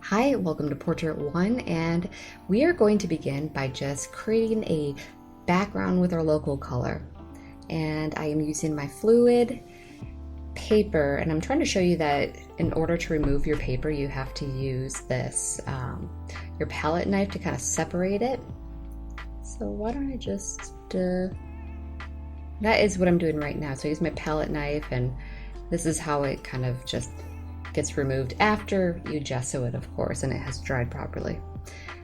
Hi, welcome to Portrait 1, and we are going to begin by just creating a background with our local color. And I am using my fluid paper, and I'm trying to show you that in order to remove your paper, you have to use this, your palette knife to kind of separate it. So why don't I just, that is what I'm doing right now. So I use my palette knife, and this is how it kind of just gets removed after you gesso it, of course, and it has dried properly.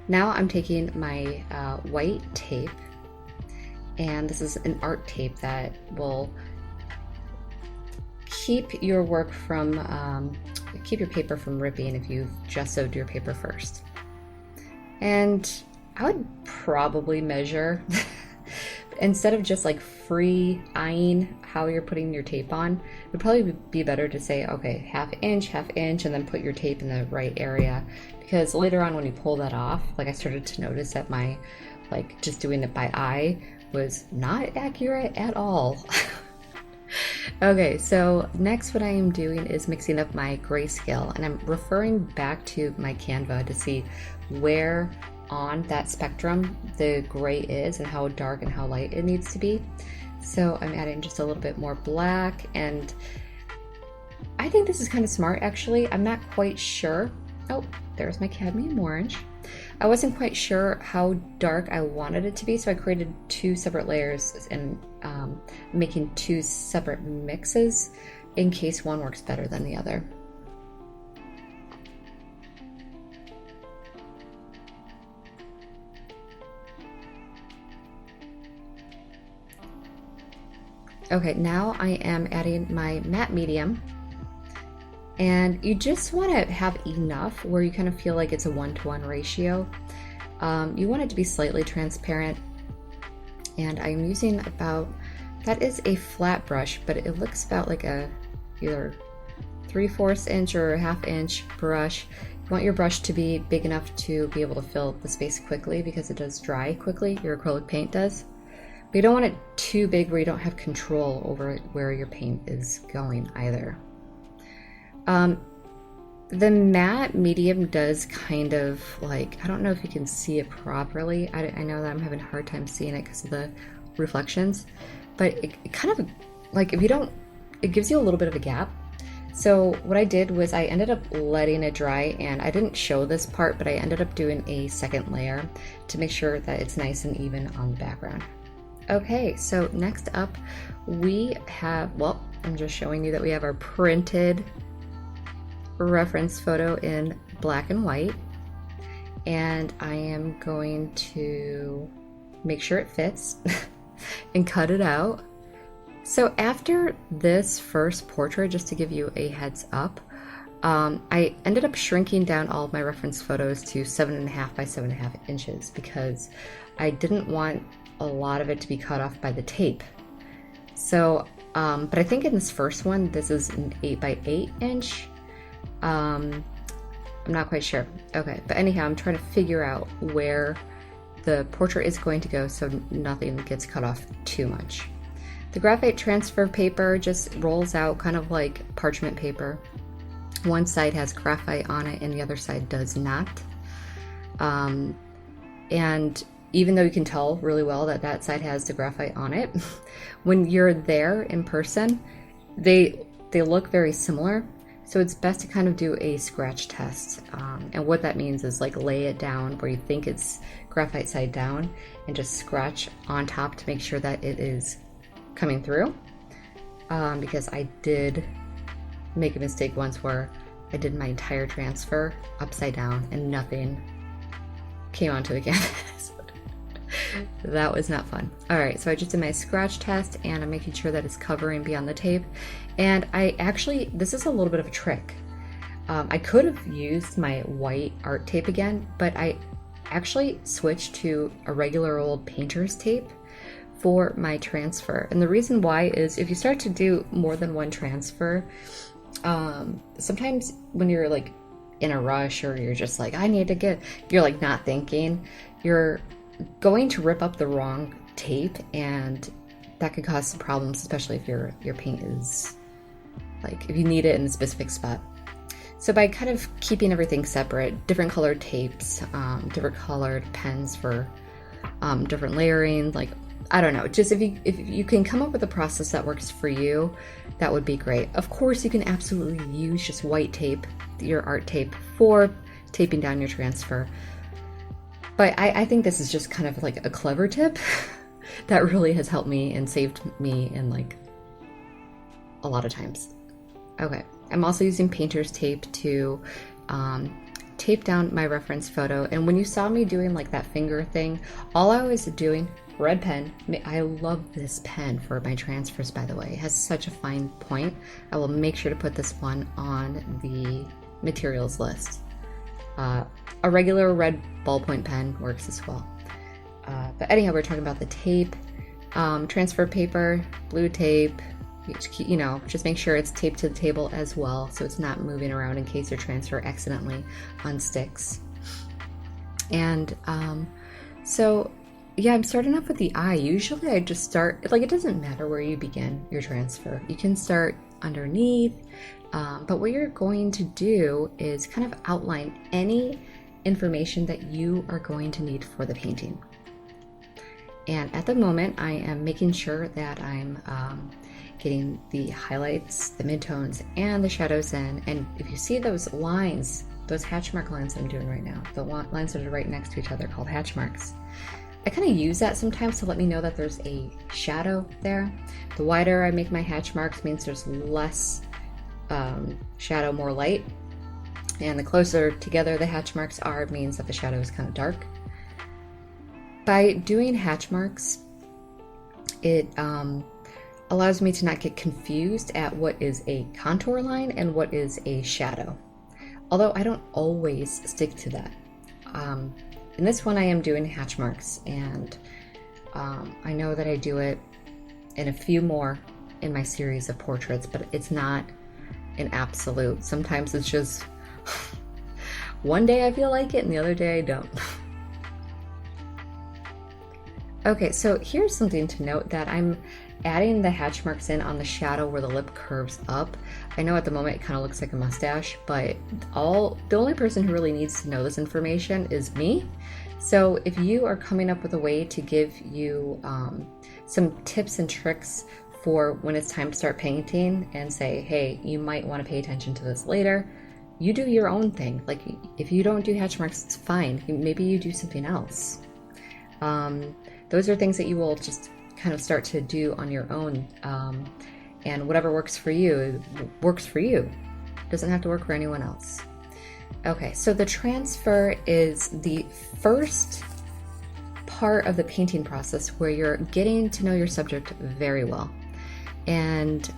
Now I'm taking my white tape, and this is an art tape that will keep your work from, keep your paper from ripping if you've gessoed your paper first. And I would probably measure, instead of just like free eyeing how you're putting your tape on, it would probably be better to say, okay, half inch, and then put your tape in the right area. Because later on when you pull that off, like I started to notice that my, like just doing it by eye was not accurate at all. Okay, so next what I am doing is mixing up my grayscale, and I'm referring back to my Canva to see where on that spectrum the gray is and how dark and how light it needs to be. So I'm adding just a little bit more black, and I think this is kind of smart actually. I'm not quite sure. Oh, there's my cadmium orange. I wasn't quite sure how dark I wanted it to be, so I created two separate layers and making two separate mixes in case one works better than the other. Okay, now I am adding my matte medium, and you just want to have enough where you kind of feel like it's a 1-to-1 ratio. You want it to be slightly transparent, and I'm using about, that is a flat brush, but it looks about like a either 3/4 inch or a 1/2 inch brush. You want your brush to be big enough to be able to fill the space quickly because it does dry quickly, your acrylic paint does. But you don't want it too big where you don't have control over where your paint is going either. The matte medium does kind of like, I don't know if you can see it properly. I know that I'm having a hard time seeing it because of the reflections, but it kind of like, if you don't, it gives you a little bit of a gap. So what I did was I ended up letting it dry, and I didn't show this part, but I ended up doing a second layer to make sure that it's nice and even on the background. Okay, so next up we have, well, I'm just showing you that we have our printed reference photo in black and white, and I am going to make sure it fits and cut it out. So after this first portrait, just to give you a heads up, I ended up shrinking down all of my reference photos to 7.5 by 7.5 inches because I didn't want a lot of it to be cut off by the tape. So, but I think in this first one, this is an 8 by 8 inch. I'm not quite sure. Okay, but anyhow, I'm trying to figure out where the portrait is going to go so nothing gets cut off too much. The graphite transfer paper just rolls out kind of like parchment paper. One side has graphite on it and the other side does not. And even though you can tell really well that that side has the graphite on it, when you're there in person, they look very similar. So it's best to kind of do a scratch test. And what that means is like lay it down where you think it's graphite side down and just scratch on top to make sure that it is coming through. Because I did make a mistake once where I did my entire transfer upside down and nothing came onto the canvas. That was not fun. All right, so I just did my scratch test and I'm making sure that it's covering beyond the tape. And I actually, this is a little bit of a trick. I could have used my white art tape again, but I actually switched to a regular old painter's tape for my transfer. And the reason why is if you start to do more than one transfer, sometimes when you're like in a rush or you're just like, I need to get, you're like not thinking, you're going to rip up the wrong tape, and that could cause some problems, especially if your paint is like, if you need it in a specific spot. So by kind of keeping everything separate, different colored tapes, different colored pens for different layering, like, I don't know, just if you can come up with a process that works for you, that would be great. Of course, you can absolutely use just white tape, your art tape, for taping down your transfer. But I think this is just kind of like a clever tip that really has helped me and saved me in like a lot of times. Okay, I'm also using painter's tape to tape down my reference photo. And when you saw me doing like that finger thing, all I was doing, red pen, I love this pen for my transfers, by the way. It has such a fine point. I will make sure to put this one on the materials list. A regular red ballpoint pen works as well. But anyhow, we're talking about the tape, transfer paper, blue tape, you know, just make sure it's taped to the table as well, so it's not moving around in case your transfer accidentally unsticks. And so yeah, I'm starting off with the eye. Usually I just start, like, it doesn't matter where you begin your transfer. You can start underneath, but what you're going to do is kind of outline any information that you are going to need for the painting. And at the moment, I am making sure that I'm getting the highlights, the midtones, and the shadows in. And if you see those lines, those hatch mark lines that I'm doing right now, the lines that are right next to each other called hatch marks, I kind of use that sometimes to let me know that there's a shadow there. The wider I make my hatch marks means there's less shadow, more light. And the closer together the hatch marks are means that the shadow is kind of dark. By doing hatch marks, it allows me to not get confused at what is a contour line and what is a shadow. Although I don't always stick to that. In this one I am doing hatch marks, and I know that I do it in a few more in my series of portraits, but it's not an absolute. Sometimes it's just one day I feel like it and the other day I don't. Okay, so here's something to note, that I'm adding the hatch marks in on the shadow where the lip curves up. I know at the moment it kind of looks like a mustache, but the only person who really needs to know this information is me. So if you are coming up with a way to give you some tips and tricks for when it's time to start painting and say, hey, you might want to pay attention to this later, you do your own thing. Like, if you don't do hatch marks, it's fine. Maybe you do something else. Those are things that you will just kind of start to do on your own, and whatever works for you works for you. It doesn't have to work for anyone else. Okay, so the transfer is the first part of the painting process where you're getting to know your subject very well. And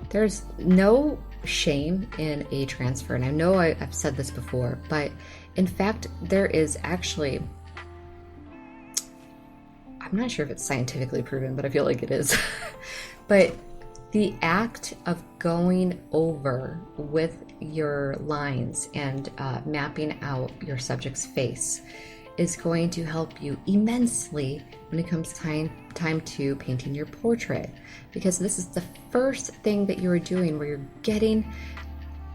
there's no shame in a transfer. And I know I've said this before, but in fact, there is actually, I'm not sure if it's scientifically proven, but I feel like it is. But the act of going over with your lines and mapping out your subject's face is going to help you immensely when it comes time to painting your portrait, because this is the first thing that you're doing where you're getting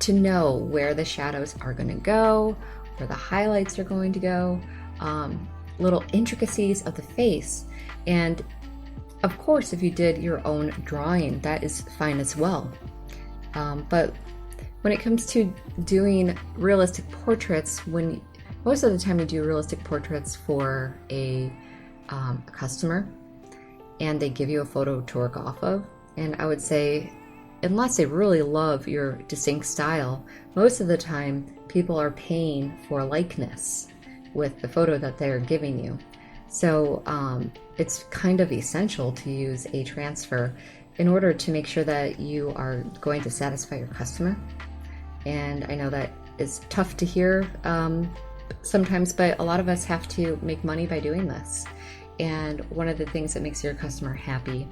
to know where the shadows are going to go, where the highlights are going to go, little intricacies of the face. And of course, if you did your own drawing, that is fine as well. But when it comes to doing realistic portraits, most of the time you do realistic portraits for a customer and they give you a photo to work off of, and I would say, unless they really love your distinct style, most of the time people are paying for likeness with the photo that they're giving you. So it's kind of essential to use a transfer in order to make sure that you are going to satisfy your customer. And I know that is tough to hear sometimes, but a lot of us have to make money by doing this. And one of the things that makes your customer happy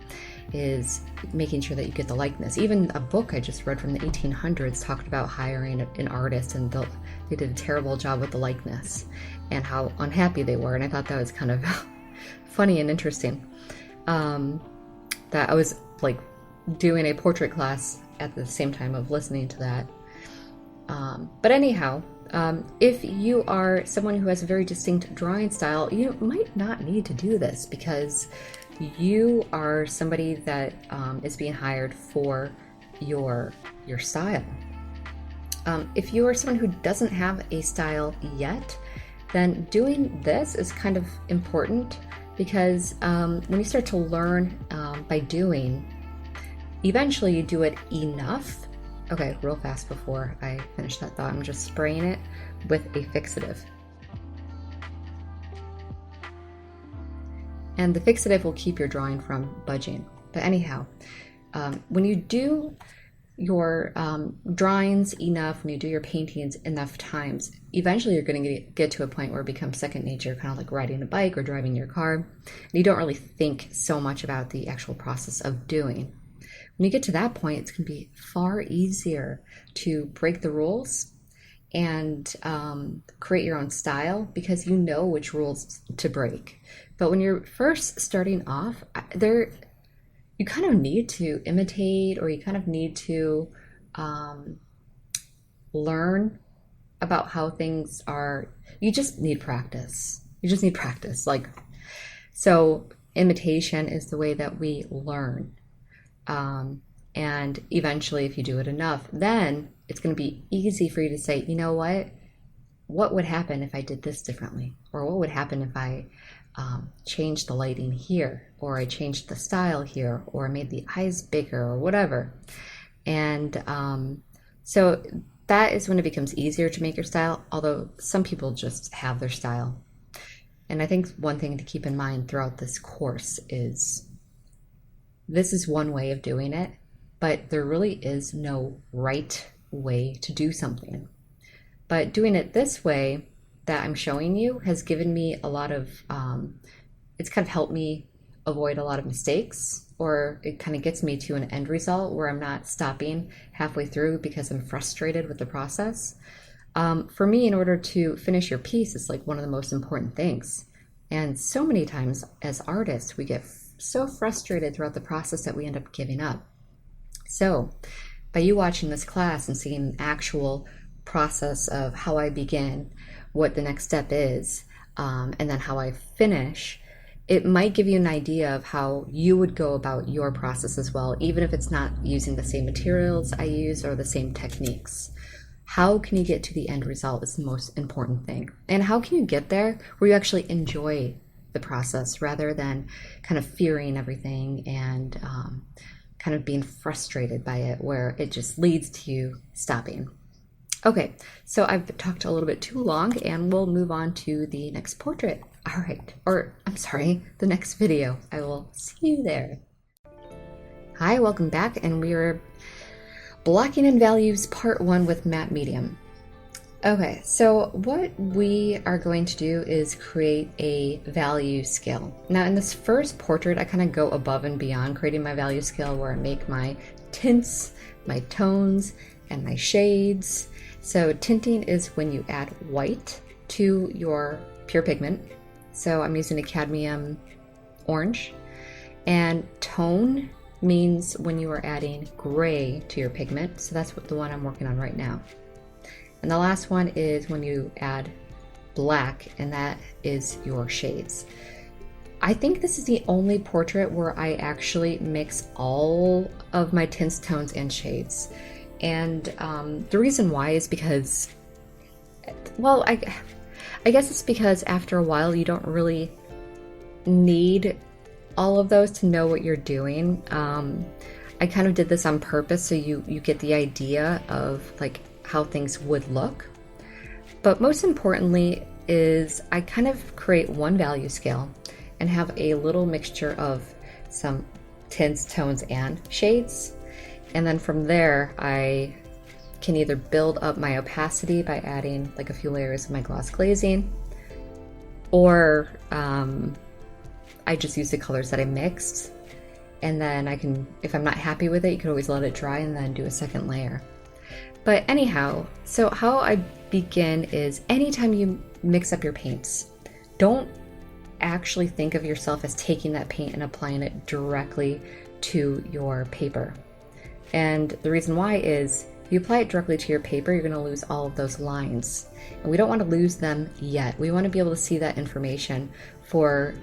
is making sure that you get the likeness. Even a book I just read from the 1800s talked about hiring an artist, and they did a terrible job with the likeness and how unhappy they were. And I thought that was kind of funny and interesting. That I was like doing a portrait class at the same time of listening to that. But anyhow, if you are someone who has a very distinct drawing style, you might not need to do this because you are somebody that is being hired for your style. If you are someone who doesn't have a style yet, then doing this is kind of important because when you start to learn by doing, eventually you do it enough. Okay, real fast before I finish that thought, I'm just spraying it with a fixative. And the fixative will keep your drawing from budging. But anyhow, when you do your drawings enough, when you do your paintings enough times, eventually you're going to get to a point where it becomes second nature, kind of like riding a bike or driving your car. And you don't really think so much about the actual process of doing. When you get to that point, it's going to be far easier to break the rules and create your own style because you know which rules to break. But when you're first starting off, you kind of need to imitate, or you kind of need to learn about how things are. You just need practice. So imitation is the way that we learn. And eventually, if you do it enough, then it's going to be easy for you to say, you know what would happen if I did this differently? Or what would happen if I changed the lighting here, or I changed the style here, or I made the eyes bigger, or whatever. And so that is when it becomes easier to make your style, although some people just have their style. And I think one thing to keep in mind throughout this course is this is one way of doing it, but there really is no right way to do something. But doing it this way that I'm showing you has given me a lot of, it's kind of helped me avoid a lot of mistakes, or it kind of gets me to an end result where I'm not stopping halfway through because I'm frustrated with the process. For me, in order to finish your piece, it's like one of the most important things. And so many times as artists, we get so frustrated throughout the process that we end up giving up. So by you watching this class and seeing an actual process of how I begin, what the next step is, and then how I finish, it might give you an idea of how you would go about your process as well, even if it's not using the same materials I use or the same techniques. How can you get to the end result is the most important thing. And how can you get there where you actually enjoy the process rather than kind of fearing everything and kind of being frustrated by it, where it just leads to you stopping. Okay, so I've talked a little bit too long, and we'll move on to the next portrait. All right, or I'm sorry, the next video. I will see you there. Hi, welcome back, and we are blocking in values part 1 with matte medium. Okay, so what we are going to do is create a value scale. Now in this first portrait, I kind of go above and beyond creating my value scale, where I make my tints, my tones, and my shades. So tinting is when you add white to your pure pigment. So I'm using a cadmium orange. And tone means when you are adding gray to your pigment. So that's the one I'm working on right now. And the last one is when you add black, and that is your shades. I think this is the only portrait where I actually mix all of my tints, tones, and shades. And the reason why is because, well, I guess it's because after a while you don't really need all of those to know what you're doing. I kind of did this on purpose so you get the idea of like how things would look. But most importantly is I kind of create one value scale and have a little mixture of some tints, tones, and shades. And then from there, I can either build up my opacity by adding like a few layers of my gloss glazing, or I just use the colors that I mixed. And then I can, if I'm not happy with it, you can always let it dry and then do a second layer. But anyhow, so how I begin is anytime you mix up your paints, don't actually think of yourself as taking that paint and applying it directly to your paper. And the reason why is If you apply it directly to your paper, you're going to lose all of those lines. And we don't want to lose them yet. We want to be able to see that information for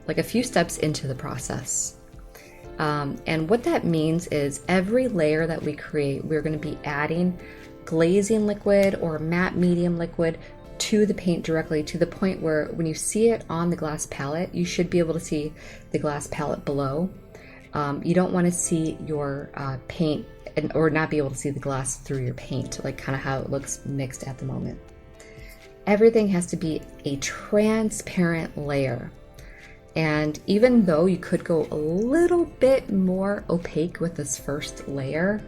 like a few steps into the process. And what that means is every layer that we create, we're going to be adding glazing liquid or matte medium liquid to the paint directly, to the point where when you see it on the glass palette, you should be able to see the glass palette below. You don't want to see your paint or not be able to see the glass through your paint, like kind of how it looks mixed at the moment. Everything has to be a transparent layer. And even though you could go a little bit more opaque with this first layer,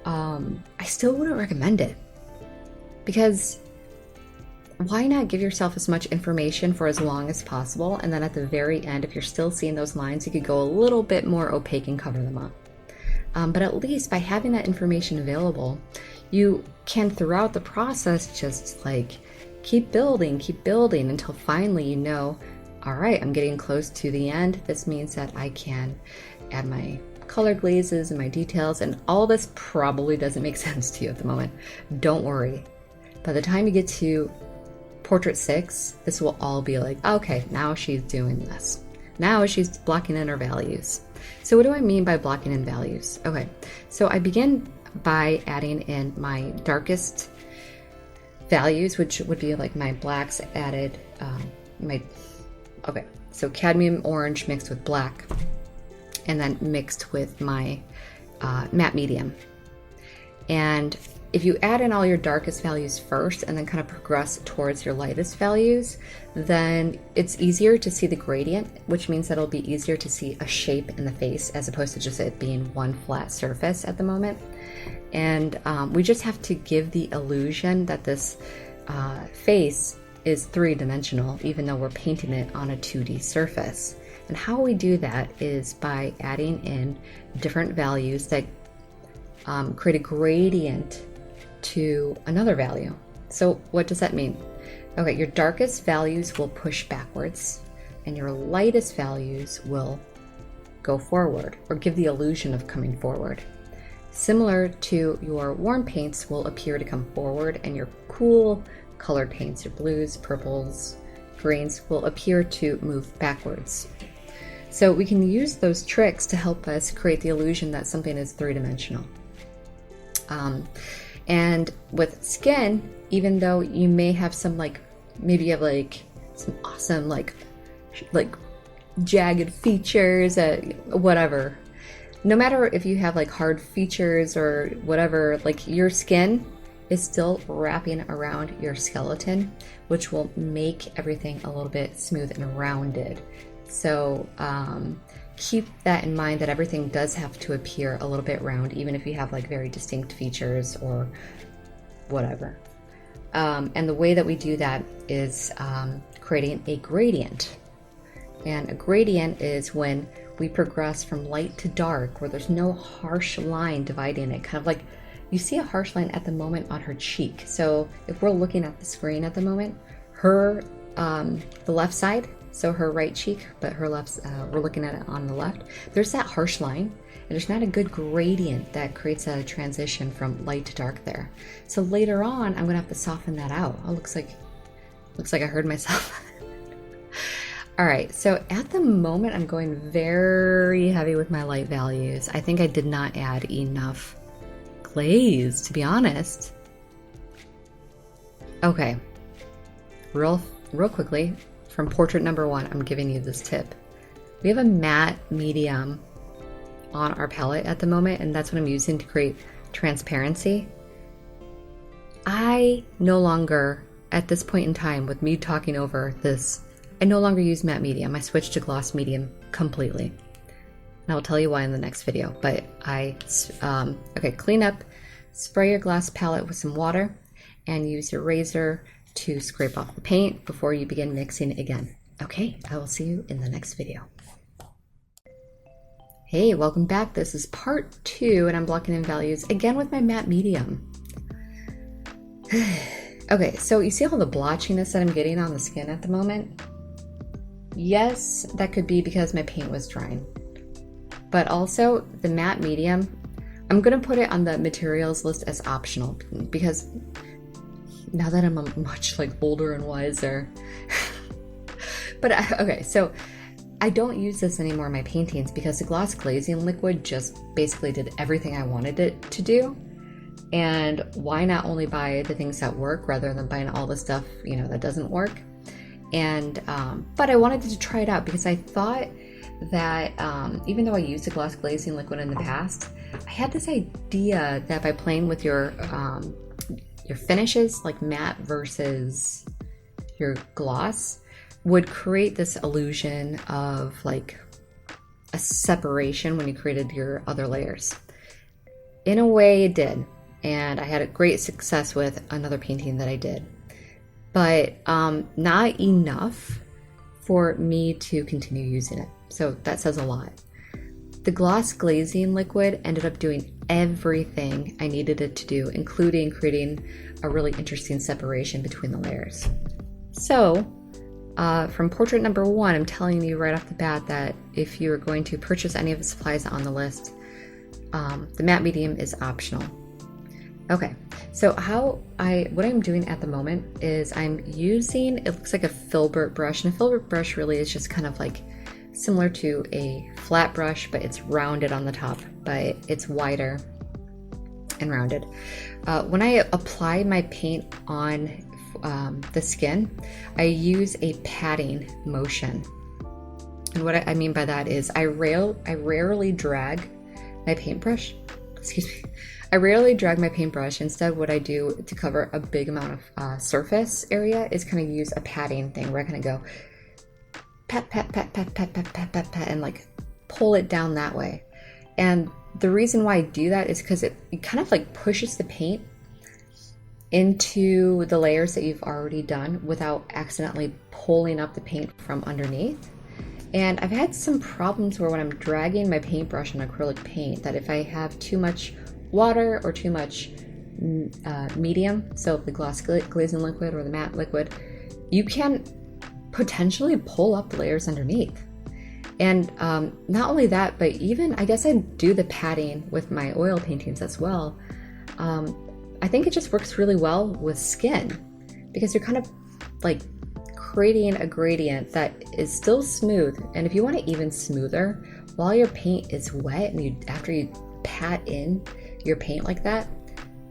I still wouldn't recommend it, because why not give yourself as much information for as long as possible, and then at the very end, if you're still seeing those lines, you could go a little bit more opaque and cover them up. But at least by having that information available, you can throughout the process just like keep building until finally you know, all right, I'm getting close to the end. This means that I can add my color glazes and my details, and all this probably doesn't make sense to you at the moment. Don't worry. By the time you get to Portrait 6, this will all be like, okay, now she's doing this. Now she's blocking in her values. So what do I mean by blocking in values? Okay, so I begin by adding in my darkest values, which would be like my blacks added, so cadmium orange mixed with black, and then mixed with my matte medium. And if you add in all your darkest values first and then kind of progress towards your lightest values, then it's easier to see the gradient, which means that it'll be easier to see a shape in the face as opposed to just it being one flat surface at the moment. And we just have to give the illusion that this face is three-dimensional, even though we're painting it on a 2D surface. And how we do that is by adding in different values that create a gradient to another value. So what does that mean? Okay, your darkest values will push backwards and your lightest values will go forward or give the illusion of coming forward. Similar to your warm paints will appear to come forward, and your cool colored paints, your blues, purples, greens, will appear to move backwards. So we can use those tricks to help us create the illusion that something is three-dimensional. And with skin, even though you may have some maybe you have some awesome jagged features, whatever. No matter if you have hard features or whatever, your skin is still wrapping around your skeleton, which will make everything a little bit smooth and rounded. So keep that in mind, that everything does have to appear a little bit round, even if you have very distinct features or whatever. And the way that we do that is creating a gradient. And a gradient is when we progress from light to dark, where there's no harsh line dividing it. Kind of like you see a harsh line at the moment on her cheek. So if we're looking at the screen at the moment, her the left side, so her right cheek, but her left, we're looking at it on the left, there's that harsh line, and there's not a good gradient that creates a transition from light to dark there. So later on, I'm gonna have to soften that out. Oh, looks like I heard myself. All right, so at the moment, I'm going very heavy with my light values. I think I did not add enough glaze, to be honest. Okay, real quickly, from portrait number 1, I'm giving you this tip. We have a matte medium on our palette at the moment, and that's what I'm using to create transparency. I no longer, at this point in time, with me talking over this, I no longer use matte medium. I switched to gloss medium completely. And I'll tell you why in the next video, but okay, clean up, spray your glass palette with some water, and use your razor to scrape off the paint before you begin mixing again. Okay, I will see you in the next video. Hey, welcome back. This is part 2, and I'm blocking in values again with my matte medium. Okay, so you see all the blotchiness that I'm getting on the skin at the moment? Yes, that could be because my paint was drying. But also, the matte medium, I'm gonna put it on the materials list as optional because now that I'm a much like older and wiser. But okay, so I don't use this anymore in my paintings because the gloss glazing liquid just basically did everything I wanted it to do. And why not only buy the things that work rather than buying all the stuff, you know, that doesn't work? And but I wanted to try it out because I thought that even though I used the gloss glazing liquid in the past, I had this idea that by playing with your finishes, like matte versus your gloss, would create this illusion of like a separation when you created your other layers. In a way it did, and I had a great success with another painting that I did, but not enough for me to continue using it. So that says a lot. The gloss glazing liquid ended up doing everything I needed it to do, including creating a really interesting separation between the layers. So from portrait number 1, I'm telling you right off the bat that if you're going to purchase any of the supplies on the list, the matte medium is optional. Okay, so what I'm doing at the moment is I'm using, it looks like a filbert brush, and a filbert brush really is just kind of like similar to a flat brush, but it's rounded on the top, but it's wider and rounded. When I apply my paint on the skin, I use a patting motion. And what I mean by that is I rarely drag my paintbrush. Excuse me. I rarely drag my paintbrush. Instead, what I do to cover a big amount of surface area is kind of use a patting thing where I kind of go pat, pat, pat, pat, pat, pat, pat, pat, pat, and like pull it down that way. And the reason why I do that is because it kind of like pushes the paint into the layers that you've already done without accidentally pulling up the paint from underneath. And I've had some problems where when I'm dragging my paintbrush on acrylic paint, that if I have too much water or too much medium, so the gloss glazing liquid or the matte liquid, you can potentially pull up the layers underneath. And not only that, but even, I guess I do the patting with my oil paintings as well. I think it just works really well with skin because you're kind of like creating a gradient that is still smooth. And if you want it even smoother, while your paint is wet and after you pat in your paint like that,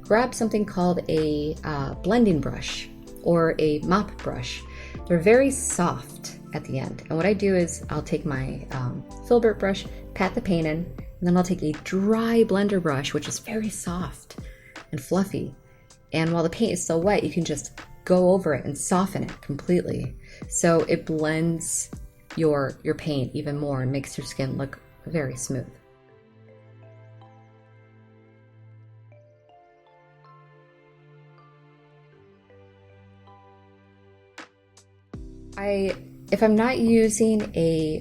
grab something called a blending brush or a mop brush. They're very soft at the end. And what I do is I'll take my filbert brush, pat the paint in, and then I'll take a dry blender brush, which is very soft and fluffy. And while the paint is still wet, you can just go over it and soften it completely. So it blends your paint even more and makes your skin look very smooth. If I'm not using a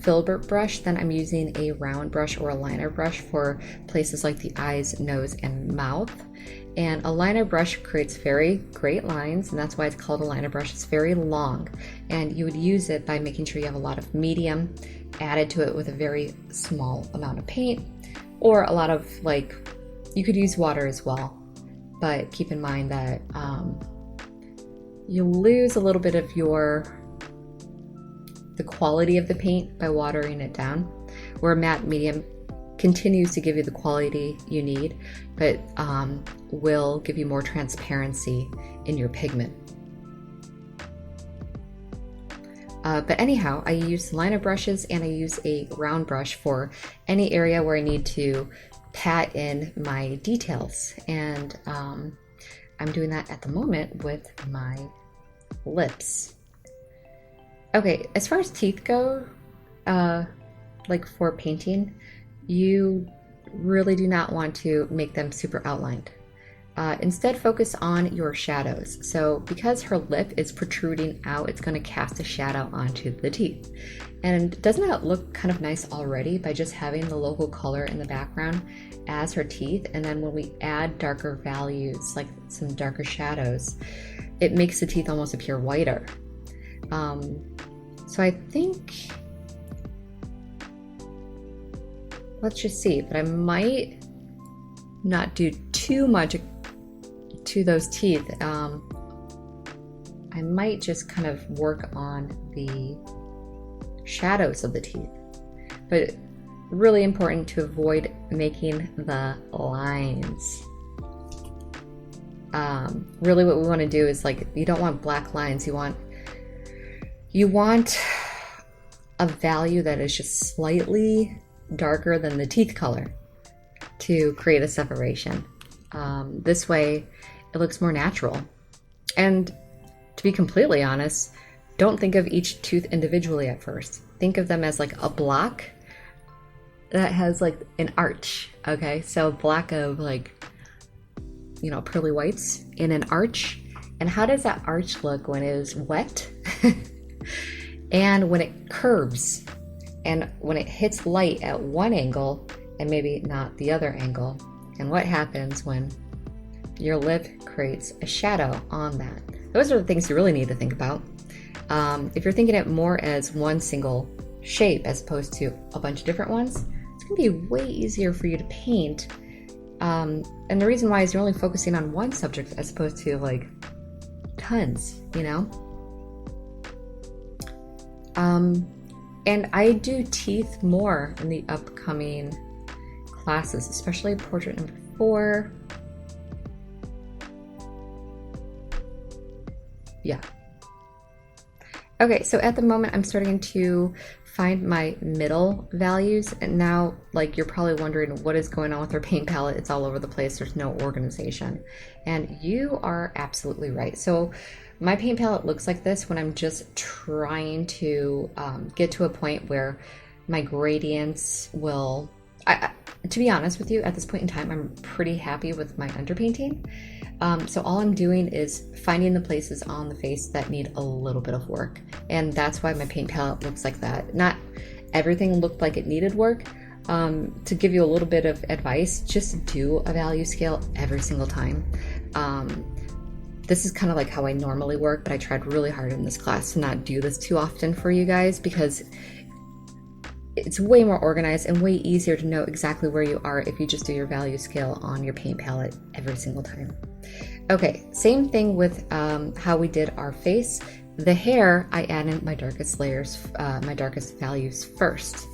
filbert brush, then I'm using a round brush or a liner brush for places like the eyes, nose, and mouth. And a liner brush creates very great lines, and that's why it's called a liner brush. It's very long, and you would use it by making sure you have a lot of medium added to it with a very small amount of paint, or a lot of, like, you could use water as well, but keep in mind that you'll lose a little bit of the quality of the paint by watering it down, where matte medium continues to give you the quality you need, but will give you more transparency in your pigment. But anyhow, I use liner brushes and I use a round brush for any area where I need to pat in my details. And I'm doing that at the moment with my lips. Okay, as far as teeth go, like for painting, you really do not want to make them super outlined. Instead, focus on your shadows. So because her lip is protruding out, it's going to cast a shadow onto the teeth. And doesn't that look kind of nice already by just having the local color in the background as her teeth? And then when we add darker values, like some darker shadows, it makes the teeth almost appear whiter. So I think, let's just see, but I might not do too much to those teeth, I might just kind of work on the shadows of the teeth. But really important to avoid making the lines. Really what we want to do is, like, you don't want black lines. You want a value that is just slightly darker than the teeth color to create a separation. This way it looks more natural. And to be completely honest, don't think of each tooth individually at first. Think of them as like a block that has like an arch, okay? So block of, like, you know, pearly whites in an arch. And how does that arch look when it is wet? And when it curves, and when it hits light at one angle and maybe not the other angle. And what happens when your lip creates a shadow on that? Those are the things you really need to think about. If you're thinking it more as one single shape as opposed to a bunch of different ones, it's gonna be way easier for you to paint. And the reason why is you're only focusing on one subject as opposed to like tons, you know? And I do teeth more in the upcoming classes, especially portrait number 4. Yeah. Okay, so at the moment I'm starting to find my middle values, and now, like, you're probably wondering what is going on with our paint palette. It's all over the place. There's no organization. And you are absolutely right. So my paint palette looks like this when I'm just trying to get to a point where my gradients will, to be honest with you, at this point in time, I'm pretty happy with my underpainting. So all I'm doing is finding the places on the face that need a little bit of work. And that's why my paint palette looks like that. Not everything looked like it needed work. To give you a little bit of advice, just do a value scale every single time. This is kind of like how I normally work, but I tried really hard in this class to not do this too often for you guys, because it's way more organized and way easier to know exactly where you are if you just do your value scale on your paint palette every single time. Okay, same thing with how we did our face. The hair, I added my darkest layers, my darkest values first.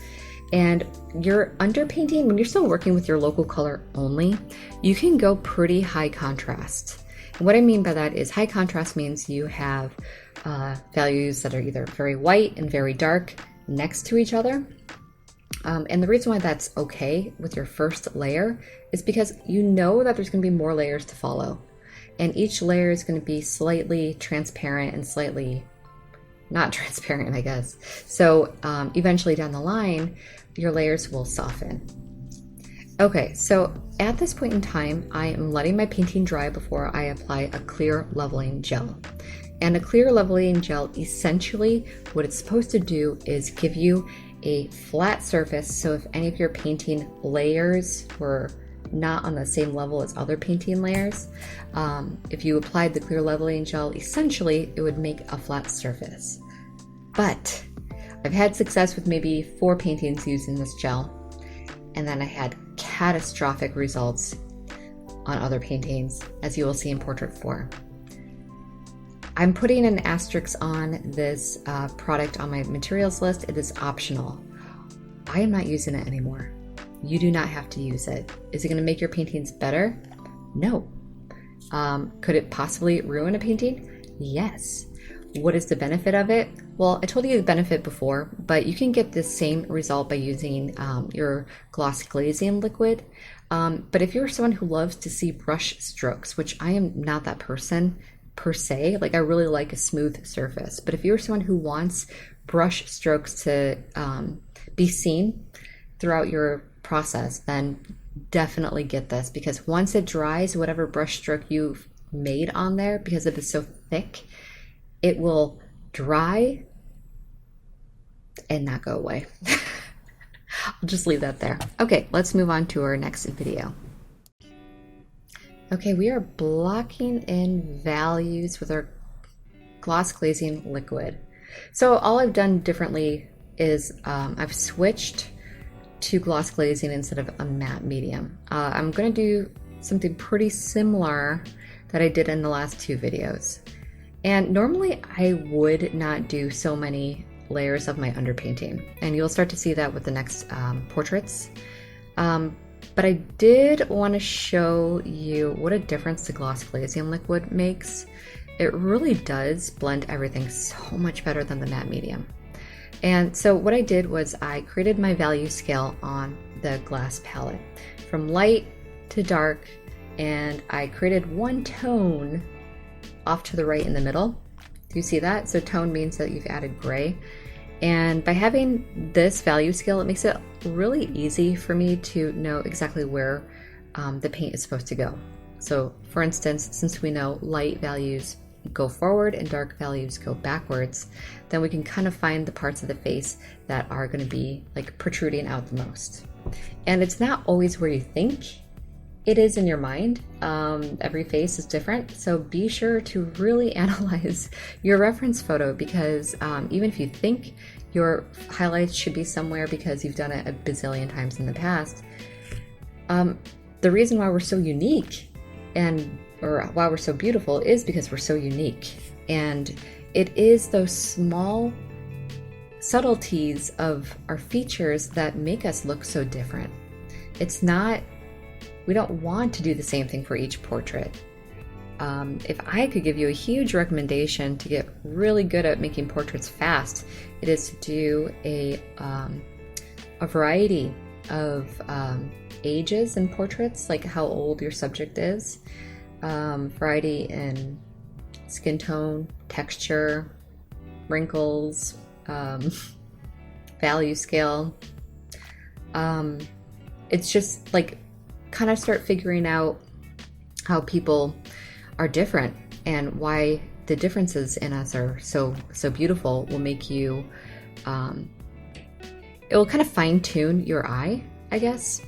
And your underpainting, when you're still working with your local color only, you can go pretty high contrast. And what I mean by that is high contrast means you have values that are either very white and very dark next to each other. And the reason why that's okay with your first layer is because you know that there's going to be more layers to follow. And each layer is going to be slightly transparent and slightly not transparent, I guess. So eventually down the line, your layers will soften. Okay, so at this point in time, I am letting my painting dry before I apply a clear leveling gel. And a clear leveling gel, essentially what it's supposed to do is give you a flat surface. So if any of your painting layers were not on the same level as other painting layers, if you applied the clear leveling gel, essentially it would make a flat surface. But I've had success with maybe 4 paintings using this gel, and then I had catastrophic results on other paintings, as you will see in Portrait 4. I'm putting an asterisk on this product on my materials list. It is optional. I am not using it anymore. You do not have to use it. Is it going to make your paintings better? No. Could it possibly ruin a painting? Yes. What is the benefit of it? Well, I told you the benefit before, but you can get the same result by using your gloss glazing liquid. But if you're someone who loves to see brush strokes, which I am not that person per se, like I really like a smooth surface, but if you're someone who wants brush strokes to be seen throughout your process, then definitely get this, because once it dries, whatever brush stroke you've made on there, because it is so thick, it will dry and not go away. I'll just leave that there. Okay, let's move on to our next video. Okay, we are blocking in values with our gloss glazing liquid. So all I've done differently is I've switched to gloss glazing instead of a matte medium. I'm going to do something pretty similar that I did in the last two videos. And normally I would not do so many layers of my underpainting, and you'll start to see that with the next portraits. But I did want to show you what a difference the gloss glazing liquid makes. It really does blend everything so much better than the matte medium. And so what I did was I created my value scale on the glass palette from light to dark, and I created one tone off to the right in the middle. Do you see that? So tone means that you've added gray. And by having this value scale, it makes it really easy for me to know exactly where the paint is supposed to go. So for instance, since we know light values go forward and dark values go backwards, then we can kind of find the parts of the face that are going to be like protruding out the most. And it's not always where you think it is in your mind. Every face is different, so be sure to really analyze your reference photo, because even if you think your highlights should be somewhere because you've done it a bazillion times in the past, the reason why we're so unique or why we're so beautiful is because we're so unique. And it is those small subtleties of our features that make us look so different. It's not, we don't want to do the same thing for each portrait. If I could give you a huge recommendation to get really good at making portraits fast, it is to do a variety of ages in portraits, like how old your subject is, variety in skin tone, texture, wrinkles, value scale. It's just like kind of start figuring out how people are different and why the differences in us are so beautiful will make you, it will kind of fine tune your eye, I guess.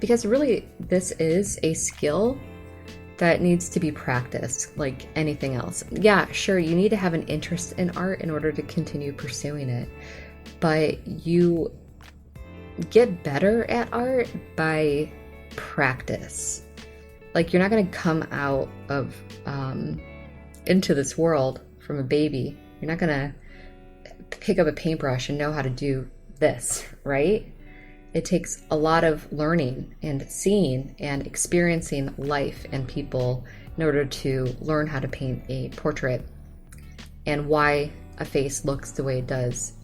Because really this is a skill that needs to be practiced like anything else. Yeah, sure, you need to have an interest in art in order to continue pursuing it, but you get better at art by practice. Like, you're not going to come out of into this world from a baby. You're not going to pick up a paintbrush and know how to do this, right? It takes a lot of learning and seeing and experiencing life and people in order to learn how to paint a portrait and why a face looks the way it does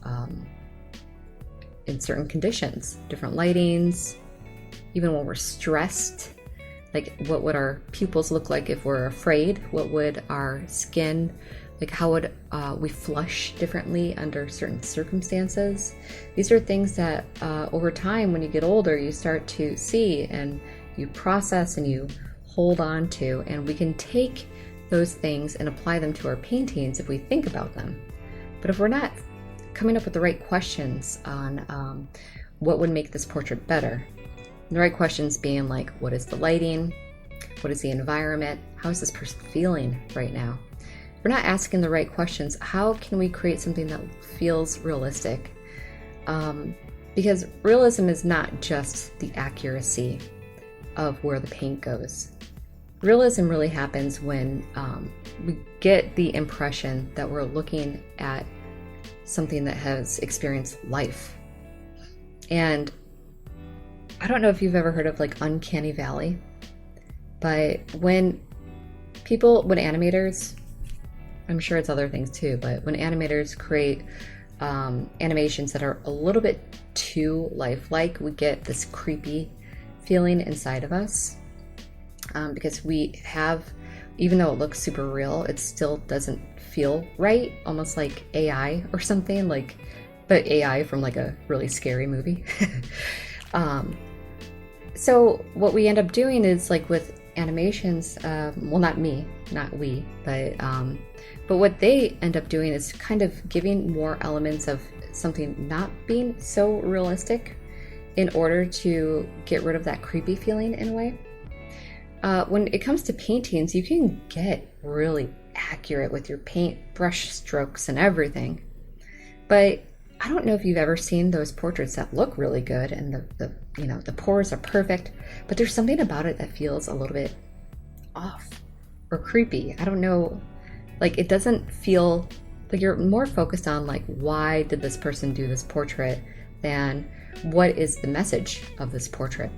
in certain conditions, different lightings, even when we're stressed. Like, what would our pupils look like if we're afraid? What would our skin, like how would we flush differently under certain circumstances? These are things that over time, when you get older, you start to see and you process and you hold on to, and we can take those things and apply them to our paintings if we think about them. But if we're not coming up with the right questions on what would make this portrait better, the right questions being like, what is the lighting? What is the environment? How is this person feeling right now? If we're not asking the right questions, how can we create something that feels realistic? Because realism is not just the accuracy of where the paint goes. Realism really happens when we get the impression that we're looking at something that has experienced life. And I don't know if you've ever heard of like uncanny valley, but when animators, I'm sure it's other things too, but when animators create animations that are a little bit too lifelike, we get this creepy feeling inside of us, because we have, even though it looks super real, it still doesn't feel right, almost like AI or something, like, but AI from like a really scary movie. So what we end up doing is, like with animations, well, not me, not we, but what they end up doing is kind of giving more elements of something not being so realistic in order to get rid of that creepy feeling in a way. When it comes to paintings, you can get really accurate with your paint brush strokes and everything, but I don't know if you've ever seen those portraits that look really good and the you know, the pores are perfect, but there's something about it that feels a little bit off or creepy. I don't know, like it doesn't feel like you're more focused on like, why did this person do this portrait than what is the message of this portrait.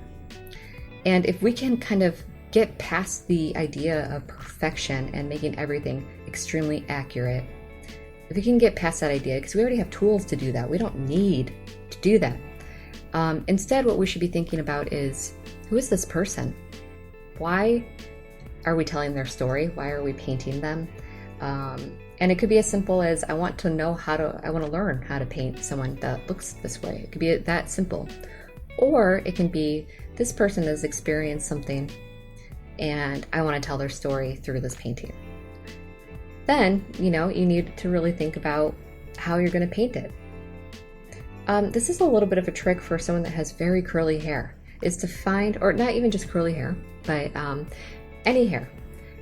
And if we can kind of get past the idea of perfection and making everything extremely accurate, if we can get past that idea, because we already have tools to do that, we don't need to do that. Instead, what we should be thinking about is, who is this person? Why are we telling their story? Why are we painting them? And it could be as simple as, I want to learn how to paint someone that looks this way. It could be that simple. Or it can be, this person has experienced something and I want to tell their story through this painting. Then, you know, you need to really think about how you're going to paint it. This is a little bit of a trick for someone that has very curly hair, is to find, or not even just curly hair, but any hair.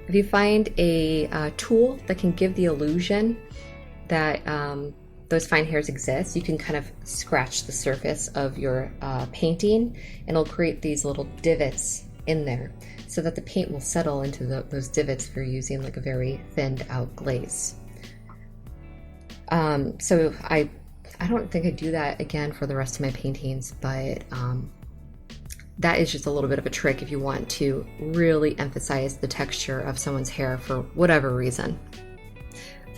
If you find a tool that can give the illusion that those fine hairs exist, you can kind of scratch the surface of your painting and it'll create these little divots in there so that the paint will settle into those divots if you're using like a very thinned out glaze. So I don't think I do that again for the rest of my paintings, but that is just a little bit of a trick if you want to really emphasize the texture of someone's hair for whatever reason.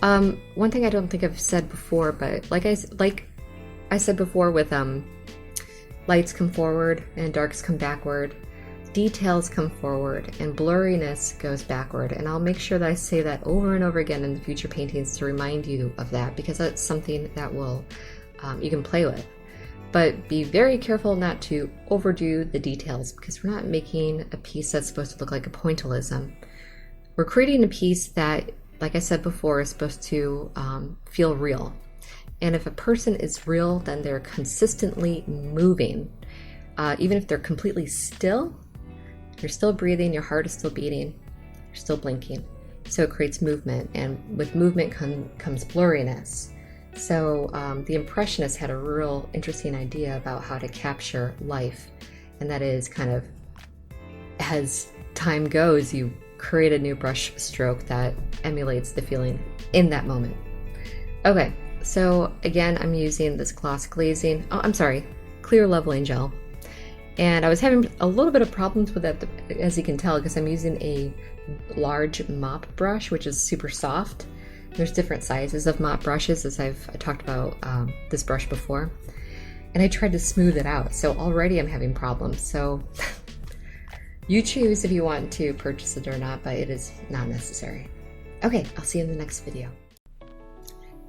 One thing I don't think I've said before, but like I said before with lights come forward and darks come backward, details come forward and blurriness goes backward. And I'll make sure that I say that over and over again in the future paintings to remind you of that, because that's something that will you can play with. But be very careful not to overdo the details, because we're not making a piece that's supposed to look like a pointillism. We're creating a piece that, like I said before, is supposed to feel real. And if a person is real, then they're consistently moving. Even if they're completely still, you're still breathing, your heart is still beating, you're still blinking. So it creates movement, and with movement comes blurriness. So the Impressionists had a real interesting idea about how to capture life, and that is kind of, as time goes, you create a new brush stroke that emulates the feeling in that moment. Okay, so again, I'm using this gloss glazing, clear leveling gel. And I was having a little bit of problems with that, as you can tell, because I'm using a large mop brush, which is super soft. There's different sizes of mop brushes, as I talked about this brush before. And I tried to smooth it out, so already I'm having problems. So you choose if you want to purchase it or not, but it is not necessary. Okay, I'll see you in the next video.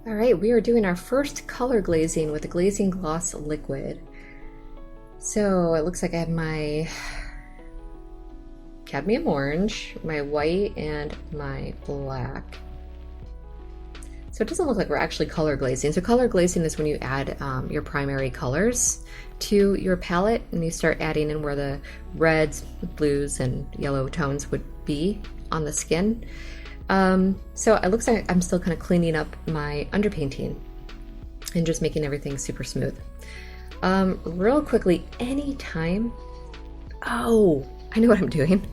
All right, we are doing our first color glazing with the Glazing Gloss Liquid. So it looks like I have my cadmium orange, my white, and my black. So it doesn't look like we're actually color glazing. So color glazing is when you add your primary colors to your palette, and you start adding in where the reds, blues, and yellow tones would be on the skin. So it looks like I'm still kind of cleaning up my underpainting and just making everything super smooth. Real quickly, anytime, I know what I'm doing.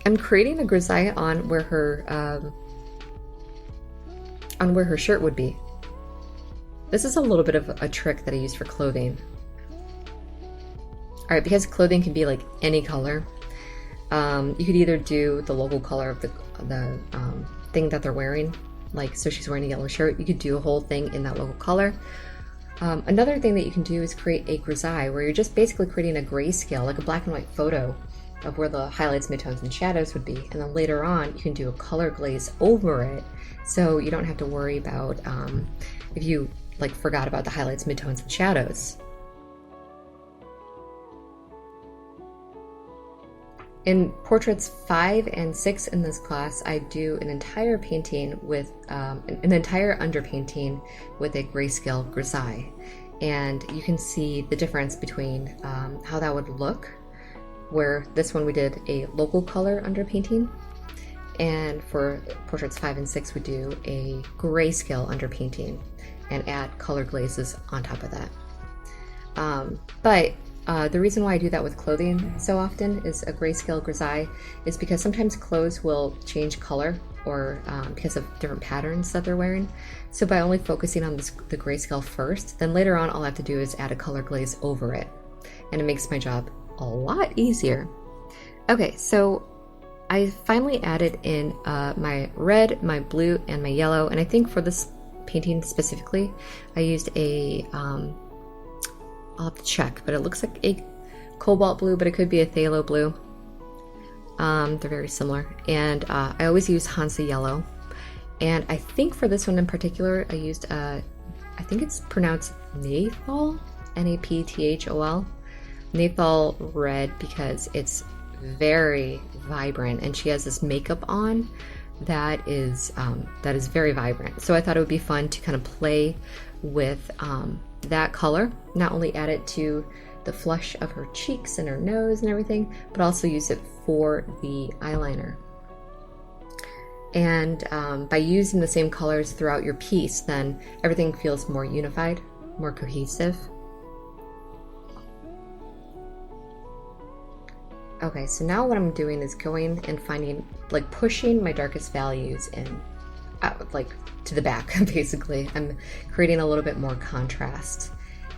I'm creating a grisaille on where her shirt would be. This is a little bit of a trick that I use for clothing. All right, because clothing can be like any color, you could either do the logo color of the thing that they're wearing, like, so she's wearing a yellow shirt, you could do a whole thing in that logo color. Another thing that you can do is create a grisaille, where you're just basically creating a grayscale, like a black and white photo of where the highlights, midtones, and shadows would be. And then later on, you can do a color glaze over it, so you don't have to worry about if you like forgot about the highlights, midtones, and shadows. In portraits 5 and 6 in this class, I do an entire painting with an entire underpainting with a grayscale grisaille, and you can see the difference between how that would look. Where this one we did a local color underpainting, and for portraits 5 and 6 we do a grayscale underpainting. and add color glazes on top of that. But the reason why I do that with clothing so often is a grayscale grisaille is because sometimes clothes will change color or because of different patterns that they're wearing. So by only focusing on the grayscale first, then later on all I have to do is add a color glaze over it. And it makes my job a lot easier. Okay, so I finally added in my red, my blue, and my yellow. And I think for this painting specifically, I used a, I'll have to check, but it looks like a cobalt blue, but it could be a phthalo blue. They're very similar. And I always use Hansa yellow. And I think for this one in particular, I used, I think it's pronounced Naphthol, Napthol. Naphthol red because it's very vibrant, and she has this makeup on that is very vibrant. So I thought it would be fun to kind of play with that color, not only add it to the flush of her cheeks and her nose and everything, but also use it for the eyeliner. And by using the same colors throughout your piece, then everything feels more unified, more cohesive. Okay, so now what I'm doing is going and finding, like, pushing my darkest values in, like, to the back, basically. I'm creating a little bit more contrast.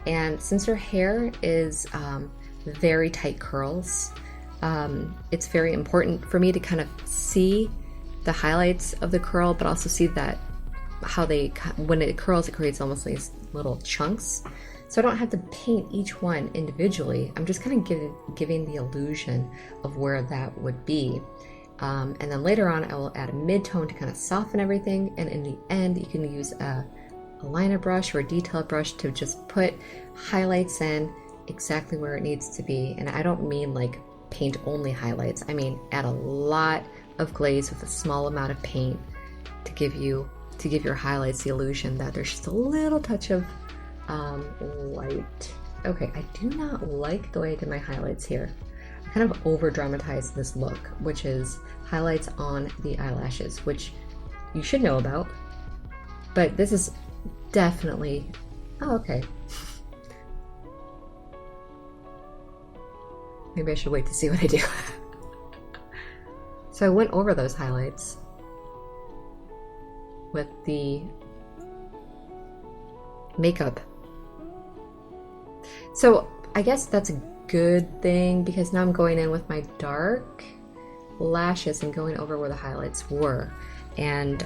And since her hair is very tight curls, it's very important for me to kind of see the highlights of the curl, but also see that how they, when it curls, it creates almost these little chunks. So I don't have to paint each one individually. I'm just kind of giving the illusion of where that would be. And then later on, I will add a mid-tone to kind of soften everything. And in the end, you can use a liner brush or a detail brush to just put highlights in exactly where it needs to be. And I don't mean like paint only highlights. I mean, add a lot of glaze with a small amount of paint to give your highlights the illusion that there's just a little touch of light. Okay, I do not like the way I did my highlights here. I kind of over dramatized this look, which is highlights on the eyelashes, which you should know about, but this is definitely, oh, okay. Maybe I should wait to see what I do. So I went over those highlights with the makeup. So I guess that's a good thing because now I'm going in with my dark lashes and going over where the highlights were. And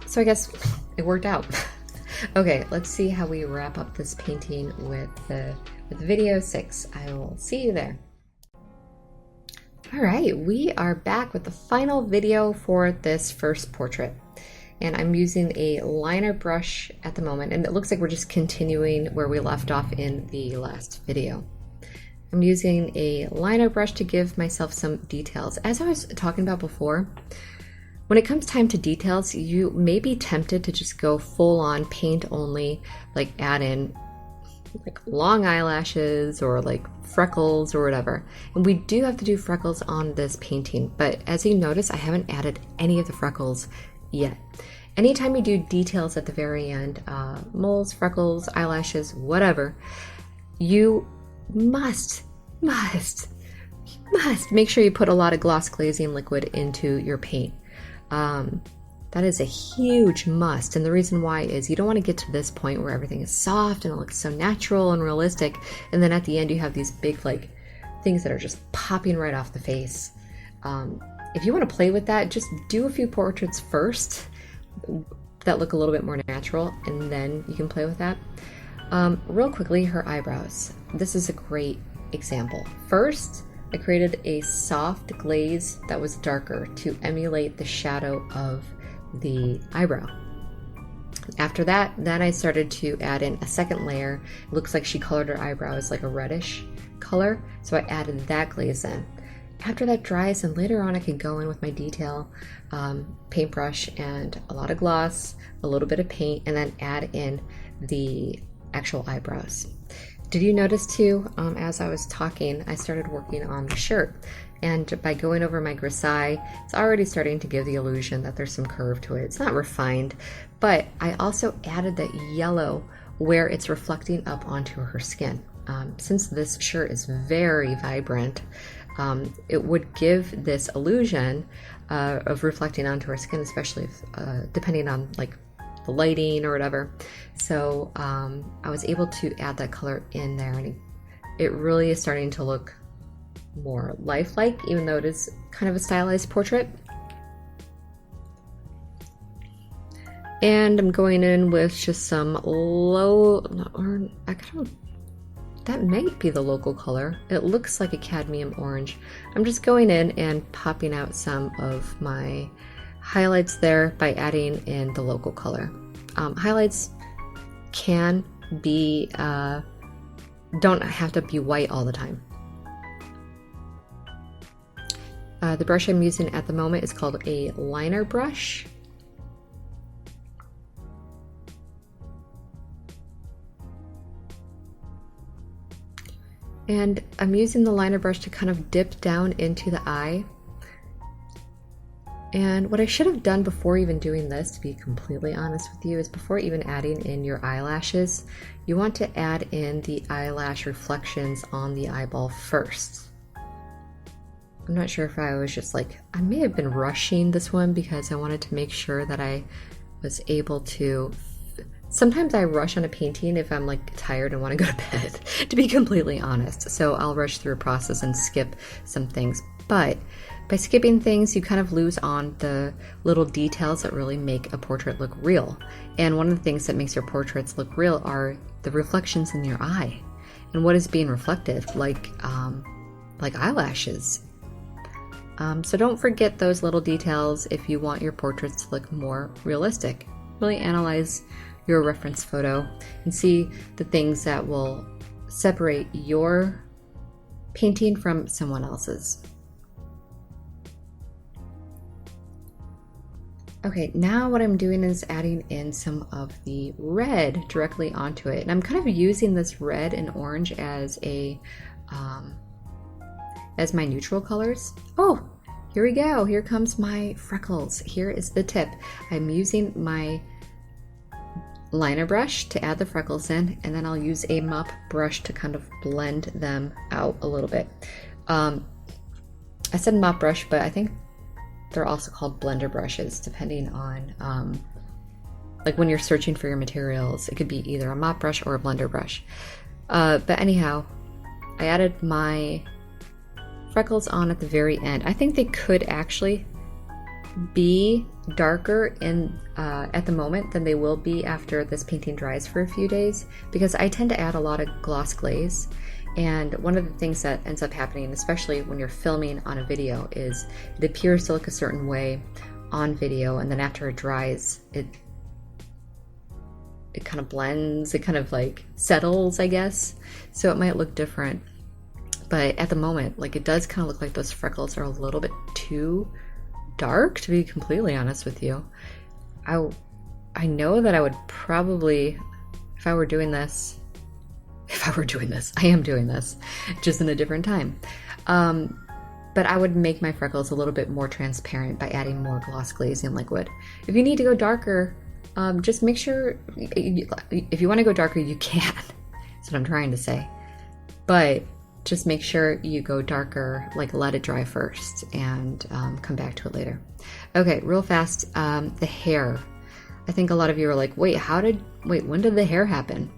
so I guess it worked out. Okay, let's see how we wrap up this painting with video 6. I will see you there. All right, we are back with the final video for this first portrait. And I'm using a liner brush at the moment, and it looks like we're just continuing where we left off in the last video. I'm using a liner brush to give myself some details. As I was talking about before, when it comes time to details, you may be tempted to just go full on paint only, like add in like long eyelashes or like freckles or whatever. And we do have to do freckles on this painting, but as you notice, I haven't added any of the freckles yet. Anytime you do details at the very end, moles, freckles, eyelashes, whatever, you must make sure you put a lot of gloss glazing liquid into your paint. That is a huge must, and the reason why is you don't want to get to this point where everything is soft and it looks so natural and realistic, and then at the end you have these big like things that are just popping right off the face. If you want to play with that, just do a few portraits first that look a little bit more natural, and then you can play with that. Real quickly, her eyebrows. This is a great example. First, I created a soft glaze that was darker to emulate the shadow of the eyebrow. After that, then I started to add in a second layer. It looks like she colored her eyebrows like a reddish color, so I added that glaze in. After that dries, and later on I can go in with my detail paintbrush and a lot of gloss, a little bit of paint, and then add in the actual eyebrows. Did you notice too, as I was talking, I started working on the shirt. And by going over my Grisaille, it's already starting to give the illusion that there's some curve to it. It's not refined, but I also added that yellow where it's reflecting up onto her skin. Since this shirt is very vibrant, it would give this illusion of reflecting onto her skin, especially if, depending on like the lighting or whatever. So I was able to add that color in there, and it really is starting to look more lifelike, even though it is kind of a stylized portrait. And I'm going in with just some low, or I kind of, that might be the local color. It looks like a cadmium orange. I'm just going in and popping out some of my highlights there by adding in the local color. Highlights can be, don't have to be white all the time. The brush I'm using at the moment is called a liner brush. And I'm using the liner brush to kind of dip down into the eye. And what I should have done before even doing this, to be completely honest with you, is before even adding in your eyelashes, you want to add in the eyelash reflections on the eyeball first. I'm not sure if I was just like, I may have been rushing this one because I wanted to make sure that I was able to. Sometimes I rush on a painting if I'm like tired and want to go to bed, to be completely honest. So I'll rush through a process and skip some things. But by skipping things, you kind of lose on the little details that really make a portrait look real. And one of the things that makes your portraits look real are the reflections in your eye. And what is being reflected, like eyelashes. So don't forget those little details if you want your portraits to look more realistic. Really analyze your reference photo and see the things that will separate your painting from someone else's. Okay, now what I'm doing is adding in some of the red directly onto it. And I'm kind of using this red and orange as a as my neutral colors. Oh, here we go. Here comes my freckles. Here is the tip. I'm using my liner brush to add the freckles in, and then I'll use a mop brush to kind of blend them out a little bit. I said mop brush, but I think they're also called blender brushes, depending on like when you're searching for your materials. It could be either a mop brush or a blender brush. But anyhow, I added my freckles on at the very end. I think they could actually be darker in at the moment than they will be after this painting dries for a few days, because I tend to add a lot of gloss glaze. And one of the things that ends up happening, especially when you're filming on a video, is it appears to look a certain way on video, and then after it dries, it kind of blends, it kind of like settles, I guess. So it might look different. But at the moment, like, it does kind of look like those freckles are a little bit too dark, to be completely honest with you. I know that I would probably, if I were doing this, I am doing this, just in a different time. But I would make my freckles a little bit more transparent by adding more gloss glazing liquid. If you need to go darker, just make sure, if you want to go darker, you can. That's what I'm trying to say. But just make sure you go darker, like let it dry first and come back to it later. Okay, real fast, the hair. I think a lot of you are like, wait, when did the hair happen?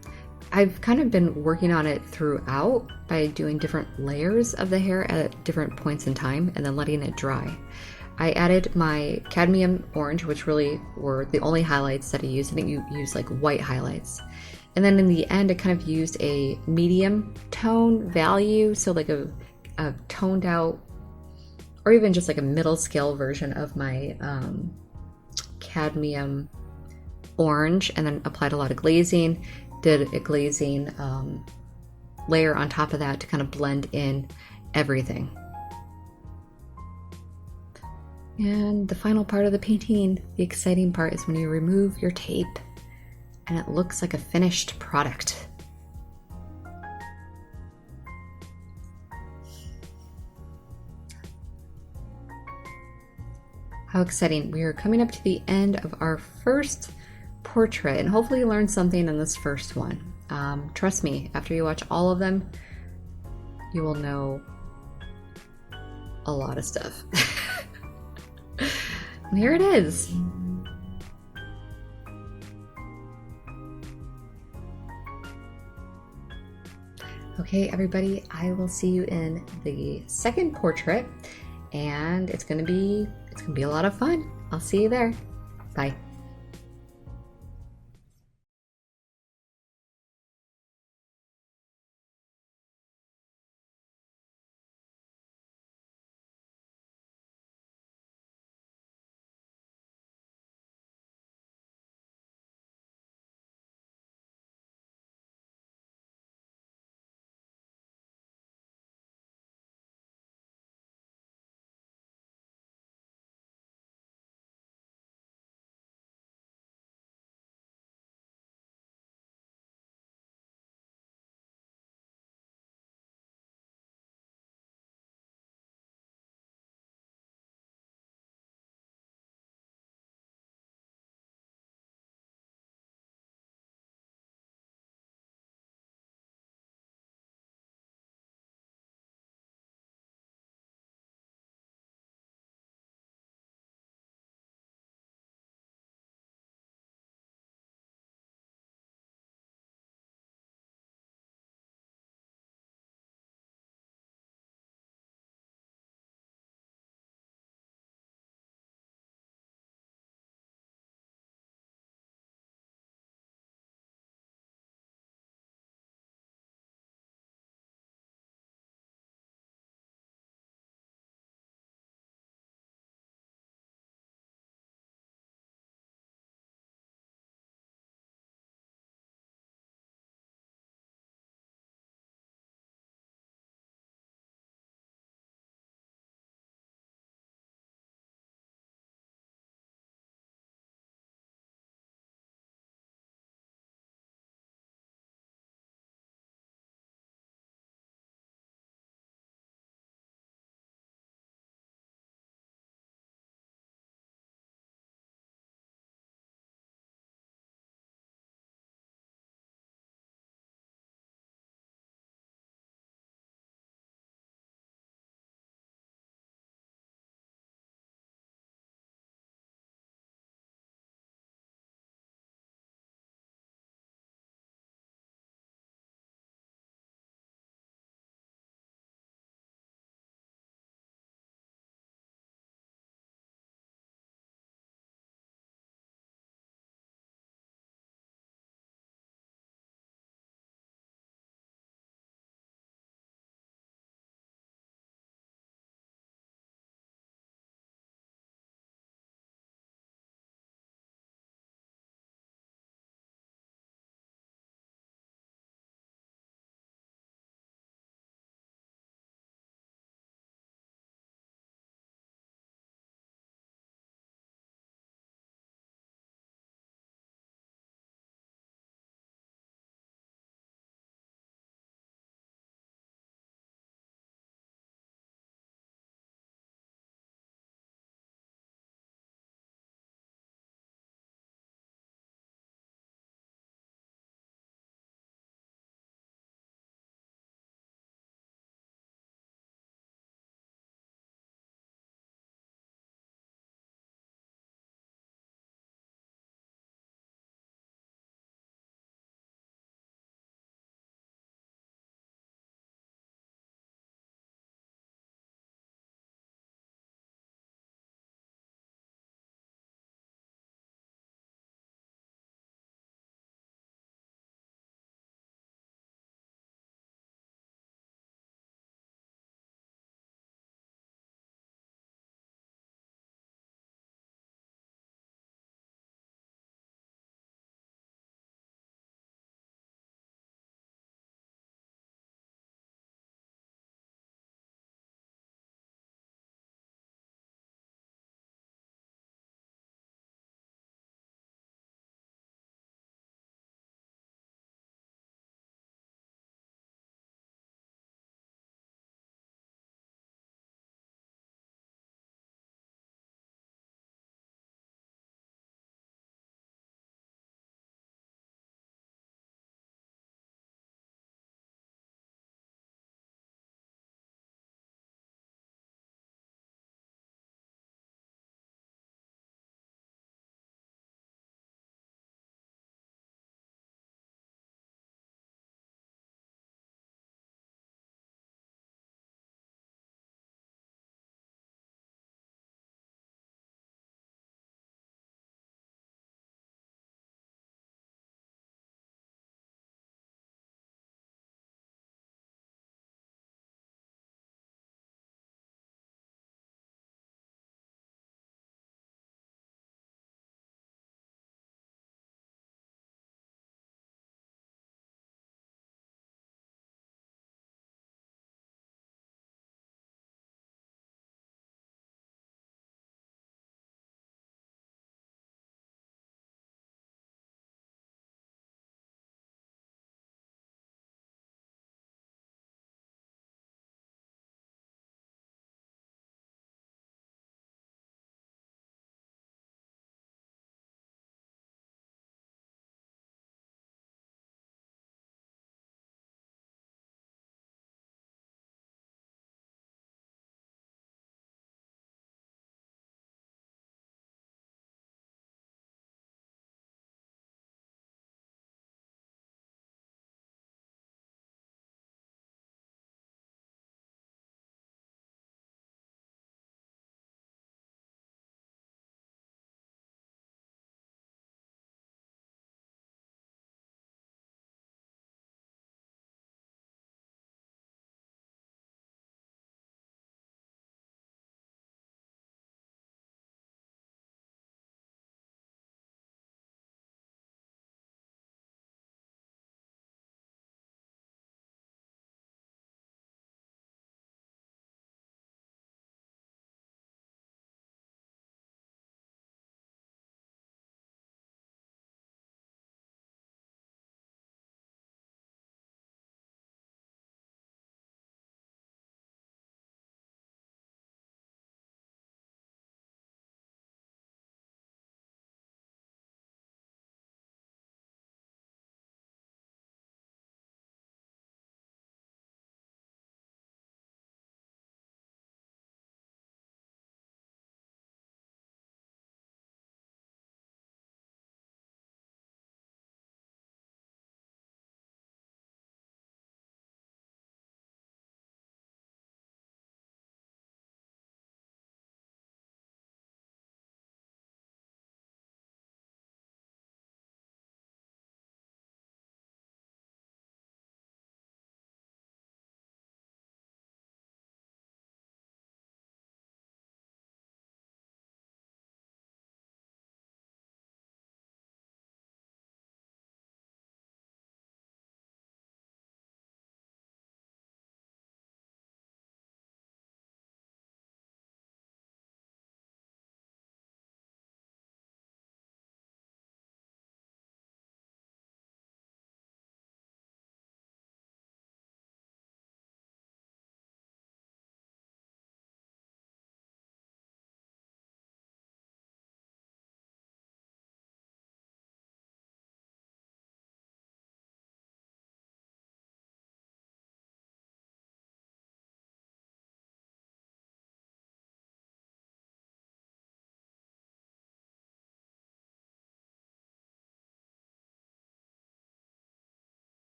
I've kind of been working on it throughout by doing different layers of the hair at different points in time and then letting it dry. I added my cadmium orange, which really were the only highlights that I used. I think you use like white highlights. And then in the end, I kind of used a medium tone value, so like a toned out, or even just like a middle scale version of my cadmium orange, and then applied a lot of glazing, did a glazing layer on top of that to kind of blend in everything. And the final part of the painting, the exciting part, is when you remove your tape and it looks like a finished product. How exciting. We are coming up to the end of our first portrait, and hopefully you learned something in this first one. Trust me, after you watch all of them, you will know a lot of stuff. And here it is. Okay, everybody, I will see you in the second portrait, and it's gonna be a lot of fun. I'll see you there. Bye.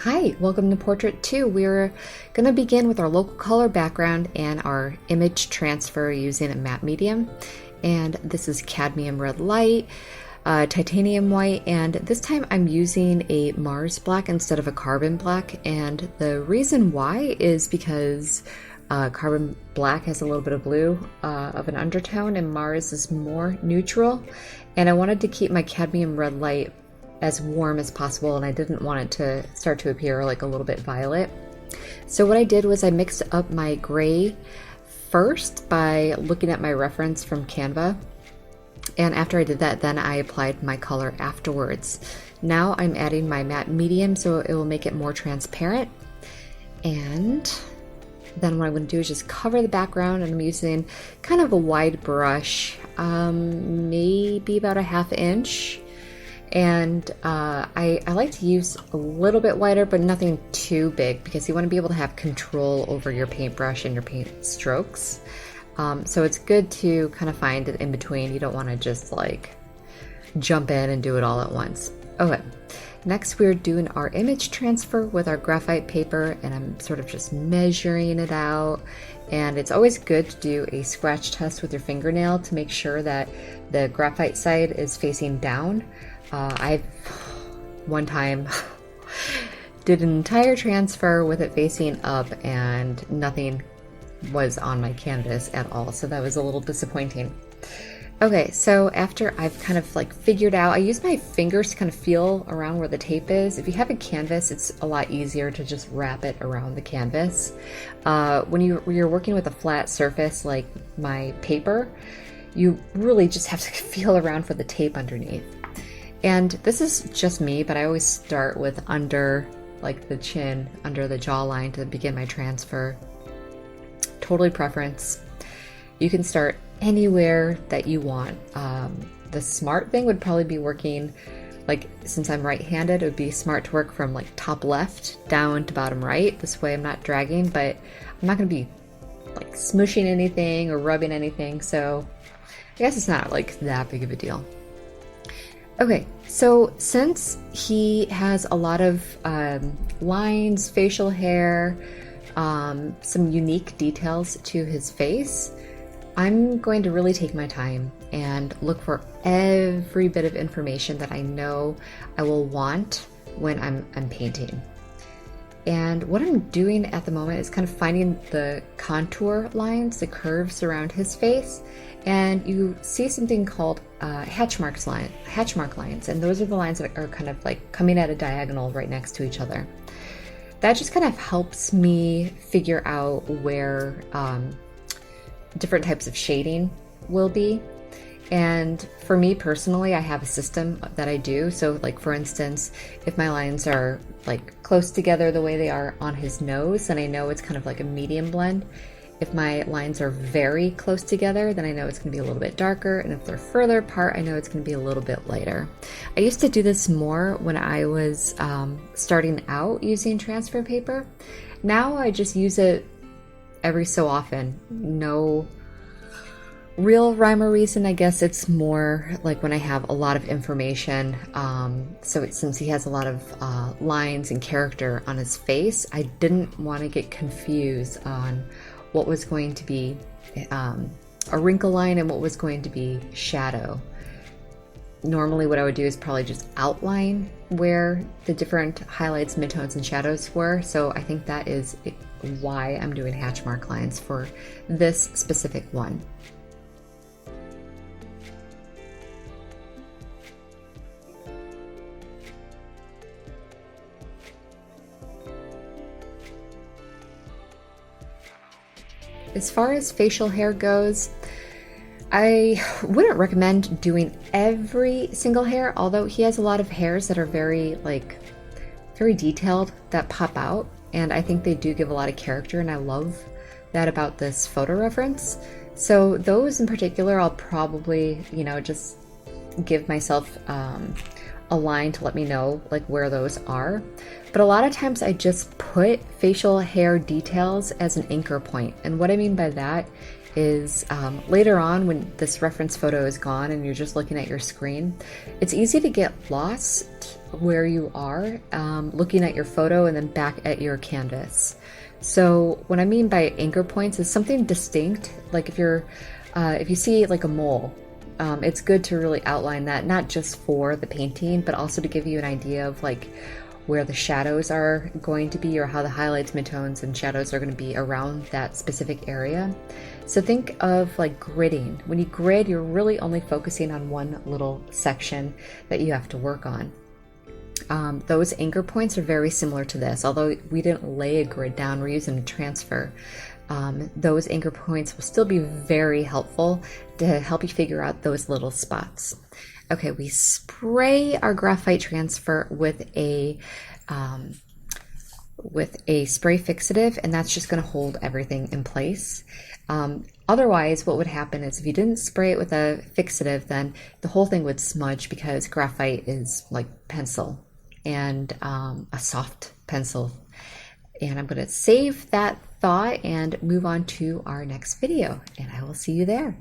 Hi, welcome to Portrait 2. We're going to begin with our local color background and our image transfer using a matte medium. And this is cadmium red light, titanium white, and this time I'm using a Mars black instead of a carbon black. And the reason why is because carbon black has a little bit of blue of an undertone and Mars is more neutral. And I wanted to keep my cadmium red light as warm as possible, and I didn't want it to start to appear like a little bit violet. So what I did was I mixed up my gray first by looking at my reference from Canva, and after I did that, then I applied my color afterwards. Now I'm adding my matte medium so it will make it more transparent, and then what I'm going to do is just cover the background, and I'm using kind of a wide brush, maybe about a 1/2 inch. And I like to use a little bit wider, but nothing too big, because you want to be able to have control over your paintbrush and your paint strokes. So it's good to kind of find it in between. You don't want to just like jump in and do it all at once. Okay, next we're doing our image transfer with our graphite paper, and I'm sort of just measuring it out. And it's always good to do a scratch test with your fingernail to make sure that the graphite side is facing down. I one time did an entire transfer with it facing up and nothing was on my canvas at all, so that was a little disappointing. Okay, so after I've kind of like figured out, I use my fingers to kind of feel around where the tape is. If you have a canvas, it's a lot easier to just wrap it around the canvas. When you're working with a flat surface like my paper, you really just have to feel around for the tape underneath. And this is just me, but I always start with under like the chin, under the jawline to begin my transfer. Totally preference. You can start anywhere that you want. The smart thing would probably be working, like since I'm right-handed, it would be smart to work from like top left down to bottom right. This way I'm not dragging, but I'm not going to be like smooshing anything or rubbing anything. So I guess it's not like that big of a deal. Okay, so since he has a lot of lines, facial hair, some unique details to his face, I'm going to really take my time and look for every bit of information that I know I will want when I'm painting. And what I'm doing at the moment is kind of finding the contour lines, the curves around his face, and you see something called hatch mark lines, and those are the lines that are kind of like coming at a diagonal right next to each other. That just kind of helps me figure out where different types of shading will be. And for me personally, I have a system that I do. So like for instance, if my lines are like close together the way they are on his nose, then I know it's kind of like a medium blend. If my lines are very close together, then I know it's going to be a little bit darker. And if they're further apart, I know it's going to be a little bit lighter. I used to do this more when I was starting out using transfer paper. Now I just use it every so often. No real rhyme or reason. I guess it's more like when I have a lot of information. Since he has a lot of lines and character on his face, I didn't want to get confused on what was going to be a wrinkle line and what was going to be shadow. Normally what I would do is probably just outline where the different highlights, midtones, and shadows were. So I think that is why I'm doing hatch mark lines for this specific one. As far as facial hair goes, I wouldn't recommend doing every single hair, although he has a lot of hairs that are very detailed, that pop out, and I think they do give a lot of character, and I love that about this photo reference. So those in particular, I'll probably, just give myself a line to let me know like where those are. But a lot of times I just put facial hair details as an anchor point. And what I mean by that is later on when this reference photo is gone and you're just looking at your screen, it's easy to get lost where you are looking at your photo and then back at your canvas. So what I mean by anchor points is something distinct. Like if you see like a mole, it's good to really outline that, not just for the painting, but also to give you an idea of like where the shadows are going to be, or how the highlights, midtones, and shadows are going to be around that specific area. So think of like gridding. When you grid, you're really only focusing on one little section that you have to work on. Those anchor points are very similar to this, although we didn't lay a grid down, we're using a transfer. Those anchor points will still be very helpful to help you figure out those little spots. Okay, we spray our graphite transfer with a spray fixative, and that's just going to hold everything in place. Otherwise, what would happen is if you didn't spray it with a fixative, then the whole thing would smudge, because graphite is like pencil, and a soft pencil. And I'm going to save that thought and move on to our next video, and I will see you there.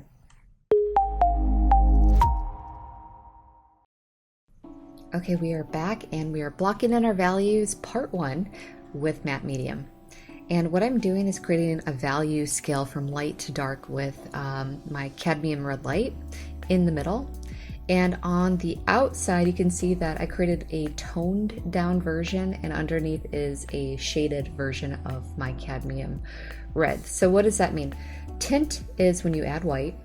Okay, we are back and we are blocking in our values part 1 with matte medium. And what I'm doing is creating a value scale from light to dark with my cadmium red light in the middle. And on the outside, you can see that I created a toned down version, and underneath is a shaded version of my cadmium red. So what does that mean? Tint is when you add white,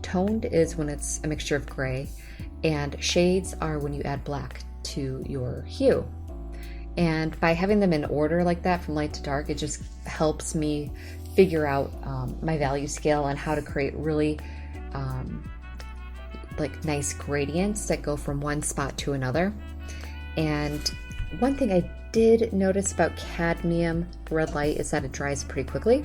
toned is when it's a mixture of gray, and shades are when you add black to your hue. And by having them in order like that from light to dark, it just helps me figure out my value scale and how to create really like nice gradients that go from one spot to another. And one thing I did notice about cadmium red light is that it dries pretty quickly.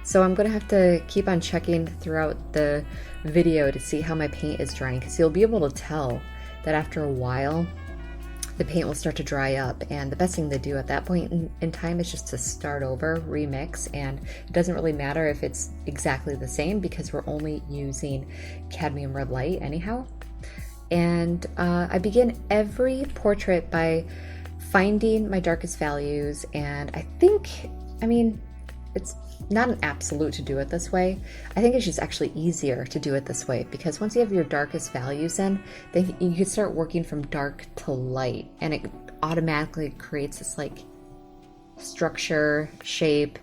So I'm going to have to keep on checking throughout the video to see how my paint is drying, because you'll be able to tell that after a while the paint will start to dry up, and the best thing to do at that point in time is just to start over, remix, and it doesn't really matter if it's exactly the same because we're only using cadmium red light anyhow. And I begin every portrait by finding my darkest values, and I mean, it's not an absolute to do it this way. I think it's just actually easier to do it this way, because once you have your darkest values in, then you can start working from dark to light, and it automatically creates this like structure, shape,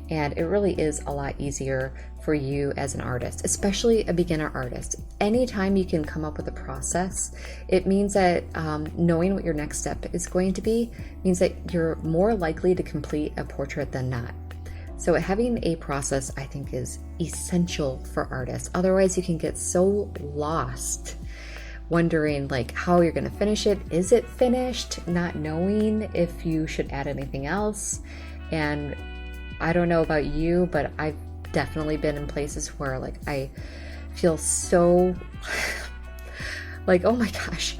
and it really is a lot easier for you as an artist, especially a beginner artist. Anytime you can come up with a process, it means that knowing what your next step is going to be means that you're more likely to complete a portrait than not. So having a process, I think, is essential for artists. Otherwise, you can get so lost wondering like how you're going to finish it. Is it finished? Not knowing if you should add anything else. And I don't know about you, but I've definitely been in places where like I feel so like, oh my gosh,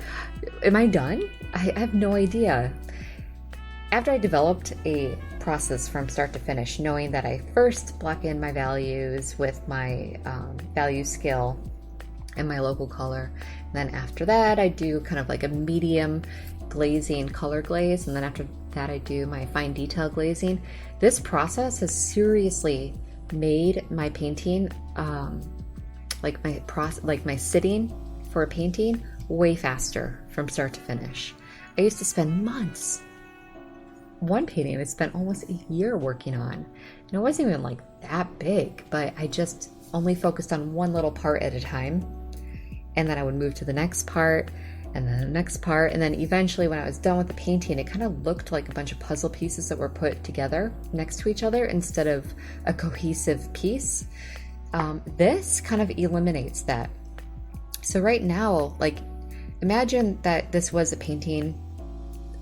am I done? I have no idea. After I developed a process from start to finish, knowing that I first block in my values with my value scale and my local color, and then after that I do kind of like a medium glazing color glaze, and then after that I do my fine detail glazing. This process has seriously made my painting like my sitting for a painting way faster from start to finish. I used to spend months. One painting I spent almost a year working on, and it wasn't even like that big, but I just only focused on one little part at a time, and then I would move to the next part and then the next part, and then eventually when I was done with the painting, it kind of looked like a bunch of puzzle pieces that were put together next to each other instead of a cohesive piece. This kind of eliminates that. So right now, like, imagine that this was a painting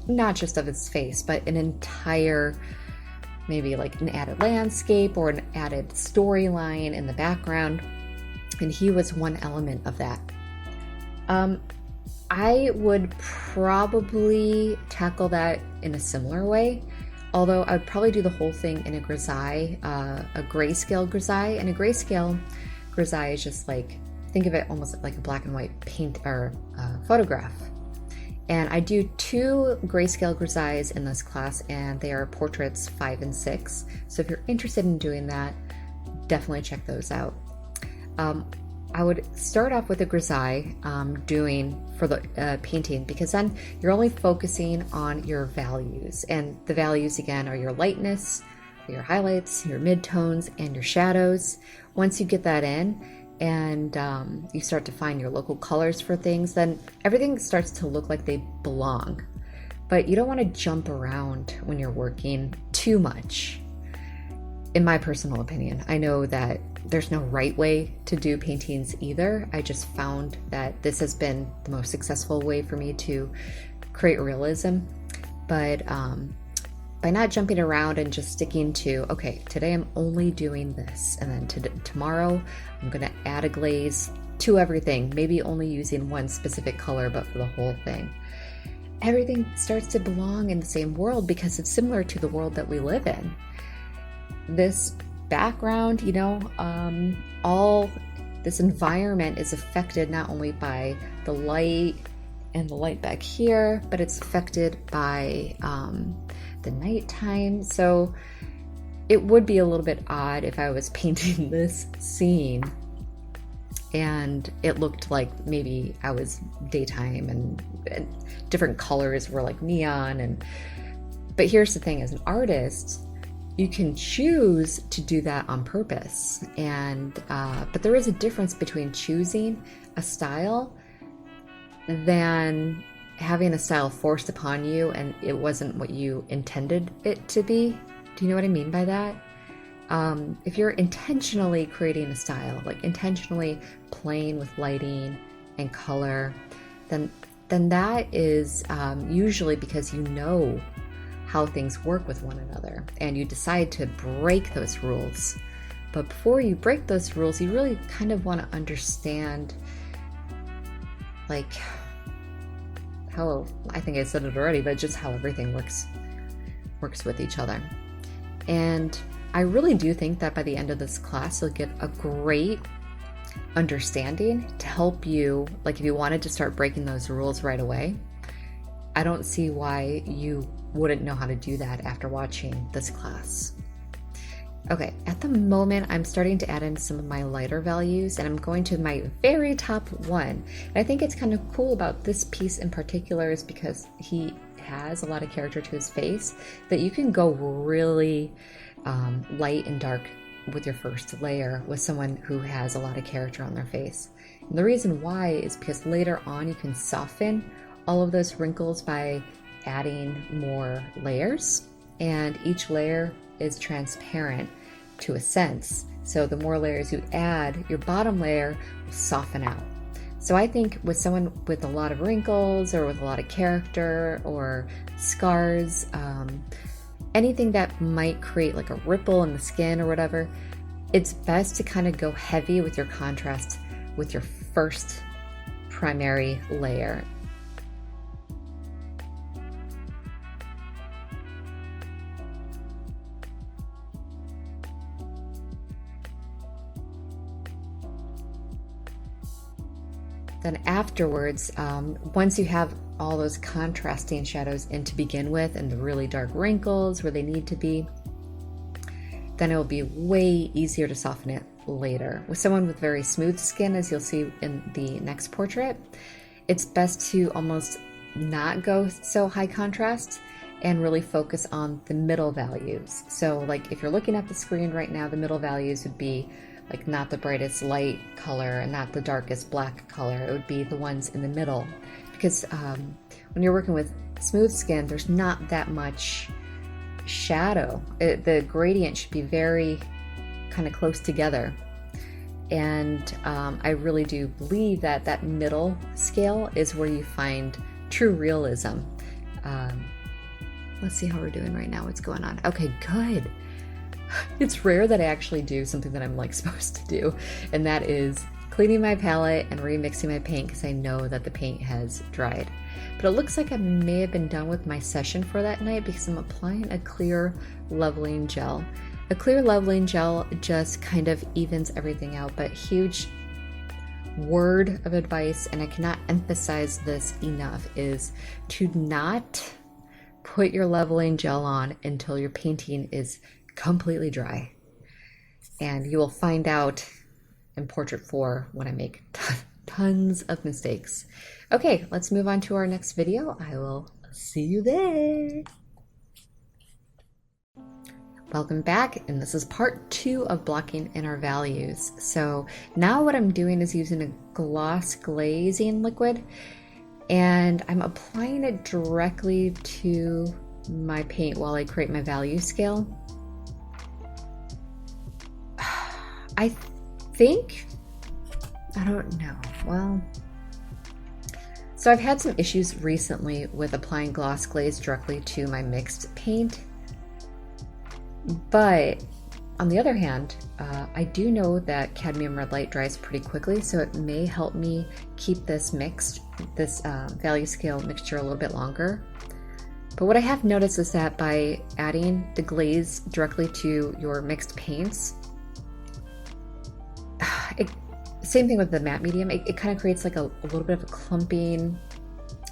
not just of his face, but an entire, maybe like an added landscape or an added storyline in the background, and he was one element of that. I would probably tackle that in a similar way, although I would probably do the whole thing in a Grisaille, a grayscale Grisaille. And a grayscale, Grisaille is just like, think of it almost like a black and white paint or photograph. And I do 2 grayscale grisailles in this class, and they are portraits 5 and 6. So if you're interested in doing that, definitely check those out. I would start off with a grisaille doing for the painting, because then you're only focusing on your values. And the values, again, are your lightness, your highlights, your midtones, and your shadows. Once you get that in, and you start to find your local colors for things, then everything starts to look like they belong. But you don't want to jump around when you're working too much, in my personal opinion. I know that there's no right way to do paintings either. I just found that this has been the most successful way for me to create realism. But by not jumping around and just sticking to, okay, today I'm only doing this, and then tomorrow I'm going to add a glaze to everything, maybe only using one specific color, but for the whole thing. Everything starts to belong in the same world because it's similar to the world that we live in. This background, all this environment is affected not only by the light and the light back here, but it's affected by the nighttime. So it would be a little bit odd if I was painting this scene and it looked like maybe I was daytime and different colors were like neon. But here's the thing, as an artist, you can choose to do that on purpose. But there is a difference between choosing a style than having a style forced upon you and it wasn't what you intended it to be. Do you know what I mean by that? If you're intentionally creating a style, like intentionally playing with lighting and color, then that is usually because you know how things work with one another and you decide to break those rules. But before you break those rules, you really kind of want to understand, like, how, I think I said it already, but just how everything works with each other. And I really do think that by the end of this class, you'll get a great understanding to help you, like if you wanted to start breaking those rules right away, I don't see why you wouldn't know how to do that after watching this class. Okay, at the moment, I'm starting to add in some of my lighter values, and I'm going to my very top one. And I think it's kind of cool about this piece in particular is because he has a lot of character to his face, that you can go really light and dark with your first layer with someone who has a lot of character on their face. And the reason why is because later on you can soften all of those wrinkles by adding more layers, and each layer is transparent to a sense. So the more layers you add, your bottom layer will soften out. So I think with someone with a lot of wrinkles or with a lot of character or scars, anything that might create like a ripple in the skin or whatever, it's best to kind of go heavy with your contrast with your first primary layer. Then afterwards, once you have all those contrasting shadows in to begin with and the really dark wrinkles where they need to be, then it will be way easier to soften it later. With someone with very smooth skin, as you'll see in the next portrait, it's best to almost not go so high contrast and really focus on the middle values. So like if you're looking at the screen right now, the middle values would be like not the brightest light color and not the darkest black color. It would be the ones in the middle, because when you're working with smooth skin, there's not that much shadow. The gradient should be very kind of close together. And I really do believe that that middle scale is where you find true realism. Let's see how we're doing right now. What's going on? Okay, good. It's rare that I actually do something that I'm like supposed to do, and that is cleaning my palette and remixing my paint because I know that the paint has dried. But it looks like I may have been done with my session for that night because I'm applying a clear leveling gel. A clear leveling gel just kind of evens everything out, but huge word of advice, and I cannot emphasize this enough, is to not put your leveling gel on until your painting is completely dry. And you will find out in Portrait 4 when I make tons of mistakes. Okay, let's move on to our next video. I will see you there. Welcome back, and this is part 2 of blocking in our values. So now what I'm doing is using a gloss glazing liquid, and I'm applying it directly to my paint while I create my value scale. I think, I don't know, well, so I've had some issues recently with applying gloss glaze directly to my mixed paint. But on the other hand, I do know that cadmium red light dries pretty quickly, so it may help me keep this value scale mixture a little bit longer. But what I have noticed is that by adding the glaze directly to your mixed paints, same thing with the matte medium, it kind of creates like a little bit of a clumping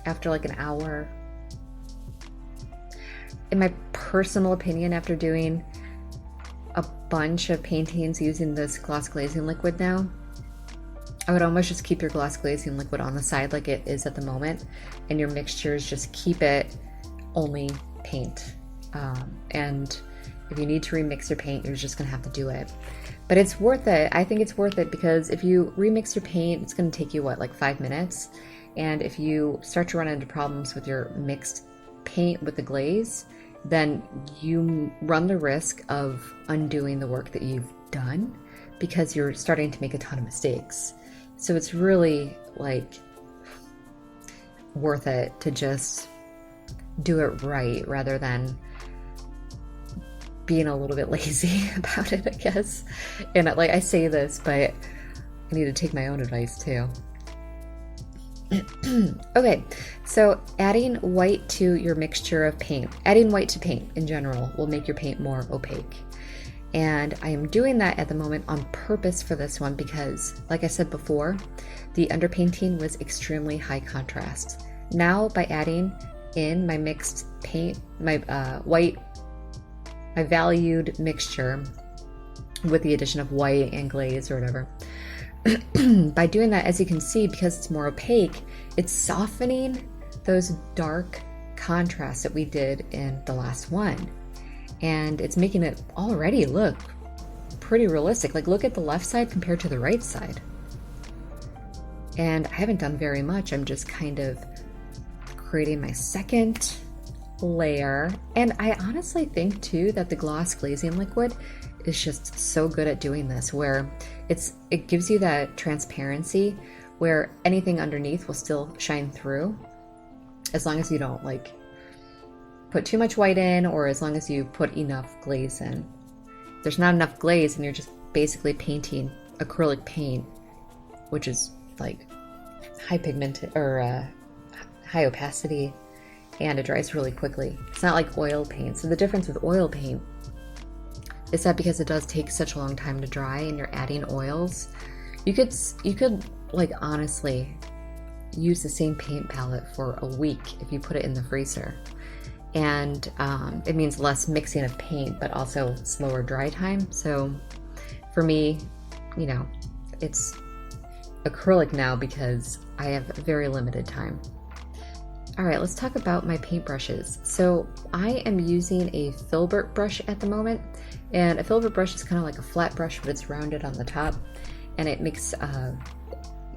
after like an hour. In my personal opinion, after doing a bunch of paintings using this gloss glazing liquid now, I would almost just keep your gloss glazing liquid on the side like it is at the moment, and your mixtures just keep it only paint. And if you need to remix your paint, you're just gonna have to do it. But it's worth it. I think it's worth it because if you remix your paint, it's gonna take you, what, like 5 minutes? And if you start to run into problems with your mixed paint with the glaze, then you run the risk of undoing the work that you've done because you're starting to make a ton of mistakes. So it's really like worth it to just do it right rather than being a little bit lazy about it, I guess. And like I say this, but I need to take my own advice too. Okay, so adding white to your mixture of paint, adding white to paint in general will make your paint more opaque. And I am doing that at the moment on purpose for this one because, like I said before, the underpainting was extremely high contrast. Now by adding in my mixed paint, my my valued mixture with the addition of white and glaze or whatever, by doing that, as you can see, because it's more opaque, it's softening those dark contrasts that we did in the last one. And it's making it already look pretty realistic. Like, look at the left side compared to the right side. And I haven't done very much. I'm just kind of creating my second layer. And I honestly think too that the gloss glazing liquid is just so good at doing this, where it gives you that transparency where anything underneath will still shine through, as long as you don't like put too much white in, or as long as you put enough glaze in. If there's not enough glaze and you're just basically painting acrylic paint, which is like high pigment or high opacity, and it dries really quickly. It's not like oil paint. So the difference with oil paint is that because it does take such a long time to dry and you're adding oils, you could like honestly use the same paint palette for a week if you put it in the freezer. And it means less mixing of paint, but also slower dry time. So for me, you know, it's acrylic now because I have very limited time. All right, let's talk about my paint brushes. So I am using a filbert brush at the moment, and a filbert brush is kind of like a flat brush, but it's rounded on the top, and it makes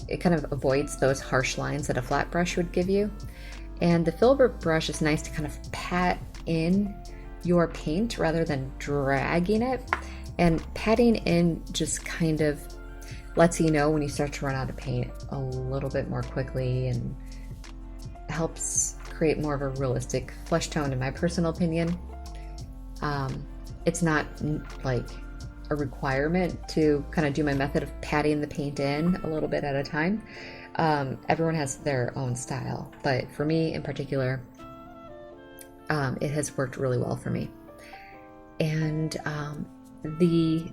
it kind of avoids those harsh lines that a flat brush would give you. And the filbert brush is nice to kind of pat in your paint rather than dragging it. And patting in just kind of lets you know when you start to run out of paint a little bit more quickly, and helps create more of a realistic flesh tone, in my personal opinion. It's not like a requirement to kind of do my method of patting the paint in a little bit at a time. Everyone has their own style, but for me in particular, it has worked really well for me. And the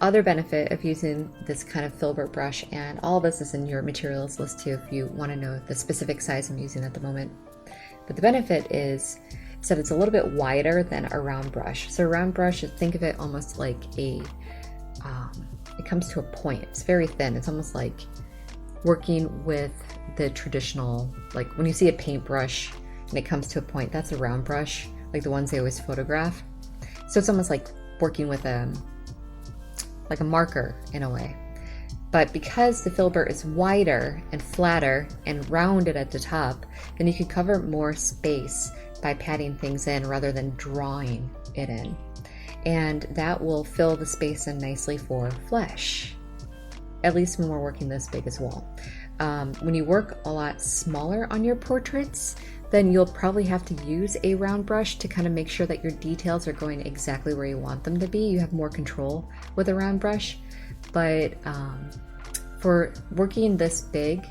other benefit of using this kind of filbert brush, and all this is in your materials list too if you want to know the specific size I'm using at the moment, but the benefit is that it's a little bit wider than a round brush. So a round brush, think of it almost like it comes to a point. It's very thin. It's almost like working with the traditional, like when you see a paintbrush and it comes to a point, that's a round brush, like the ones they always photograph. So it's almost like working with like a marker in a way. But because the filbert is wider and flatter and rounded at the top, then you can cover more space by patting things in rather than drawing it in. And that will fill the space in nicely for flesh, at least when we're working this big as well. When you work a lot smaller on your portraits, then you'll probably have to use a round brush to kind of make sure that your details are going exactly where you want them to be. You have more control with a round brush. But for working this big,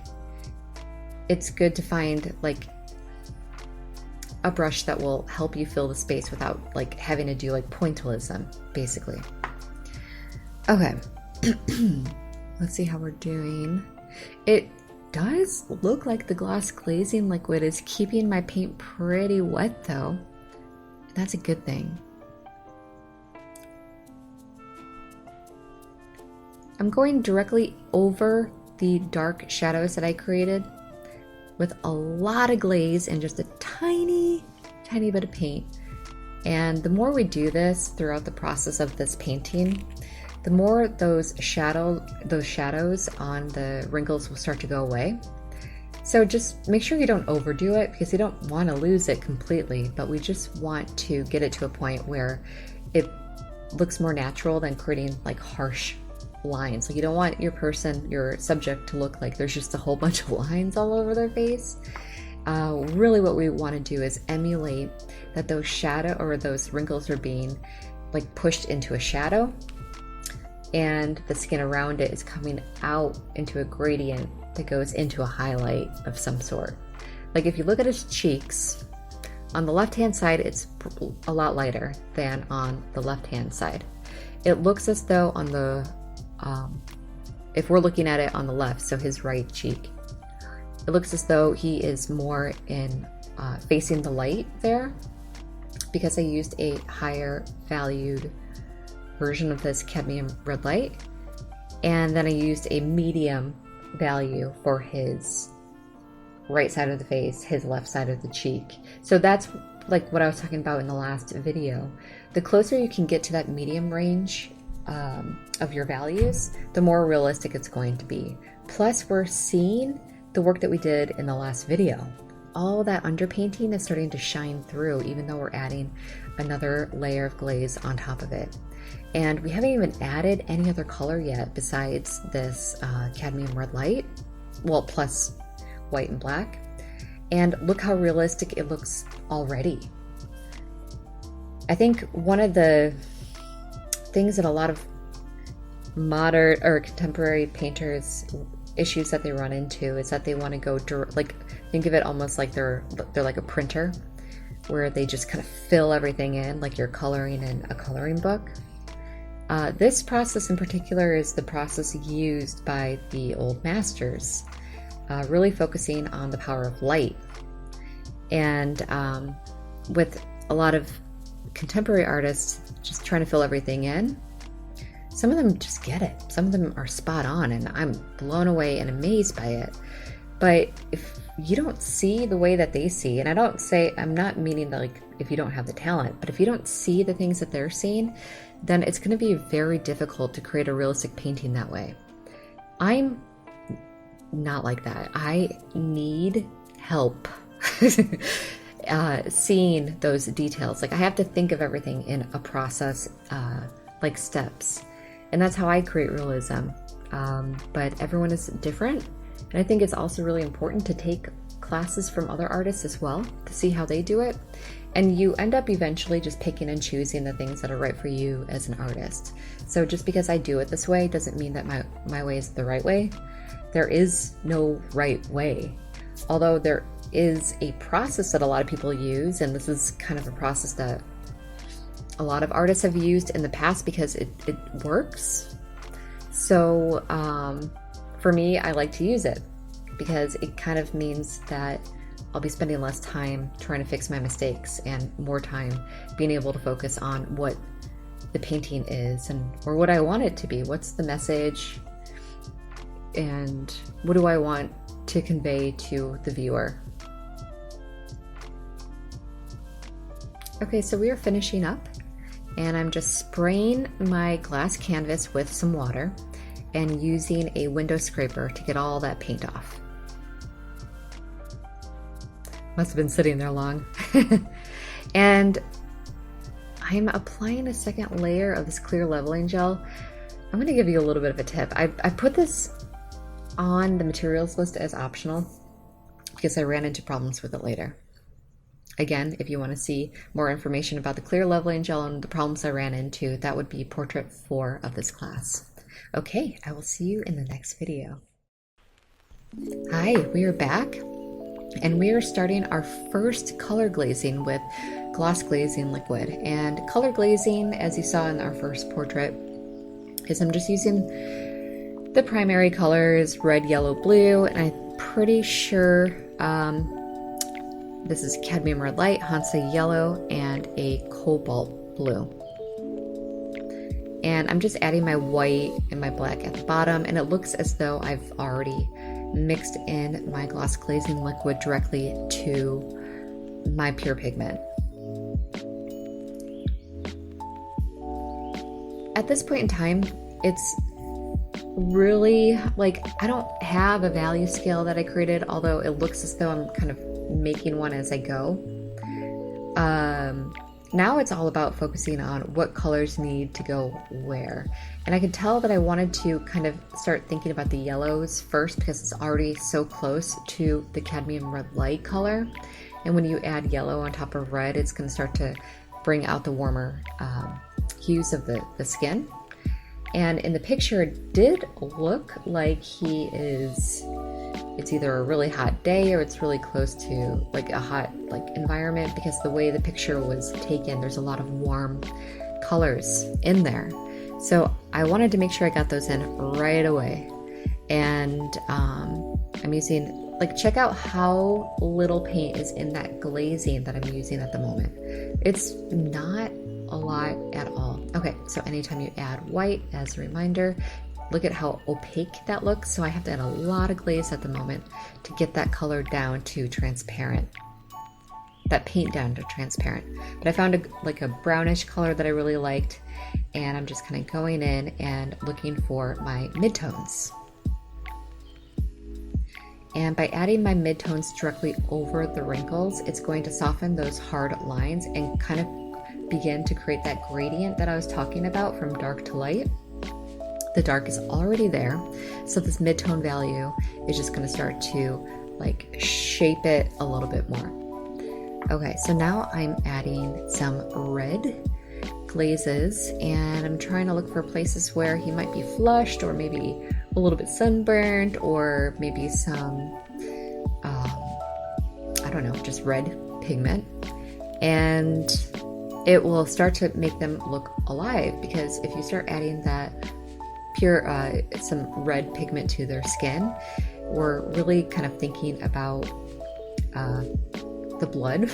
it's good to find like a brush that will help you fill the space without like having to do like pointillism, basically. Okay, let's see how we're doing. It does look like the gloss glazing liquid is keeping my paint pretty wet though. That's a good thing. I'm going directly over the dark shadows that I created with a lot of glaze and just a tiny bit of paint. And the more we do this throughout the process of this painting, the more those shadows on the wrinkles will start to go away. So just make sure you don't overdo it, because you don't want to lose it completely, but we just want to get it to a point where it looks more natural than creating like harsh lines. Like you don't want your subject to look like there's just a whole bunch of lines all over their face. Really what we want to do is emulate that those wrinkles are being like pushed into a shadow, and the skin around it is coming out into a gradient that goes into a highlight of some sort. Like if you look at his cheeks, on the left hand side it's a lot lighter than on the left hand side. It looks as though on the if we're looking at it on the left, so his right cheek, it looks as though he is more in facing the light there, because I used a higher valued version of this cadmium red light, and then I used a medium value for his right side of the face, his left side of the cheek. So that's like what I was talking about in the last video. The closer you can get to that medium range of your values, the more realistic it's going to be. Plus, we're seeing the work that we did in the last video. All that underpainting is starting to shine through, even though we're adding another layer of glaze on top of it. And we haven't even added any other color yet besides this cadmium red light, well, plus white and black. And look how realistic it looks already. I think one of the things that a lot of modern or contemporary painters issues that they run into is that they want to go like, think of it almost like they're like a printer, where they just kind of fill everything in like you're coloring in a coloring book. This process in particular is the process used by the old masters, really focusing on the power of light. And with a lot of contemporary artists just trying to fill everything in, some of them just get it. Some of them are spot on, and I'm blown away and amazed by it. But if you don't see the way that they see, and I'm not meaning that like if you don't have the talent, but if you don't see the things that they're seeing, then it's going to be very difficult to create a realistic painting that way. I'm not like that. I need help seeing those details. Like I have to think of everything in a process, like steps. And that's how I create realism. But everyone is different. And I think it's also really important to take classes from other artists as well to see how they do it. And you end up eventually just picking and choosing the things that are right for you as an artist. So just because I do it this way doesn't mean that my way is the right way. There is no right way. Although there is a process that a lot of people use, and this is kind of a process that a lot of artists have used in the past because it works. So for me, I like to use it because it kind of means that I'll be spending less time trying to fix my mistakes and more time being able to focus on what the painting is or what I want it to be. What's the message and what do I want to convey to the viewer? Okay, so we are finishing up and I'm just spraying my glass canvas with some water and using a window scraper to get all that paint off. Must have been sitting there long. And I'm applying a second layer of this clear leveling gel. I'm going to give you a little bit of a tip. I put this on the materials list as optional because I ran into problems with it later. Again, if you want to see more information about the clear leveling gel and the problems I ran into, that would be portrait 4 of this class. Okay, I will see you in the next video. Hi, we are back and we are starting our first color glazing with gloss glazing liquid. And color glazing, as you saw in our first portrait, is I'm just using the primary colors, red, yellow, blue, and I'm pretty sure this is cadmium red light, Hansa yellow, and a cobalt blue. And I'm just adding my white and my black at the bottom, and it looks as though I've already mixed in my gloss glazing liquid directly to my pure pigment. At this point in time, it's really like I don't have a value scale that I created, although it looks as though I'm kind of making one as I go. Now it's all about focusing on what colors need to go where. And I could tell that I wanted to kind of start thinking about the yellows first because it's already so close to the cadmium red light color. And when you add yellow on top of red, it's going to start to bring out the warmer hues of the skin. And in the picture, it did look like it's either a really hot day or it's really close to like a hot environment, because the way the picture was taken, there's a lot of warm colors in there. So I wanted to make sure I got those in right away. And I'm using, check out how little paint is in that glazing that I'm using at the moment. It's not a lot at all. Okay, so anytime you add white, as a reminder, look at how opaque that looks. So I have to add a lot of glaze at the moment to get that color down to transparent, that paint down to transparent. But I found a brownish color that I really liked, and I'm just kind of going in and looking for my midtones. And by adding my midtones directly over the wrinkles, it's going to soften those hard lines and kind of begin to create that gradient that I was talking about from dark to light. The dark is already there, so this mid-tone value is just going to start to shape it a little bit more. Okay, so now I'm adding some red glazes, and I'm trying to look for places where he might be flushed or maybe a little bit sunburned, or maybe some I don't know, just red pigment, and it will start to make them look alive, because if you start adding that pure some red pigment to their skin, we're really kind of thinking about the blood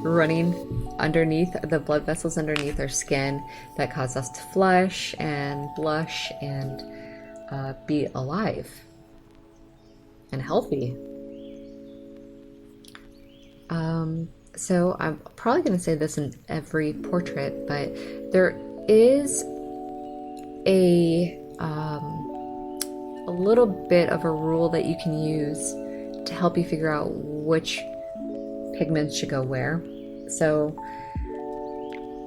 running underneath, the blood vessels underneath our skin that cause us to flush and blush and be alive and healthy. So I'm probably going to say this in every portrait, but there is a little bit of a rule that you can use to help you figure out which pigments should go where. So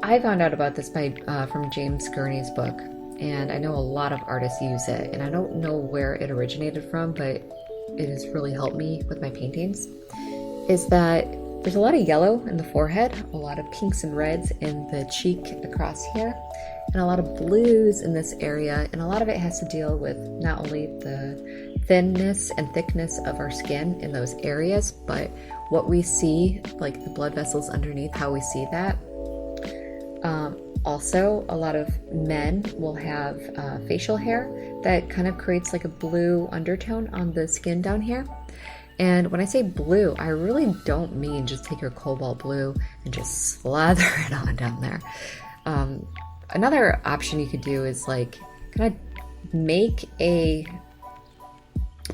I found out about this from James Gurney's book, and I know a lot of artists use it, and I don't know where it originated from, but it has really helped me with my paintings, is that there's a lot of yellow in the forehead, a lot of pinks and reds in the cheek across here, and a lot of blues in this area, and a lot of it has to deal with not only the thinness and thickness of our skin in those areas, but what we see, like the blood vessels underneath, how we see that. Also, a lot of men will have facial hair that kind of creates like a blue undertone on the skin down here. And when I say blue, I really don't mean just take your cobalt blue and just slather it on down there. Another option you could do is like kind of make a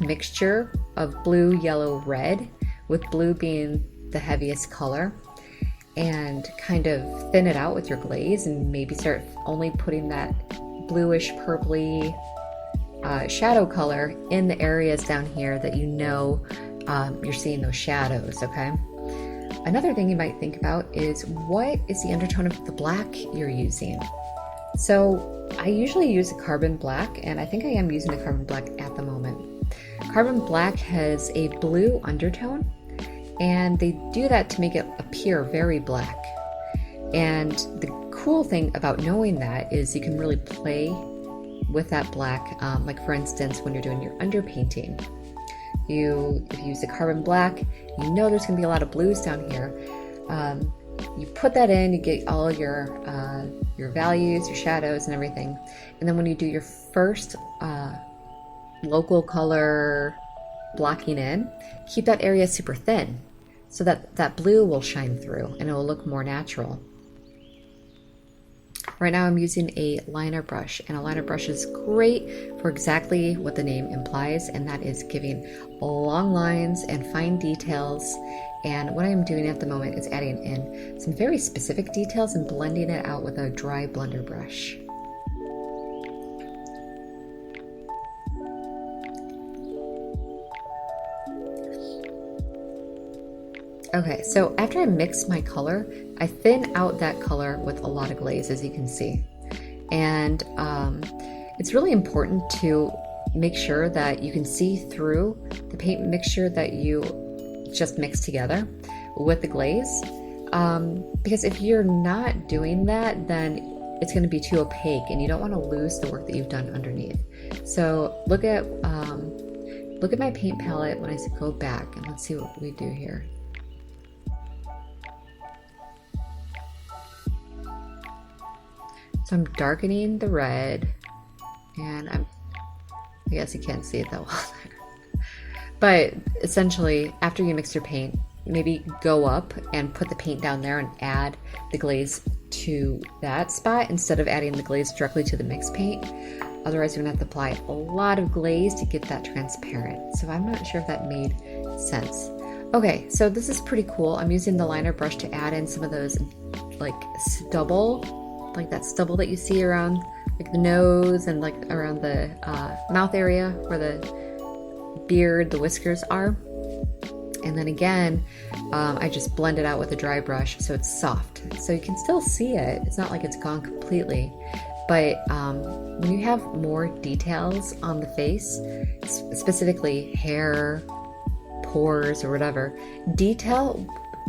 mixture of blue, yellow, red, with blue being the heaviest color, and kind of thin it out with your glaze and maybe start only putting that bluish purpley shadow color in the areas down here that you know you're seeing those shadows, okay? Another thing you might think about is what is the undertone of the black you're using? So I usually use a carbon black, and I think I am using a carbon black at the moment. Carbon black has a blue undertone, and they do that to make it appear very black. And the cool thing about knowing that is you can really play with that black, like for instance, when you're doing your underpainting. If you use a carbon black, you know there's going to be a lot of blues down here. You put that in, you get all your values, your shadows, and everything. And then when you do your first local color blocking in, keep that area super thin so that that blue will shine through and it will look more natural. Right now I'm using a liner brush, and a liner brush is great for exactly what the name implies, and that is giving long lines and fine details. And what I'm doing at the moment is adding in some very specific details and blending it out with a dry blender brush. Okay, so after I mix my color, I thin out that color with a lot of glaze, as you can see. And it's really important to make sure that you can see through the paint mixture that you just mixed together with the glaze. Because if you're not doing that, then it's going to be too opaque and you don't want to lose the work that you've done underneath. So look at my paint palette when I go back, and let's see what we do here. So I'm darkening the red, and I guess you can't see it that well. But essentially, after you mix your paint, maybe go up and put the paint down there and add the glaze to that spot instead of adding the glaze directly to the mixed paint. Otherwise, you're gonna have to apply a lot of glaze to get that transparent. So I'm not sure if that made sense. Okay, so this is pretty cool. I'm using the liner brush to add in some of those like stubble, like that stubble that you see around like the nose and like around the mouth area where the beard, the whiskers are. And then again, I just blend it out with a dry brush so it's soft. So you can still see it. It's not like it's gone completely. But when you have more details on the face, specifically hair, pores, or whatever, detail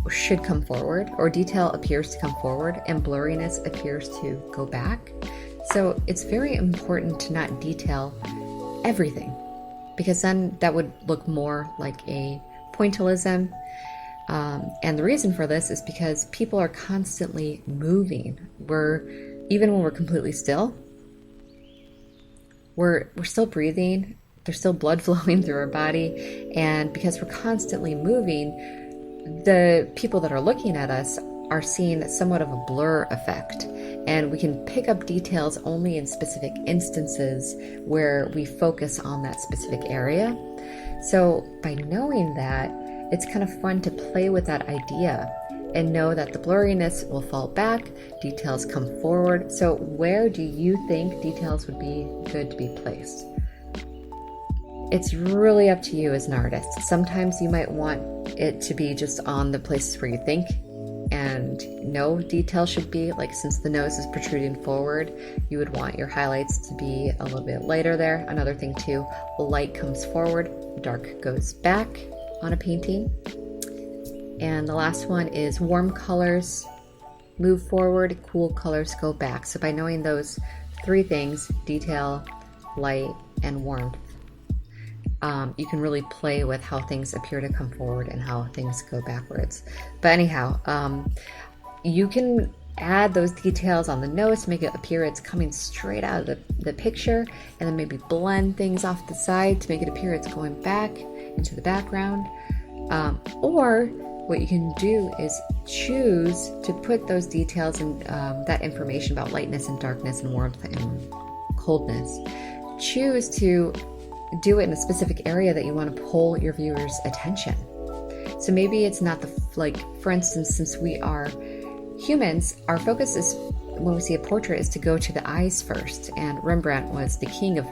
should come forward, or detail appears to come forward and blurriness appears to go back. So it's very important to not detail everything, because then that would look more like a pointillism. And the reason for this is because people are constantly moving. Even when we're completely still, we're still breathing. There's still blood flowing through our body, and because we're constantly moving, the people that are looking at us are seeing somewhat of a blur effect, and we can pick up details only in specific instances where we focus on that specific area. So by knowing that, it's kind of fun to play with that idea and know that the blurriness will fall back, details come forward. So where do you think details would be good to be placed? It's really up to you as an artist. Sometimes you might want it to be just on the places where you think, and no detail should be, like since the nose is protruding forward, you would want your highlights to be a little bit lighter there. Another thing too, light comes forward, dark goes back on a painting. And the last one is warm colors move forward, cool colors go back. So by knowing those three things, detail, light, and warmth, you can really play with how things appear to come forward and how things go backwards. But anyhow, you can add those details on the nose to make it appear it's coming straight out of the picture, and then maybe blend things off the side to make it appear it's going back into the background. Or what you can do is choose to put those details and that information about lightness and darkness and warmth and coldness. Choose to do it in a specific area that you want to pull your viewer's attention. So maybe it's not for instance, since we are humans, our focus is, when we see a portrait, is to go to the eyes first. And Rembrandt was the king of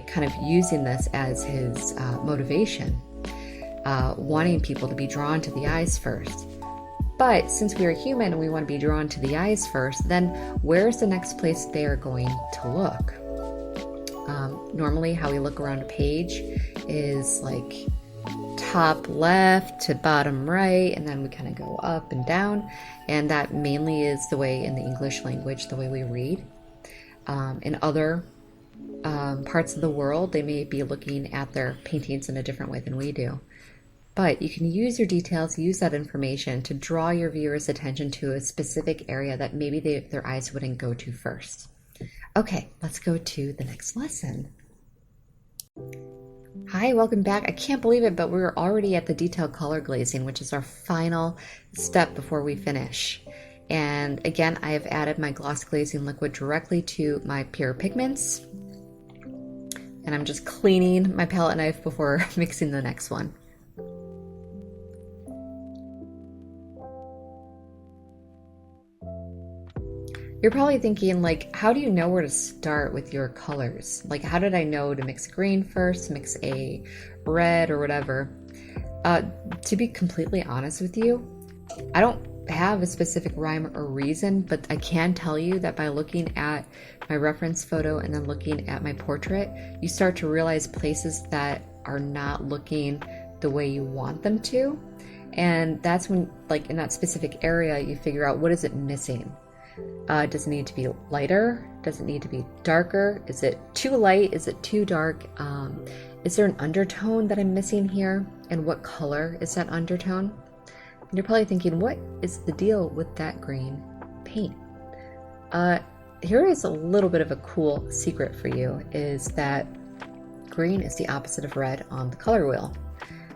kind of using this as his motivation, wanting people to be drawn to the eyes first. But since we are human and we want to be drawn to the eyes first, then where's the next place they are going to look? Normally how we look around a page is top left to bottom right, and then we kind of go up and down, and that mainly is the way in the English language, the way we read. In other parts of the world, they may be looking at their paintings in a different way than we do. But you can use your details, use that information to draw your viewer's attention to a specific area that maybe their eyes wouldn't go to first. Okay, let's go to the next lesson. Hi, welcome back. I can't believe it, but we're already at the detailed color glazing, which is our final step before we finish. And again, I have added my gloss glazing liquid directly to my pure pigments. And I'm just cleaning my palette knife before mixing the next one. You're probably thinking, how do you know where to start with your colors? How did I know to mix green first, mix a red or whatever? To be completely honest with you, I don't have a specific rhyme or reason, but I can tell you that by looking at my reference photo and then looking at my portrait, you start to realize places that are not looking the way you want them to. And that's when, in that specific area, you figure out, what is it missing? Does it need to be lighter? Does it need to be darker? Is it too light? Is it too dark? Is there an undertone that I'm missing here? And what color is that undertone? And you're probably thinking, what is the deal with that green paint? Here is a little bit of a cool secret for you, is that green is the opposite of red on the color wheel.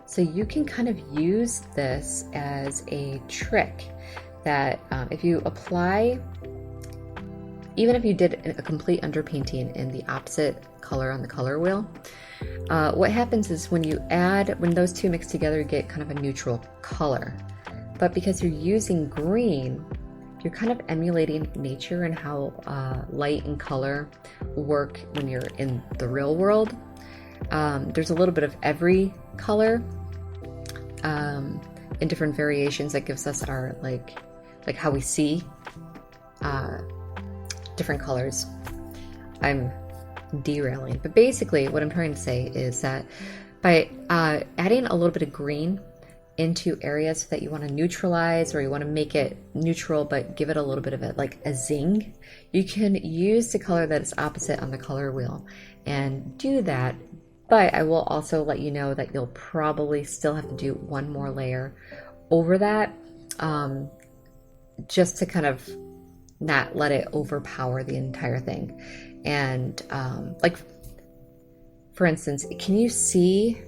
So you can kind of use this as a trick that if you apply, even if you did a complete underpainting in the opposite color on the color wheel, what happens is when those two mix together, you get kind of a neutral color. But because you're using green, you're kind of emulating nature and how light and color work when you're in the real world. There's a little bit of every color in different variations that gives us our like how we see different colors. I'm derailing, but basically what I'm trying to say is that by adding a little bit of green into areas that you want to neutralize, or you want to make it neutral but give it a little bit of a zing, you can use the color that is opposite on the color wheel and do that. But I will also let you know that you'll probably still have to do one more layer over that, just to kind of not let it overpower the entire thing. And for instance, can you see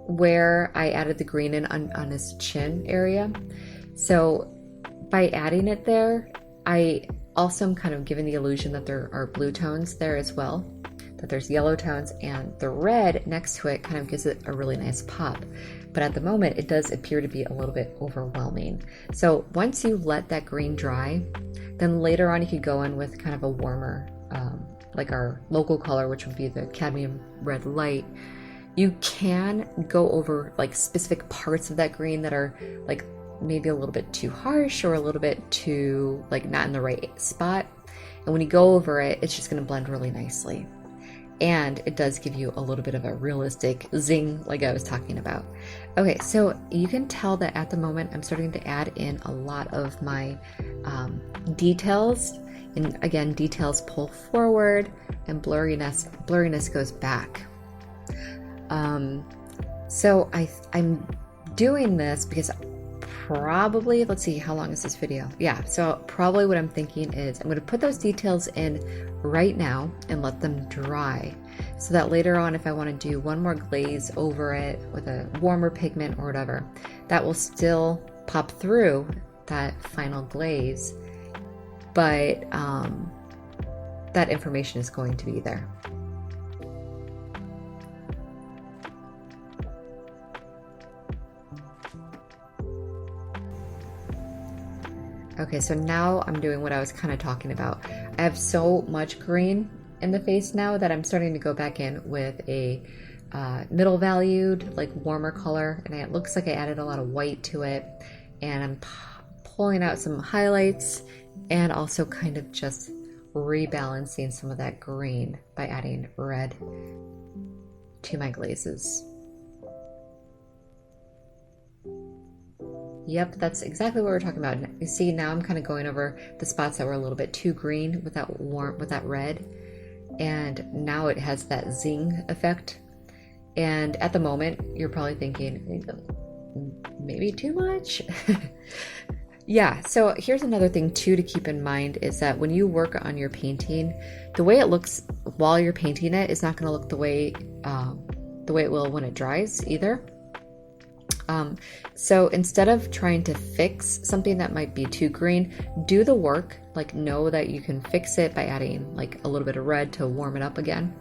where I added the green in on his chin area? So by adding it there, I also am kind of giving the illusion that there are blue tones there as well, that there's yellow tones, and the red next to it kind of gives it a really nice pop. But at the moment, it does appear to be a little bit overwhelming. So once you let that green dry, then later on you could go in with kind of a warmer, like our local color, which would be the cadmium red light. You can go over specific parts of that green that are maybe a little bit too harsh or a little bit too not in the right spot. And when you go over it, it's just going to blend really nicely. And it does give you a little bit of a realistic zing like I was talking about. Okay, so you can tell that at the moment I'm starting to add in a lot of my details. And again, details pull forward and blurriness goes back. So I'm doing this because probably, let's see, how long is this video? Yeah, so probably what I'm thinking is I'm going to put those details in right now and let them dry, so that later on, if I want to do one more glaze over it with a warmer pigment or whatever, that will still pop through that final glaze, but that information is going to be there. Okay, so now I'm doing what I was kind of talking about. I have so much green in the face now that I'm starting to go back in with a middle valued, like warmer color, and it looks like I added a lot of white to it, and I'm pulling out some highlights and also kind of just rebalancing some of that green by adding red to my glazes. Yep, that's exactly what we're talking about. You see, now I'm kind of going over the spots that were a little bit too green with that red, and now it has that zing effect. And at the moment, you're probably thinking, maybe too much. Yeah, so here's another thing too to keep in mind is that when you work on your painting, the way it looks while you're painting it is not going to look the way it will when it dries either. So instead of trying to fix something that might be too green, do the work, like know that you can fix it by adding like a little bit of red to warm it up again.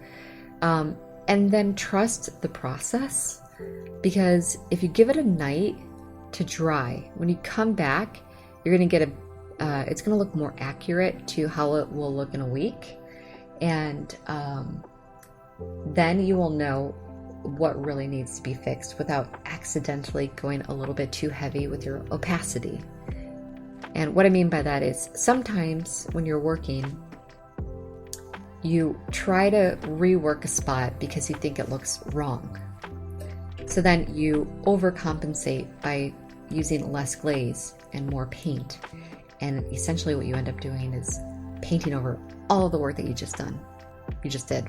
And then trust the process, because if you give it a night to dry, when you come back, you're going to get it's going to look more accurate to how it will look in a week. And then you will know what really needs to be fixed without accidentally going a little bit too heavy with your opacity. And what I mean by that is sometimes when you're working, you try to rework a spot because you think it looks wrong. So then you overcompensate by using less glaze and more paint. And essentially what you end up doing is painting over all of the work that you just did.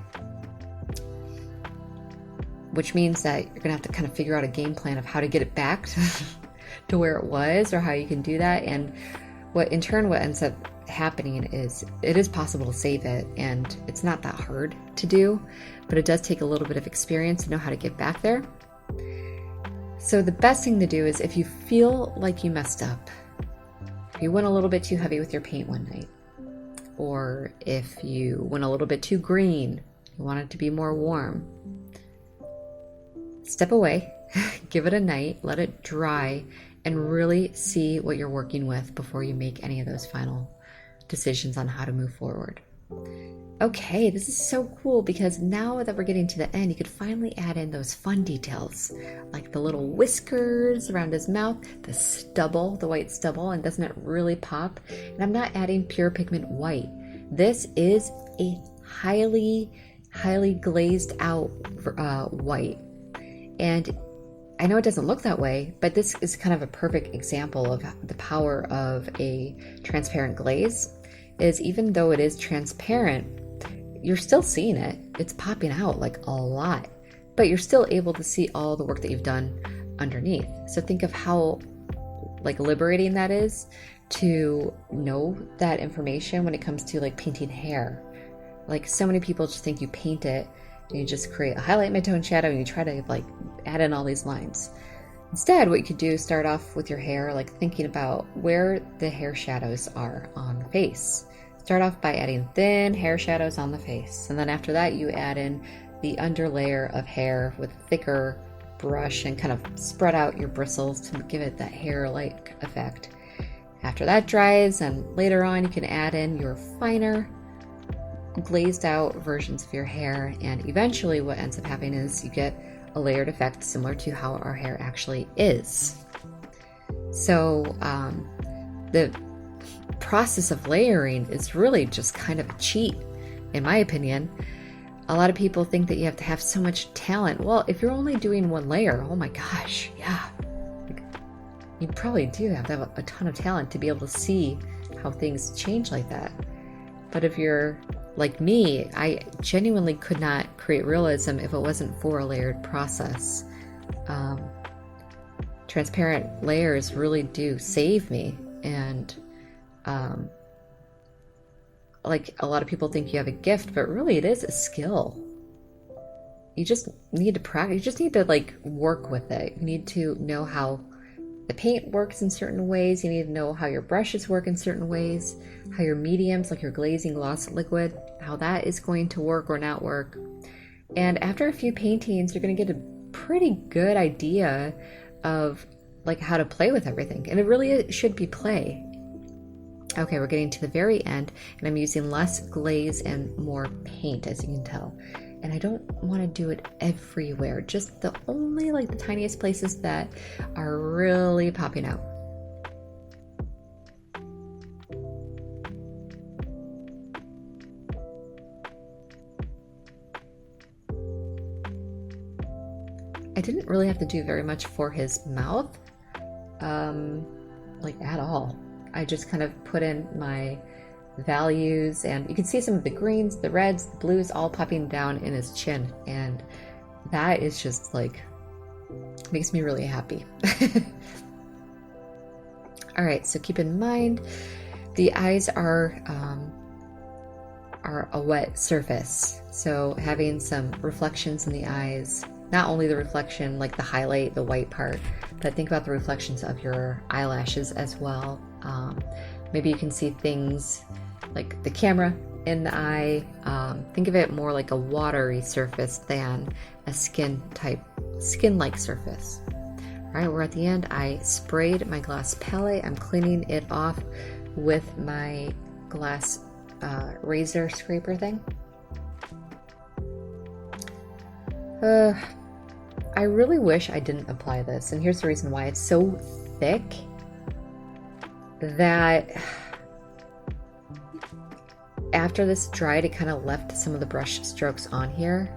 Which means that you're gonna have to kind of figure out a game plan of how to get it back to where it was, or how you can do that. And what ends up happening is it is possible to save it, and it's not that hard to do, but it does take a little bit of experience to know how to get back there. So the best thing to do is, if you feel like you messed up, if you went a little bit too heavy with your paint one night, or if you went a little bit too green, you want it to be more warm, step away, give it a night, let it dry, and really see what you're working with before you make any of those final decisions on how to move forward. Okay, this is so cool, because now that we're getting to the end, you could finally add in those fun details, like the little whiskers around his mouth, the stubble, the white stubble, and doesn't it really pop? And I'm not adding pure pigment white. This is a highly glazed out white. And I know it doesn't look that way, but this is kind of a perfect example of the power of a transparent glaze. Is even though it is transparent, you're still seeing it. It's popping out like a lot, but you're still able to see all the work that you've done underneath. So think of how like liberating that is to know that information when it comes to like painting hair. Like so many people just think you paint it, you just create a highlight, mid-tone, shadow, and you try to like add in all these lines. Instead, what you could do is start off with your hair, like thinking about where the hair shadows are on the face. Start off by adding thin hair shadows on the face. And then after that, you add in the underlayer of hair with a thicker brush and kind of spread out your bristles to give it that hair-like effect. After that dries, and later on, you can add in your finer glazed out versions of your hair, and eventually what ends up happening is you get a layered effect similar to how our hair actually is. So the process of layering is really just kind of a cheat, in my opinion. A lot of people think that you have to have so much talent. Well, if you're only doing one layer, oh my gosh, yeah, you probably do have to have a ton of talent to be able to see how things change like that. But if you're like me, I genuinely could not create realism if it wasn't for a layered process. transparent layers really do save me. And like a lot of people think you have a gift, but really it is a skill. You just need to practice. You just need to like work with it. You need to know how the paint works in certain ways. You need to know how your brushes work in certain ways, how your mediums, like your glazing, gloss, liquid, how that is going to work or not work. And after a few paintings, you're going to get a pretty good idea of like how to play with everything. And it really should be play. Okay, we're getting to the very end, and I'm using less glaze and more paint, as you can tell. And I don't want to do it everywhere, just the only like the tiniest places that are really popping out. I didn't really have to do very much for his mouth, like at all. I just kind of put in my values, and you can see some of the greens, the reds, the blues all popping down in his chin, and that is just like makes me really happy. All right, so keep in mind the eyes are a wet surface, so having some reflections in the eyes, not only the reflection like the highlight, the white part, but think about the reflections of your eyelashes as well. Maybe you can see things like the camera in the eye. Think of it more like a watery surface than a skin-like surface. All right, we're at the end. I sprayed my glass palette. I'm cleaning it off with my glass razor scraper thing. I really wish I didn't apply this, and here's the reason why. It's so thick that after this dried, it kind of left some of the brush strokes on here.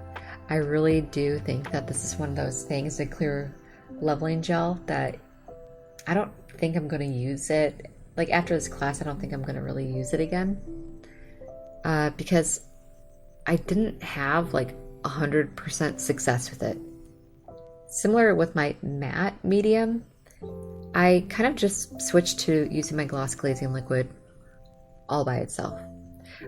I really do think that this is one of those things, a clear leveling gel, that I don't think I'm going to use it. Like after this class, I don't think I'm going to really use it again, because I didn't have like 100% success with it. Similar with my matte medium, I kind of just switched to using my gloss glazing liquid all by itself.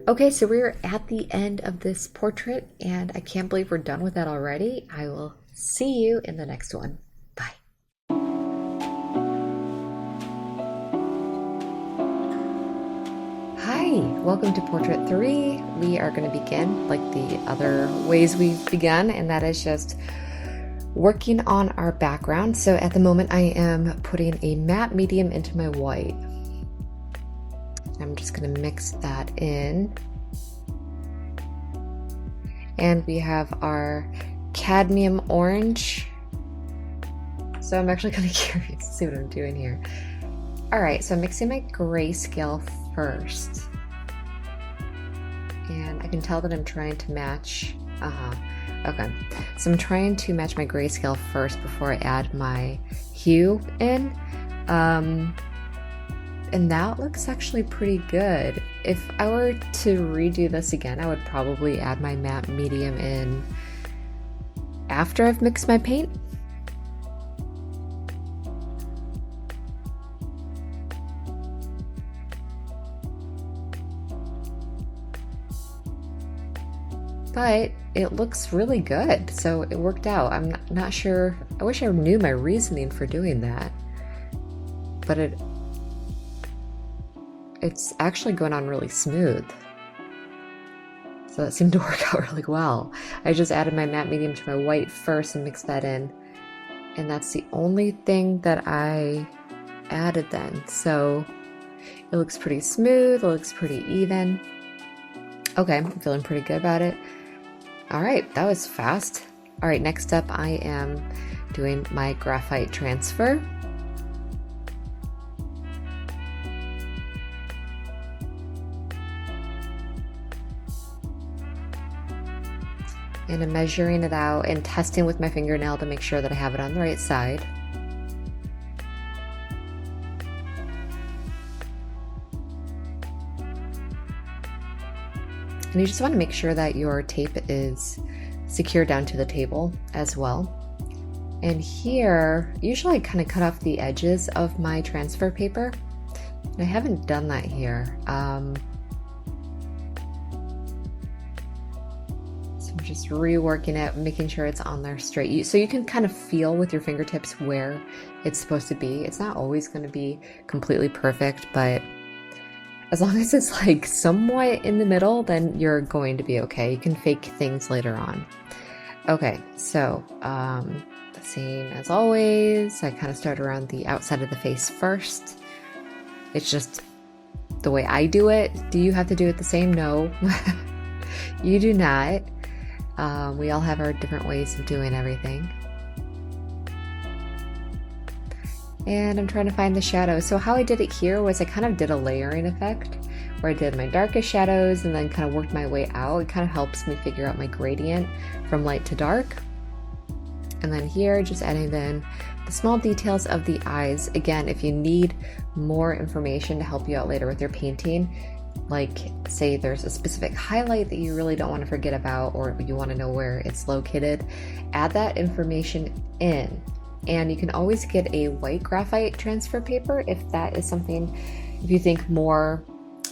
Okay, so we're at the end of this portrait, and I can't believe we're done with that already. I will see you in the next one. Bye. Hi, welcome to Portrait 3. We are going to begin like the other ways we've begun, and that is just working on our background. So at the moment I am putting a matte medium into my white. I'm just going to mix that in. And we have our cadmium orange. So I'm actually kind of curious to see what I'm doing here. All right, so I'm mixing my grayscale first. And I can tell that I'm trying to match, okay, so I'm trying to match my grayscale first before I add my hue in. And that looks actually pretty good. If I were to redo this again, I would probably add my matte medium in after I've mixed my paint. But it looks really good, so it worked out. I'm not sure. I wish I knew my reasoning for doing that, but it's actually going on really smooth. So that seemed to work out really well. I just added my matte medium to my white first and mixed that in, and that's the only thing that I added then. So it looks pretty smooth, it looks pretty even. Okay, I'm feeling pretty good about it. All right, that was fast. All right, next up I am doing my graphite transfer. And I'm measuring it out and testing with my fingernail to make sure that I have it on the right side. And you just want to make sure that your tape is secure down to the table as well. And here, usually I kind of cut off the edges of my transfer paper. And I haven't done that here. So I'm just reworking it, making sure it's on there straight. So you can kind of feel with your fingertips where it's supposed to be. It's not always going to be completely perfect, but as long as it's like somewhat in the middle, then you're going to be okay. You can fake things later on. Okay, so same as always, I kind of start around the outside of the face first. It's just the way I do it. Do you have to do it the same? No, you do not. We all have our different ways of doing everything. And I'm trying to find the shadows. So how I did it here was I kind of did a layering effect where I did my darkest shadows and then kind of worked my way out. It kind of helps me figure out my gradient from light to dark. And then here, just adding in the small details of the eyes. Again, if you need more information to help you out later with your painting, like say there's a specific highlight that you really don't want to forget about, or you want to know where it's located, add that information in. And you can always get a white graphite transfer paper if that is something, if you think more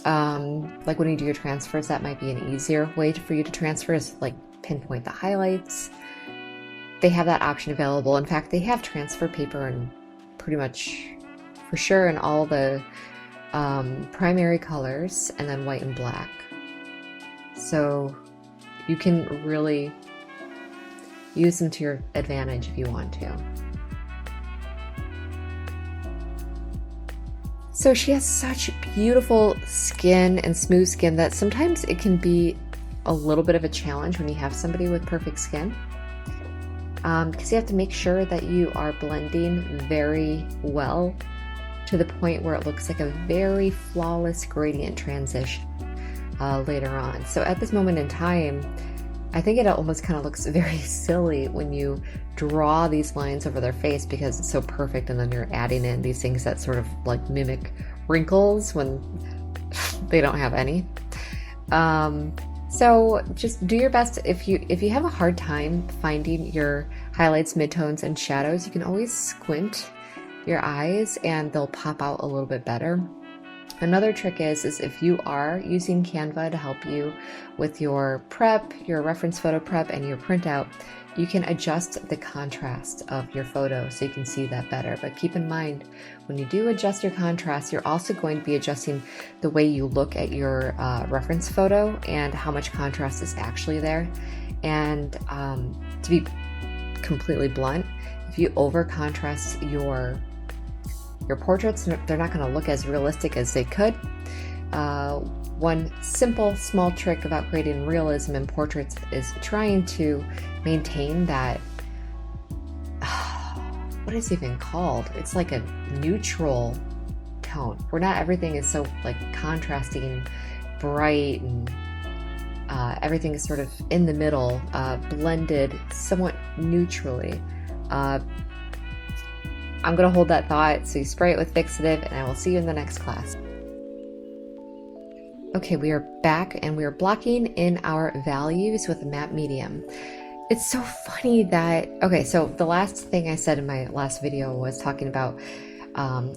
like when you do your transfers, that might be an easier way for you to transfer, is like pinpoint the highlights. They have that option available. In fact, they have transfer paper in pretty much for sure in all the primary colors, and then white and black. So you can really use them to your advantage if you want to. So she has such beautiful skin and smooth skin that sometimes it can be a little bit of a challenge when you have somebody with perfect skin. Because you have to make sure that you are blending very well to the point where it looks like a very flawless gradient transition later on. So at this moment in time, I think it almost kind of looks very silly when you draw these lines over their face because it's so perfect, and then you're adding in these things that sort of like mimic wrinkles when they don't have any. So just do your best. If you have a hard time finding your highlights, midtones, and shadows, you can always squint your eyes and they'll pop out a little bit better. Another trick is if you are using Canva to help you with your prep, your reference photo prep, and your printout, you can adjust the contrast of your photo so you can see that better. But keep in mind, when you do adjust your contrast, you're also going to be adjusting the way you look at your reference photo and how much contrast is actually there. And to be completely blunt, if you over contrast your portraits, they're not going to look as realistic as they could. One simple small trick about creating realism in portraits is trying to maintain that what is it even called? It's like a neutral tone where not everything is so like contrasting bright, and everything is sort of in the middle, blended somewhat neutrally. I'm going to hold that thought, so you spray it with fixative, and I will see you in the next class. Okay, we are back and we are blocking in our values with a matte medium. It's so funny that, okay, so the last thing I said in my last video was talking about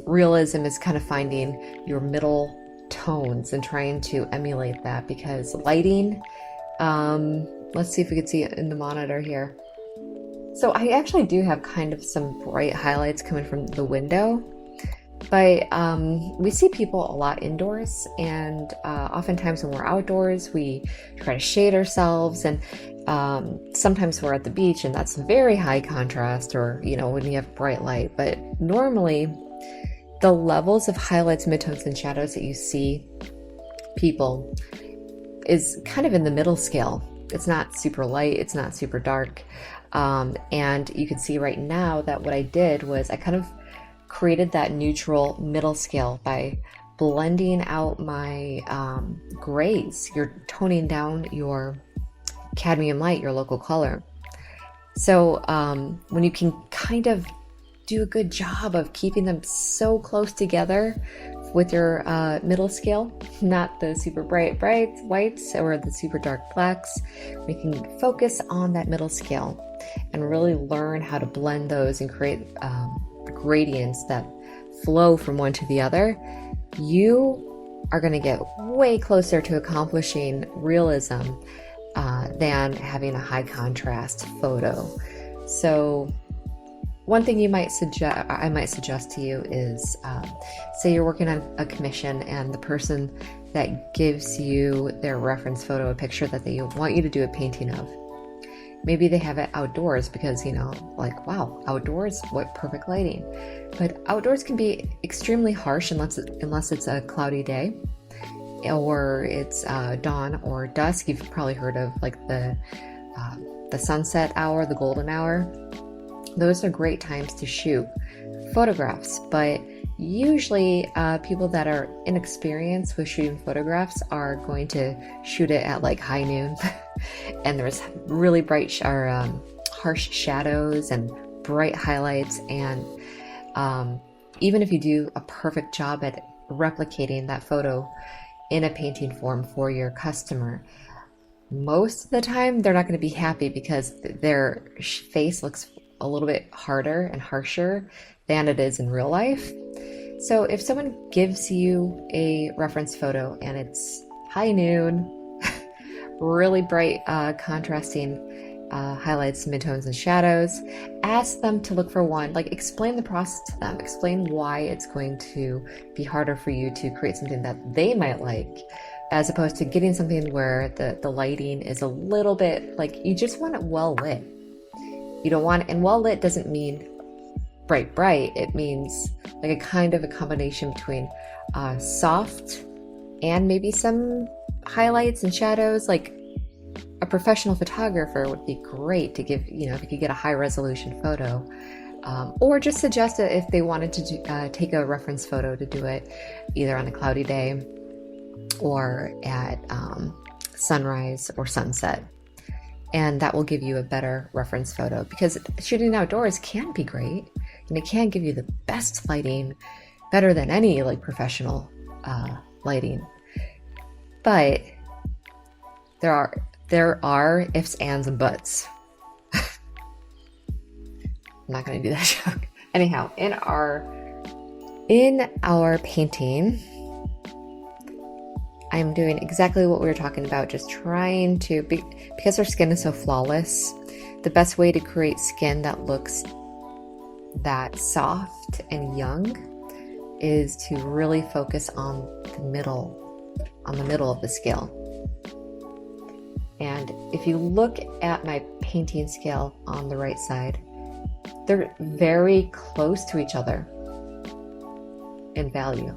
realism is kind of finding your middle tones and trying to emulate that, because lighting, let's see if we can see it in the monitor here. So I actually do have kind of some bright highlights coming from the window, but we see people a lot indoors, and oftentimes when we're outdoors, we try to shade ourselves, and sometimes we're at the beach and that's very high contrast, or, you know, when you have bright light. But normally the levels of highlights, midtones, and shadows that you see people is kind of in the middle scale. It's not super light, it's not super dark. And you can see right now that what I did was I kind of created that neutral middle scale by blending out my grays. You're toning down your cadmium light, your local color. So when you can kind of do a good job of keeping them so close together with your middle scale, not the super bright whites or the super dark blacks, we can focus on that middle scale. and really learn how to blend those and create gradients that flow from one to the other, you are going to get way closer to accomplishing realism than having a high contrast photo. So one thing I might suggest to you is, say you're working on a commission and the person that gives you their reference photo, a picture that they want you to do a painting of, maybe they have it outdoors because, like, wow, outdoors, what perfect lighting. But outdoors can be extremely harsh unless it's a cloudy day, or it's dawn or dusk. You've probably heard of like the sunset hour, the golden hour. Those are great times to shoot photographs, but usually people that are inexperienced with shooting photographs are going to shoot it at like high noon and there's really bright or harsh shadows and bright highlights, and even if you do a perfect job at replicating that photo in a painting form for your customer, most of the time they're not going to be happy because their face looks a little bit harder and harsher than it is in real life. So if someone gives you a reference photo and it's high noon, really bright contrasting highlights, midtones, and shadows, ask them to look for one. Like, explain the process to them. Explain why it's going to be harder for you to create something that they might like, as opposed to getting something where the lighting is a little bit, like, you just want it well lit. You don't want, and well lit doesn't mean bright. It means like a kind of a combination between soft and maybe some highlights and shadows. Like, a professional photographer would be great to give, if you could get a high resolution photo, or just suggest it if they wanted to take a reference photo, to do it either on a cloudy day or at sunrise or sunset. And that will give you a better reference photo, because shooting outdoors can be great and it can give you the best lighting, better than any like professional lighting. But there are ifs, ands, and buts. I'm not going to do that joke. Anyhow, in our painting, I'm doing exactly what we were talking about, just trying to, because our skin is so flawless, the best way to create skin that looks that soft and young is to really focus on the middle of the scale. And if you look at my painting scale on the right side, they're very close to each other in value.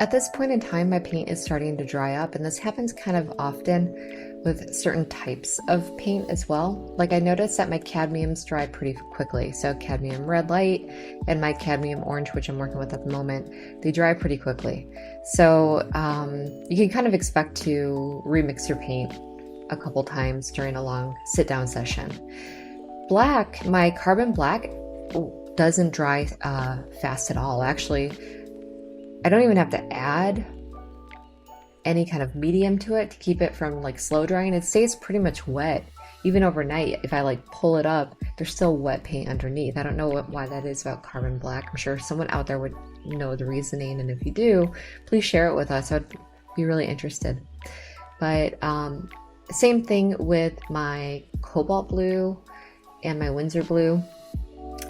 At this point in time, my paint is starting to dry up, and this happens kind of often with certain types of paint as well. Like, I noticed that my cadmiums dry pretty quickly. So cadmium red light and my cadmium orange, which I'm working with at the moment, they dry pretty quickly. So you can kind of expect to remix your paint a couple times during a long sit-down session. Black, my carbon black doesn't dry fast at all. Actually, I don't even have to add any kind of medium to it to keep it from like slow drying. It stays pretty much wet. Even overnight, if I like pull it up, there's still wet paint underneath. I don't know why that is about carbon black. I'm sure someone out there would know the reasoning, and if you do, please share it with us. I'd be really interested. But same thing with my cobalt blue and my Windsor blue.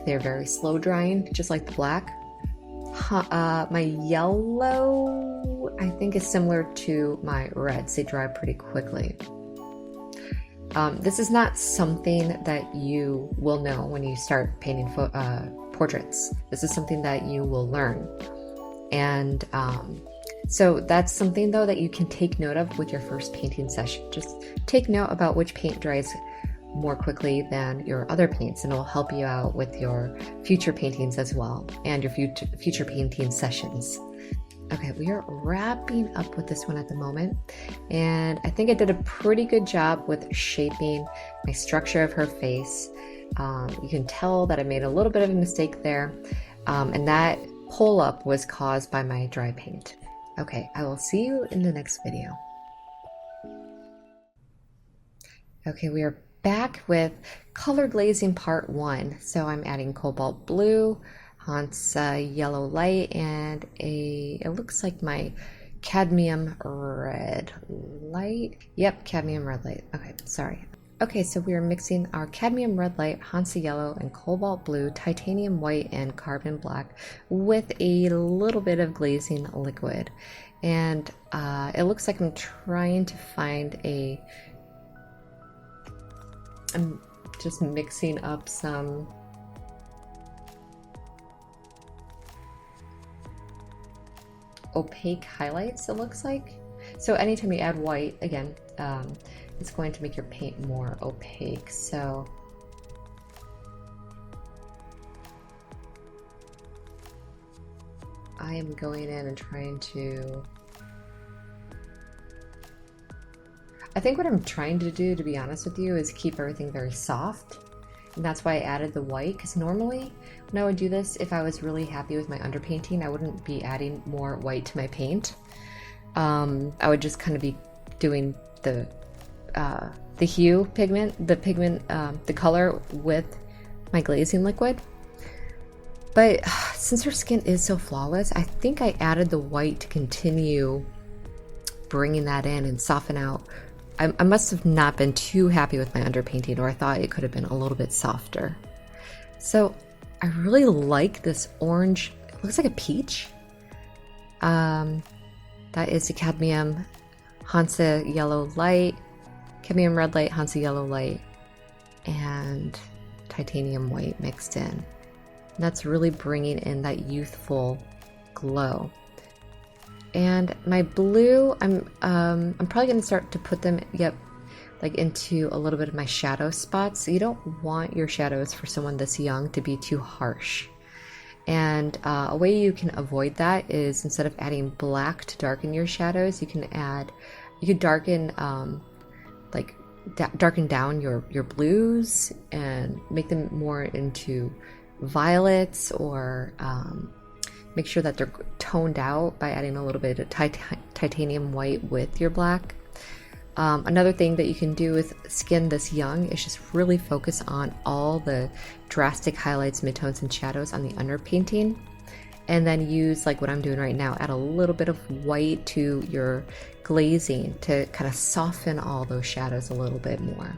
They're very slow drying, just like the black. My yellow I think is similar to my reds. They dry pretty quickly. This is not something that you will know when you start painting portraits. This is something that you will learn. And so that's something though that you can take note of with your first painting session. Just take note about which paint dries more quickly than your other paints, and it'll help you out with your future paintings as well, and your future painting sessions. Okay, we are wrapping up with this one at the moment, and I think I did a pretty good job with shaping my structure of her face. You can tell that I made a little bit of a mistake there, and that pull up was caused by my dry paint. Okay, I will see you in the next video. Okay, we are back with color glazing part 1. So I'm adding cobalt blue, Hansa yellow light, and it looks like my cadmium red light. Yep, cadmium red light. Okay, sorry. Okay, so we are mixing our cadmium red light, Hansa yellow, and cobalt blue, titanium white, and carbon black with a little bit of glazing liquid. And it looks like I'm trying to find I'm just mixing up some opaque highlights, it looks like. So anytime you add white, again, it's going to make your paint more opaque. So I am going in and trying to, I think what I'm trying to do, to be honest with you, is keep everything very soft. And that's why I added the white, because normally when I would do this, if I was really happy with my underpainting, I wouldn't be adding more white to my paint. I would just kind of be doing the hue pigment, the color with my glazing liquid. But since her skin is so flawless, I think I added the white to continue bringing that in and soften out. I must have not been too happy with my underpainting, or I thought it could have been a little bit softer. So I really like this orange. It looks like a peach. That is the cadmium Hansa yellow light, cadmium red light, Hansa yellow light, and titanium white mixed in. And that's really bringing in that youthful glow. And my blue, I'm probably going to start to put them, like into a little bit of my shadow spots. So you don't want your shadows for someone this young to be too harsh. And a way you can avoid that is, instead of adding black to darken your shadows, you could darken, darken down your blues and make them more into violets, or make sure that they're toned out by adding a little bit of titanium white with your black. Another thing that you can do with skin this young is just really focus on all the drastic highlights, midtones, and shadows on the underpainting, and then use, like what I'm doing right now, add a little bit of white to your glazing to kind of soften all those shadows a little bit more.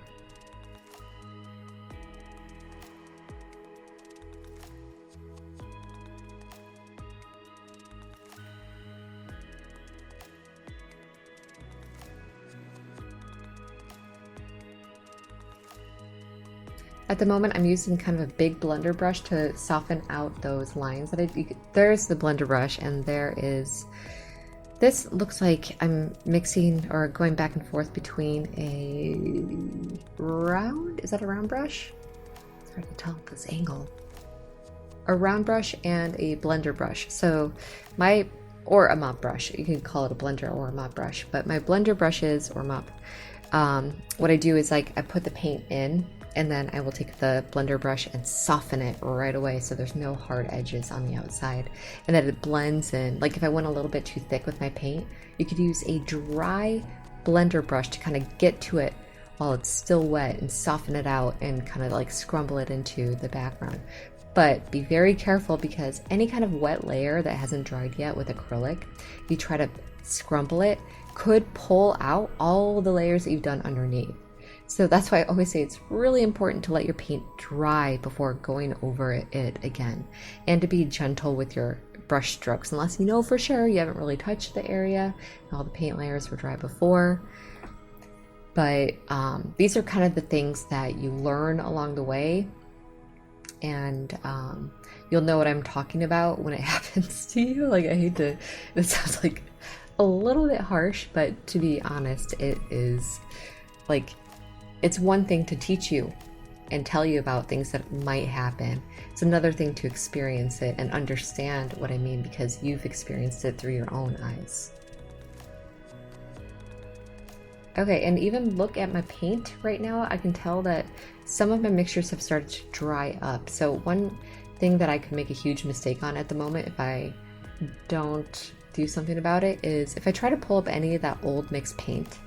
At the moment, I'm using kind of a big blender brush to soften out those lines. There's the blender brush, and there is, this looks like I'm mixing or going back and forth between a round, is that a round brush? It's hard to tell at this angle. A round brush and a blender brush. So or a mop brush. You can call it a blender or a mop brush, but my blender brushes, or mop, what I do is, like, I put the paint in, and then I will take the blender brush and soften it right away, so there's no hard edges on the outside, and that it blends in. Like, if I went a little bit too thick with my paint, you could use a dry blender brush to kind of get to it while it's still wet and soften it out and kind of like scrumble it into the background. But be very careful, because any kind of wet layer that hasn't dried yet with acrylic, if you try to scrumble it, could pull out all the layers that you've done underneath. So that's why I always say it's really important to let your paint dry before going over it again, and to be gentle with your brush strokes, unless you know for sure you haven't really touched the area and all the paint layers were dry before. But these are kind of the things that you learn along the way, and you'll know what I'm talking about when it happens to you. Like, I hate to, it sounds like a little bit harsh, but to be honest, it is like, it's one thing to teach you and tell you about things that might happen. It's another thing to experience it and understand what I mean, because you've experienced it through your own eyes. Okay, and even look at my paint right now, I can tell that some of my mixtures have started to dry up. So one thing that I could make a huge mistake on at the moment if I don't do something about it is if I try to pull up any of that old mixed paint.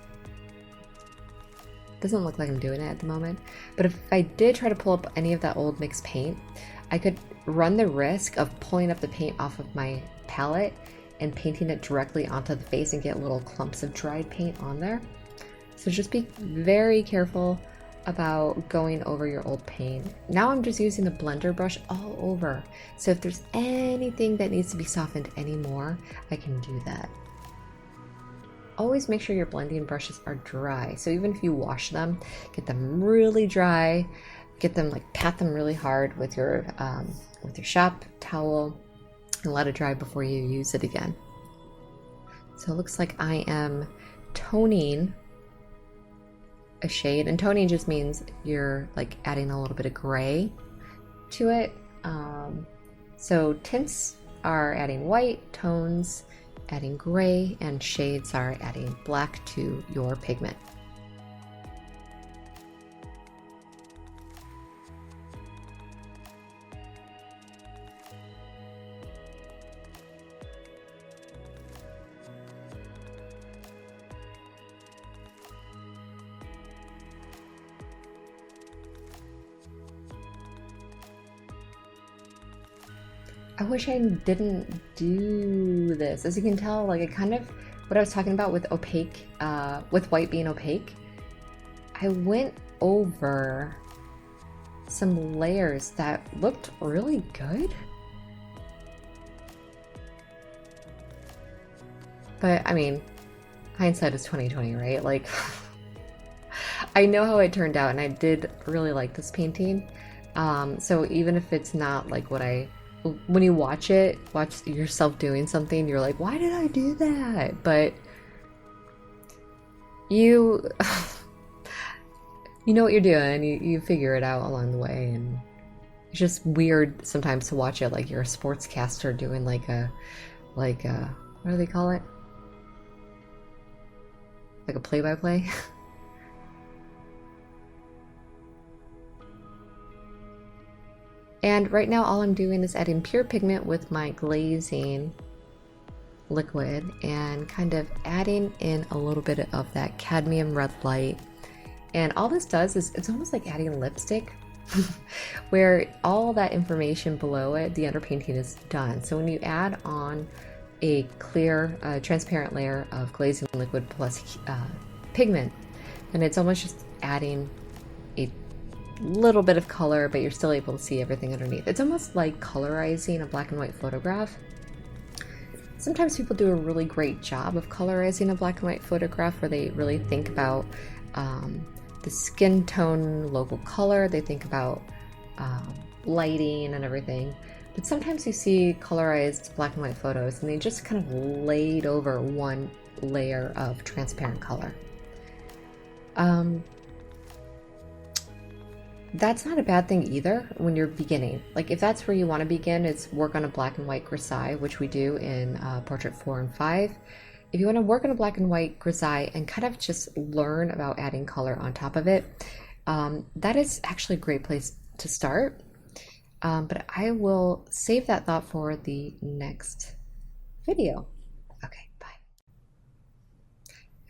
Doesn't look like I'm doing it at the moment, but if I did try to pull up any of that old mixed paint, I could run the risk of pulling up the paint off of my palette and painting it directly onto the face and get little clumps of dried paint on there. So just be very careful about going over your old paint. Now I'm just using the blender brush all over. So if there's anything that needs to be softened anymore, I can do that. Always make sure your blending brushes are dry. So even if you wash them, get them really dry, get them, like, pat them really hard with your shop towel and let it dry before you use it again. So it looks like I am toning a shade, and toning just means you're like adding a little bit of gray to it. So tints are adding white, tones adding gray, and shades are adding black to your pigment. I wish I didn't do this. As you can tell, like, it kind of, what I was talking about with opaque, with white being opaque, I went over some layers that looked really good. But I mean, hindsight is 2020, right? Like, I know how it turned out, and I did really like this painting. So even if it's not like what when you watch yourself doing something, you're like, why did I do that? But you you know what you're doing, you figure it out along the way, and it's just weird sometimes to watch it like you're a sportscaster doing like a what do they call it? Like a play-by-play? And right now all I'm doing is adding pure pigment with my glazing liquid and kind of adding in a little bit of that cadmium red light. And all this does is it's almost like adding lipstick where all that information below it, the underpainting, is done. So when you add on a clear, transparent layer of glazing liquid plus pigment, then it's almost just adding a little bit of color, but you're still able to see everything underneath. It's almost like colorizing a black and white photograph. Sometimes people do a really great job of colorizing a black and white photograph where they really think about the skin tone, local color, they think about lighting and everything. But sometimes you see colorized black and white photos and they just kind of laid over one layer of transparent color. That's not a bad thing either when you're beginning. Like, if that's where you want to begin, it's work on a black and white Grisaille, which we do in Portrait 4 and 5. If you want to work on a black and white Grisaille and kind of just learn about adding color on top of it, that is actually a great place to start. But I will save that thought for the next video. Okay, bye.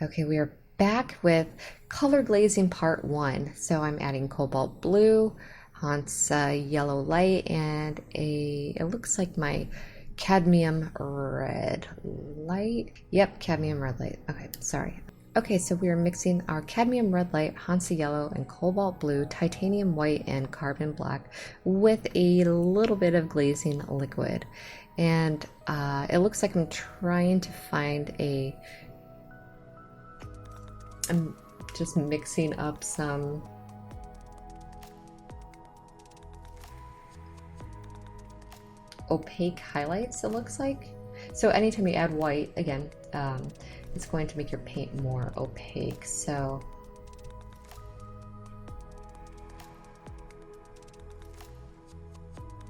Okay, we are back with color glazing part 1. So I'm adding cobalt blue, Hansa yellow light, and it looks like my cadmium red light. Yep, cadmium red light. Okay, sorry. Okay, so we are mixing our cadmium red light, Hansa yellow, and cobalt blue, titanium white, and carbon black with a little bit of glazing liquid. And it looks like I'm trying to find I'm just mixing up some opaque highlights, it looks like. So anytime you add white, again, it's going to make your paint more opaque. So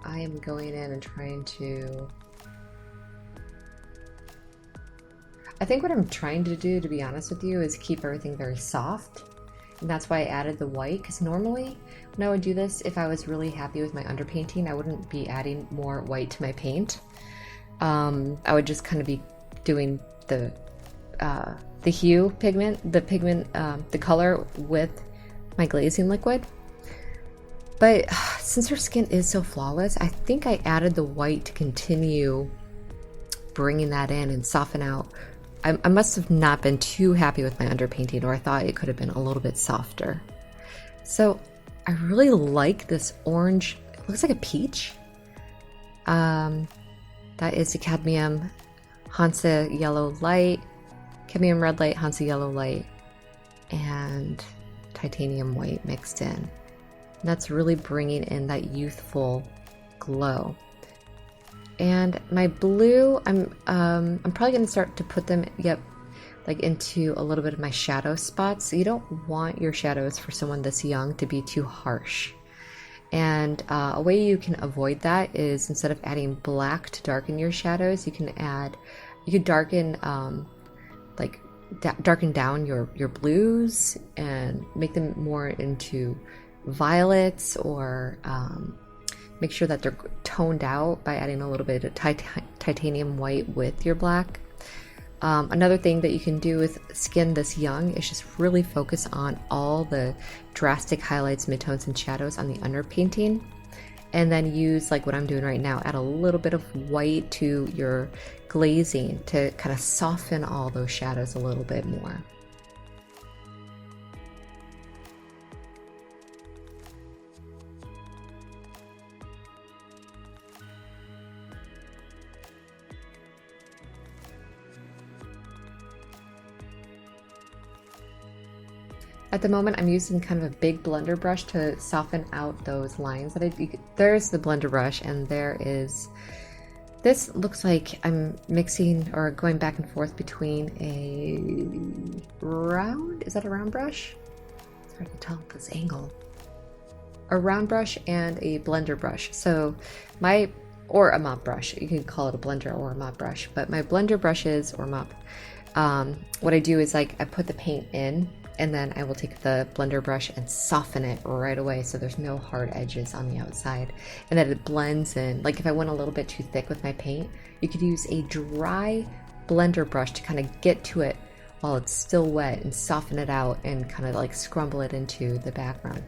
I am going in and trying to, I think what I'm trying to do, to be honest with you, is keep everything very soft. And that's why I added the white, because normally when I would do this, if I was really happy with my underpainting, I wouldn't be adding more white to my paint. I would just kind of be doing the hue pigment, the color with my glazing liquid. But since her skin is so flawless, I think I added the white to continue bringing that in and soften out. I must have not been too happy with my underpainting, or I thought it could have been a little bit softer. So I really like this orange. It looks like a peach. That is the cadmium Hansa yellow light, cadmium red light, Hansa yellow light, and titanium white mixed in. And that's really bringing in that youthful glow. And my blue, I'm probably going to start to put them, like into a little bit of my shadow spots. So you don't want your shadows for someone this young to be too harsh. And a way you can avoid that is, instead of adding black to darken your shadows, you could darken, darken down your blues and make them more into violets, or make sure that they're toned out by adding a little bit of titanium white with your black. Another thing that you can do with skin this young is just really focus on all the drastic highlights, midtones, and shadows on the underpainting, and then use, like what I'm doing right now, add a little bit of white to your glazing to kind of soften all those shadows a little bit more. At the moment, I'm using kind of a big blender brush to soften out those lines. There's the blender brush, and there is, this looks like I'm mixing or going back and forth between a round, is that a round brush? It's hard to tell at this angle. A round brush and a blender brush. So or a mop brush. You can call it a blender or a mop brush, but my blender brushes, or mop, what I do is, like, I put the paint in, and then I will take the blender brush and soften it right away so there's no hard edges on the outside, and that it blends in. Like, if I went a little bit too thick with my paint, you could use a dry blender brush to kind of get to it while it's still wet and soften it out and kind of like scrumble it into the background.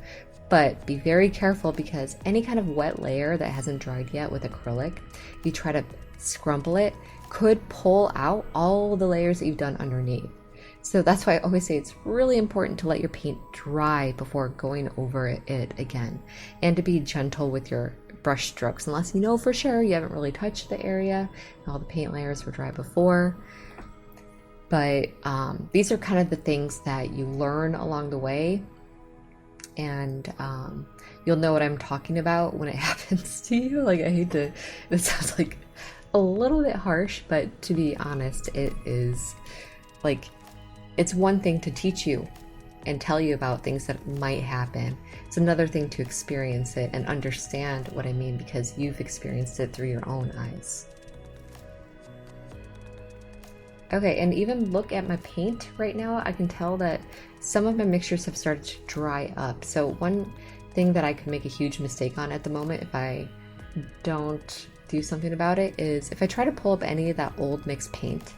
But be very careful, because any kind of wet layer that hasn't dried yet with acrylic, if you try to scrumble it, could pull out all the layers that you've done underneath. So that's why I always say it's really important to let your paint dry before going over it again, and to be gentle with your brush strokes, unless you know for sure you haven't really touched the area and all the paint layers were dry before. But these are kind of the things that you learn along the way, and you'll know what I'm talking about when it happens to you. Like, I hate to, it sounds like a little bit harsh, but to be honest, it is, like, it's one thing to teach you and tell you about things that might happen. It's another thing to experience it and understand what I mean, because you've experienced it through your own eyes. Okay, and even look at my paint right now, I can tell that some of my mixtures have started to dry up. So one thing that I could make a huge mistake on at the moment, if I don't do something about it, is if I try to pull up any of that old mixed paint.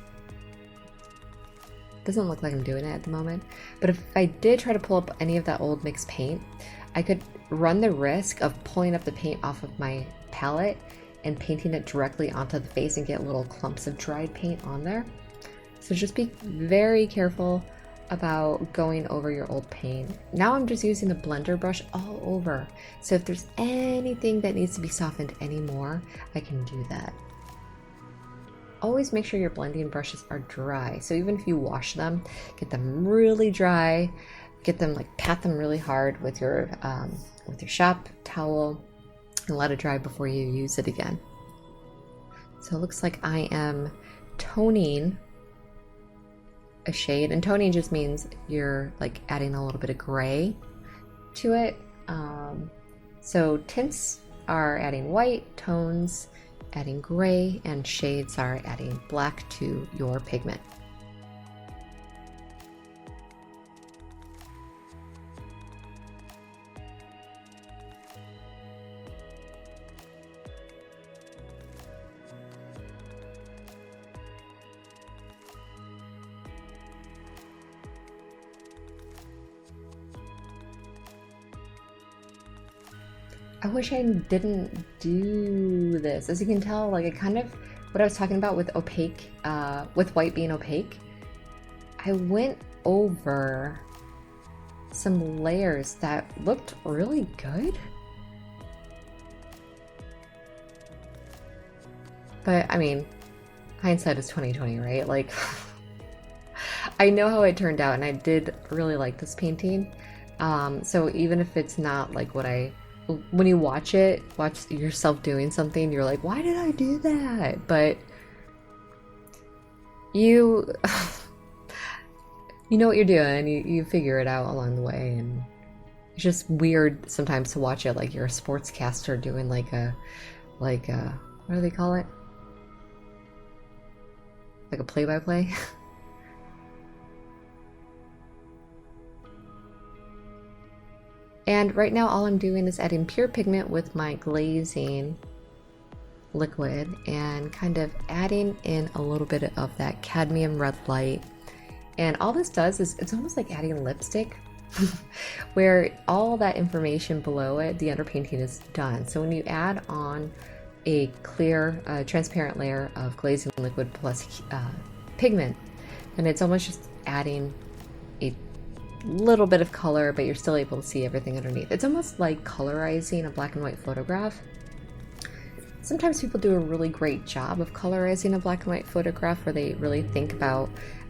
Doesn't look like I'm doing it at the moment, but if I did try to pull up any of that old mixed paint, I could run the risk of pulling up the paint off of my palette and painting it directly onto the face and get little clumps of dried paint on there. So just be very careful about going over your old paint. Now I'm just using the blender brush all over, so if there's anything that needs to be softened anymore, I can do that. always make sure your blending brushes are dry. So even if you wash them, get them really dry, get them like pat them really hard with your shop towel and let it dry before you use it again. So it looks like I am toning a shade, and toning just means you're like adding a little bit of gray to it. So tints are adding white, tones adding gray, and shades are adding black to your pigment. I wish I didn't do this. As you can tell, like, it kind of, what I was talking about with opaque, with white being opaque, I went over some layers that looked really good. But I mean, hindsight is 2020, right? Like, I know how it turned out, and I did really like this painting. So even if it's not like what when you watch yourself doing something, you're like, why did I do that? But you you know what you're doing, you figure it out along the way, and it's just weird sometimes to watch it like you're a sportscaster doing like a what do they call it? Like a play-by-play? And right now all I'm doing is adding pure pigment with my glazing liquid and kind of adding in a little bit of that cadmium red light. And all this does is it's almost like adding lipstick where all that information below it, the underpainting, is done. So when you add on a clear, transparent layer of glazing liquid plus pigment, then it's almost just adding a little bit of color, but you're still able to see everything underneath. It's almost like colorizing a black and white photograph. Sometimes people do a really great job of colorizing a black and white photograph where they really think about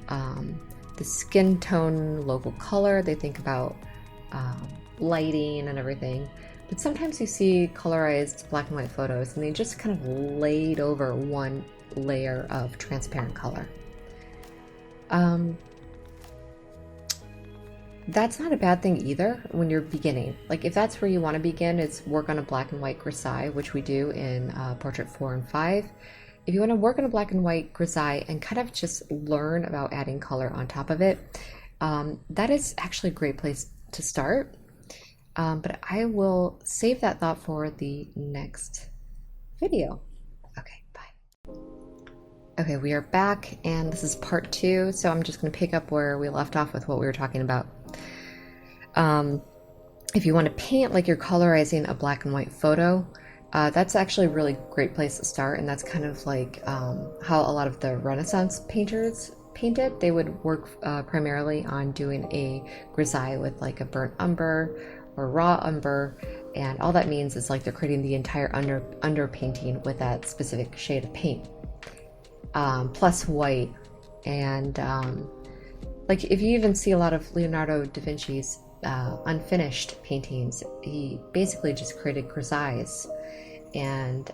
the skin tone, local color, they think about lighting and everything. But sometimes you see colorized black and white photos and they just kind of laid over one layer of transparent color. That's not a bad thing either when you're beginning. Like if that's where you want to begin, it's work on a black and white Grisaille, which we do in Portrait 4 and 5. If you want to work on a black and white Grisaille and kind of just learn about adding color on top of it, that is actually a great place to start. But I will save that thought for the next video. Okay, bye. Okay, we are back and this is part 2. So I'm just going to pick up where we left off with what we were talking about. If you want to paint like you're colorizing a black and white photo, that's actually a really great place to start. And that's kind of like how a lot of the Renaissance painters painted. They would work primarily on doing a grisaille with like a burnt umber or raw umber. And all that means is like they're creating the entire underpainting with that specific shade of paint. Plus white. And like if you even see a lot of Leonardo da Vinci's unfinished paintings, he basically just created grisailles and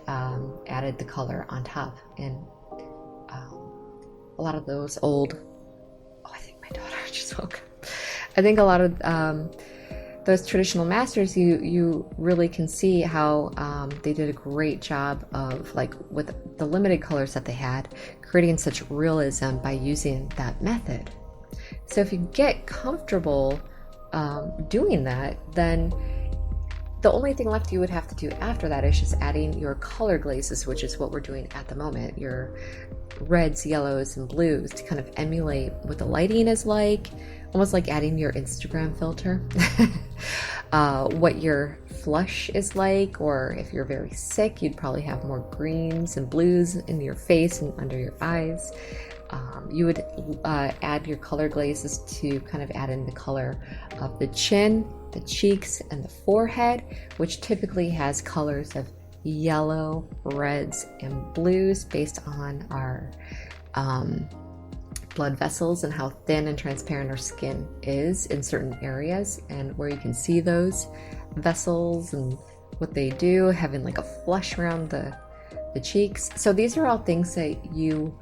added the color on top. And a lot of those old, I think my daughter just woke up. I think a lot of those traditional masters, you really can see how they did a great job of, like, with the limited colors that they had, creating such realism by using that method. So if you get comfortable doing that, then the only thing left you would have to do after that is just adding your color glazes, which is what we're doing at the moment, your reds, yellows, and blues, to kind of emulate what the lighting is like, almost like adding your Instagram filter, what your flush is like, or if you're very sick, you'd probably have more greens and blues in your face and under your eyes. You would add your color glazes to kind of add in the color of the chin, the cheeks, and the forehead, which typically has colors of yellow, reds, and blues based on our blood vessels and how thin and transparent our skin is in certain areas, and where you can see those vessels and what they do, having like a flush around the cheeks. So these are all things that you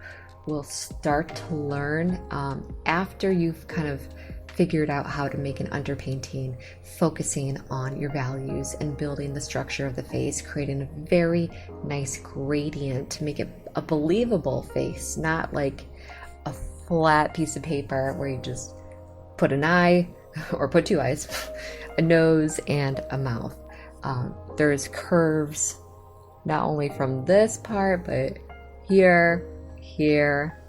will start to learn after you've kind of figured out how to make an underpainting, focusing on your values and building the structure of the face, creating a very nice gradient to make it a believable face, not like a flat piece of paper where you just put an eye or put two eyes, a nose and a mouth. There's curves not only from this part, but here,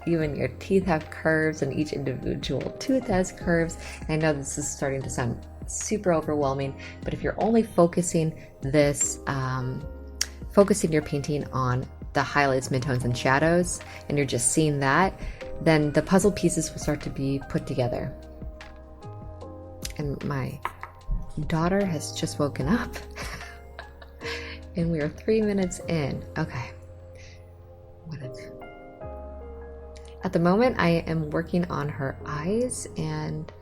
even your teeth have curves and each individual tooth has curves. And I know this is starting to sound super overwhelming, but if you're only focusing focusing your painting on the highlights, midtones, and shadows, and you're just seeing that, then the puzzle pieces will start to be put together. And my daughter has just woken up and we are 3 minutes in. Okay. At the moment, I am working on her eyes, and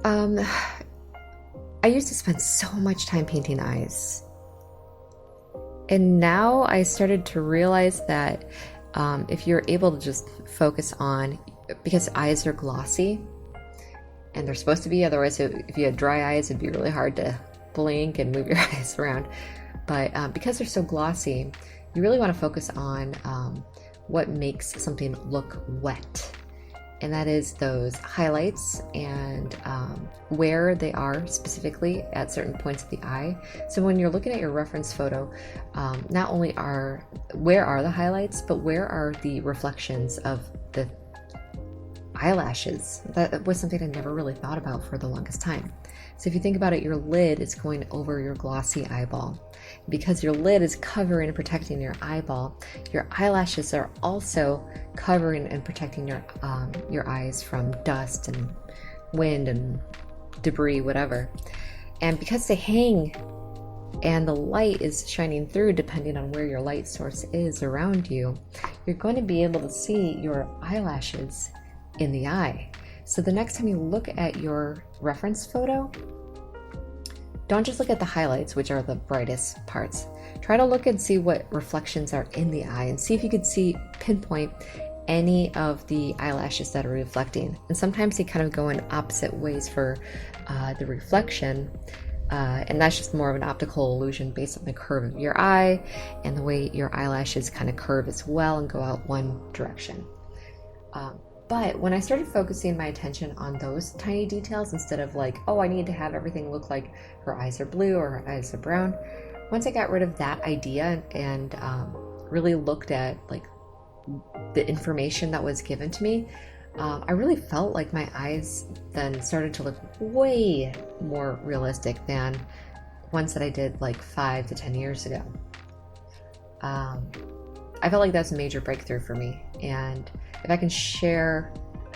I used to spend so much time painting eyes. And now I started to realize that if you're able to just focus on, because eyes are glossy, and they're supposed to be, otherwise if you had dry eyes, it'd be really hard to blink and move your eyes around. But because they're so glossy, you really want to focus on what makes something look wet. And that is those highlights and where they are specifically at certain points of the eye. So when you're looking at your reference photo, not only where are the highlights, but where are the reflections of the eyelashes? That was something I never really thought about for the longest time. So if you think about it, your lid is going over your glossy eyeball. Because your lid is covering and protecting your eyeball, your eyelashes are also covering and protecting your eyes from dust and wind and debris, whatever. And because they hang and the light is shining through, depending on where your light source is around you, you're going to be able to see your eyelashes in the eye. So the next time you look at your reference photo, don't just look at the highlights, which are the brightest parts. Try to look and see what reflections are in the eye, and see if you could pinpoint any of the eyelashes that are reflecting. And sometimes they kind of go in opposite ways for the reflection, and that's just more of an optical illusion based on the curve of your eye and the way your eyelashes kind of curve as well and go out one direction. But when I started focusing my attention on those tiny details, instead of like, oh, I need to have everything look like her eyes are blue or her eyes are brown, once I got rid of that idea and really looked at like the information that was given to me, I really felt like my eyes then started to look way more realistic than ones that I did like 5 to 10 years ago. I felt like that's a major breakthrough for me, and if I can share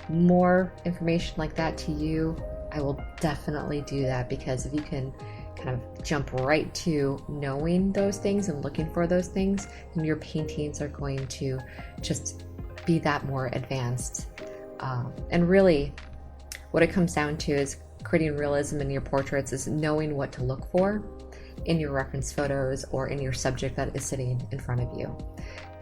more information like that to you, I will definitely do that, because if you can kind of jump right to knowing those things and looking for those things, then your paintings are going to just be that more advanced. And really, what it comes down to is creating realism in your portraits is knowing what to look for in your reference photos or in your subject that is sitting in front of you.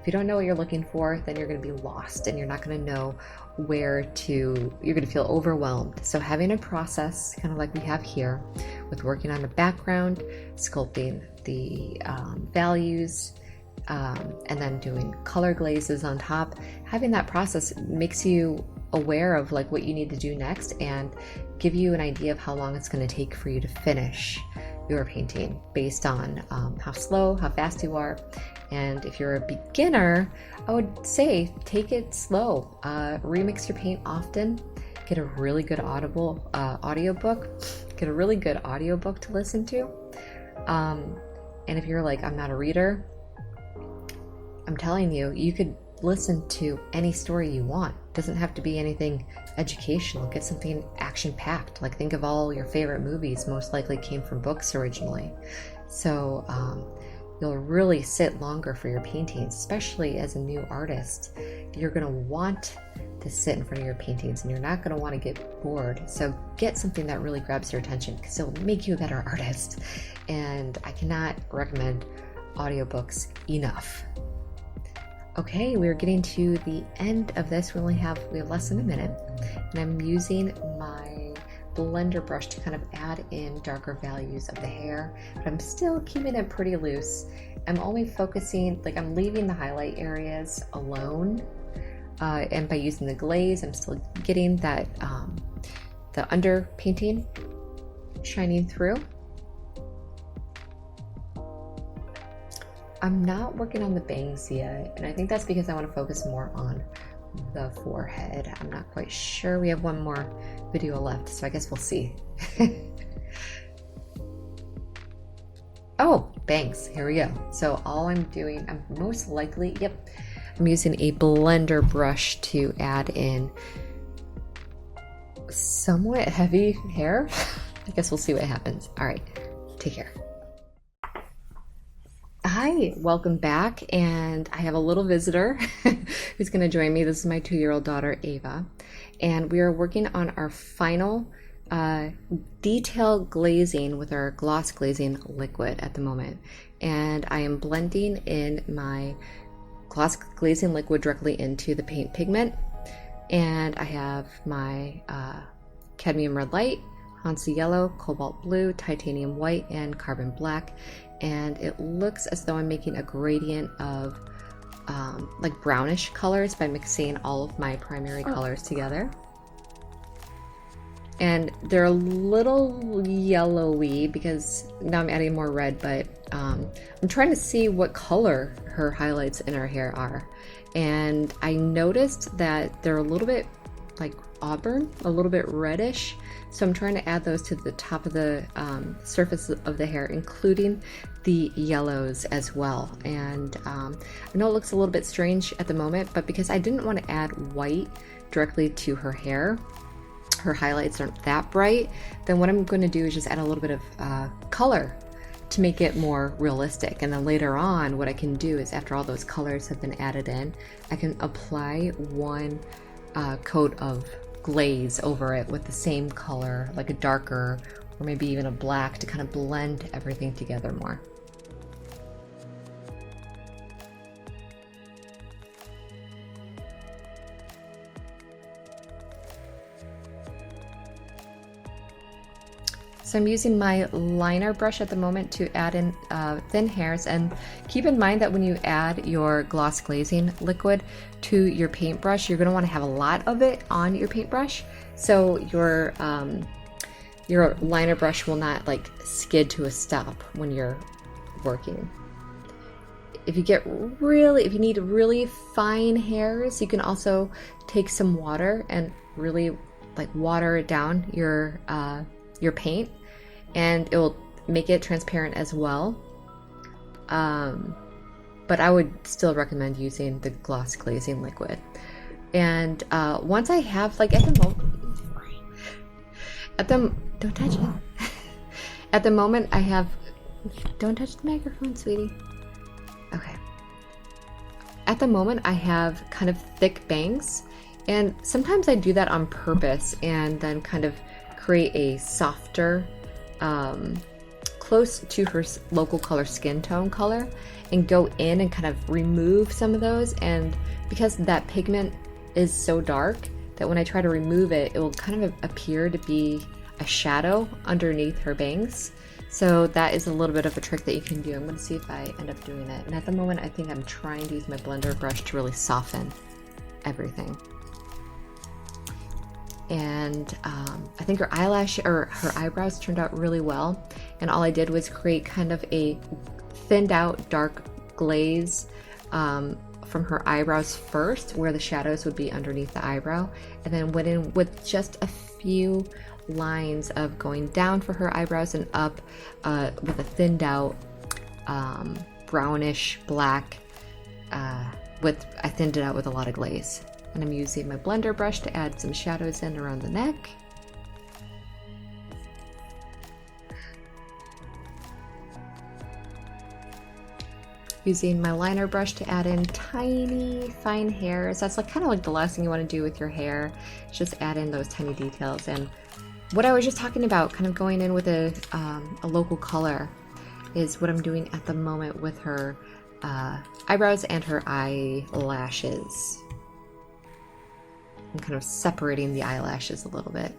If you don't know what you're looking for, then you're going to be lost and you're not going to know you're going to feel overwhelmed. So having a process, kind of like we have here, with working on the background, sculpting the values, and then doing color glazes on top, having that process makes you aware of like what you need to do next and give you an idea of how long it's going to take for you to finish your painting based on how slow, how fast you are. And if you're a beginner, I would say take it slow. Remix your paint often. Get a really good audiobook. Get a really good audiobook to listen to. And if you're like, I'm not a reader, I'm telling you, you could listen to any story you want. It doesn't have to be anything educational. Get something action-packed. Like, think of all your favorite movies most likely came from books originally. So you'll really sit longer for your paintings, especially as a new artist. You're gonna want to sit in front of your paintings and you're not gonna wanna get bored. So get something that really grabs your attention because it'll make you a better artist. And I cannot recommend audiobooks enough. Okay, we're getting to the end of this. We have less than a minute, and I'm using my blender brush to kind of add in darker values of the hair, but I'm still keeping it pretty loose. I'm only focusing, like I'm leaving the highlight areas alone, and by using the glaze, I'm still getting that the underpainting shining through. I'm not working on the bangs yet, and I think that's because I want to focus more on the forehead. I'm not quite sure. We have one more video left, so I guess we'll see. Oh, bangs. Here we go. So all I'm doing, I'm most likely, I'm using a blender brush to add in somewhat heavy hair. I guess we'll see what happens. All right, take care. Hi, welcome back, and I have a little visitor who's going to join me. This is my 2-year-old daughter, Ava, and we are working on our final detail glazing with our gloss glazing liquid at the moment. And I am blending in my gloss glazing liquid directly into the paint pigment, and I have my cadmium red light, Hansa yellow, cobalt blue, titanium white, and carbon black. And it looks as though I'm making a gradient of like brownish colors by mixing all of my primary colors together. And they're a little yellowy because now I'm adding more red, but I'm trying to see what color her highlights in her hair are. And I noticed that they're a little bit like auburn, a little bit reddish. So I'm trying to add those to the top of the surface of the hair, including the yellows as well. And I know it looks a little bit strange at the moment, but because I didn't want to add white directly to her hair, her highlights aren't that bright, then what I'm going to do is just add a little bit of color to make it more realistic. And then later on, what I can do is after all those colors have been added in, I can apply one coat of glaze over it with the same color, like a darker or maybe even a black, to kind of blend everything together more. So I'm using my liner brush at the moment to add in thin hairs, and keep in mind that when you add your gloss glazing liquid to your paintbrush, you're going to want to have a lot of it on your paintbrush, so your liner brush will not like skid to a stop when you're working. If you need really fine hairs, you can also take some water and really like water it down your paint, and it will make it transparent as well. But I would still recommend using the gloss glazing liquid. And once I have, like don't touch it. At the moment I have, don't touch the microphone, sweetie. Okay. At the moment I have kind of thick bangs, and sometimes I do that on purpose and then kind of create a softer, close to her local color, skin tone color, and go in and kind of remove some of those. And because that pigment is so dark that when I try to remove it, it will kind of appear to be a shadow underneath her bangs. So that is a little bit of a trick that you can do. I'm going to see if I end up doing it. And at the moment, I think I'm trying to use my blender brush to really soften everything. And I think her eyebrows turned out really well. And all I did was create kind of a thinned out dark glaze from her eyebrows first, where the shadows would be underneath the eyebrow, and then went in with just a few lines of going down for her eyebrows and up with a thinned out brownish black I thinned it out with a lot of glaze. And I'm using my blender brush to add some shadows in around the neck. using my liner brush to add in tiny fine hairs. That's like kind of like the last thing you want to do with your hair, just add in those tiny details. And what I was just talking about, kind of going in with a local color, is what I'm doing at the moment with her eyebrows and her eyelashes. I'm kind of separating the eyelashes a little bit.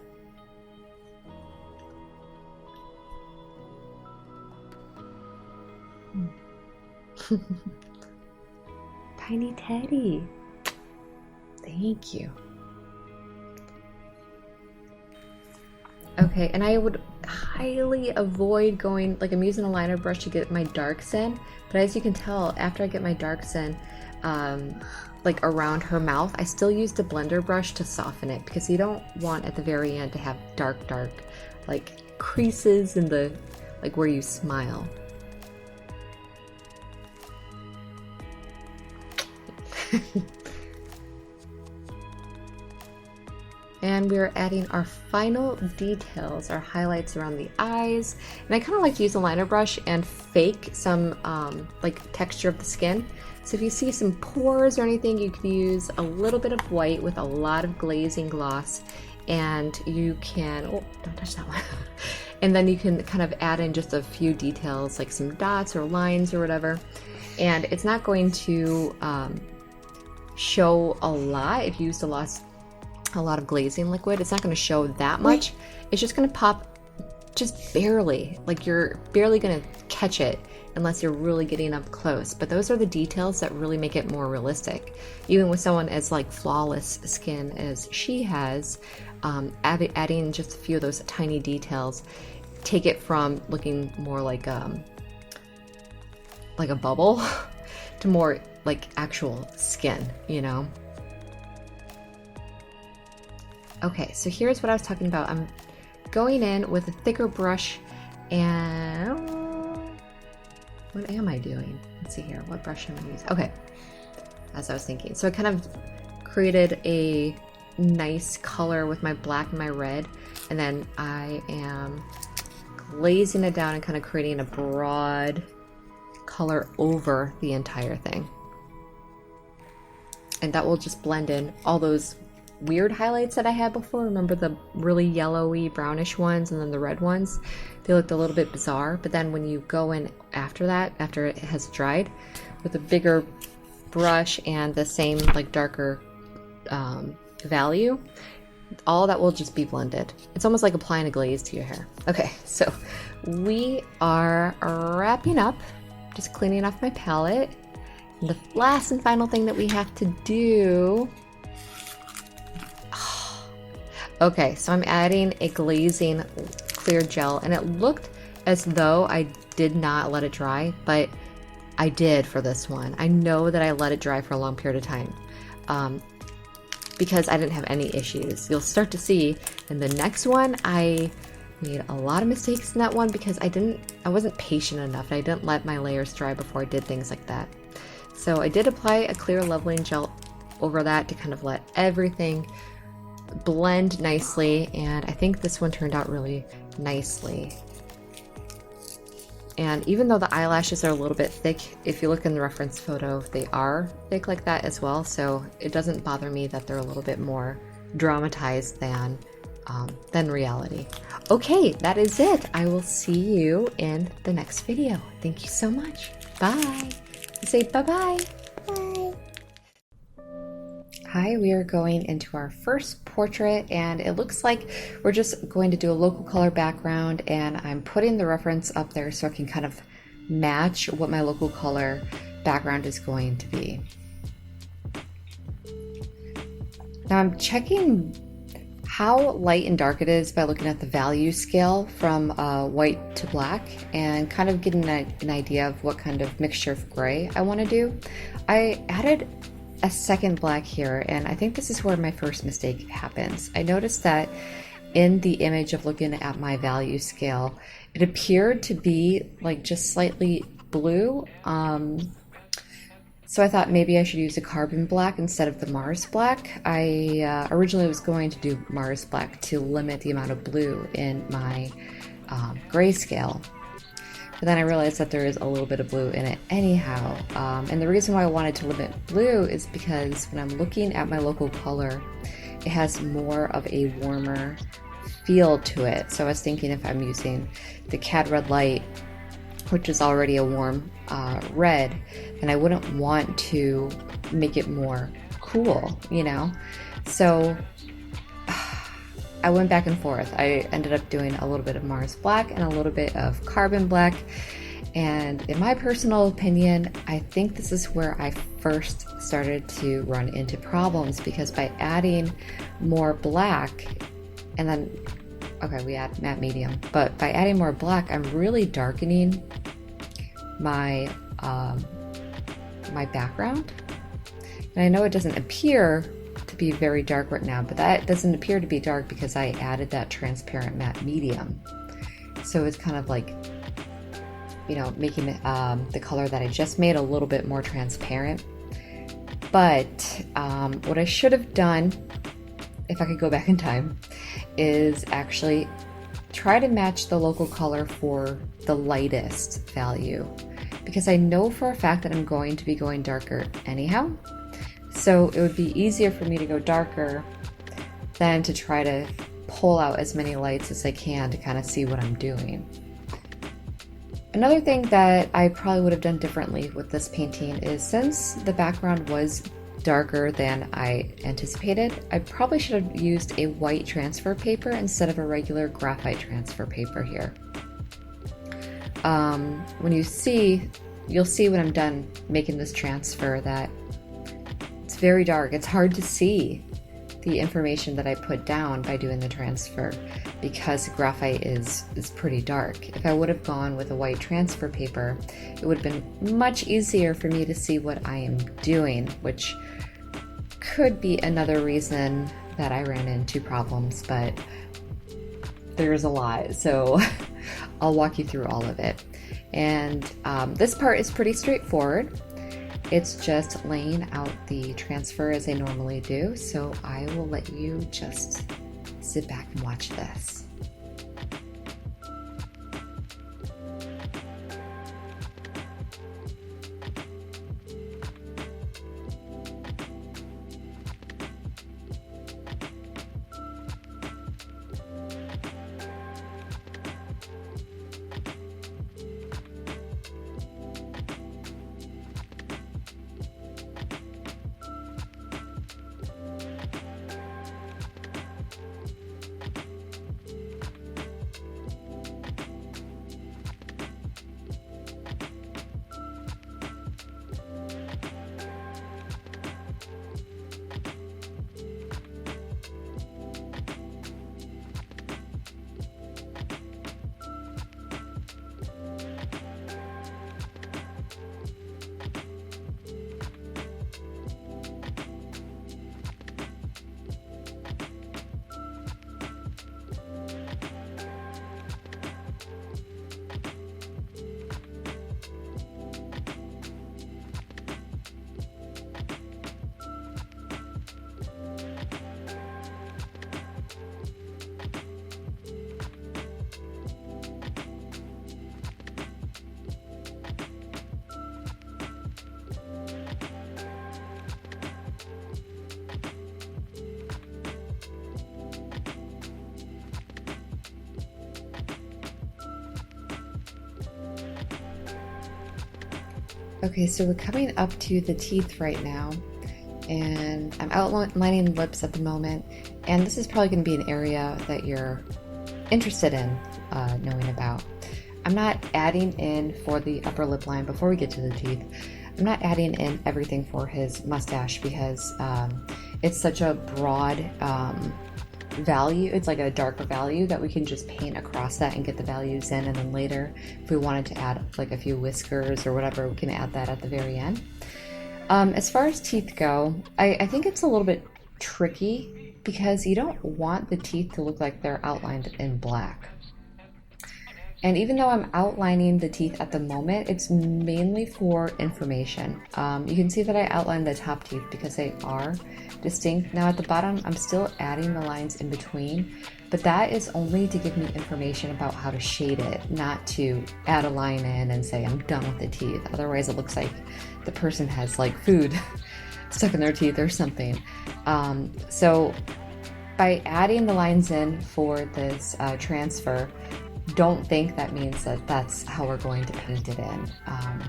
Tiny Teddy. Thank you. Okay, and I would highly avoid going, like I'm using a liner brush to get my darks in, but as you can tell, after I get my darks in, like around her mouth, I still use the blender brush to soften it, because you don't want at the very end to have dark, like creases in the, like where you smile. And we're adding our final details, our highlights around the eyes. And I kind of like to use a liner brush and fake some like texture of the skin. So if you see some pores or anything, you can use a little bit of white with a lot of glazing gloss, and you can, oh, don't touch that one. And then you can kind of add in just a few details, like some dots or lines or whatever. And it's not going to show a lot. If you used a lot of glazing liquid, it's not going to show that much. It's just going to pop just barely, like you're barely going to catch it unless you're really getting up close. But those are the details that really make it more realistic. Even with someone as like flawless skin as she has, adding just a few of those tiny details take it from looking more like a bubble to more like actual skin, you know? Okay, so here's what I was talking about. I'm going in with a thicker brush, and what am I doing? Let's see here. What brush am I using? Okay, as I was thinking. So I kind of created a nice color with my black and my red, and then I am glazing it down and kind of creating a broad color over the entire thing. And that will just blend in all those weird highlights that I had before. Remember the really yellowy brownish ones and then the red ones? They looked a little bit bizarre, but then when you go in after that, after it has dried, with a bigger brush and the same like darker value, all that will just be blended. It's almost like applying a glaze to your hair. Okay, so we are wrapping up, just cleaning off my palette. And the last and final thing that we have to do. Okay, so I'm adding a glazing clear gel, and it looked as though I did not let it dry, but I did for this one. I know that I let it dry for a long period of time because I didn't have any issues. You'll start to see in the next one, I made a lot of mistakes in that one because I wasn't patient enough, and I didn't let my layers dry before I did things like that. So I did apply a clear leveling gel over that to kind of let everything blend nicely, and I think this one turned out really nicely. And even though the eyelashes are a little bit thick, if you look in the reference photo, they are thick like that as well, so it doesn't bother me that they're a little bit more dramatized than reality. Okay, that is it. I will see you in the next video. Thank you so much. Bye. Say bye-bye. Bye. Hi, we are going into our first portrait, and it looks like we're just going to do a local color background, and I'm putting the reference up there so I can kind of match what my local color background is going to be. Now I'm checking how light and dark it is by looking at the value scale from white to black, and kind of getting an idea of what kind of mixture of gray I want to do. I added a second black here, and I think this is where my first mistake happens. I noticed that in the image of looking at my value scale, it appeared to be like just slightly blue. So I thought maybe I should use a carbon black instead of the Mars black. I originally was going to do Mars black to limit the amount of blue in my grayscale. but then I realized that there is a little bit of blue in it anyhow. And the reason why I wanted to limit blue is because when I'm looking at my local color, it has more of a warmer feel to it. So I was thinking if I'm using the Cad Red Light, which is already a warm red, then I wouldn't want to make it more cool, you know? So I went back and forth. I ended up doing a little bit of Mars Black and a little bit of Carbon Black. And in my personal opinion, I think this is where I first started to run into problems, because by adding more black, and then, okay, we add matte medium, but by adding more black, I'm really darkening my my background. And I know it doesn't appear to be very dark right now, but that doesn't appear to be dark because I added that transparent matte medium. So it's kind of like, you know, making the color that I just made a little bit more transparent. But what I should have done, if I could go back in time, is actually try to match the local color for the lightest value, because I know for a fact that I'm going to be going darker anyhow. So it would be easier for me to go darker than to try to pull out as many lights as I can to kind of see what I'm doing. Another thing that I probably would have done differently with this painting is, since the background was darker than I anticipated, I probably should have used a white transfer paper instead of a regular graphite transfer paper here. When you'll see when I'm done making this transfer that it's very dark. It's hard to see the information that I put down by doing the transfer, because graphite is pretty dark. If I would have gone with a white transfer paper, it would have been much easier for me to see what I am doing, which could be another reason that I ran into problems, but there's a lot, so I'll walk you through all of it. And this part is pretty straightforward. It's just laying out the transfer as I normally do, so I will let you just sit back and watch this. Okay, so we're coming up to the teeth right now, and I'm outlining the lips at the moment, and this is probably going to be an area that you're interested in knowing about. I'm not adding in for the upper lip line before we get to the teeth. I'm not adding in everything for his mustache because it's such a broad value. It's like a darker value that we can just paint across that and get the values in, and then later if we wanted to add like a few whiskers or whatever, we can add that at the very end. As far as teeth go, I think it's a little bit tricky because you don't want the teeth to look like they're outlined in black. And even though I'm outlining the teeth at the moment, it's mainly for information. You can see that I outlined the top teeth because they are distinct. Now at the bottom, I'm still adding the lines in between, but that is only to give me information about how to shade it, not to add a line in and say I'm done with the teeth. Otherwise it looks like the person has like food stuck in their teeth or something. So by adding the lines in for this transfer, don't think that means that that's how we're going to paint it in.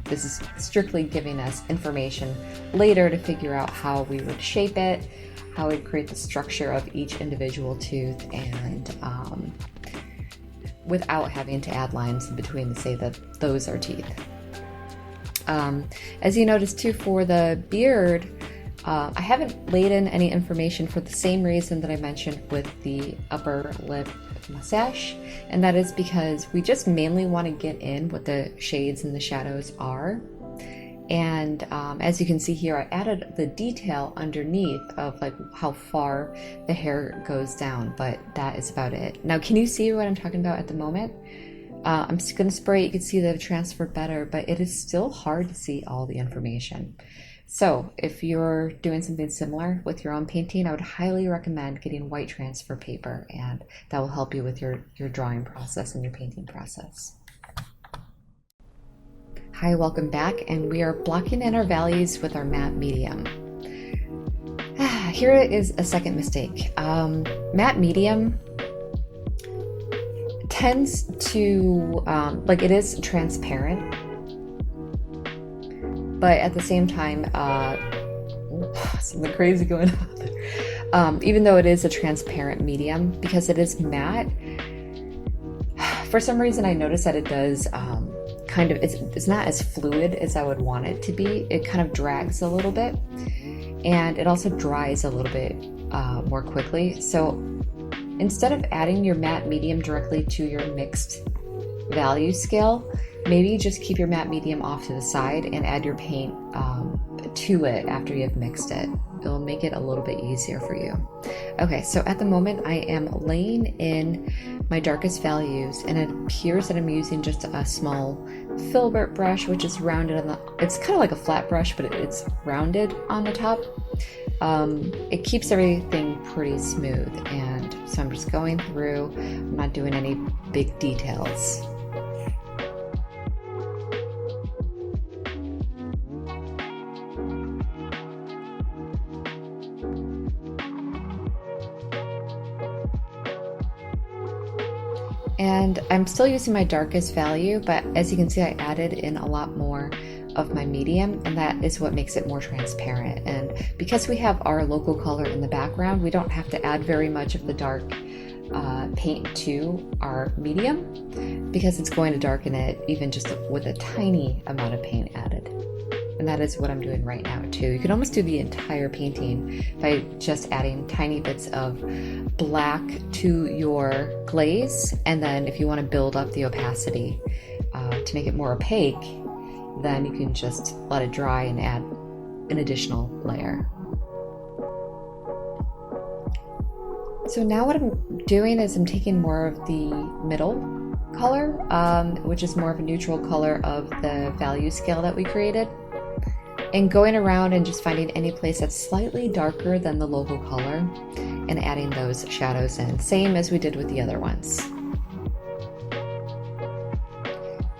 This is strictly giving us information later to figure out how we would shape it, how we'd create the structure of each individual tooth, and without having to add lines in between to say that those are teeth. As you notice too, for the beard, I haven't laid in any information for the same reason that I mentioned with the upper lip mustache, and that is because we just mainly want to get in what the shades and the shadows are. And as you can see here, I added the detail underneath of like how far the hair goes down, but that is about it. Now, can you see what I'm talking about at the moment? I'm just going to spray it. You can see the transfer better, but it is still hard to see all the information. So if you're doing something similar with your own painting, I would highly recommend getting white transfer paper, and that will help you with your drawing process and your painting process. Hi, welcome back, and we are blocking in our values with our matte medium. Here is a second mistake. Matte medium tends to, like, it is transparent, but at the same time, something crazy going on there. Even though it is a transparent medium, because it is matte, for some reason I noticed that it does kind of, it's not as fluid as I would want it to be. It kind of drags a little bit, and it also dries a little bit more quickly. So instead of adding your matte medium directly to your mixed value scale, maybe just keep your matte medium off to the side and add your paint to it after you've mixed it. It'll make it a little bit easier for you. Okay, so at the moment I am laying in my darkest values, and it appears that I'm using just a small filbert brush, which is rounded on the, it's kind of like a flat brush, but it's rounded on the top. It keeps everything pretty smooth, and so I'm just going through. I'm not doing any big details. And I'm still using my darkest value, but as you can see, I added in a lot more of my medium, and that is what makes it more transparent. And because we have our local color in the background, we don't have to add very much of the dark paint to our medium, because it's going to darken it even just with a tiny amount of paint added. And that is what I'm doing right now too. You can almost do the entire painting by just adding tiny bits of black to your glaze, and then if you want to build up the opacity to make it more opaque, then you can just let it dry and add an additional layer. So now what I'm doing is I'm taking more of the middle color, which is more of a neutral color of the value scale that we created, and going around and just finding any place that's slightly darker than the local color and adding those shadows in, same as we did with the other ones.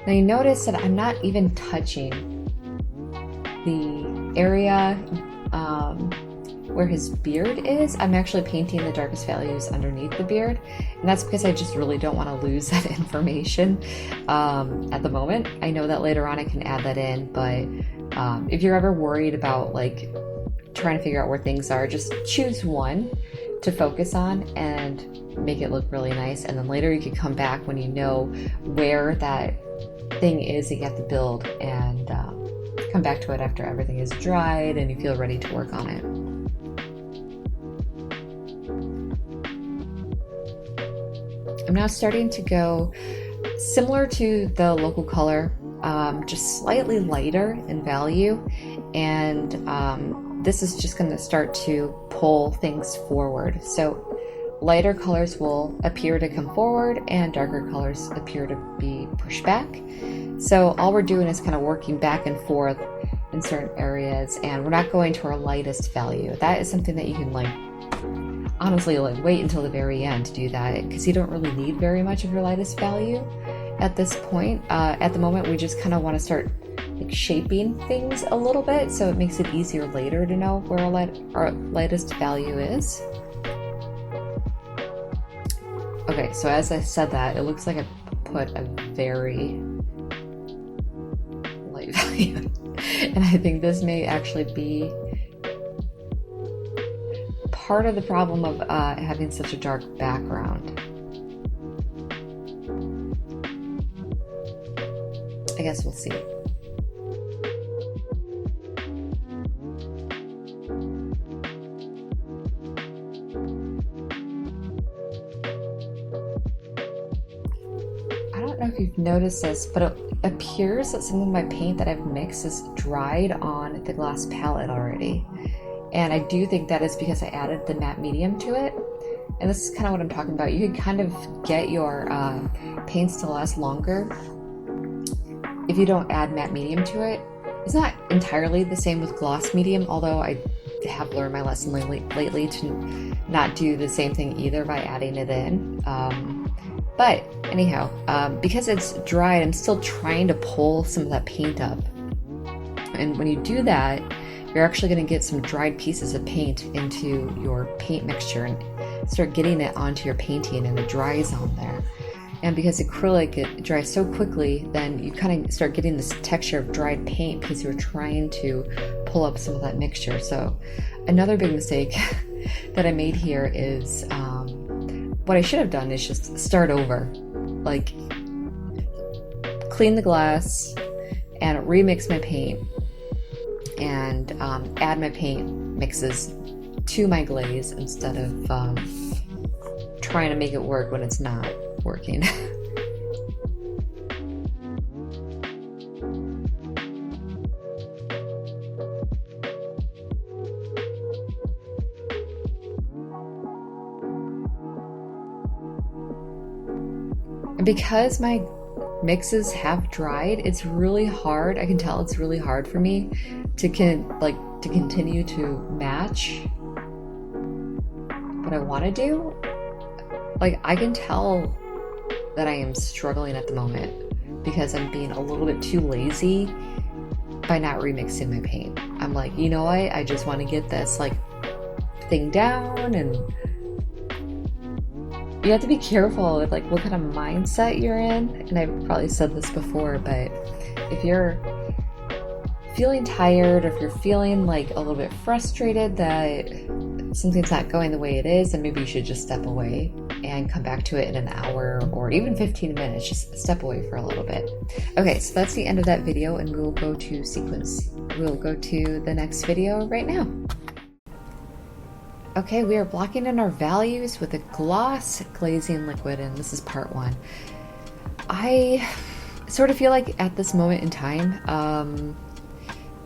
Now you notice that I'm not even touching the area where his beard is. I'm actually painting the darkest values underneath the beard, and that's because I just really don't want to lose that information at the moment. I know that later on I can add that in, but if you're ever worried about like trying to figure out where things are, just choose one to focus on and make it look really nice, and then later you can come back when you know where that thing is that you have to build, and come back to it after everything is dried and you feel ready to work on it. I'm now starting to go similar to the local color, just slightly lighter in value, and this is just going to start to pull things forward. So lighter colors will appear to come forward and darker colors appear to be pushed back. So all we're doing is kind of working back and forth in certain areas, and we're not going to our lightest value. That is something that you can like honestly like wait until the very end to do that, because you don't really need very much of your lightest value at this point. At the moment, we just kind of want to start like shaping things a little bit, so it makes it easier later to know where our lightest value is. Okay, so as I said that, it looks like I put a very light value, and I think this may actually be part of the problem of having such a dark background. I guess we'll see. I don't know if you've noticed this, but it appears that some of my paint that I've mixed is dried on the glass palette already. And I do think that is because I added the matte medium to it. And this is kind of what I'm talking about. You can kind of get your paints to last longer if you don't add matte medium to it. It's not entirely the same with gloss medium, although I have learned my lesson lately to not do the same thing either by adding it in. But anyhow, because it's dried, I'm still trying to pull some of that paint up. And when you do that, you're actually going to get some dried pieces of paint into your paint mixture and start getting it onto your painting, and it dries on there. And because acrylic, it dries so quickly, then you kind of start getting this texture of dried paint because you're trying to pull up some of that mixture. So another big mistake that I made here is what I should have done is just start over. Like clean the glass and remix my paint and add my paint mixes to my glaze instead of trying to make it work when it's not working. And because my mixes have dried, it's really hard. I can tell it's really hard for me to continue to match what I want to do. Like, I can tell that I am struggling at the moment because I'm being a little bit too lazy by not remixing my paint. I'm like, you know what? I just want to get this like thing down, and you have to be careful with like what kind of mindset you're in. And I've probably said this before, but if you're feeling tired, or if you're feeling like a little bit frustrated that something's not going the way it is, then maybe you should just step away and come back to it in an hour or even 15 minutes. Just step away for a little bit. Okay, so that's the end of that video, and we'll go to sequence. We'll go to the next video right now. Okay, we are blocking in our values with a gloss glazing liquid, and this is part one. I sort of feel like at this moment in time,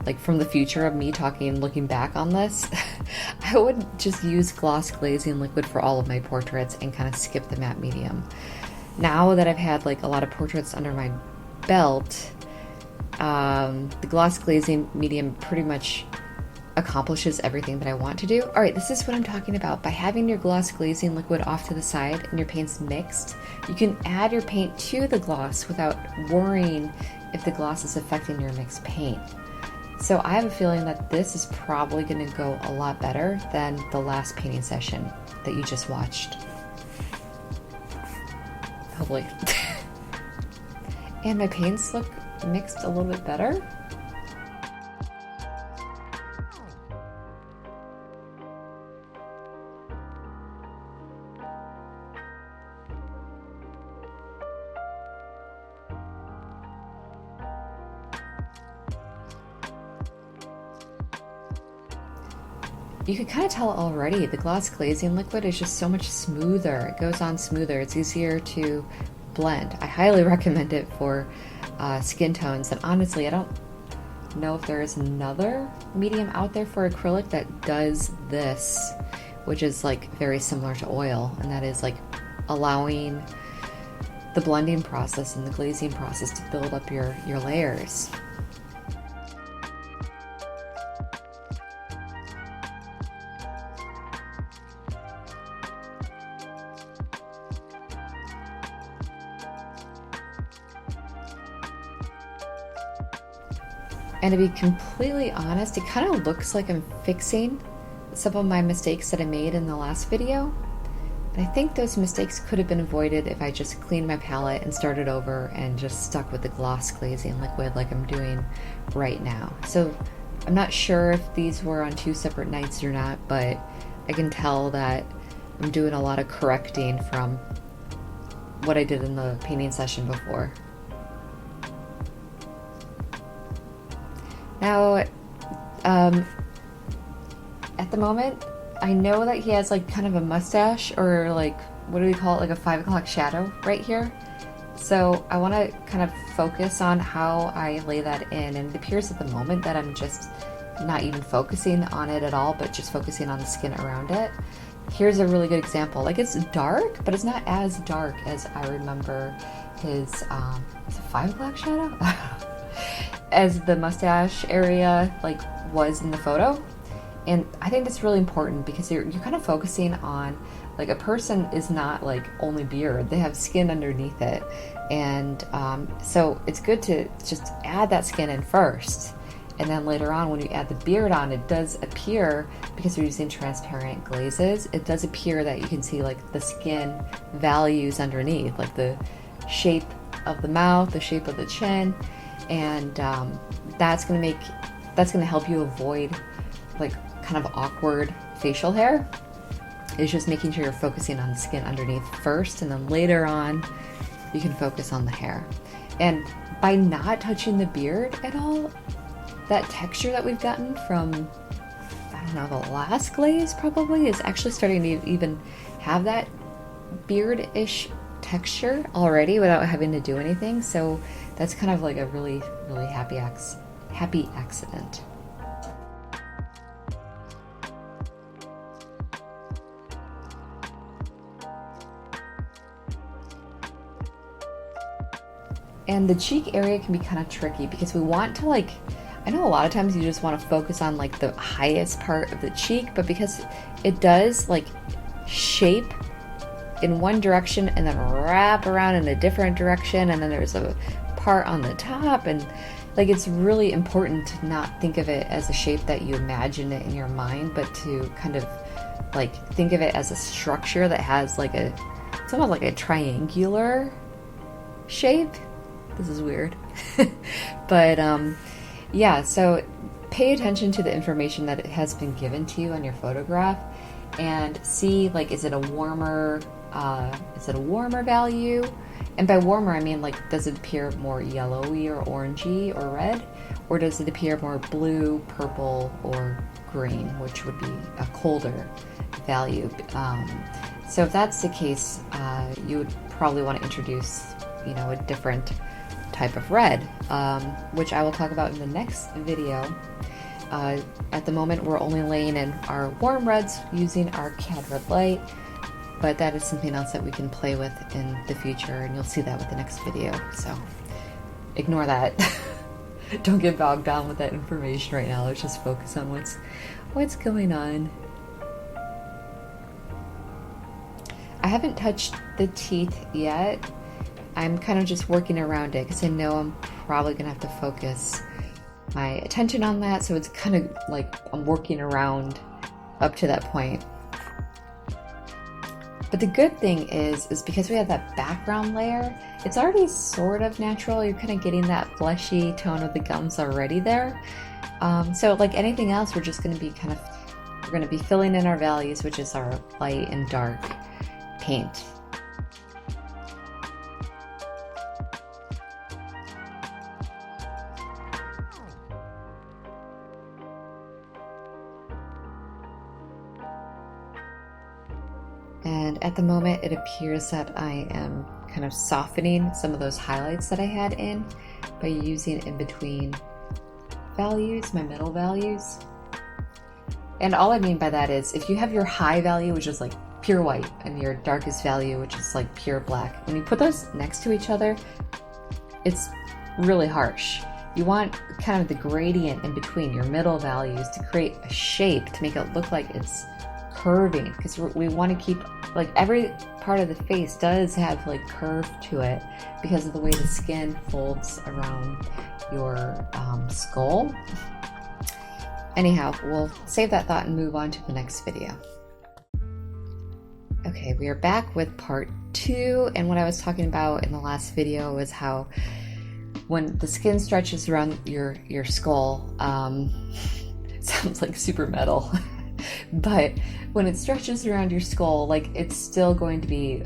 like from the future of me talking, looking back on this, I would just use gloss glazing liquid for all of my portraits and kind of skip the matte medium. Now that I've had like a lot of portraits under my belt, the gloss glazing medium pretty much accomplishes everything that I want to do. All right, this is what I'm talking about. By having your gloss glazing liquid off to the side and your paints mixed, you can add your paint to the gloss without worrying if the gloss is affecting your mixed paint. So I have a feeling that this is probably going to go a lot better than the last painting session that you just watched. Hopefully. And my paints look mixed a little bit better. You can kind of tell already, the gloss glazing liquid is just so much smoother. It goes on smoother. It's easier to blend. I highly recommend it for skin tones. And honestly, I don't know if there is another medium out there for acrylic that does this which is like very similar to oil, and that is like allowing the blending process and the glazing process to build up your layers. And to be completely honest, it kind of looks like I'm fixing some of my mistakes that I made in the last video. And I think those mistakes could have been avoided if I just cleaned my palette and started over and just stuck with the gloss glazing liquid like I'm doing right now. So I'm not sure if these were on 2 separate nights or not, but I can tell that I'm doing a lot of correcting from what I did in the painting session before. Now, at the moment, I know that he has like kind of a mustache, or like, what do we call it, like a 5 o'clock shadow right here. So I want to kind of focus on how I lay that in, and it appears at the moment that I'm just not even focusing on it at all, but just focusing on the skin around it. Here's a really good example. Like, it's dark, but it's not as dark as I remember his, is it 5 o'clock shadow? As the mustache area like was in the photo. And I think that's really important because you're kind of focusing on, like, a person is not like only beard, they have skin underneath it. And so it's good to just add that skin in first, and then later on when you add the beard on, it does appear, because you're using transparent glazes, it does appear that you can see like the skin values underneath, like the shape of the mouth, the shape of the chin. And that's gonna help you avoid like kind of awkward facial hair. It's just making sure you're focusing on the skin underneath first, and then later on you can focus on the hair. And by not touching the beard at all, that texture that we've gotten from, I don't know, the last glaze probably is actually starting to even have that beard-ish texture already without having to do anything. So that's kind of like a really, really happy accident. And the cheek area can be kind of tricky because we want to, like, I know a lot of times you just want to focus on like the highest part of the cheek, but because it does like shape in one direction and then wrap around in a different direction, and then there's a part on the top, and like, it's really important to not think of it as a shape that you imagine it in your mind, but to kind of like think of it as a structure that has like it's almost like a triangular shape. This is weird. But yeah, so pay attention to the information that has been given to you on your photograph, and see, like, is it a warmer value? And by warmer, I mean, like, does it appear more yellowy or orangey or red? Or does it appear more blue, purple, or green, which would be a colder value? So if that's the case, you would probably want to introduce, you know, a different type of red, which I will talk about in the next video. At the moment, we're only laying in our warm reds using our CAD red light, but that is something else that we can play with in the future, and you'll see that with the next video, so ignore that. Don't get bogged down with that information right now. Let's just focus on what's going on. I haven't touched the teeth yet. I'm kind of just working around it because I know I'm probably gonna have to focus my attention on that, so it's kind of like I'm working around up to that point. But the good thing is because we have that background layer, it's already sort of natural. You're kind of getting that fleshy tone of the gums already there. So like anything else, we're just going to be we're going to be filling in our values, which is our light and dark paint. And at the moment, it appears that I am kind of softening some of those highlights that I had in by using in between values, my middle values. And all I mean by that is if you have your high value, which is like pure white, and your darkest value, which is like pure black, when you put those next to each other, it's really harsh. You want kind of the gradient in between your middle values to create a shape to make it look like it's curving, because we want to keep, like, every part of the face does have like curve to it because of the way the skin folds around your skull. Anyhow, we'll save that thought and move on to the next video. Okay, we are back with part 2, and what I was talking about in the last video was how when the skin stretches around your skull, it sounds like super metal, but when it stretches around your skull, like, it's still going to be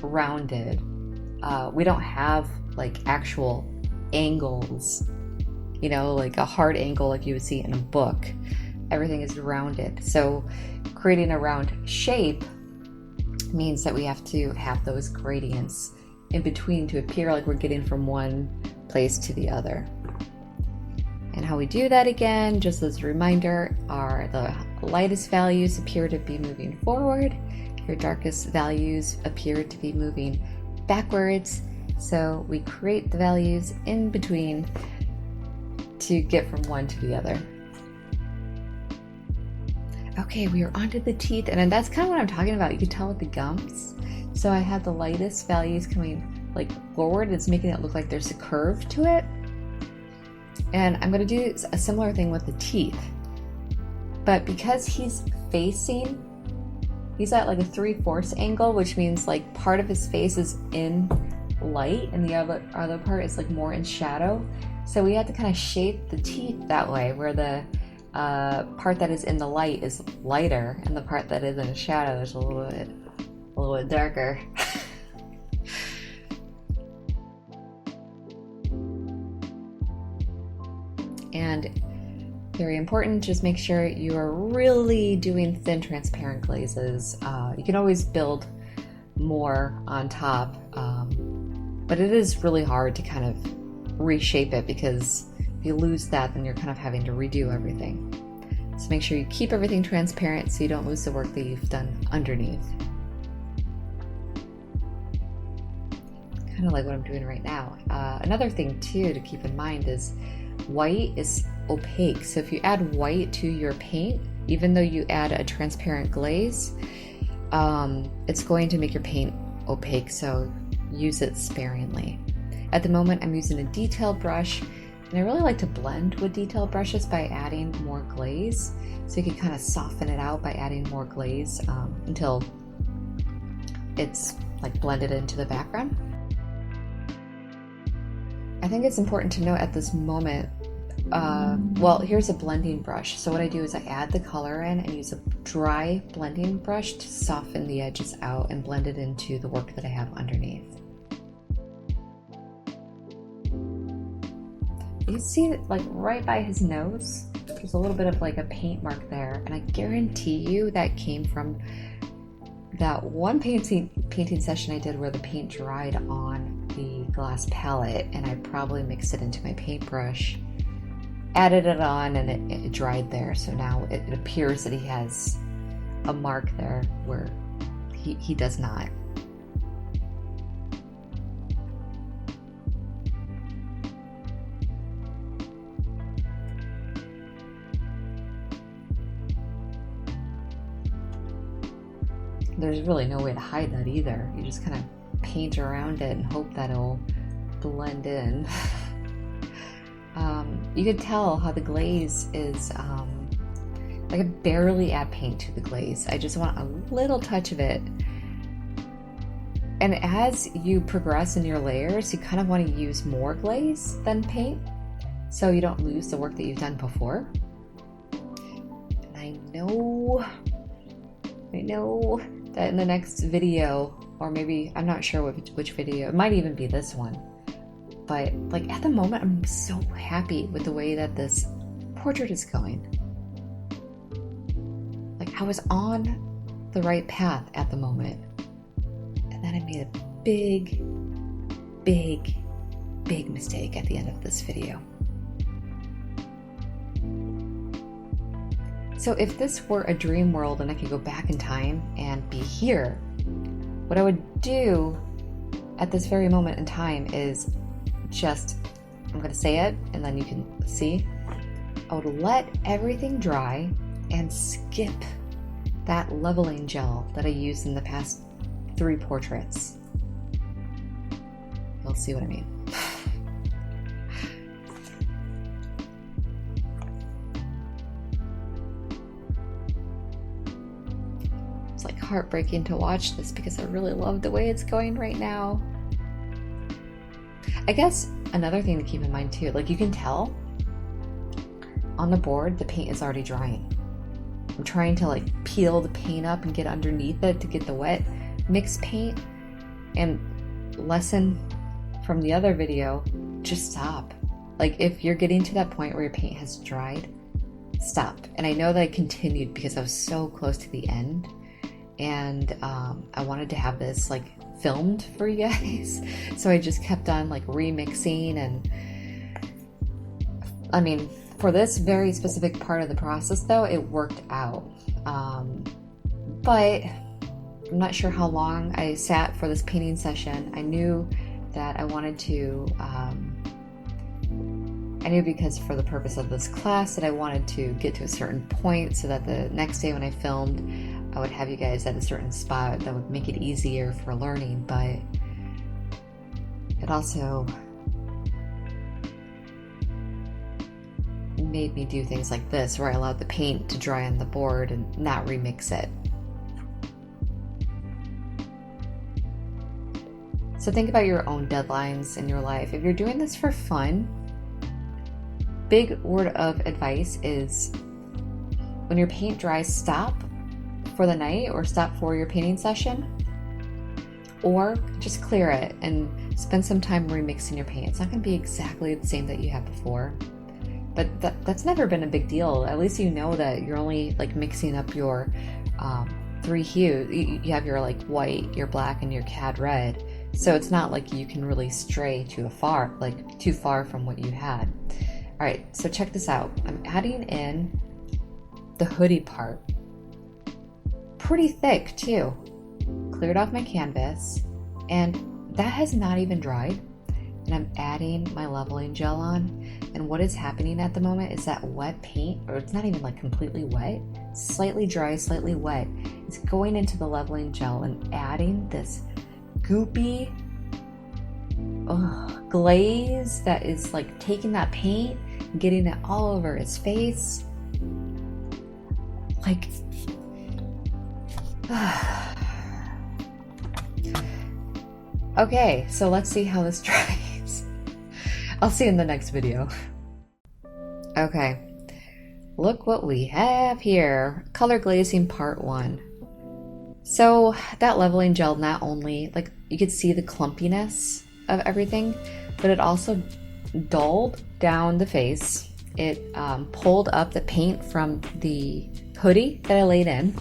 rounded. We don't have like actual angles, you know, like a hard angle like you would see in a book. Everything is rounded. So creating a round shape means that we have to have those gradients in between to appear like we're getting from one place to the other. And how we do that, again, just as a reminder, are the lightest values appear to be moving forward, your darkest values appear to be moving backwards. So we create the values in between to get from one to the other. Okay, we are onto the teeth, and that's kind of what I'm talking about. You can tell with the gums. So I have the lightest values coming like forward. It's making it look like there's a curve to it. And I'm going to do a similar thing with the teeth. But because he's at like a 3/4 angle, which means like part of his face is in light and the other part is like more in shadow. So we have to kind of shape the teeth that way, where the part that is in the light is lighter and the part that is in the shadow is a little bit darker. And very important, just make sure you are really doing thin transparent glazes. You can always build more on top, but it is really hard to kind of reshape it, because if you lose that, then you're kind of having to redo everything. So make sure you keep everything transparent so you don't lose the work that you've done underneath. Kind of like what I'm doing right now. Another thing too to keep in mind is white is opaque. So if you add white to your paint, even though you add a transparent glaze, it's going to make your paint opaque, so use it sparingly. At the moment, I'm using a detail brush, and I really like to blend with detail brushes by adding more glaze. So you can kind of soften it out by adding more glaze until it's like blended into the background. I think it's important to note at this moment, well, here's a blending brush. So what I do is I add the color in and use a dry blending brush to soften the edges out and blend it into the work that I have underneath. You see it like right by his nose, there's a little bit of like a paint mark there, and I guarantee you that came from that one painting session I did where the paint dried on the glass palette, and I probably mixed it into my paintbrush, added it on, and it dried there. So now it appears that he has a mark there where he does not. There's really no way to hide that either. You just kind of paint around it and hope that it'll blend in. You could tell how the glaze is, like, I barely add paint to the glaze. I just want a little touch of it. And as you progress in your layers, you kind of want to use more glaze than paint, so you don't lose the work that you've done before. And I know that in the next video, or maybe, I'm not sure which video, it might even be this one, but like at the moment, I'm so happy with the way that this portrait is going. Like, I was on the right path at the moment, and then I made a big mistake at the end of this video. So if this were a dream world and I could go back in time and be here, what I would do at this very moment in time is just, I'm going to say it and then you can see, I would let everything dry and skip that leveling gel that I used in the past 3 portraits. You'll see what I mean. It's like heartbreaking to watch this because I really love the way it's going right now. I guess another thing to keep in mind too, like you can tell on the board the paint is already drying. I'm trying to like peel the paint up and get underneath it to get the wet mixed paint. And lesson from the other video, just stop. Like if you're getting to that point where your paint has dried, stop. And I know that I continued because I was so close to the end, and I wanted to have this like filmed for you guys. So I just kept on like remixing, and I mean, for this very specific part of the process though, it worked out. But I'm not sure how long I sat for this painting session. I knew that I wanted to, I knew because for the purpose of this class that I wanted to get to a certain point so that the next day when I filmed, I would have you guys at a certain spot that would make it easier for learning, but it also made me do things like this where I allowed the paint to dry on the board and not remix it. So think about your own deadlines in your life. If you're doing this for fun, big word of advice is when your paint dries, stop for the night or stop for your painting session, or just clear it and spend some time remixing your paint. It's not going to be exactly the same that you had before, but that's never been a big deal. At least you know that you're only like mixing up your 3 hues. You have your like white, your black, and your cad red. So it's not like you can really stray too far from what you had. All right, so check this out. I'm adding in the hoodie part. Pretty thick too. Cleared off my canvas, and that has not even dried. And I'm adding my leveling gel on. And what is happening at the moment is that wet paint, or it's not even like completely wet, slightly dry, slightly wet, is going into the leveling gel and adding this goopy glaze that is like taking that paint and getting it all over his face. Like, okay, so let's see how this dries. I'll see you in the next video. Okay, look what we have here. Color glazing part 1. So that leveling gel not only, like, you could see the clumpiness of everything, but it also dulled down the face. It pulled up the paint from the hoodie that I laid in.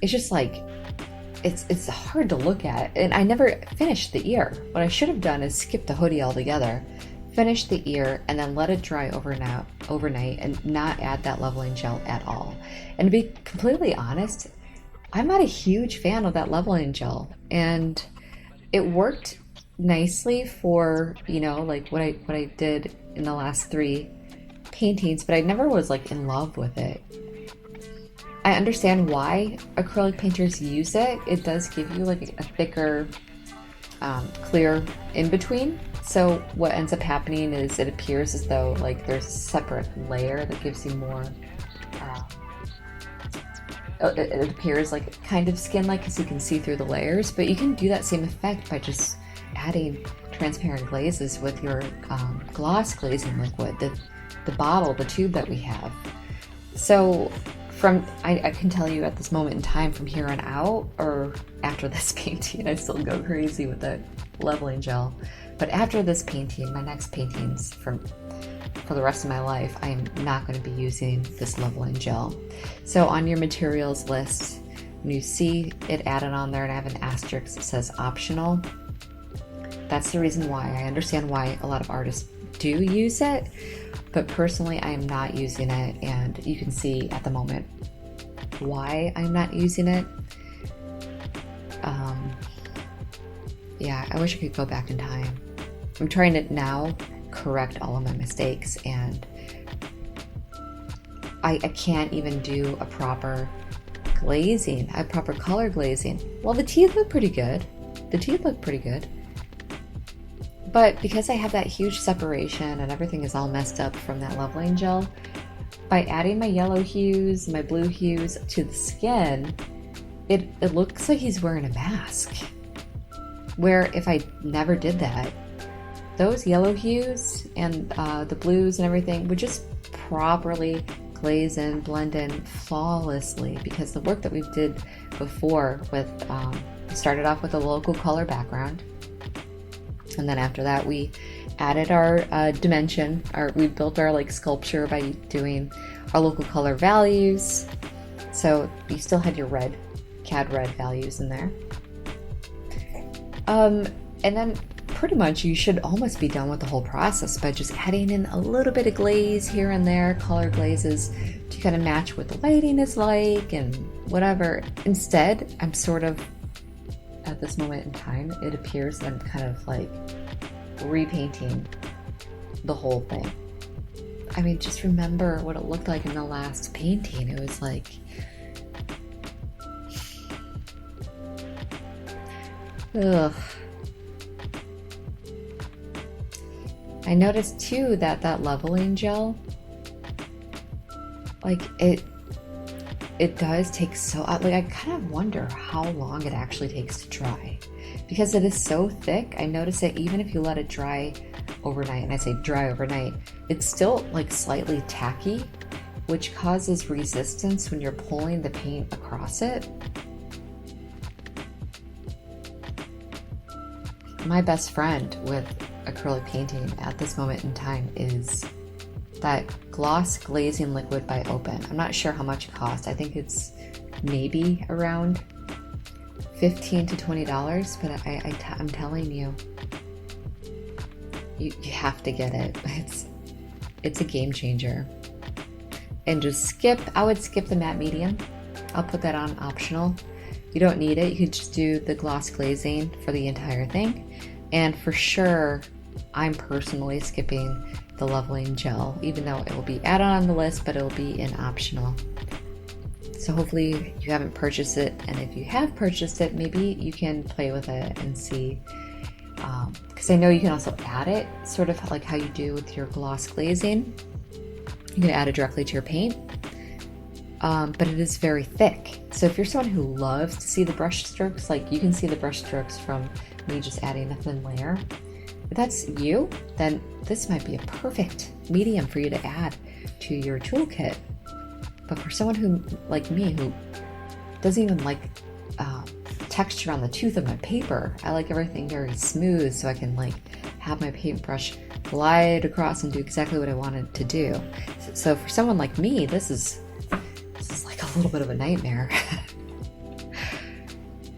It's just like, it's hard to look at, and I never finished the ear. What I should have done is skip the hoodie altogether, finish the ear, and then let it dry overnight and not add that leveling gel at all. And to be completely honest, I'm not a huge fan of that leveling gel, and it worked nicely for, you know, like what I did in the last 3 paintings, but I never was like in love with it. I understand why acrylic painters use it. It does give you like a thicker, clear in between. So what ends up happening is it appears as though like there's a separate layer that gives you more, it appears like kind of skin-like because you can see through the layers, but you can do that same effect by just adding transparent glazes with your gloss glazing liquid, the bottle, the tube that we have. So I can tell you at this moment in time, from here on out, or after this painting, I still go crazy with the leveling gel. But after this painting, my next paintings for the rest of my life, I am not going to be using this leveling gel. So on your materials list, when you see it added on there and I have an asterisk that says optional, that's the reason why. I understand why a lot of artists do use it, but personally I am not using it, and you can see at the moment why I'm not using it. Yeah, I wish I could go back in time. I'm trying to now correct all of my mistakes, and I can't even do a proper glazing, a proper color glazing. Well, the teeth look pretty good. The teeth look pretty good. But because I have that huge separation and everything is all messed up from that leveling gel, by adding my yellow hues, my blue hues to the skin, it looks like he's wearing a mask. Where if I never did that, those yellow hues and the blues and everything would just properly glaze in, blend in flawlessly, because the work that we did before with, started off with a local color background. And then after that, we added our dimension, we built our like sculpture by doing our local color values. So you still had your red, CAD red values in there. And then pretty much you should almost be done with the whole process by just adding in a little bit of glaze here and there, color glazes, to kind of match what the lighting is like and whatever. Instead, I'm sort of, at this moment in time, it appears that I'm kind of like repainting the whole thing. I mean, just remember what it looked like in the last painting. It was like, ugh. I noticed too that that leveling gel, like it does take so, like I kind of wonder how long it actually takes to dry, because it is so thick. I noticed that even if you let it dry overnight, and I say dry overnight, it's still like slightly tacky, which causes resistance when you're pulling the paint across it. My best friend with acrylic painting at this moment in time is that gloss glazing liquid by Open. I'm not sure how much it costs. I think it's maybe around $15 to $20, but I'm telling you, you have to get it. It's a game changer. And just I would skip the matte medium. I'll put that on optional. You don't need it. You could just do the gloss glazing for the entire thing. And for sure, I'm personally skipping the leveling gel, even though it will be added on the list, but it will be in optional. So hopefully you haven't purchased it, and if you have purchased it, maybe you can play with it and see, because I know you can also add it, sort of like how you do with your gloss glazing. You can add it directly to your paint, but it is very thick. So if you're someone who loves to see the brush strokes, like you can see the brush strokes from me just adding a thin layer. If that's you, then this might be a perfect medium for you to add to your toolkit. But for someone who, like me, who doesn't even like texture on the tooth of my paper, I like everything very smooth so I can like have my paintbrush glide across and do exactly what I wanted to do. So for someone like me, this is like a little bit of a nightmare.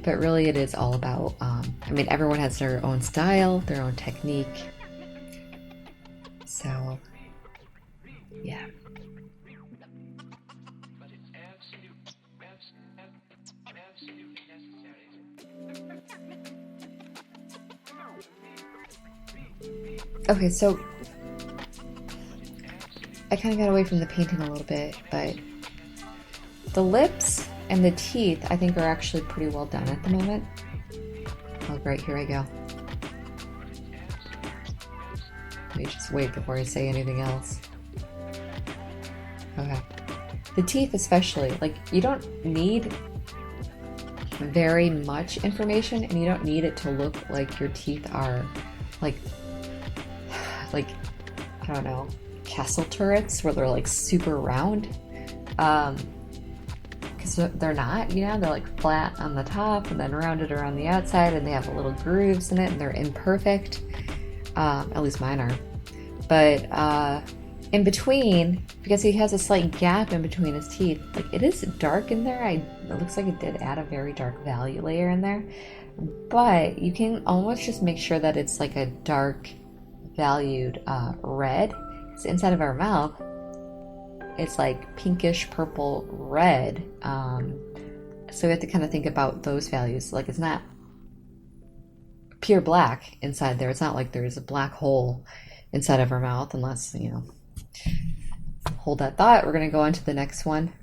But really it is all about, I mean, everyone has their own style, their own technique. So, yeah. Okay, so I kind of got away from the painting a little bit, but the lips and the teeth, I think, are actually pretty well done at the moment. Oh, great, here I go. Let me just wait before I say anything else. Okay. The teeth especially, like, you don't need very much information, and you don't need it to look like your teeth are, like, I don't know, castle turrets, where they're, like, super round. They're not, you know, they're like flat on the top and then rounded around the outside, and they have little grooves in it, and they're imperfect. At least mine are. But in between, because he has a slight gap in between his teeth, like it is dark in there. It looks like it did add a very dark value layer in there, but you can almost just make sure that it's like a dark valued red. So inside of our mouth, it's like pinkish purple red. So we have to kind of think about those values. Like it's not pure black inside there. It's not like there's a black hole inside of our mouth, unless, you know, hold that thought. We're going to go on to the next one.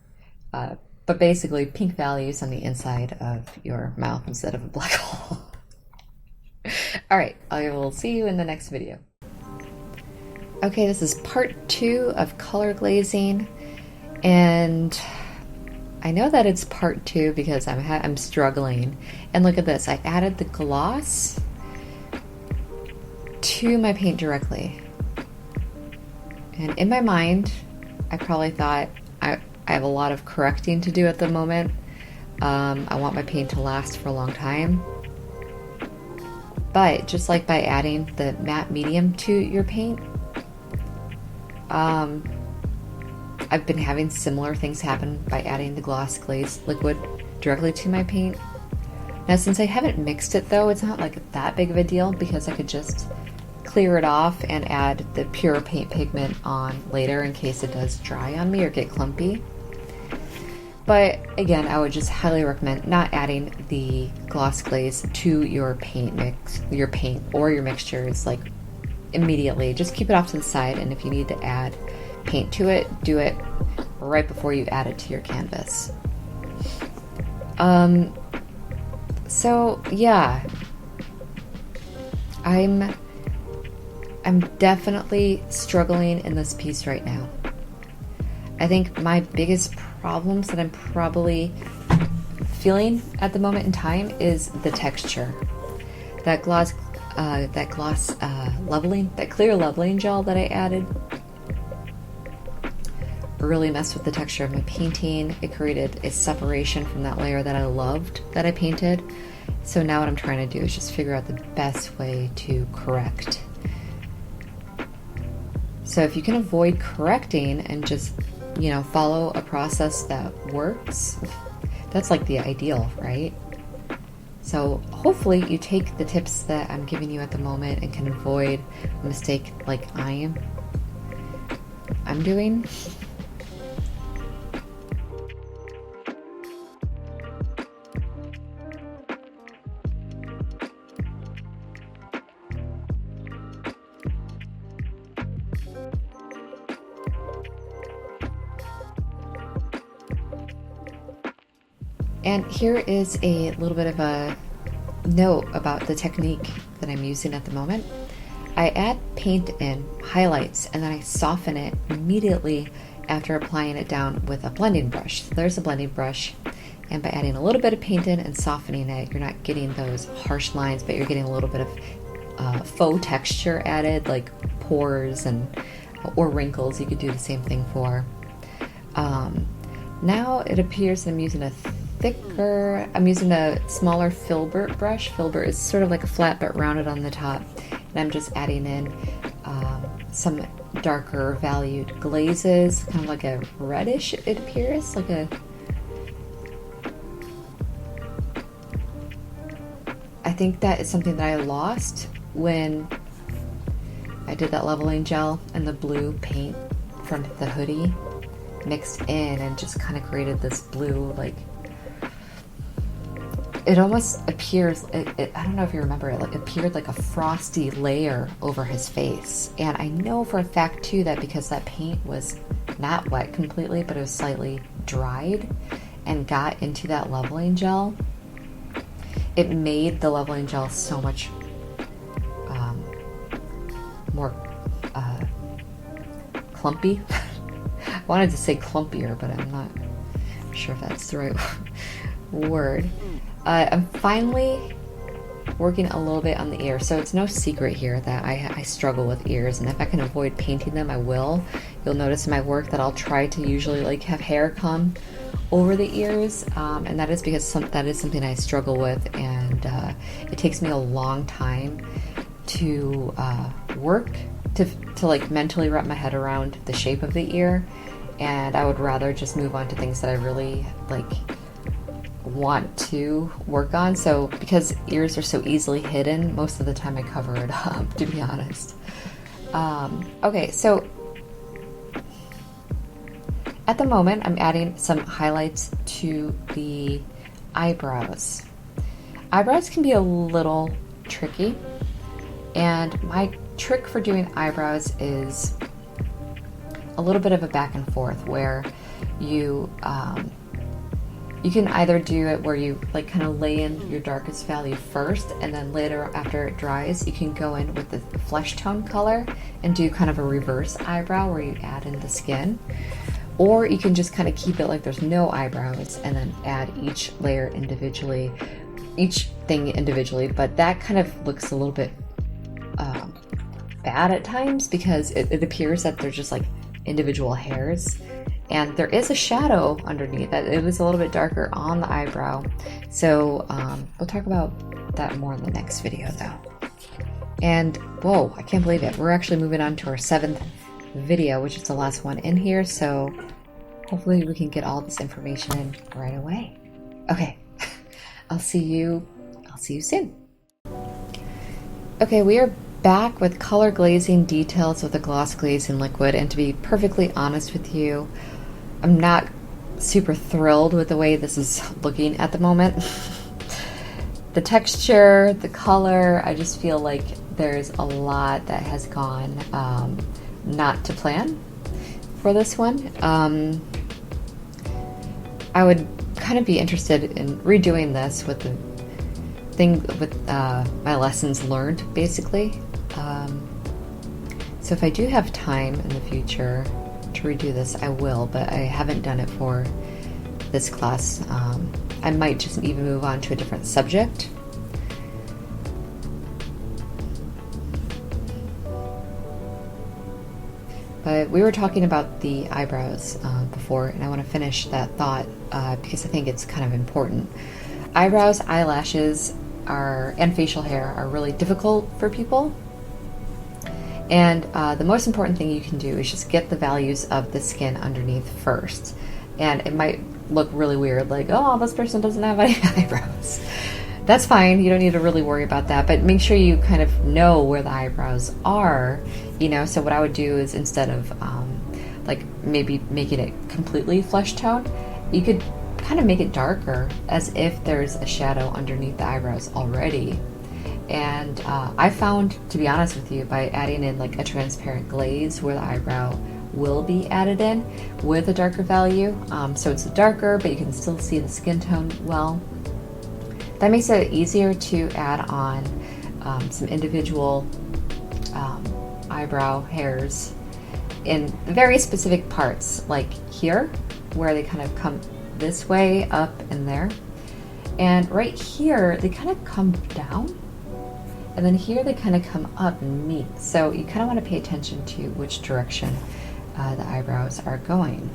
But basically, pink values on the inside of your mouth instead of a black hole. All right, I will see you in the next video. Okay, this is part 2 of color glazing, and I know that it's part 2 because I'm struggling. And look at this, I added the gloss to my paint directly. And in my mind, I probably thought I have a lot of correcting to do at the moment. I want my paint to last for a long time. But just like by adding the matte medium to your paint, I've been having similar things happen by adding the gloss glaze liquid directly to my paint. Now, since I haven't mixed it though, it's not like that big of a deal because I could just clear it off and add the pure paint pigment on later in case it does dry on me or get clumpy. But again, I would just highly recommend not adding the gloss glaze to your paint mix, your paint or your mixtures like immediately. Just keep it off to the side, and if you need to add paint to it, do it right before you add it to your canvas. So yeah, I'm definitely struggling in this piece right now. I think my biggest problems that I'm probably feeling at the moment in time is the texture. That clear leveling gel that I added really messed with the texture of my painting. It created a separation from that layer that I loved that I painted. So now what I'm trying to do is just figure out the best way to correct. So if you can avoid correcting and just, you know, follow a process that works, that's like the ideal, right? So hopefully you take the tips that I'm giving you at the moment and can avoid a mistake like I'm doing. And here is a little bit of a note about the technique that I'm using at the moment. I add paint in, highlights, and then I soften it immediately after applying it down with a blending brush. So there's a blending brush, and by adding a little bit of paint in and softening it, you're not getting those harsh lines, but you're getting a little bit of faux texture added, like pores or wrinkles. You could do the same thing for. Now it appears I'm using I'm using a smaller filbert brush. Filbert is sort of like a flat but rounded on the top. And I'm just adding in some darker valued glazes, kind of like a reddish, it appears, like I think that is something that I lost when I did that leveling gel and the blue paint from the hoodie mixed in and just kind of created this blue, like, it almost appears, I don't know if you remember it, like appeared like a frosty layer over his face. And I know for a fact too that because that paint was not wet completely, but it was slightly dried and got into that leveling gel, it made the leveling gel so much more clumpy. I wanted to say clumpier, but I'm not sure if that's the right word. I'm finally working a little bit on the ear. So it's no secret here that I struggle with ears, and if I can avoid painting them, I will. You'll notice in my work that I'll try to usually like have hair come over the ears, and that is because that is something I struggle with, and it takes me a long time to work to like mentally wrap my head around the shape of the ear, and I would rather just move on to things that I really like want to work on. So because ears are so easily hidden, most of the time I cover it up, to be honest. Okay, so At the moment, I'm adding some highlights to the eyebrows. Eyebrows can be a little tricky, and my trick for doing eyebrows is a little bit of a back and forth where you can either do it where you like kind of lay in your darkest value first, and then later after it dries you can go in with the flesh tone color and do kind of a reverse eyebrow where you add in the skin. Or you can just kind of keep it like there's no eyebrows and then add each layer individually, each thing individually, but that kind of looks a little bit bad at times because it appears that they're just like individual hairs, and there is a shadow underneath that. It was a little bit darker on the eyebrow, so we'll talk about that more in the next video though. And whoa, I can't believe it, we're actually moving on to our 7th video, which is the last one in here, so hopefully we can get all this information in right away. Okay, I'll see you soon. Okay, we are back with color glazing details with the gloss glazing liquid, and to be perfectly honest with you, I'm not super thrilled with the way this is looking at the moment. The texture, the color, I just feel like there's a lot that has gone not to plan for this one. I would kind of be interested in redoing this with the thing with my lessons learned, basically. So if I do have time in the future to redo this, I will, but I haven't done it for this class. I might just even move on to a different subject. But we were talking about the eyebrows before, and I want to finish that thought because I think it's kind of important. Eyebrows, eyelashes, and facial hair are really difficult for people. And the most important thing you can do is just get the values of the skin underneath first. And it might look really weird, like, oh, this person doesn't have any eyebrows. That's fine, you don't need to really worry about that, but make sure you kind of know where the eyebrows are, you know. So what I would do is, instead of like maybe making it completely flesh tone, you could kind of make it darker as if there's a shadow underneath the eyebrows already. And I found, to be honest with you, by adding in like a transparent glaze where the eyebrow will be added in with a darker value, so it's darker but you can still see the skin tone well, that makes it easier to add on some individual eyebrow hairs in very specific parts, like here where they kind of come this way up and there, and right here they kind of come down, and then here they kind of come up and meet. So you kind of want to pay attention to which direction the eyebrows are going.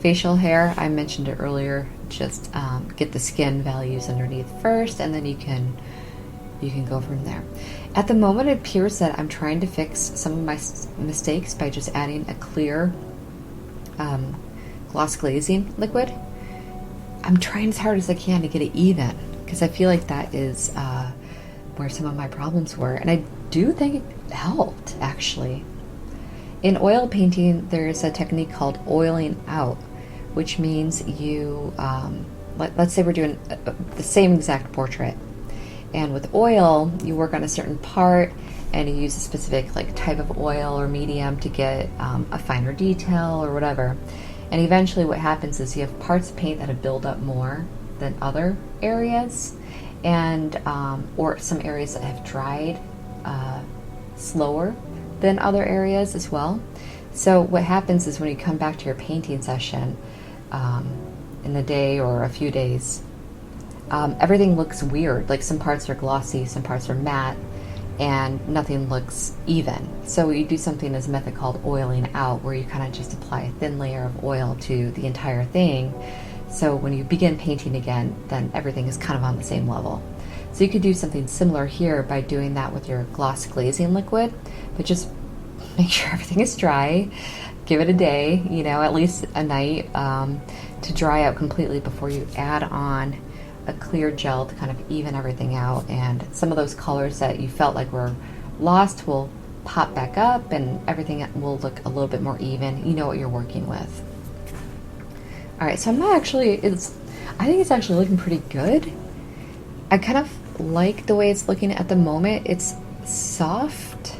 Facial hair, I mentioned it earlier, just get the skin values underneath first, and then you can go from there. At the moment, it appears that I'm trying to fix some of my mistakes by just adding a clear gloss glazing liquid. I'm trying as hard as I can to get it even, because I feel like that is where some of my problems were, and I do think it helped, actually. In oil painting, there's a technique called oiling out, which means you, let's say we're doing the same exact portrait, and with oil, you work on a certain part, and you use a specific like type of oil or medium to get a finer detail or whatever. And eventually what happens is you have parts of paint that have built up more than other areas, and or some areas that have dried slower than other areas as well. So what happens is when you come back to your painting session in a day or a few days, everything looks weird. Like some parts are glossy, some parts are matte, and nothing looks even. So you do something as a method called oiling out, where you kind of just apply a thin layer of oil to the entire thing. So when you begin painting again, then everything is kind of on the same level. So you could do something similar here by doing that with your gloss glazing liquid, but just make sure everything is dry. Give it a day, you know, at least a night, to dry out completely before you add on a clear gel to kind of even everything out. And some of those colors that you felt like were lost will pop back up, and everything will look a little bit more even. You know what you're working with. All right, so I'm not actually, I think it's actually looking pretty good. I kind of like the way it's looking at the moment. It's soft.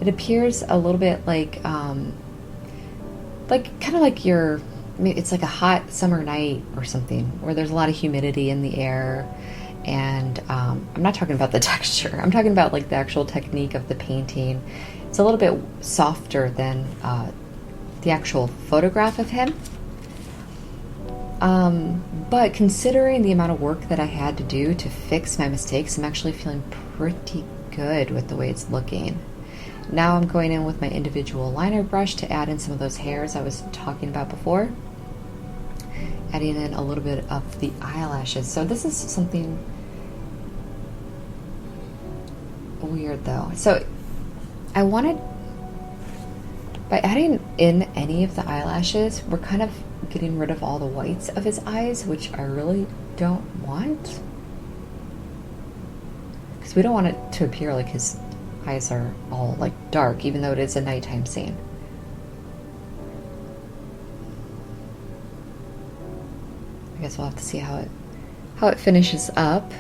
It appears a little bit like kind of like it's like a hot summer night or something where there's a lot of humidity in the air. And I'm not talking about the texture. I'm talking about like the actual technique of the painting. It's a little bit softer than the actual photograph of him. But considering the amount of work that I had to do to fix my mistakes, I'm actually feeling pretty good with the way it's looking. Now I'm going in with my individual liner brush to add in some of those hairs I was talking about before. Adding in a little bit of the eyelashes. So this is something weird though. So I wanted, by adding in any of the eyelashes, we're kind of getting rid of all the whites of his eyes, which I really don't want. Because we don't want it to appear like his eyes are all like dark, even though it is a nighttime scene. I guess we'll have to see how it finishes up.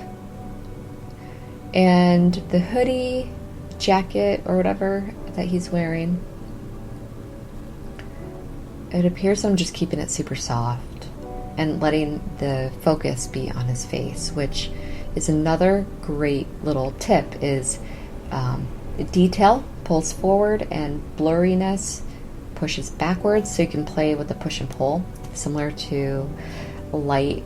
And the hoodie, jacket, or whatever that he's wearing, it appears I'm just keeping it super soft and letting the focus be on his face, which is another great little tip, is detail pulls forward and blurriness pushes backwards, so you can play with the push and pull, similar to light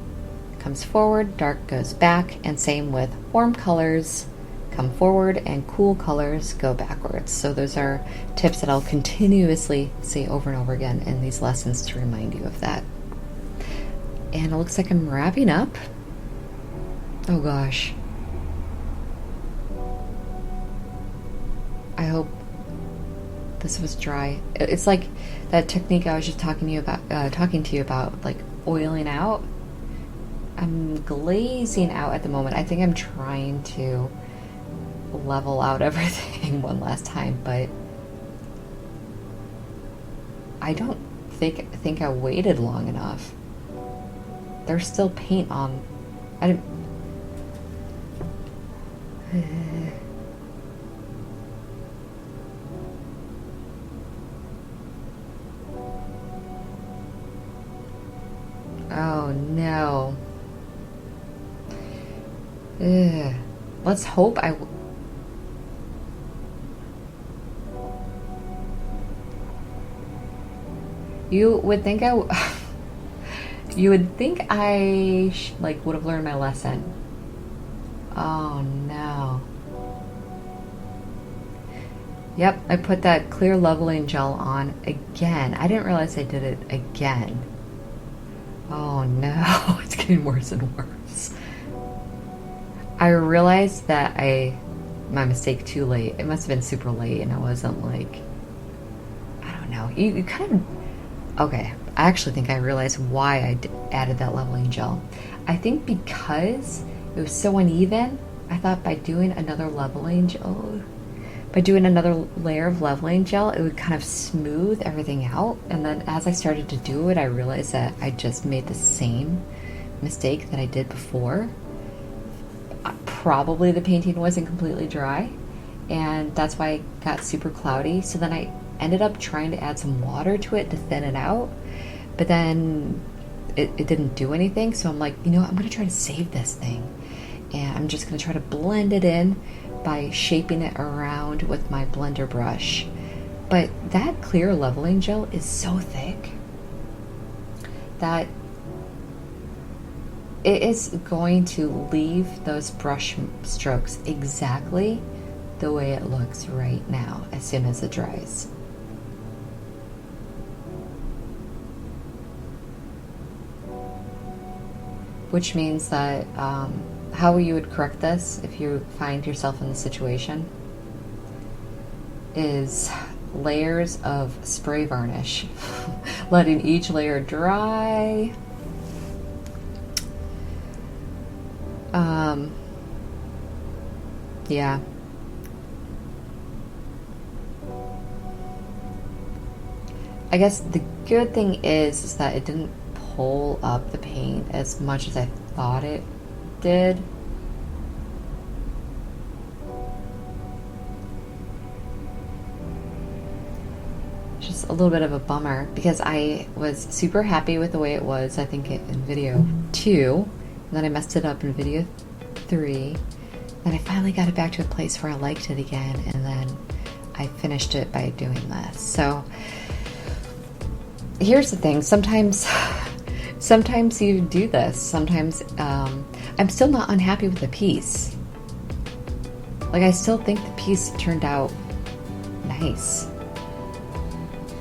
comes forward, dark goes back, and same with warm colors come forward and cool colors go backwards. So those are tips that I'll continuously say over and over again in these lessons to remind you of that. And it looks like I'm wrapping up. Oh gosh. I hope this was dry. It's like that technique I was just talking to you about, like oiling out. I'm glazing out at the moment. I think I'm trying to level out everything one last time, but I don't think I waited long enough. There's still paint on. I didn't. Oh no. Ugh. Let's hope you would think you would think I would have learned my lesson. Oh no. Yep, I put that clear leveling gel on again. I didn't realize I did it again. Oh no, it's getting worse and worse. I realized that my mistake too late. It must have been super late, and I wasn't like, I don't know. You kind of, okay. I actually think I realized why I added that leveling gel. I think because it was so uneven, I thought by doing another leveling gel, by doing another layer of leveling gel, it would kind of smooth everything out. And then as I started to do it, I realized that I just made the same mistake that I did before. Probably the painting wasn't completely dry, and that's why it got super cloudy. So then I ended up trying to add some water to it to thin it out, but then it didn't do anything. So I'm like, I'm going to try to save this thing, and I'm just going to try to blend it in by shaping it around with my blender brush. But that clear leveling gel is so thick that it is going to leave those brush strokes exactly the way it looks right now as soon as it dries. Which means that how you would correct this if you find yourself in the situation is layers of spray varnish, letting each layer dry. Yeah. I guess the good thing is that it didn't pull up the paint as much as I thought it did. Just a little bit of a bummer because I was super happy with the way it was, I think in video 2, and then I messed it up in video 3, and I finally got it back to a place where I liked it again, and then I finished it by doing this. So here's the thing, sometimes you do this. Sometimes I'm still not unhappy with the piece. Like, I still think the piece turned out nice.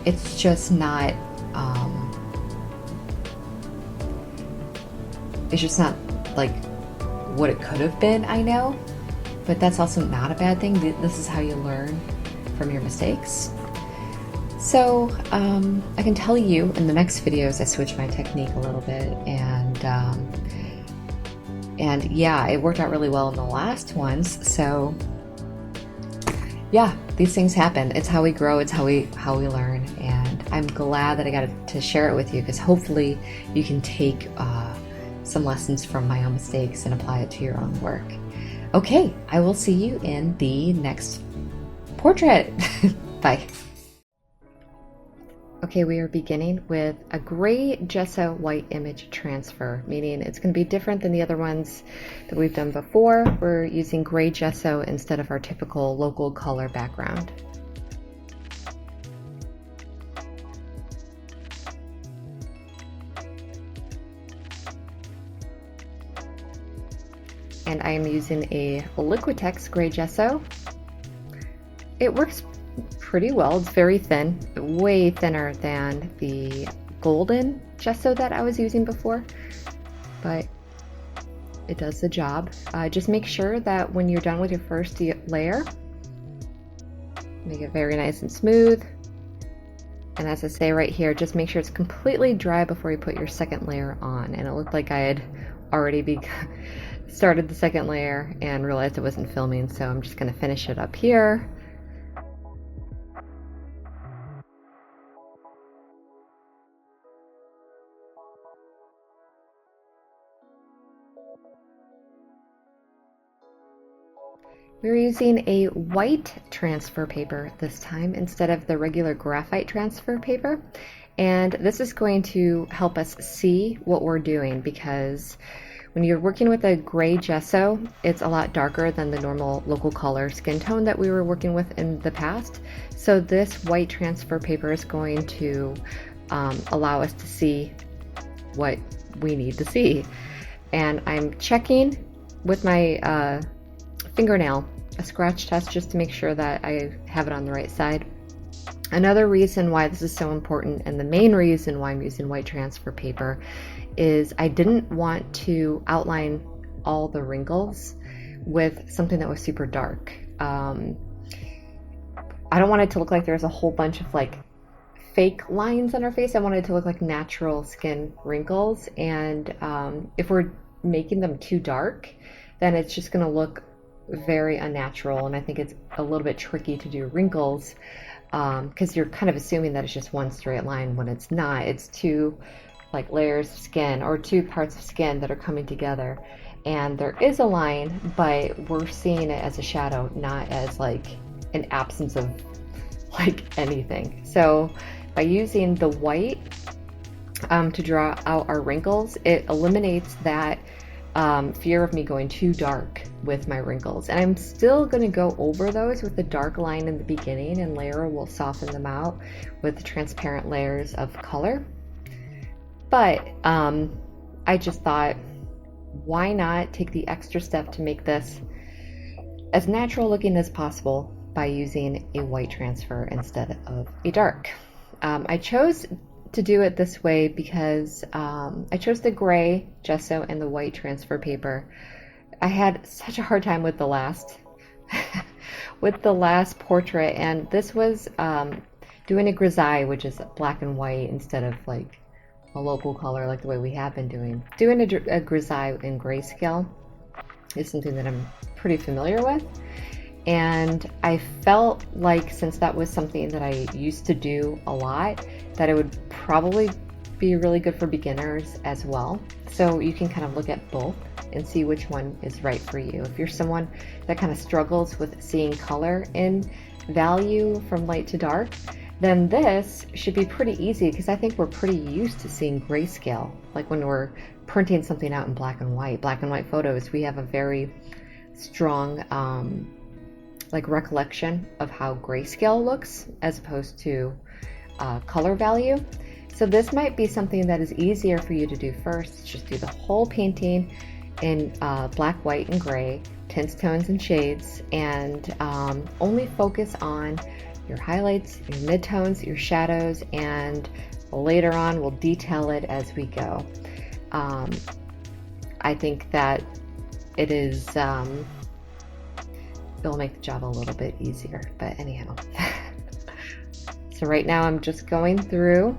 It's just not like what it could have been, I know, but that's also not a bad thing. This is how you learn from your mistakes. So I can tell you in the next videos I switch my technique a little bit, and yeah, it worked out really well in the last ones. So yeah, these things happen. It's how we grow, it's how we learn, and I'm glad that I got to share it with you, because hopefully you can take some lessons from my own mistakes and apply it to your own work. Okay, I will see you in the next portrait. Bye. Okay, we are beginning with a gray gesso white image transfer, meaning it's going to be different than the other ones that we've done before. We're using gray gesso instead of our typical local color background. And I am using a Liquitex gray gesso. It works pretty well. It's very thin, way thinner than the golden gesso that I was using before, but it does the job. Just make sure that when you're done with your first layer, make it very nice and smooth. And as I say right here, just make sure it's completely dry before you put your second layer on. And it looked like I had already started the second layer and realized it wasn't filming, so I'm just going to finish it up here. We're using a white transfer paper this time instead of the regular graphite transfer paper, and this is going to help us see what we're doing, because when you're working with a gray gesso, it's a lot darker than the normal local color skin tone that we were working with in the past. So this white transfer paper is going to allow us to see what we need to see. And I'm checking with my fingernail, a scratch test, just to make sure that I have it on the right side. Another reason why this is so important, and the main reason why I'm using white transfer paper, is I didn't want to outline all the wrinkles with something that was super dark. I don't want it to look like there's a whole bunch of like fake lines on our face. I want it to look like natural skin wrinkles, and if we're making them too dark, then it's just going to look very unnatural, and I think it's a little bit tricky to do wrinkles because you're kind of assuming that it's just one straight line when it's not. It's two like layers of skin, or two parts of skin that are coming together, and there is a line, but we're seeing it as a shadow, not as like an absence of like anything. So by using the white to draw out our wrinkles, it eliminates that fear of me going too dark with my wrinkles. And I'm still going to go over those with the dark line in the beginning, and later we'll soften them out with the transparent layers of color. But I just thought, why not take the extra step to make this as natural looking as possible by using a white transfer instead of a dark. I chose to do it this way because I chose the gray gesso and the white transfer paper. I had such a hard time with the last portrait, and this was doing a Grisaille, which is black and white instead of like a local color like the way we have been doing. Doing a Grisaille in grayscale is something that I'm pretty familiar with, and I felt like since that was something that I used to do a lot, that it would probably be really good for beginners as well. So you can kind of look at both and see which one is right for you. If you're someone that kind of struggles with seeing color in value from light to dark, then this should be pretty easy, because I think we're pretty used to seeing grayscale. Like when we're printing something out in black and white photos, we have a very strong like recollection of how grayscale looks as opposed to color value. So this might be something that is easier for you to do first. Just do the whole painting in black, white, and gray, tints, tones, and shades, and only focus on your highlights, your midtones, your shadows, and later on we'll detail it as we go. I think that it is it'll make the job a little bit easier, but anyhow. So right now I'm just going through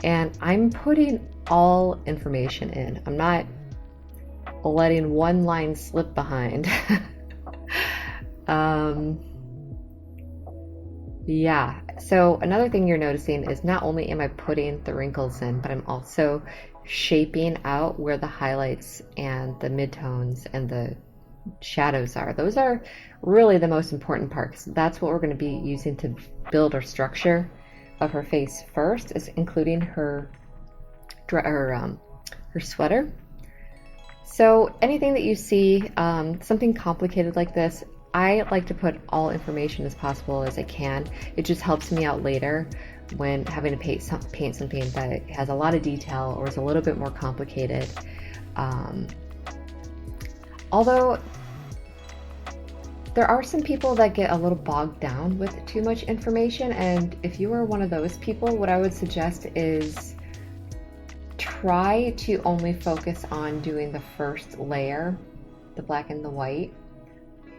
and I'm putting all information in. I'm not letting one line slip behind. Yeah, so another thing you're noticing is not only am I putting the wrinkles in, but I'm also shaping out where the highlights and the midtones and the shadows are. Those are really the most important part, because that's what we're going to be using to build our structure of her face first, is including her sweater. So anything that you see, something complicated like this, I like to put all information as possible as I can. It just helps me out later when having to paint something that has a lot of detail or is a little bit more complicated. Although there are some people that get a little bogged down with too much information, and if you are one of those people, what I would suggest is try to only focus on doing the first layer, the black and the white,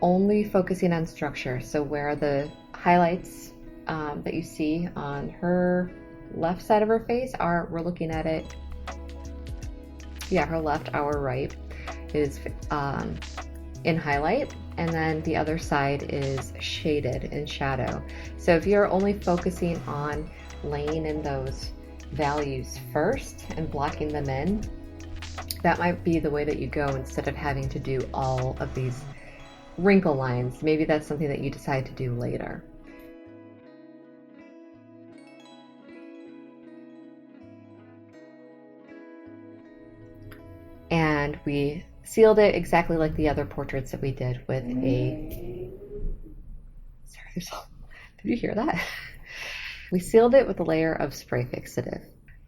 only focusing on structure. So where the highlights that you see on her left side of her face are, we're looking at it, yeah, her left, our right is in highlight, and then the other side is shaded in shadow. So if you're only focusing on laying in those values first and blocking them in, that might be the way that you go, instead of having to do all of these wrinkle lines. Maybe that's something that you decide to do later. And we sealed it exactly like the other portraits that we did with a... Sorry, did you hear that? We sealed it with a layer of spray fixative.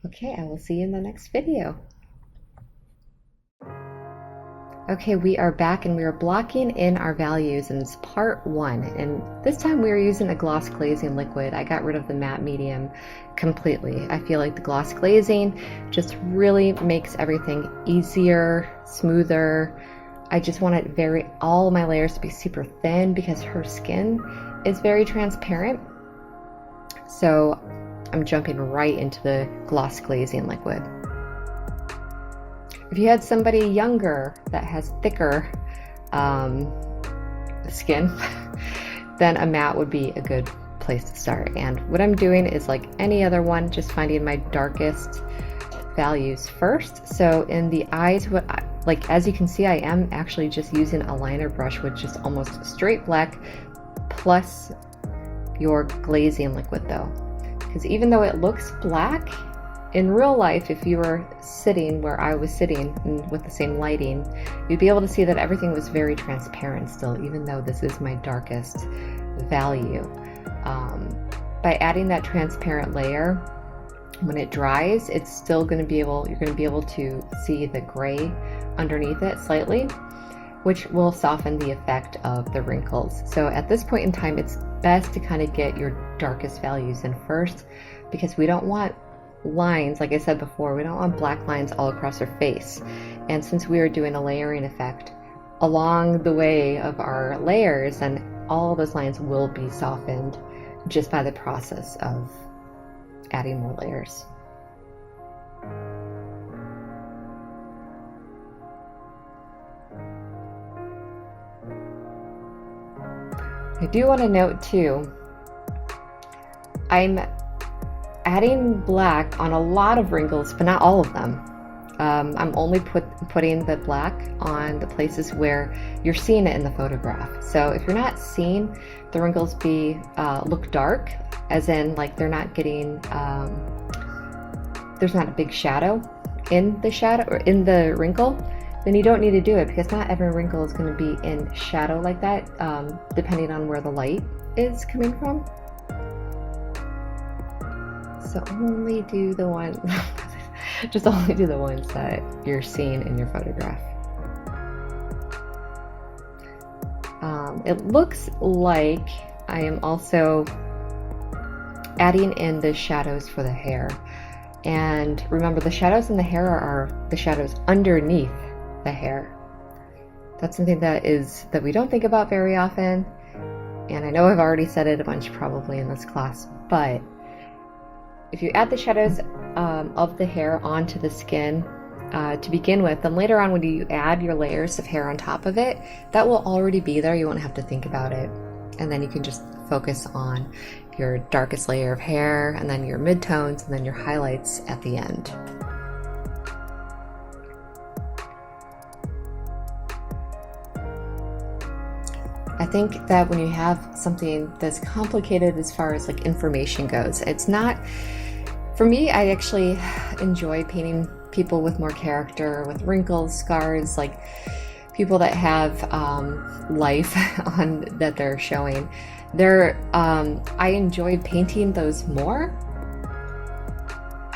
Okay, I will see you in the next video. Okay, we are back and we are blocking in our values, and it's part 1. And this time we are using a gloss glazing liquid. I got rid of the matte medium completely. I feel like the gloss glazing just really makes everything easier, smoother. I just want it all my layers to be super thin, because her skin is very transparent. So I'm jumping right into the gloss glazing liquid. If you had somebody younger that has thicker skin, then a matte would be a good place to start. And what I'm doing is like any other one, just finding my darkest values first. So in the eyes, as you can see, I am actually just using a liner brush with just almost straight black plus your glazing liquid though. Because even though it looks black, in real life, if you were sitting where I was sitting with the same lighting, you'd be able to see that everything was very transparent still, even though this is my darkest value. By adding that transparent layer, when it dries, it's still going to be able, you're going to be able to see the gray underneath it slightly, which will soften the effect of the wrinkles. So at this point in time, it's best to kind of get your darkest values in first, because we don't want lines, like I said before, we don't want black lines all across her face. And since we are doing a layering effect along the way of our layers, then all those lines will be softened just by the process of adding more layers. I do want to note too, I adding black on a lot of wrinkles, but not all of them. I'm only putting the black on the places where you're seeing it in the photograph. So if you're not seeing the wrinkles look dark, as in like they're not getting, there's not a big shadow in the shadow or in the wrinkle, then you don't need to do it, because not every wrinkle is going to be in shadow like that, depending on where the light is coming from. So only do the one, just only do the ones that you're seeing in your photograph. It looks like I am also adding in the shadows for the hair. And remember, the shadows in the hair are the shadows underneath the hair. That's something that we don't think about very often. And I know I've already said it a bunch probably in this class, but if you add the shadows of the hair onto the skin to begin with, then later on when you add your layers of hair on top of it, that will already be there. You won't have to think about it. And then you can just focus on your darkest layer of hair, and then your midtones, and then your highlights at the end. I think that when you have something that's complicated as far as like information goes, it's not, for me, I actually enjoy painting people with more character, with wrinkles, scars, like people that have life on that they're showing. I enjoy painting those more.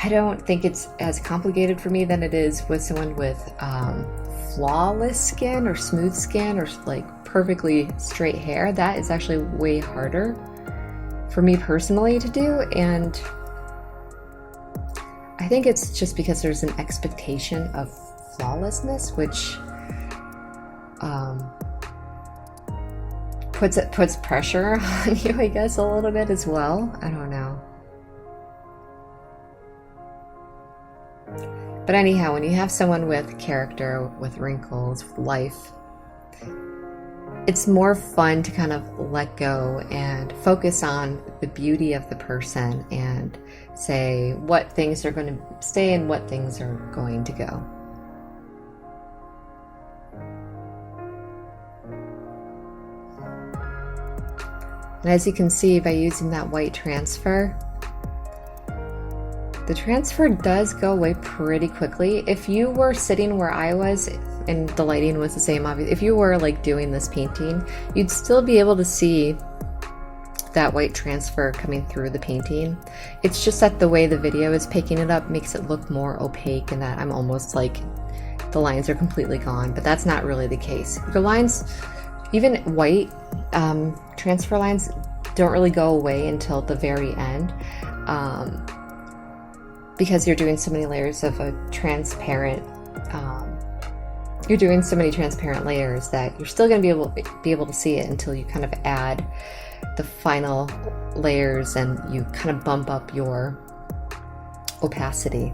I don't think it's as complicated for me than it is with someone with flawless skin or smooth skin or like perfectly straight hair. That is actually way harder for me personally to do, and I think it's just because there's an expectation of flawlessness, which puts pressure on you, I guess, a little bit as well. I don't know. But anyhow, when you have someone with character, with wrinkles, with life, it's more fun to kind of let go and focus on the beauty of the person and say what things are going to stay and what things are going to go. And as you can see, by using that white transfer, the transfer does go away pretty quickly. If you were sitting where I was and the lighting was the same, obviously, if you were like doing this painting, you'd still be able to see that white transfer coming through the painting. It's just that the way the video is picking it up makes it look more opaque, and that I'm almost like the lines are completely gone, but that's not really the case. The lines, even white transfer lines, don't really go away until the very end, because you're doing so many layers of a transparent, you're doing so many transparent layers that you're still going to be able to see it until you kind of add the final layers and you kind of bump up your opacity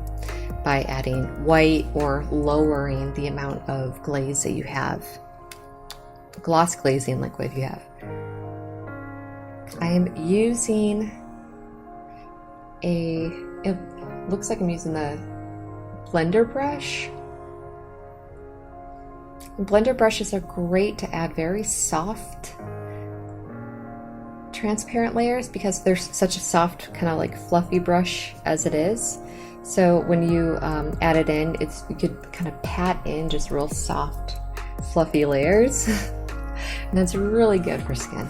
by adding white or lowering the amount of glaze that you have, gloss glazing liquid you have. I am using it looks like I'm using the blender brush. Blender brushes are great to add very soft transparent layers because they're such a soft kind of like fluffy brush as it is. So when you add it in, you could kind of pat in just real soft fluffy layers and that's really good for skin.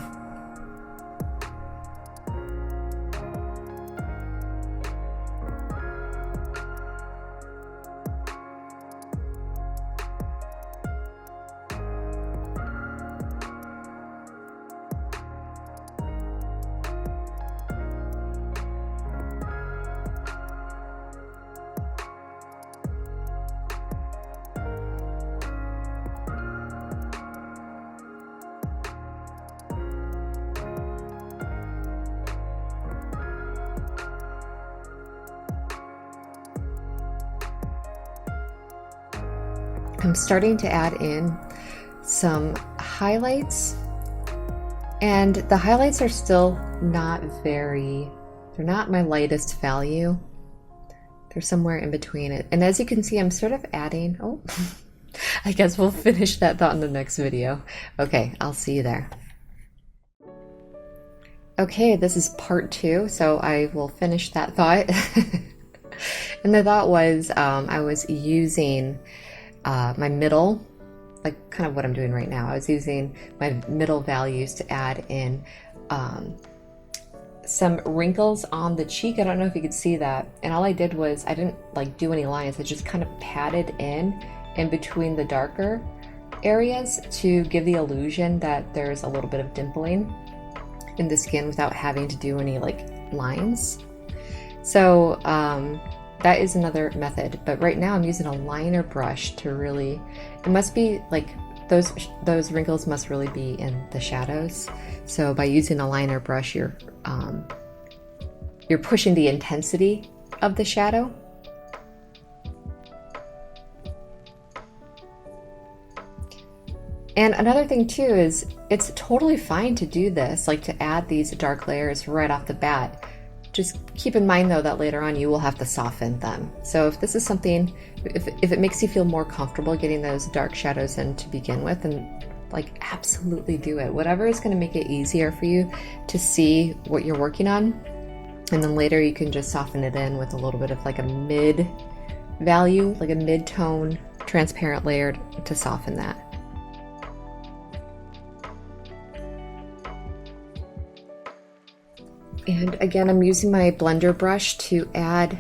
I'm starting to add in some highlights, and the highlights are still not very They're not my lightest value. They're somewhere in between it. And as you can see, I'm sort of adding, oh, I guess we'll finish that thought in the next video. Okay, I'll see you there. Okay, this is part 2, so I will finish that thought. And the thought was I was using my middle, like kind of what I'm doing right now. I was using my middle values to add in some wrinkles on the cheek. I don't know if you could see that. And all I did was, I didn't like do any lines. I just kind of patted in between the darker areas to give the illusion that there's a little bit of dimpling in the skin without having to do any like lines. So that is another method, but right now I'm using a liner brush to really, it must be like those wrinkles must really be in the shadows. So by using a liner brush, you're pushing the intensity of the shadow. And another thing too is it's totally fine to do this, like to add these dark layers right off the bat. Just keep in mind though that later on you will have to soften them. So if this is something, if it makes you feel more comfortable getting those dark shadows in to begin with, then like absolutely do it. Whatever is going to make it easier for you to see what you're working on. And then later you can just soften it in with a little bit of like a mid value, like a mid-tone transparent layer to soften that. And again, I'm using my blender brush to add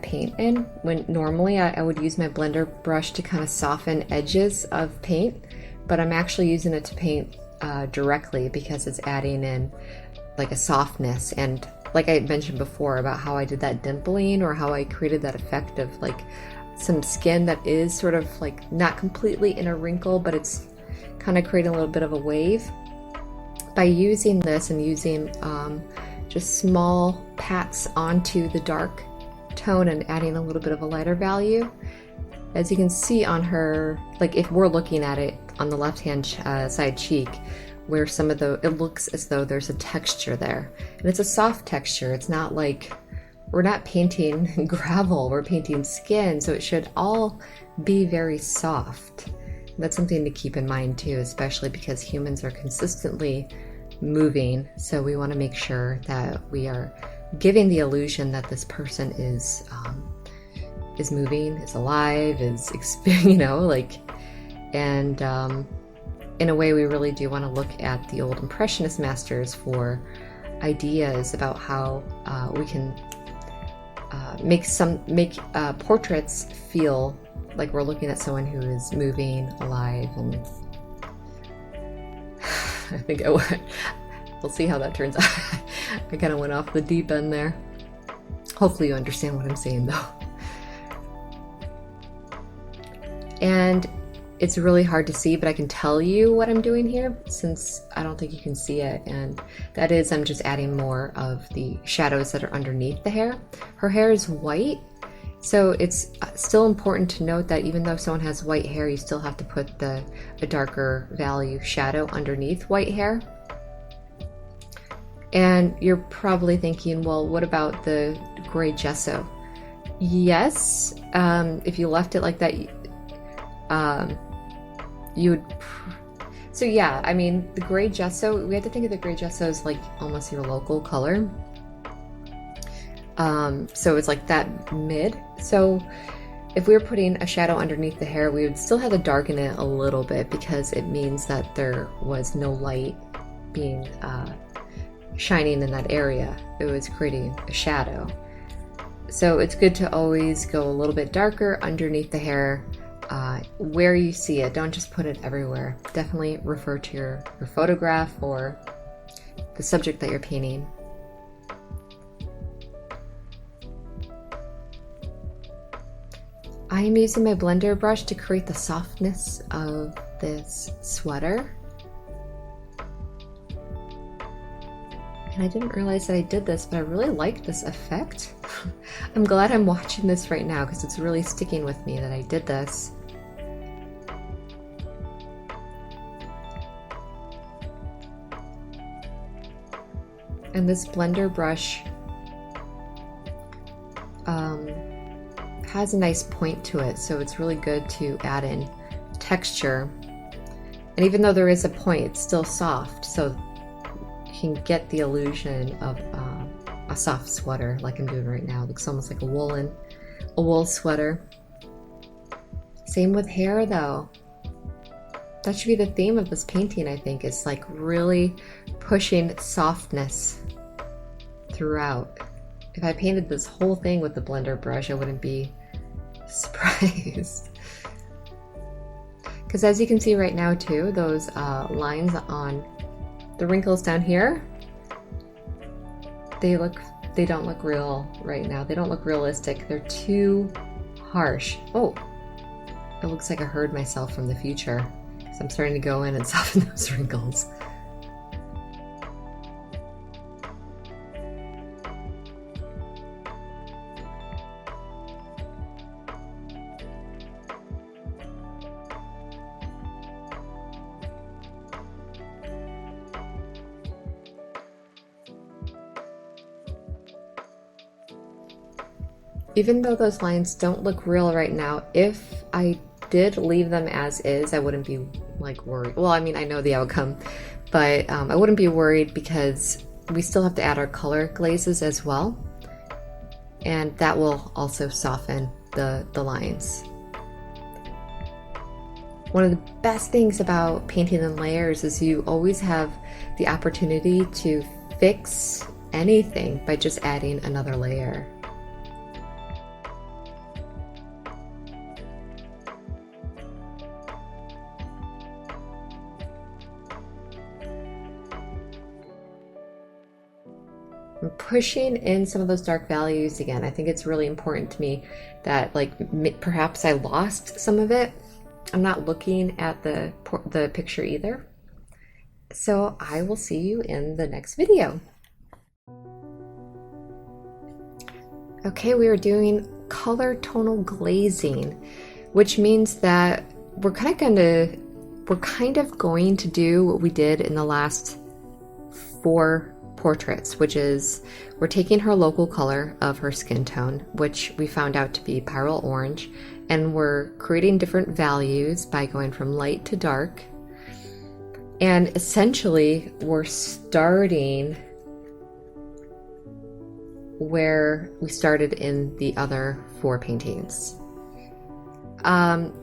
paint in, when normally I would use my blender brush to kind of soften edges of paint, but I'm actually using it to paint directly because it's adding in like a softness. And like I mentioned before about how I did that dimpling, or how I created that effect of like some skin that is sort of like not completely in a wrinkle, but it's kind of creating a little bit of a wave. By using this and using just small pats onto the dark tone and adding a little bit of a lighter value, as you can see on her, like if we're looking at it on the left hand side cheek, where some of the, it looks as though there's a texture there, and it's a soft texture. It's not like, we're not painting gravel, we're painting skin, so it should all be very soft. That's something to keep in mind too, especially because humans are consistently moving. So we want to make sure that we are giving the illusion that this person is moving, is alive, is you know, like, and in a way we really do want to look at the old Impressionist masters for ideas about how we can make portraits feel like we're looking at someone who is moving, alive, and I think we'll see how that turns out. I kind of went off the deep end there. Hopefully you understand what I'm saying though. And it's really hard to see, but I can tell you what I'm doing here since I don't think you can see it, and that is I'm just adding more of the shadows that are underneath the hair. Her hair is white, so it's still important to note that even though someone has white hair, you still have to put a darker value shadow underneath white hair. And you're probably thinking, well, what about the gray gesso? Yes, if you left it like that, you would. So yeah, I mean, the gray gesso, we have to think of the gray gesso as like almost your local color. So it's like that mid. So if we were putting a shadow underneath the hair, we would still have to darken it a little bit because it means that there was no light being shining in that area. It was creating a shadow. So it's good to always go a little bit darker underneath the hair where you see it. Don't just put it everywhere. Definitely refer to your photograph or the subject that you're painting. I am using my blender brush to create the softness of this sweater. And I didn't realize that I did this, but I really like this effect. I'm glad I'm watching this right now because it's really sticking with me that I did this. And this blender brush has a nice point to it, so it's really good to add in texture. And even though there is a point, it's still soft, so you can get the illusion of a soft sweater like I'm doing right now. It looks almost like a wool sweater. Same with hair though. That should be the theme of this painting, I think, is like really pushing softness throughout. If I painted this whole thing with the blender brush, I wouldn't be surprised. Because as you can see right now too, those lines on the wrinkles down here, they don't look real right now. They don't look realistic. They're too harsh. Oh, it looks like I heard myself from the future. So I'm starting to go in and soften those wrinkles. Even though those lines don't look real right now, if I did leave them as is, I wouldn't be like worried. Well, I mean, I know the outcome, but I wouldn't be worried because we still have to add our color glazes as well. And that will also soften the lines. One of the best things about painting in layers is you always have the opportunity to fix anything by just adding another layer. I'm pushing in some of those dark values again. I think it's really important to me that like perhaps I lost some of it. I'm not looking at the picture either. So I will see you in the next video. Okay, we are doing color tonal glazing, which means that we're kind of going to do what we did in the last 4 portraits, which is we're taking her local color of her skin tone, which we found out to be pyrrole orange, and we're creating different values by going from light to dark. And essentially we're starting where we started in the other 4 paintings.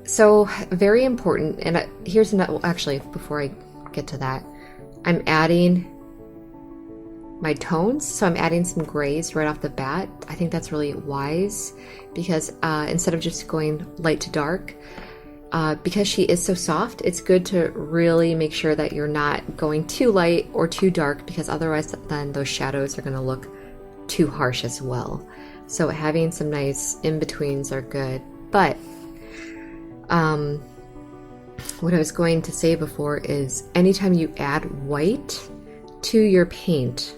So very important, and here's another, well, actually before I get to that, I'm adding my tones, so I'm adding some grays right off the bat. I think that's really wise because instead of just going light to dark, because she is so soft, it's good to really make sure that you're not going too light or too dark, because otherwise then those shadows are going to look too harsh as well. So having some nice in-betweens are good. But what I was going to say before is anytime you add white to your paint,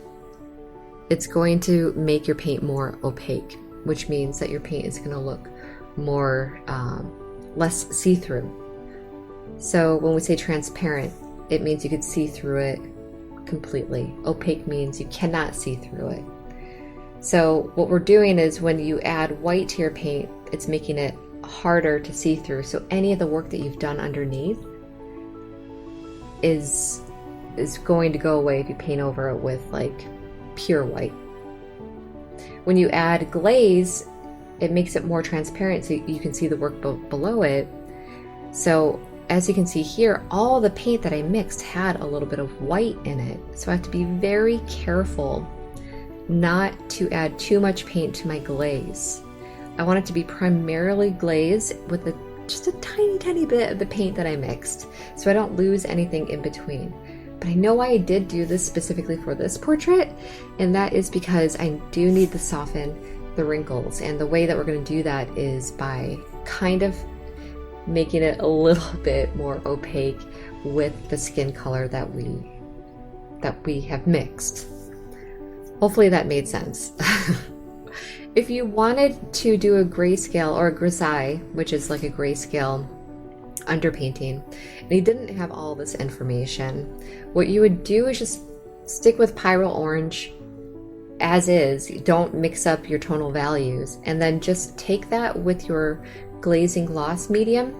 it's going to make your paint more opaque, which means that your paint is going to look more less see-through. So when we say transparent, it means you could see through it completely. Opaque means you cannot see through it. So what we're doing is when you add white to your paint, it's making it harder to see through. So any of the work that you've done underneath is going to go away if you paint over it with like pure white. When you add glaze, it makes it more transparent so you can see the work below it. So as you can see here, all the paint that I mixed had a little bit of white in it. So I have to be very careful not to add too much paint to my glaze. I want it to be primarily glaze with just a tiny bit of the paint that I mixed, so I don't lose anything in between. But I know why I did do this specifically for this portrait, and that is because I do need to soften the wrinkles. And the way that we're going to do that is by kind of making it a little bit more opaque with the skin color that we have mixed. Hopefully that made sense. If you wanted to do a grayscale or a Grisaille, which is like a grayscale underpainting, and you didn't have all this information, what you would do is just stick with pyrrole orange as is. Don't mix up your tonal values, and then just take that with your glazing gloss medium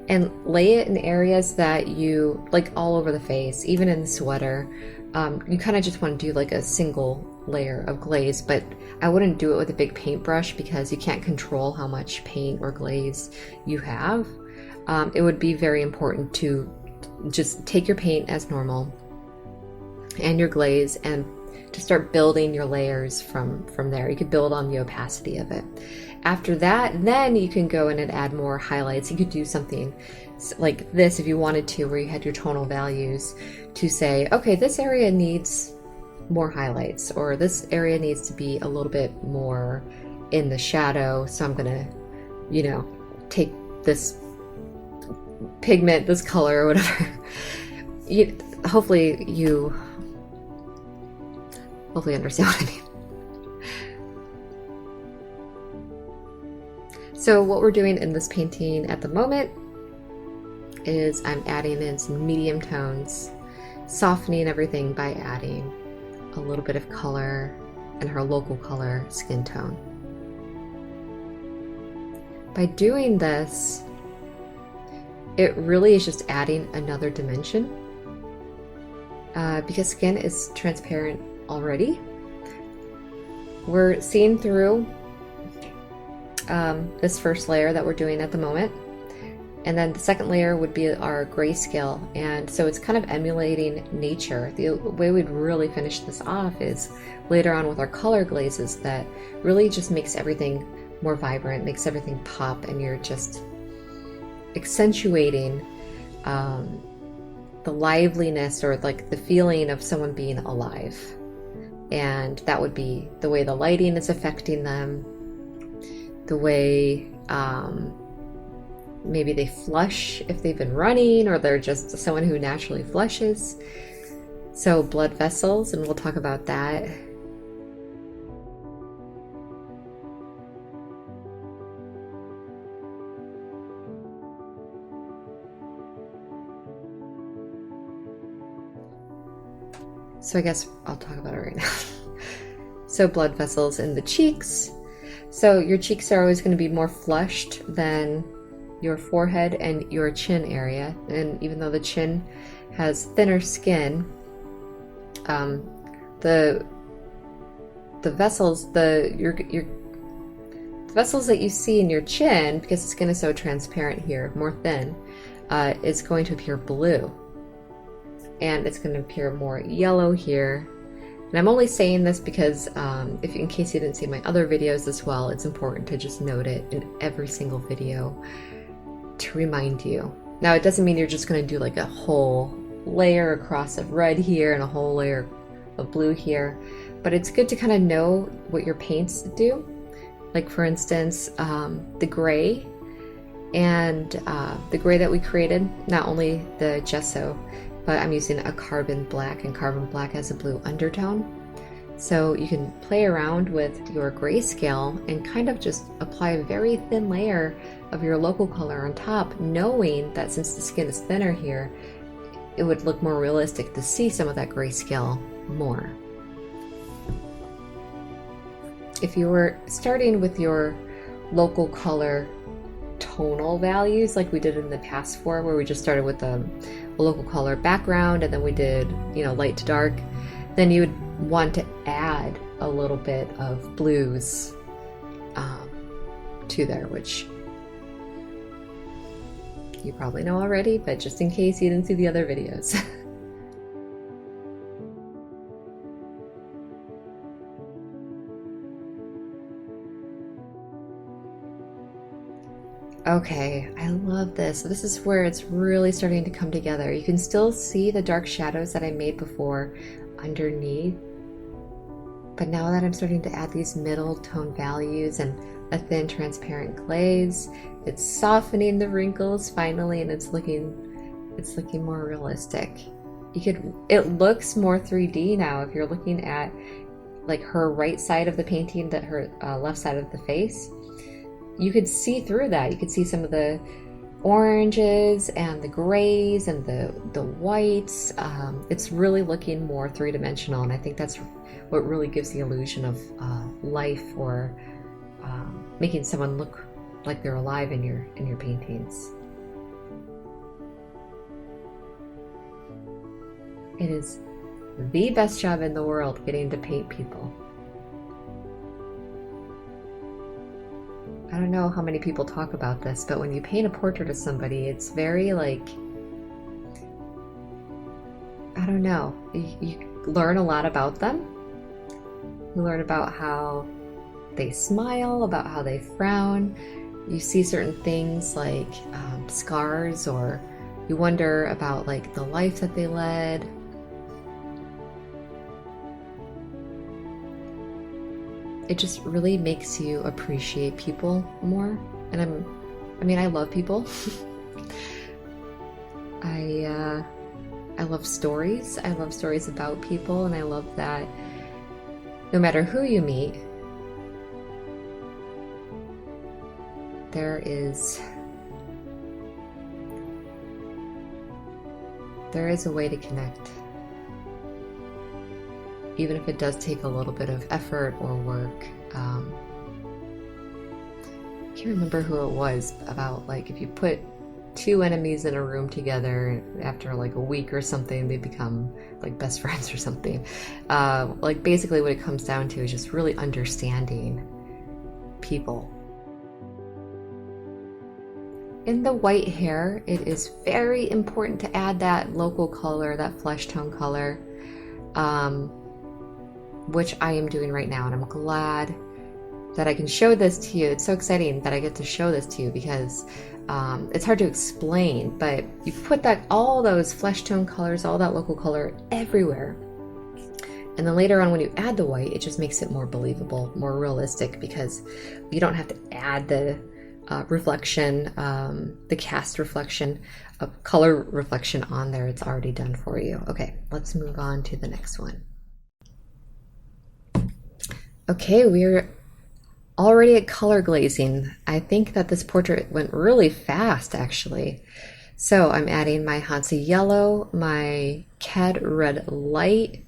and lay it in areas that you like, all over the face, even in the sweater. You kind of just want to do like a single layer of glaze, but I wouldn't do it with a big paintbrush because you can't control how much paint or glaze you have. It would be very important to just take your paint as normal and your glaze and to start building your layers from there. You could build on the opacity of it. After that, then you can go in and add more highlights. You could do something like this if you wanted to, where you had your tonal values to say, okay, this area needs more highlights, or this area needs to be a little bit more in the shadow. So I'm gonna, you know, take this pigment, this color, or whatever. Hopefully you understand what I mean. So what we're doing in this painting at the moment is I'm adding in some medium tones, softening everything by adding a little bit of color and her local color skin tone. By doing this, it really is just adding another dimension, because skin is transparent already. We're seeing through this first layer that we're doing at the moment, and then the second layer would be our grayscale, and so it's kind of emulating nature. The way we'd really finish this off is later on with our color glazes that really just makes everything more vibrant, makes everything pop, and you're just accentuating the liveliness, or like the feeling of someone being alive. And that would be the way the lighting is affecting them, the way maybe they flush if they've been running, or they're just someone who naturally flushes. So blood vessels, and we'll talk about that. So I guess I'll talk about it right now. So blood vessels in the cheeks. So your cheeks are always going to be more flushed than your forehead and your chin area. And even though the chin has thinner skin, the vessels, the vessels that you see in your chin, because the skin is so transparent here, more thin, is going to appear blue. And it's going to appear more yellow here. And I'm only saying this because in case you didn't see my other videos as well, it's important to just note it in every single video to remind you. Now, it doesn't mean you're just going to do like a whole layer across of red here and a whole layer of blue here, but it's good to kind of know what your paints do. Like for instance, the gray and the gray that we created, not only the gesso, but I'm using a carbon black, and carbon black has a blue undertone. So you can play around with your grayscale and kind of just apply a very thin layer of your local color on top, knowing that since the skin is thinner here, it would look more realistic to see some of that grayscale more. If you were starting with your local color tonal values like we did in the past four, where we just started with a local color background and then we did, light to dark, then you would want to add a little bit of blues to there, which you probably know already, but just in case you didn't see the other videos. Okay, I love this. This is where it's really starting to come together. You can still see the dark shadows that I made before underneath, but now that I'm starting to add these middle tone values and a thin transparent glaze, it's softening the wrinkles finally, and it's looking more realistic. It looks more 3D now if you're looking at like her right side of the painting, her left side of the face. You could see through that. You could see some of the oranges and the grays and the whites. It's really looking more three-dimensional, and I think that's what really gives the illusion of life, or making someone look like they're alive in your paintings. It is the best job in the world, getting to paint people. I don't know how many people talk about this, but when you paint a portrait of somebody, it's very like, I don't know, you learn a lot about them. You learn about how they smile, about how they frown. You see certain things like scars, or you wonder about like the life that they led. It just really makes you appreciate people more. And I mean, I love people. I love stories. I love stories about people, and I love that no matter who you meet, there is a way to connect. Even if it does take a little bit of effort or work. I can't remember who it was, about like if you put two enemies in a room together, after like a week or something, they become like best friends or something. Like basically what it comes down to is just really understanding people. In the white hair, it is very important to add that local color, that flesh tone color. Which I am doing right now, and I'm glad that I can show this to you. It's so exciting that I get to show this to you, because it's hard to explain, but you put all those flesh tone colors, all that local color everywhere, and then later on when you add the white, it just makes it more believable, more realistic, because you don't have to add the reflection, the cast reflection, color reflection on there. It's already done for you. Okay, let's move on to the next one. Okay, we're already at color glazing. I think that this portrait went really fast, actually. So I'm adding my Hansa yellow, my Cad red light,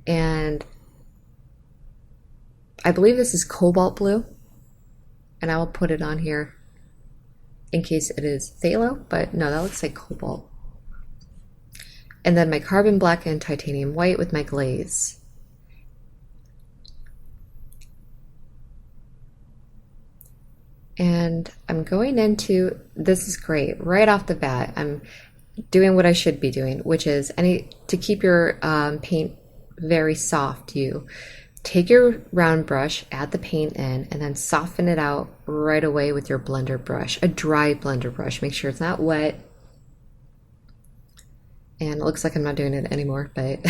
and I believe this is cobalt blue, and I will put it on here in case it is phthalo, but no, that looks like cobalt. And then my carbon black and titanium white with my glaze. And I'm going into, this is great, right off the bat, I'm doing what I should be doing, which is to keep your paint very soft, you take your round brush, add the paint in, and then soften it out right away with your blender brush, a dry blender brush. Make sure it's not wet. And it looks like I'm not doing it anymore, but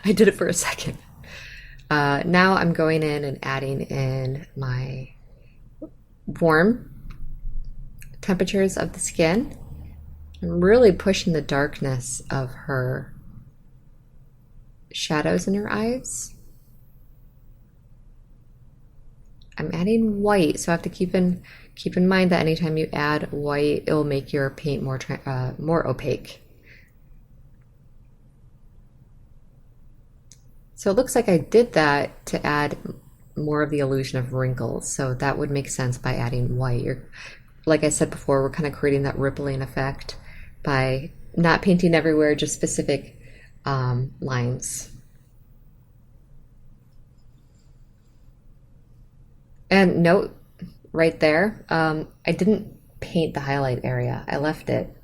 I did it for a second. Now I'm going in and adding in my warm temperatures of the skin. I'm really pushing the darkness of her shadows in her eyes. I'm adding white, so I have to keep in mind that anytime you add white, it will make your paint more opaque. So it looks like I did that to add more of the illusion of wrinkles, so that would make sense by adding white. Like I said before, we're kind of creating that rippling effect by not painting everywhere, just specific lines. And note right there, I didn't paint the highlight area, I left it.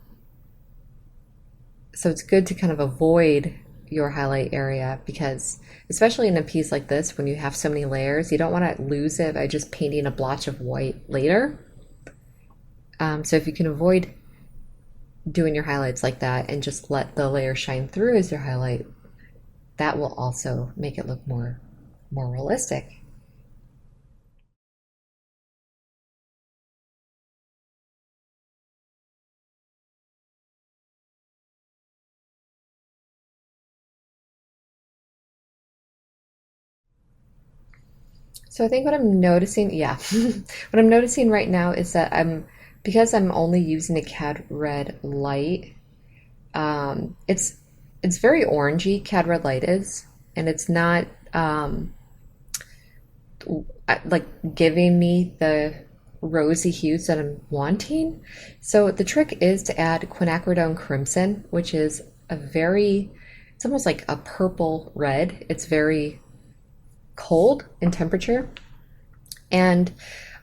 So it's good to kind of avoid your highlight area, because especially in a piece like this, when you have so many layers, you don't want to lose it by just painting a blotch of white later. So if you can avoid doing your highlights like that and just let the layer shine through as your highlight, that will also make it look more realistic. So I think what I'm noticing, what I'm noticing right now is that I'm because I'm only using a cad red light, it's very orangey, cad red light is, and it's not like giving me the rosy hues that I'm wanting. So the trick is to add quinacridone crimson, which is a very, it's almost like a purple red. It's very cold in temperature. And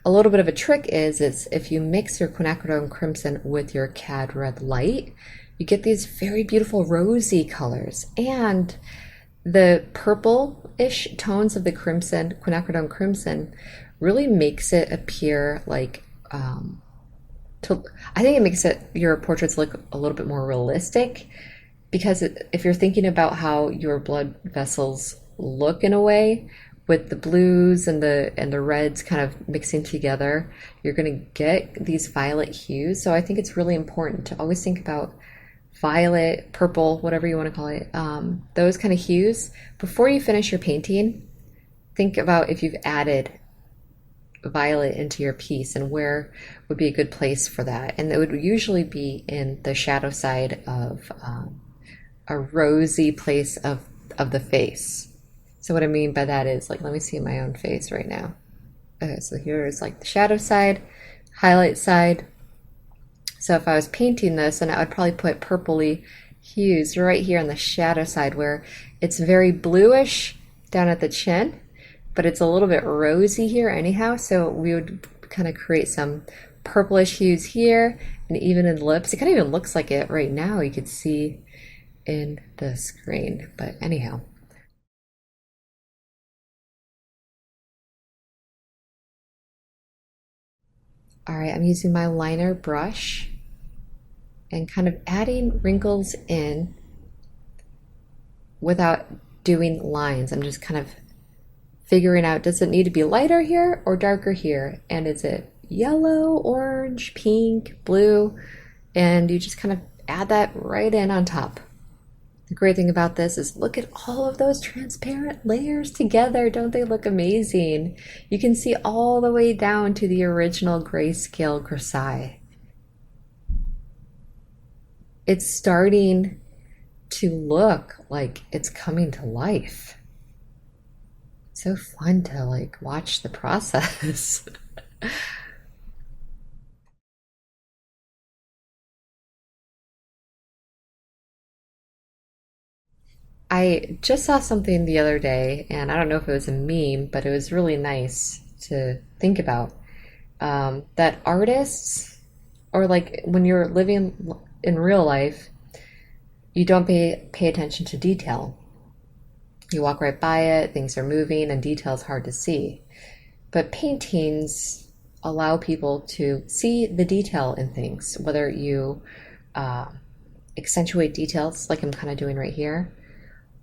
a little bit of a trick is if you mix your quinacridone crimson with your cad red light, you get these very beautiful rosy colors. And the purple-ish tones of the crimson, quinacridone crimson, really makes it appear like to, I think it makes it your portraits look a little bit more realistic because if you're thinking about how your blood vessels look in a way with the blues and the reds kind of mixing together, you're going to get these violet hues. So I think it's really important to always think about violet, purple, whatever you want to call it, those kind of hues before you finish your painting. Think about if you've added violet into your piece and where would be a good place for that. And it would usually be in the shadow side of a rosy place of the face. So what I mean by that is like, let me see my own face right now. Okay, so here's like the shadow side, highlight side. So if I was painting this, then I would probably put purpley hues right here on the shadow side where it's very bluish down at the chin, but it's a little bit rosy here anyhow. So we would kind of create some purplish hues here and even in the lips. It kind of even looks like it right now. You could see in the screen, but anyhow. All right, I'm using my liner brush and kind of adding wrinkles in without doing lines. I'm just kind of figuring out, does it need to be lighter here or darker here? And is it yellow, orange, pink, blue? And you just kind of add that right in on top. The great thing about this is look at all of those transparent layers together. Don't they look amazing? You can see all the way down to the original grayscale Grisaille. It's starting to look like it's coming to life. It's so fun to like watch the process. I just saw something the other day, and I don't know if it was a meme, but it was really nice to think about. That artists, or like when you're living in real life, you don't pay attention to detail. You walk right by it, things are moving, and detail is hard to see. But paintings allow people to see the detail in things, whether you uh, accentuate details like I'm kind of doing right here,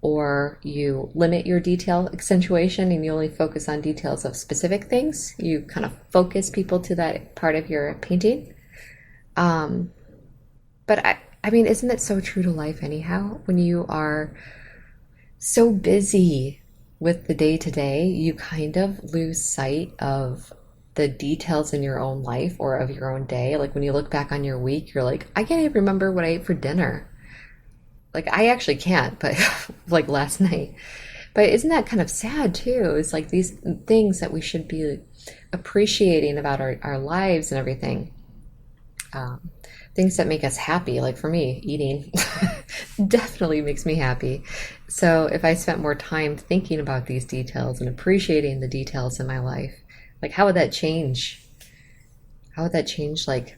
or you limit your detail accentuation and you only focus on details of specific things. You kind of focus people to that part of your painting. Um, but I mean, isn't it so true to life anyhow? When you are so busy with the day to day, you kind of lose sight of the details in your own life or of your own day. Like when you look back on your week, you're like, I can't even remember what I ate for dinner. Like I actually can't, but like last night. But isn't that kind of sad too? It's like these things that we should be appreciating about our lives and everything. Um, Things that make us happy, like for me, eating definitely makes me happy. So if I spent more time thinking about these details and appreciating the details in my life, like how would that change? How would that change like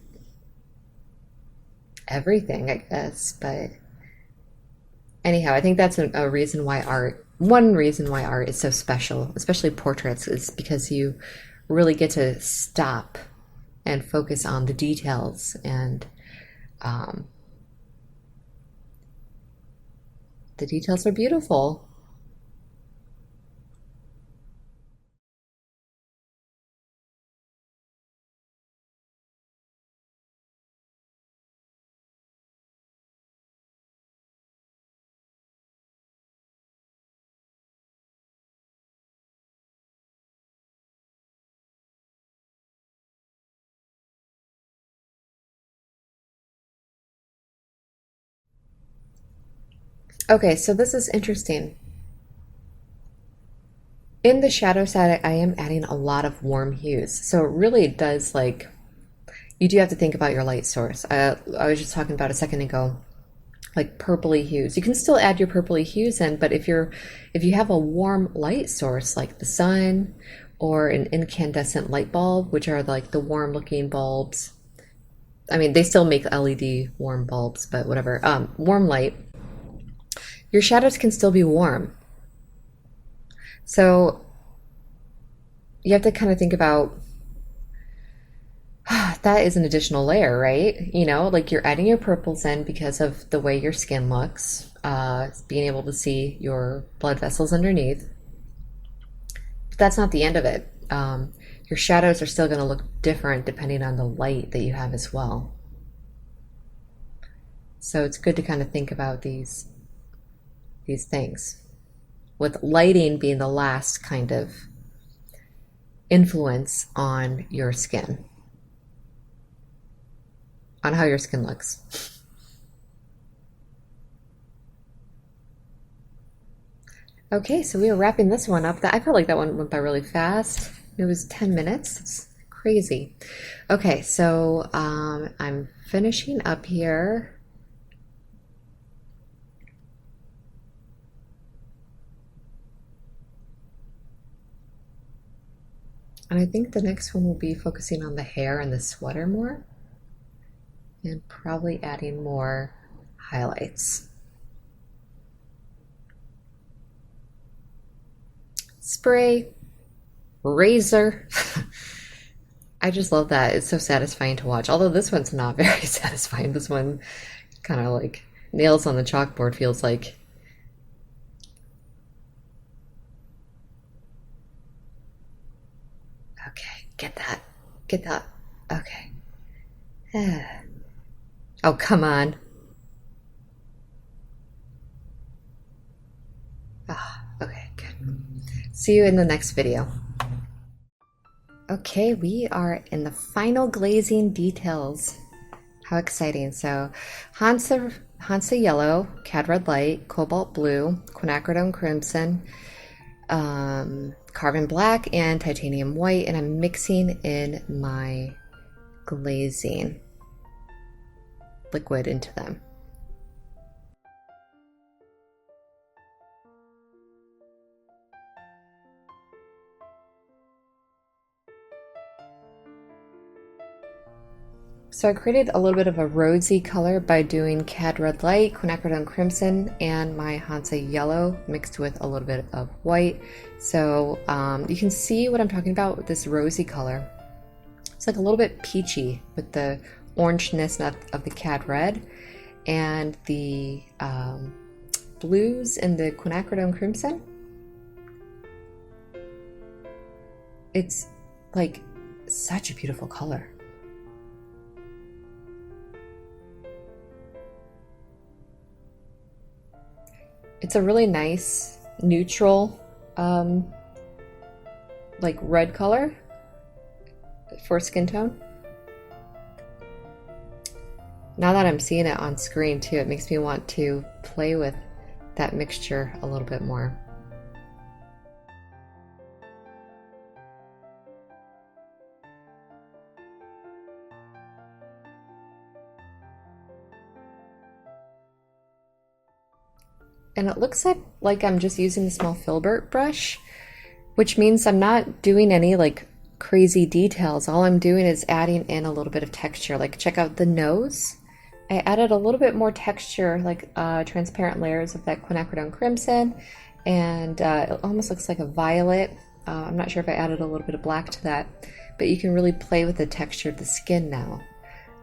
everything, I guess? But anyhow, I think that's a reason why art, one reason why art is so special, especially portraits, is because you really get to stop and focus on the details. And um, the details are beautiful. Okay, so this is interesting. In the shadow side, I am adding a lot of warm hues. So it really does like, you do have to think about your light source. I was just talking about a second ago, like purpley hues. You can still add your purpley hues in, but if you have a warm light source like the sun or an incandescent light bulb, which are like the warm looking bulbs. I mean, they still make LED warm bulbs, but whatever. Warm light. Your shadows can still be warm. So you have to kind of think about that is an additional layer, right? You know, like you're adding your purples in because of the way your skin looks, being able to see your blood vessels underneath. But that's not the end of it. Your shadows are still going to look different depending on the light that you have as well. So it's good to kind of think about these things, with lighting being the last kind of influence on your skin, on how your skin looks. Okay, so we are wrapping this one up. I felt like that one went by really fast. It was 10 minutes. It's crazy. Okay, so I'm finishing up here. And I think the next one will be focusing on the hair and the sweater more, and probably adding more highlights. Spray, razor. I just love that. It's so satisfying to watch. Although this one's not very satisfying. This one kind of like nails on the chalkboard feels like. Okay, get that. Get that. Okay. Oh, come on. Ah, okay, good. See you in the next video. Okay, we are in the final glazing details. How exciting. So Hansa yellow, cad red light, cobalt blue, quinacridone crimson, carbon black, and titanium white, and I'm mixing in my glazing liquid into them. So I created a little bit of a rosy color by doing cad red light, quinacridone crimson, and my Hansa yellow mixed with a little bit of white. So you can see what I'm talking about with this rosy color. It's like a little bit peachy with the orangeness of the cad red and the blues and the quinacridone crimson. It's like such a beautiful color. It's a really nice neutral like red color for skin tone. Now that I'm seeing it on screen too, it makes me want to play with that mixture a little bit more. And it looks like I'm just using a small filbert brush, which means I'm not doing any like crazy details. All I'm doing is adding in a little bit of texture. Like check out the nose. I added a little bit more texture, like transparent layers of that quinacridone crimson, and it almost looks like a violet. I'm not sure if I added a little bit of black to that, but you can really play with the texture of the skin now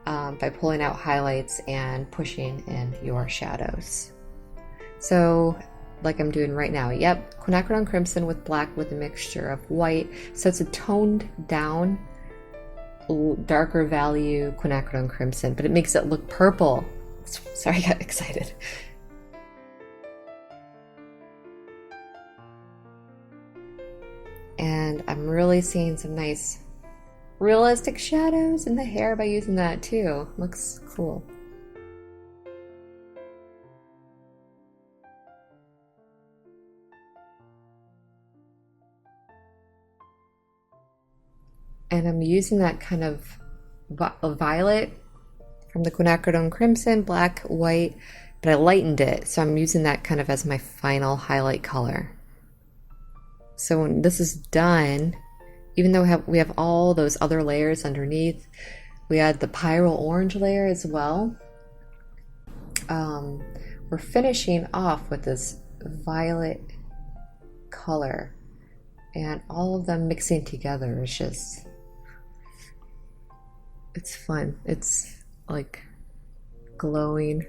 by pulling out highlights and pushing in your shadows. So like I'm doing right now, yep, quinacridone crimson with black with a mixture of white. So it's a toned down, darker value quinacridone crimson, but it makes it look purple. Sorry, I got excited. And I'm really seeing some nice realistic shadows in the hair by using that too. Looks cool. And I'm using that kind of violet from the quinacridone crimson, black, white, but I lightened it. So I'm using that kind of as my final highlight color. So when this is done, even though we have all those other layers underneath, we add the pyrrole orange layer as well. We're finishing off with this violet color, and all of them mixing together is just, it's fun. It's like glowing.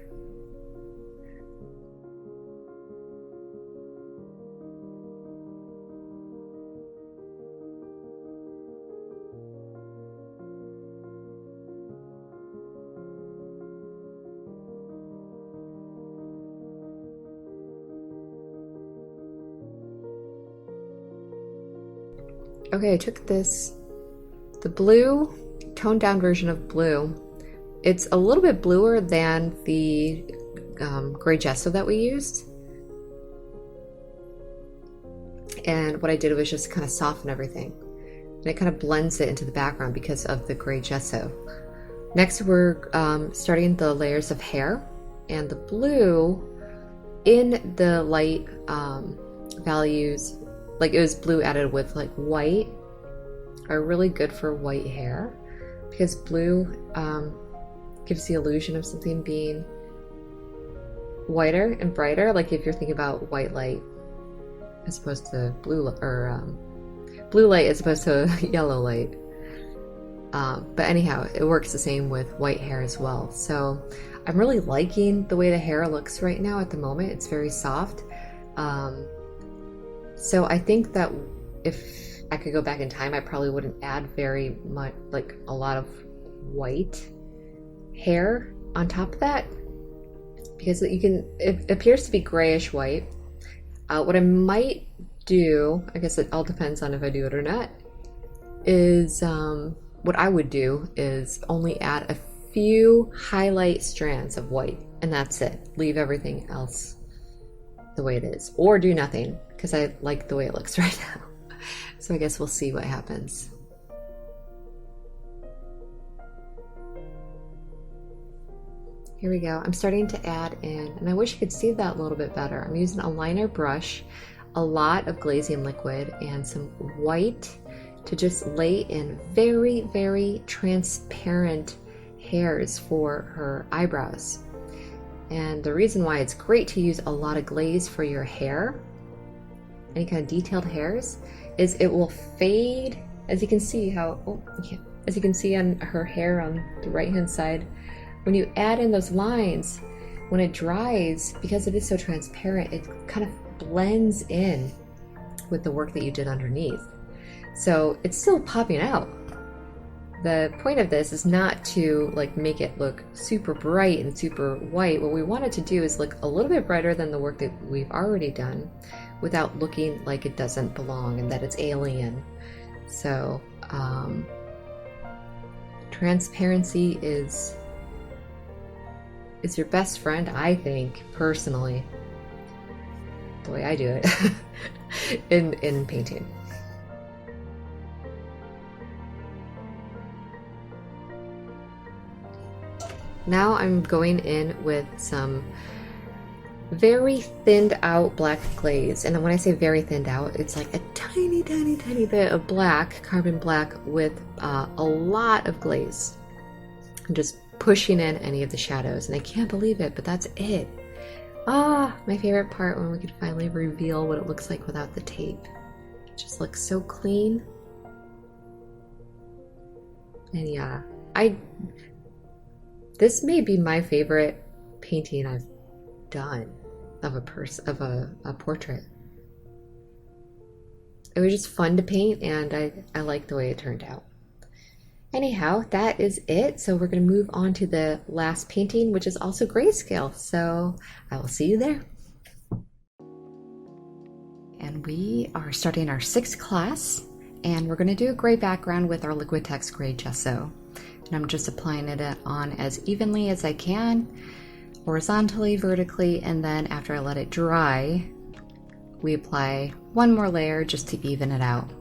Okay, I took the blue, toned down version of blue. It's a little bit bluer than the gray gesso that we used. And what I did was just kind of soften everything. And it kind of blends it into the background because of the gray gesso. Next, we're starting the layers of hair. And the blue in the light values, like it was blue added with like white, are really good for white hair, because blue gives the illusion of something being whiter and brighter, like if you're thinking about white light as opposed to blue, or blue light as opposed to yellow light. But anyhow, it works the same with white hair as well. So I'm really liking the way the hair looks right now at the moment. It's very soft. So I think that if I could go back in time, I probably wouldn't add very much, like a lot of white hair on top of that, because it appears to be grayish white. What I might do, I guess it all depends on if I do it or not, is what I would do is only add a few highlight strands of white, and that's it. Leave everything else the way it is, or do nothing, because I like the way it looks right now. So I guess we'll see what happens. Here we go. I'm starting to add in, and I wish you could see that a little bit better. I'm using a liner brush, a lot of glazing liquid, and some white to just lay in very, very transparent hairs for her eyebrows. And the reason why it's great to use a lot of glaze for your hair, any kind of detailed hairs, is it will fade, as you can see as you can see on her hair on the right hand side. When you add in those lines, when it dries, because it is so transparent, it kind of blends in with the work that you did underneath. So it's still popping out. The point of this is not to like make it look super bright and super white. What we want it to do is look a little bit brighter than the work that we've already done, without looking like it doesn't belong and that it's alien. So transparency is your best friend, I think, personally, the way I do it in painting. Now I'm going in with some very thinned out black glaze. And when I say very thinned out, it's like a tiny, tiny, tiny bit of black, carbon black, with a lot of glaze. I'm just pushing in any of the shadows, and I can't believe it, but that's it. Ah, my favorite part, when we can finally reveal what it looks like without the tape. It just looks so clean. And yeah, this may be my favorite painting I've done of a portrait. It was just fun to paint, and I like the way it turned out. Anyhow, that is it. So we're going to move on to the last painting, which is also grayscale. So I will see you there. And we are starting our 6th class, and we're going to do a gray background with our Liquitex gray gesso. And I'm just applying it on as evenly as I can, horizontally, vertically, and then after I let it dry, we apply one more layer just to even it out.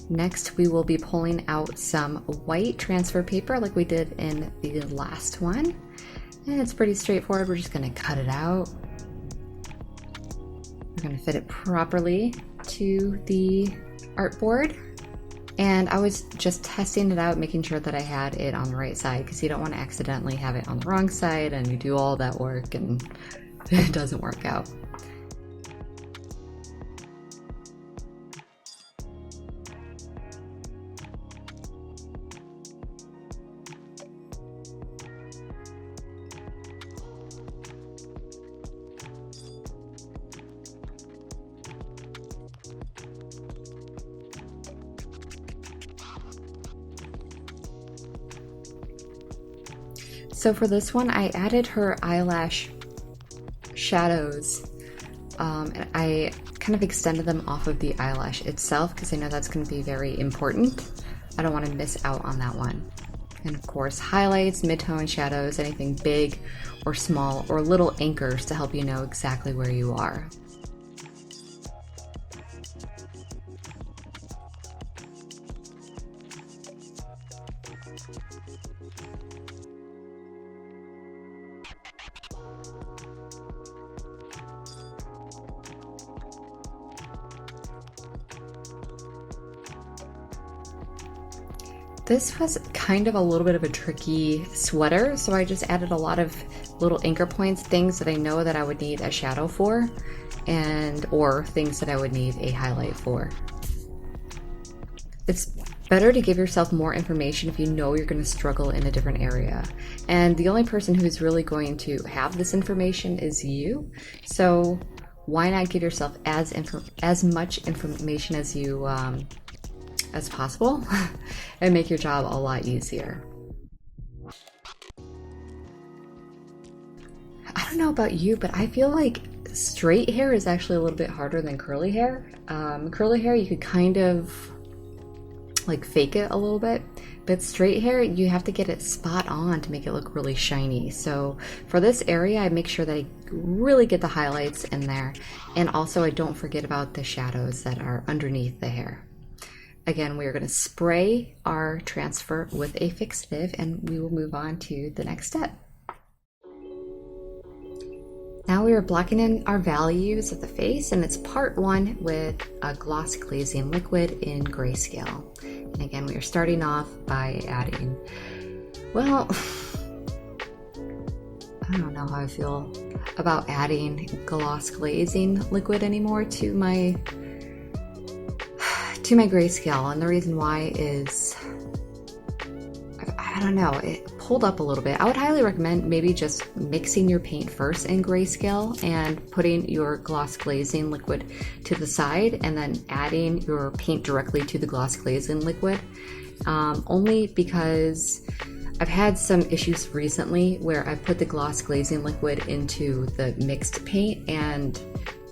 Next, we will be pulling out some white transfer paper like we did in the last one. And it's pretty straightforward. We're just going to cut it out. We're going to fit it properly to the artboard. And I was just testing it out, making sure that I had it on the right side, because you don't want to accidentally have it on the wrong side and you do all that work and it doesn't work out. So for this one, I added her eyelash shadows. And I kind of extended them off of the eyelash itself because I know that's going to be very important. I don't want to miss out on that one. And of course, highlights, mid-tone shadows, anything big or small, or little anchors to help you know exactly where you are. This was kind of a little bit of a tricky sweater, so I just added a lot of little anchor points, things that I know that I would need a shadow for, or things that I would need a highlight for. It's better to give yourself more information if you know you're going to struggle in a different area. And the only person who's really going to have this information is you. So why not give yourself as much information as you as possible and make your job a lot easier. I don't know about you, but I feel like straight hair is actually a little bit harder than curly hair. Curly hair, you could kind of like fake it a little bit, but straight hair, you have to get it spot on to make it look really shiny. So for this area, I make sure that I really get the highlights in there. And also I don't forget about the shadows that are underneath the hair. Again, we are going to spray our transfer with a fixative and we will move on to the next step. Now we are blocking in our values of the face, and it's part 1 with a gloss glazing liquid in grayscale. And again, we are starting off by adding, well, I don't know how I feel about adding gloss glazing liquid anymore to my grayscale, and the reason why is I don't know, it pulled up a little bit. I would highly recommend maybe just mixing your paint first in grayscale and putting your gloss glazing liquid to the side and then adding your paint directly to the gloss glazing liquid, only because I've had some issues recently where I put the gloss glazing liquid into the mixed paint and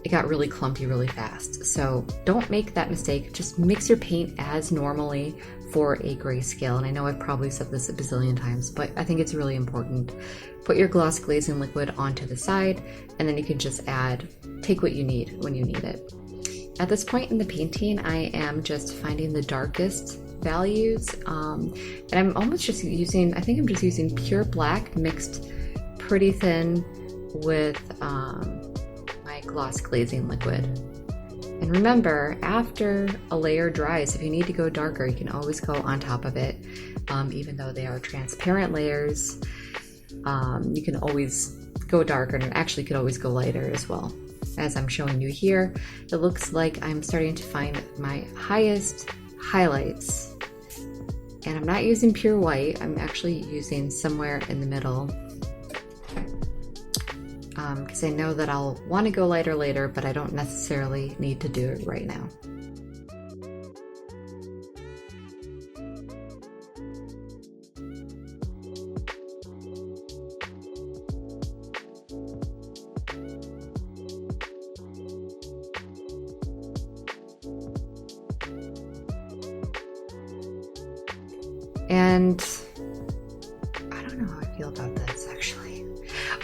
it got really clumpy really fast. So don't make that mistake. Just mix your paint as normally for a grayscale. And I know I've probably said this a bazillion times, but I think it's really important. Put your gloss glazing liquid onto the side, and then you can just take what you need when you need it. At this point in the painting, I am just finding the darkest values. And I'm almost just using, I think I'm just using pure black mixed pretty thin with my gloss glazing liquid. And remember, after a layer dries, if you need to go darker, you can always go on top of it. Even though they are transparent layers, you can always go darker, and actually could always go lighter as well. As I'm showing you here, it looks like I'm starting to find my highest highlights. And I'm not using pure white, I'm actually using somewhere in the middle. Because I know that I'll want to go lighter later, but I don't necessarily need to do it right now. And I don't know how I feel about this actually.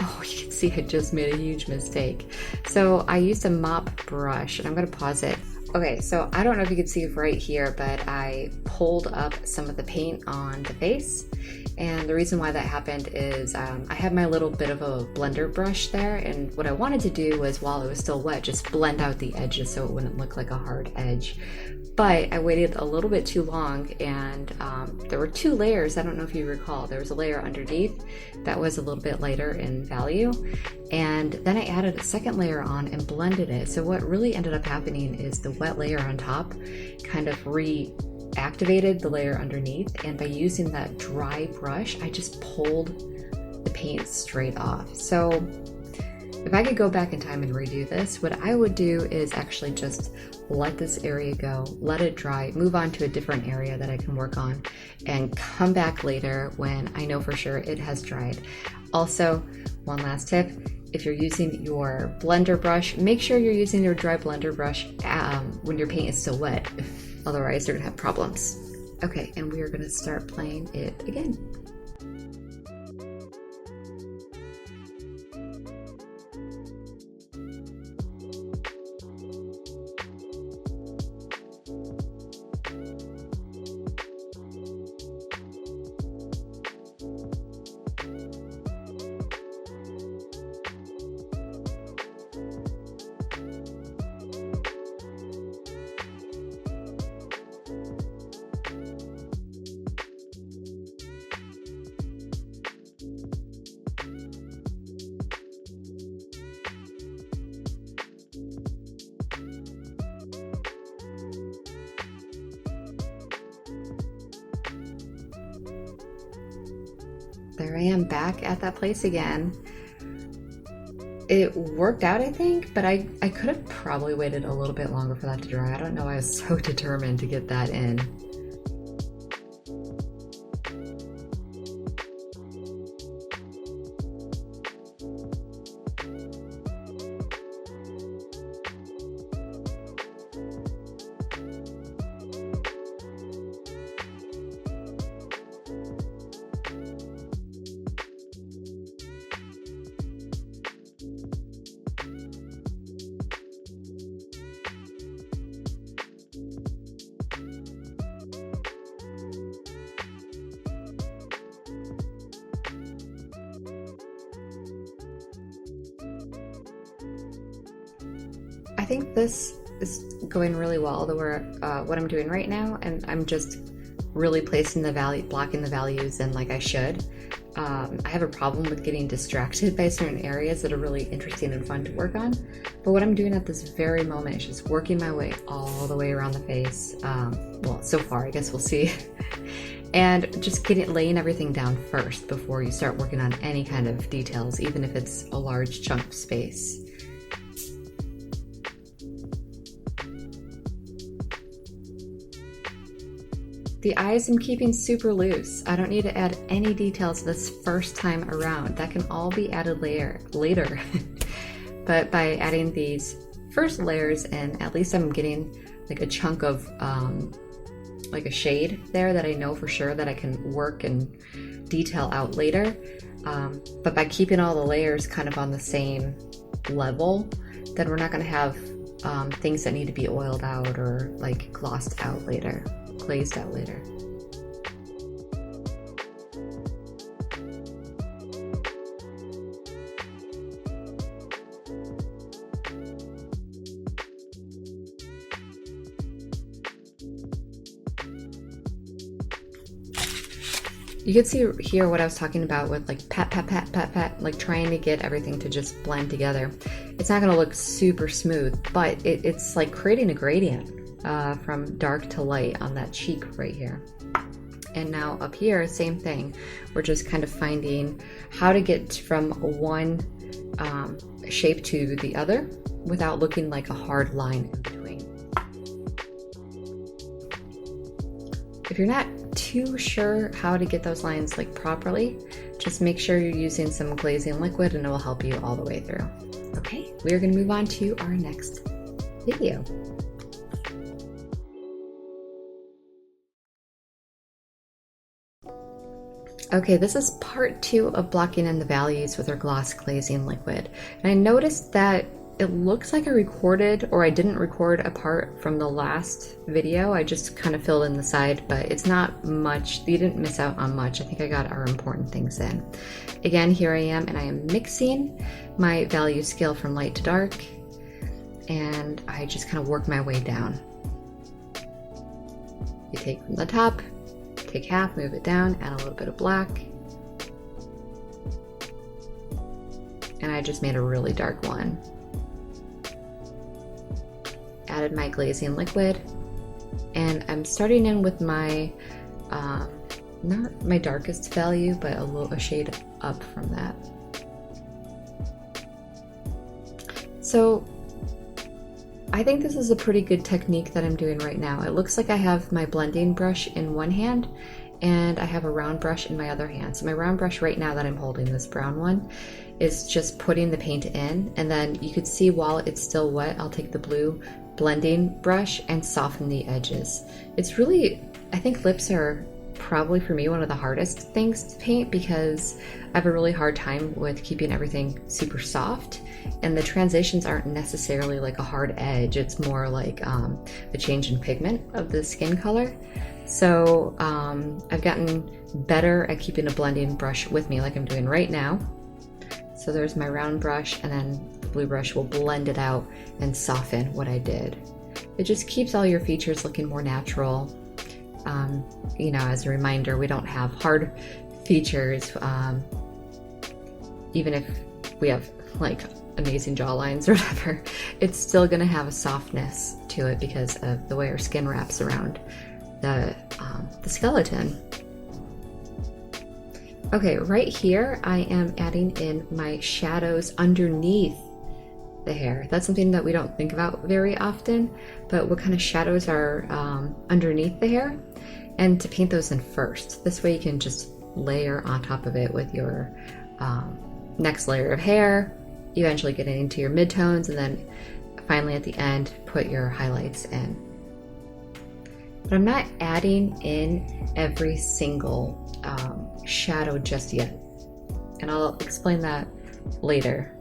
Oh, you can see I just made a huge mistake. So I used a mop brush, and I'm going to pause it. Okay, so I don't know if you can see right here, but I pulled up some of the paint on the face. And the reason why that happened is I had my little bit of a blender brush there, and what I wanted to do was, while it was still wet, just blend out the edges so it wouldn't look like a hard edge. But I waited a little bit too long, and there were two layers. I don't know if you recall. There was a layer underneath that was a little bit lighter in value, and then I added a second layer on and blended it. So what really ended up happening is the wet layer on top kind of reactivated the layer underneath, and by using that dry brush, I just pulled the paint straight off. So if I could go back in time and redo this, what I would do is actually just let this area go, let it dry, move on to a different area that I can work on, and come back later when I know for sure it has dried. Also, one last tip, if you're using your blender brush, make sure you're using your dry blender brush when your paint is still wet. Otherwise, you're gonna have problems. Okay, and we are gonna start playing it again. There I am back at that place again. It worked out, I think, but I could have probably waited a little bit longer for that to dry. I don't know why I was so determined to get that in. I think this is going really well, what I'm doing right now, and I'm just really placing the value, blocking the values in like I should. I have a problem with getting distracted by certain areas that are really interesting and fun to work on, but what I'm doing at this very moment is just working my way all the way around the face. Well, so far, I guess we'll see. And just laying everything down first before you start working on any kind of details, even if it's a large chunk of space. The eyes I'm keeping super loose. I don't need to add any details this first time around. That can all be added later. But by adding these first layers in, at least I'm getting like a chunk of like a shade there that I know for sure that I can work and detail out later. But by keeping all the layers kind of on the same level, then we're not going to have things that need to be oiled out or like glossed out later. Glazed out later. You can see here what I was talking about with like pat, pat, pat, pat, pat, like trying to get everything to just blend together. It's not going to look super smooth, but it's like creating a gradient from dark to light on that cheek right here. And now up here, same thing. We're just kind of finding how to get from one shape to the other without looking like a hard line in between. If you're not too sure how to get those lines like properly, just make sure you're using some glazing liquid and it will help you all the way through. Okay, we're going to move on to our next video. Okay, this is part 2 of blocking in the values with our gloss glazing liquid. And I noticed that it looks like I recorded, or I didn't record a part from the last video. I just kind of filled in the side, but it's not much. You didn't miss out on much. I think I got our important things in. Again, here I am, and I am mixing my value scale from light to dark, and I just kind of work my way down. You take from the top, take half, move it down, add a little bit of black. And I just made a really dark one. Added my glazing liquid, and I'm starting in with my not my darkest value, but a shade up from that. So I think this is a pretty good technique that I'm doing right now. It looks like I have my blending brush in one hand and I have a round brush in my other hand. So my round brush right now that I'm holding, this brown one, is just putting the paint in, and then you could see while it's still wet, I'll take the blue blending brush and soften the edges. It's really, I think lips are probably for me one of the hardest things to paint because I have a really hard time with keeping everything super soft, and the transitions aren't necessarily like a hard edge. It's more like a change in pigment of the skin color. So I've gotten better at keeping a blending brush with me like I'm doing right now. So there's my round brush, and then the blue brush will blend it out and soften what I did. It just keeps all your features looking more natural. You know, as a reminder, we don't have hard features. Even if we have like amazing jawlines or whatever, it's still gonna have a softness to it because of the way our skin wraps around the skeleton. Okay, right here I am adding in my shadows underneath the hair. That's something that we don't think about very often, but what kind of shadows are underneath the hair, and to paint those in first. This way you can just layer on top of it with your next layer of hair, eventually getting into your midtones, and then finally at the end put your highlights in. But I'm not adding in every single shadow just yet, and I'll explain that later.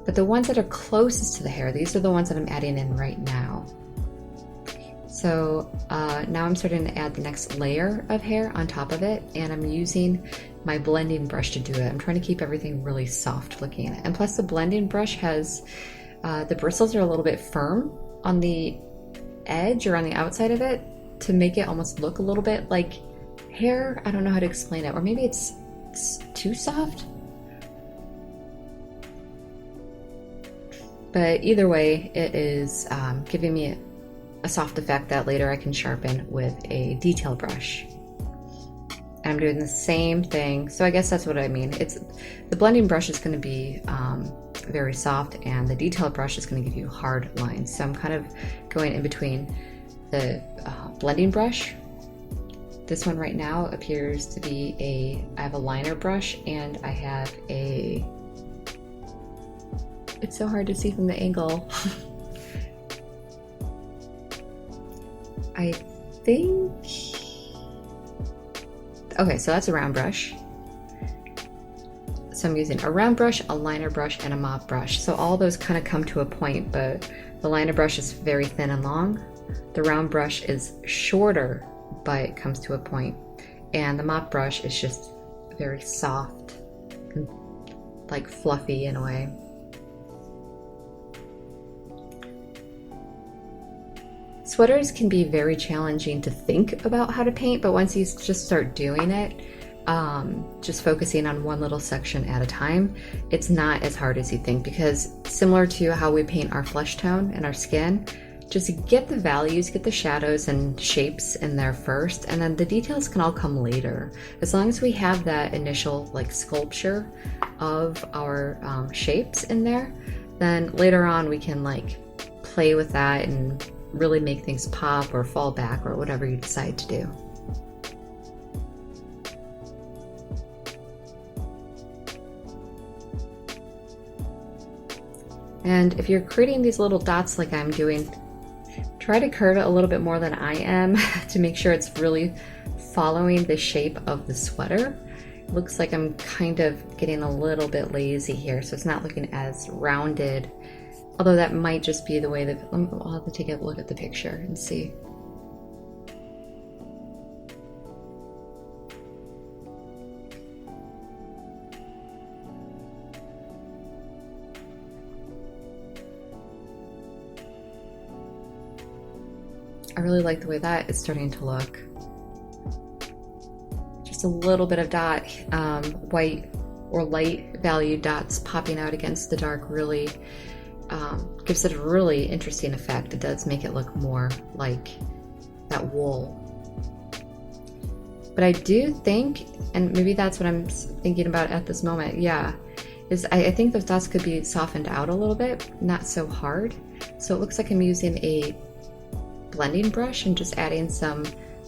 But the ones that are closest to the hair, these are the ones that I'm adding in right now. So now I'm starting to add the next layer of hair on top of it, and I'm using my blending brush to do it. I'm trying to keep everything really soft looking, and plus the blending brush has the bristles are a little bit firm on the edge or on the outside of it to make it almost look a little bit like hair. I don't know how to explain it, or maybe it's too soft. But either way, it is giving me a soft effect that later I can sharpen with a detail brush. And I'm doing the same thing. So I guess that's what I mean. It's the blending brush is going to be very soft, and the detail brush is going to give you hard lines. So I'm kind of going in between the blending brush. This one right now appears to be I have a liner brush, and I have it's so hard to see from the angle. I think, okay, so that's a round brush. So I'm using a round brush, a liner brush, and a mop brush. So all those kind of come to a point, but the liner brush is very thin and long. The round brush is shorter, but it comes to a point. And the mop brush is just very soft and like fluffy in a way. Sweaters can be very challenging to think about how to paint, but once you just start doing it, just focusing on one little section at a time, it's not as hard as you think, because similar to how we paint our flesh tone and our skin, just get the values, get the shadows and shapes in there first, and then the details can all come later. As long as we have that initial like sculpture of our shapes in there, then later on we can like play with that and really make things pop or fall back or whatever you decide to do. And if you're creating these little dots like I'm doing, try to curve it a little bit more than I am to make sure it's really following the shape of the sweater. looks like I'm kind of getting a little bit lazy here, so it's not looking as rounded. Although that might just be the way that, I'll have to take a look at the picture and see. I really like the way that is starting to look. Just a little bit of dot, white or light value dots popping out against the dark really gives it a really interesting effect. It does make it look more like that wool. But I do think, and maybe that's what I'm thinking about at this moment, yeah, is I think those dots could be softened out a little bit, not so hard. So it looks like I'm using a blending brush and just adding some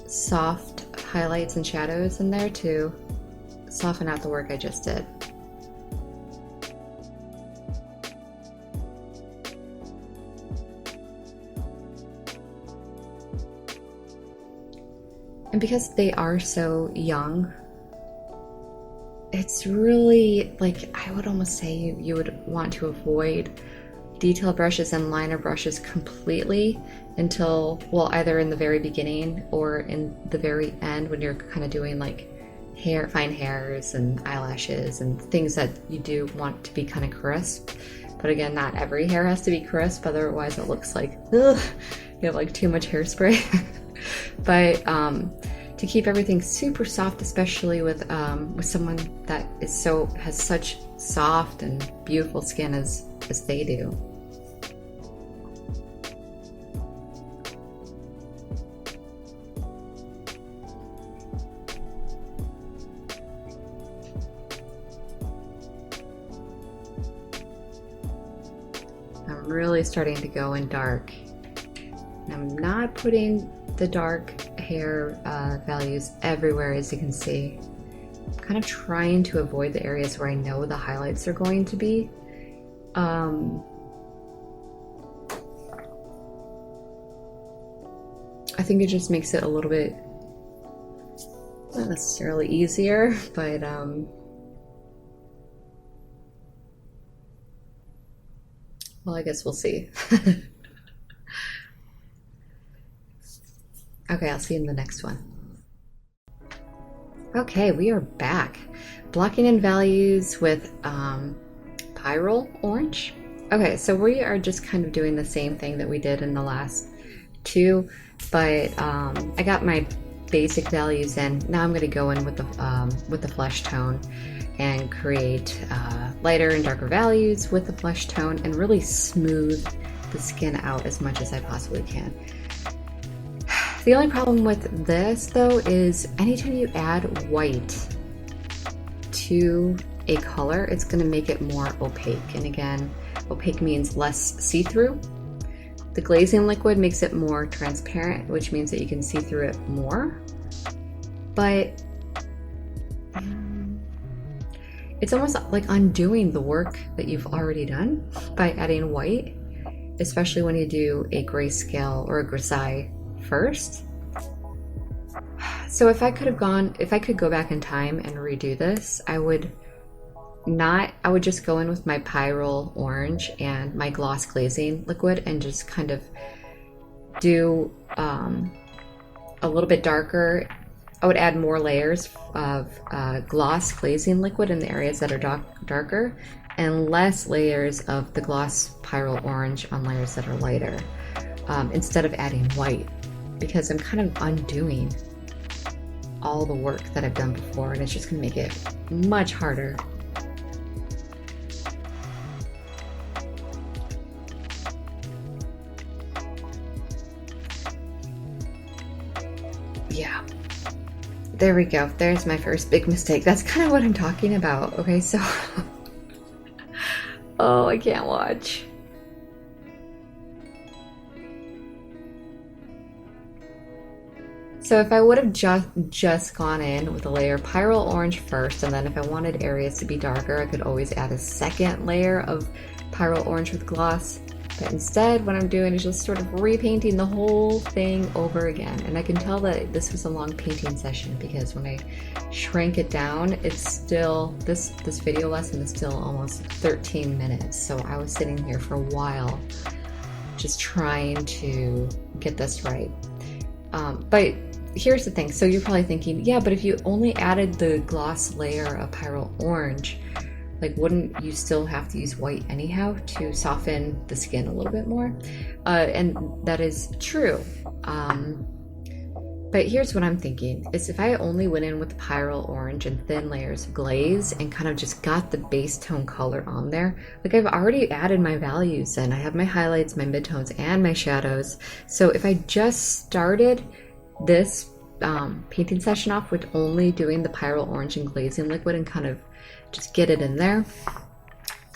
soft highlights and shadows in there to soften out the work I just did. And because they are so young, it's really like, I would almost say you would want to avoid detail brushes and liner brushes completely until, well, either in the very beginning or in the very end when you're kind of doing like hair, fine hairs and eyelashes and things that you do want to be kind of crisp. But again, not every hair has to be crisp, otherwise it looks like, ugh, you have like too much hairspray. But to keep everything super soft, especially with someone that has such soft and beautiful skin as they do. I'm really starting to go in dark. I'm not putting the dark hair values everywhere, as you can see. I'm kind of trying to avoid the areas where I know the highlights are going to be. I think it just makes it a little bit, not necessarily easier, but well, I guess we'll see. Okay, I'll see you in the next one. Okay, we are back. Blocking in values with pyrrole orange. Okay, so we are just kind of doing the same thing that we did in the last two, but I got my basic values in. Now I'm going to go in with the flesh tone and create lighter and darker values with the flesh tone and really smooth the skin out as much as I possibly can. The only problem with this though is anytime you add white to a color, it's going to make it more opaque. And again, opaque means less see-through. The glazing liquid makes it more transparent, which means that you can see through it more. But it's almost like undoing the work that you've already done by adding white, especially when you do a grayscale or a Grisaille first. So if I could go back in time and redo this, I would just go in with my pyrrole orange and my gloss glazing liquid and just kind of do a little bit darker. I would add more layers of gloss glazing liquid in the areas that are darker and less layers of the gloss pyrrole orange on layers that are lighter, instead of adding white, because I'm kind of undoing all the work that I've done before, and it's just going to make it much harder. Yeah. There we go. There's my first big mistake. That's kind of what I'm talking about. Okay, so oh, I can't watch. So if I would have just gone in with a layer of pyrrole orange first, and then if I wanted areas to be darker, I could always add a second layer of pyrrole orange with gloss. But instead, what I'm doing is just sort of repainting the whole thing over again. And I can tell that this was a long painting session because when I shrank it down, it's still, this video lesson is still almost 13 minutes. So I was sitting here for a while just trying to get this right. But here's the thing. So you're probably thinking, yeah, but if you only added the gloss layer of Pyrrole Orange, like, wouldn't you still have to use white anyhow to soften the skin a little bit more? And that is true. But here's what I'm thinking, is if I only went in with the Pyrrole Orange and thin layers of glaze and kind of just got the base tone color on there, like I've already added my values in. I have my highlights, my midtones, and my shadows. So if I just started this painting session off with only doing the Pyrrole Orange and glazing liquid and kind of just get it in there.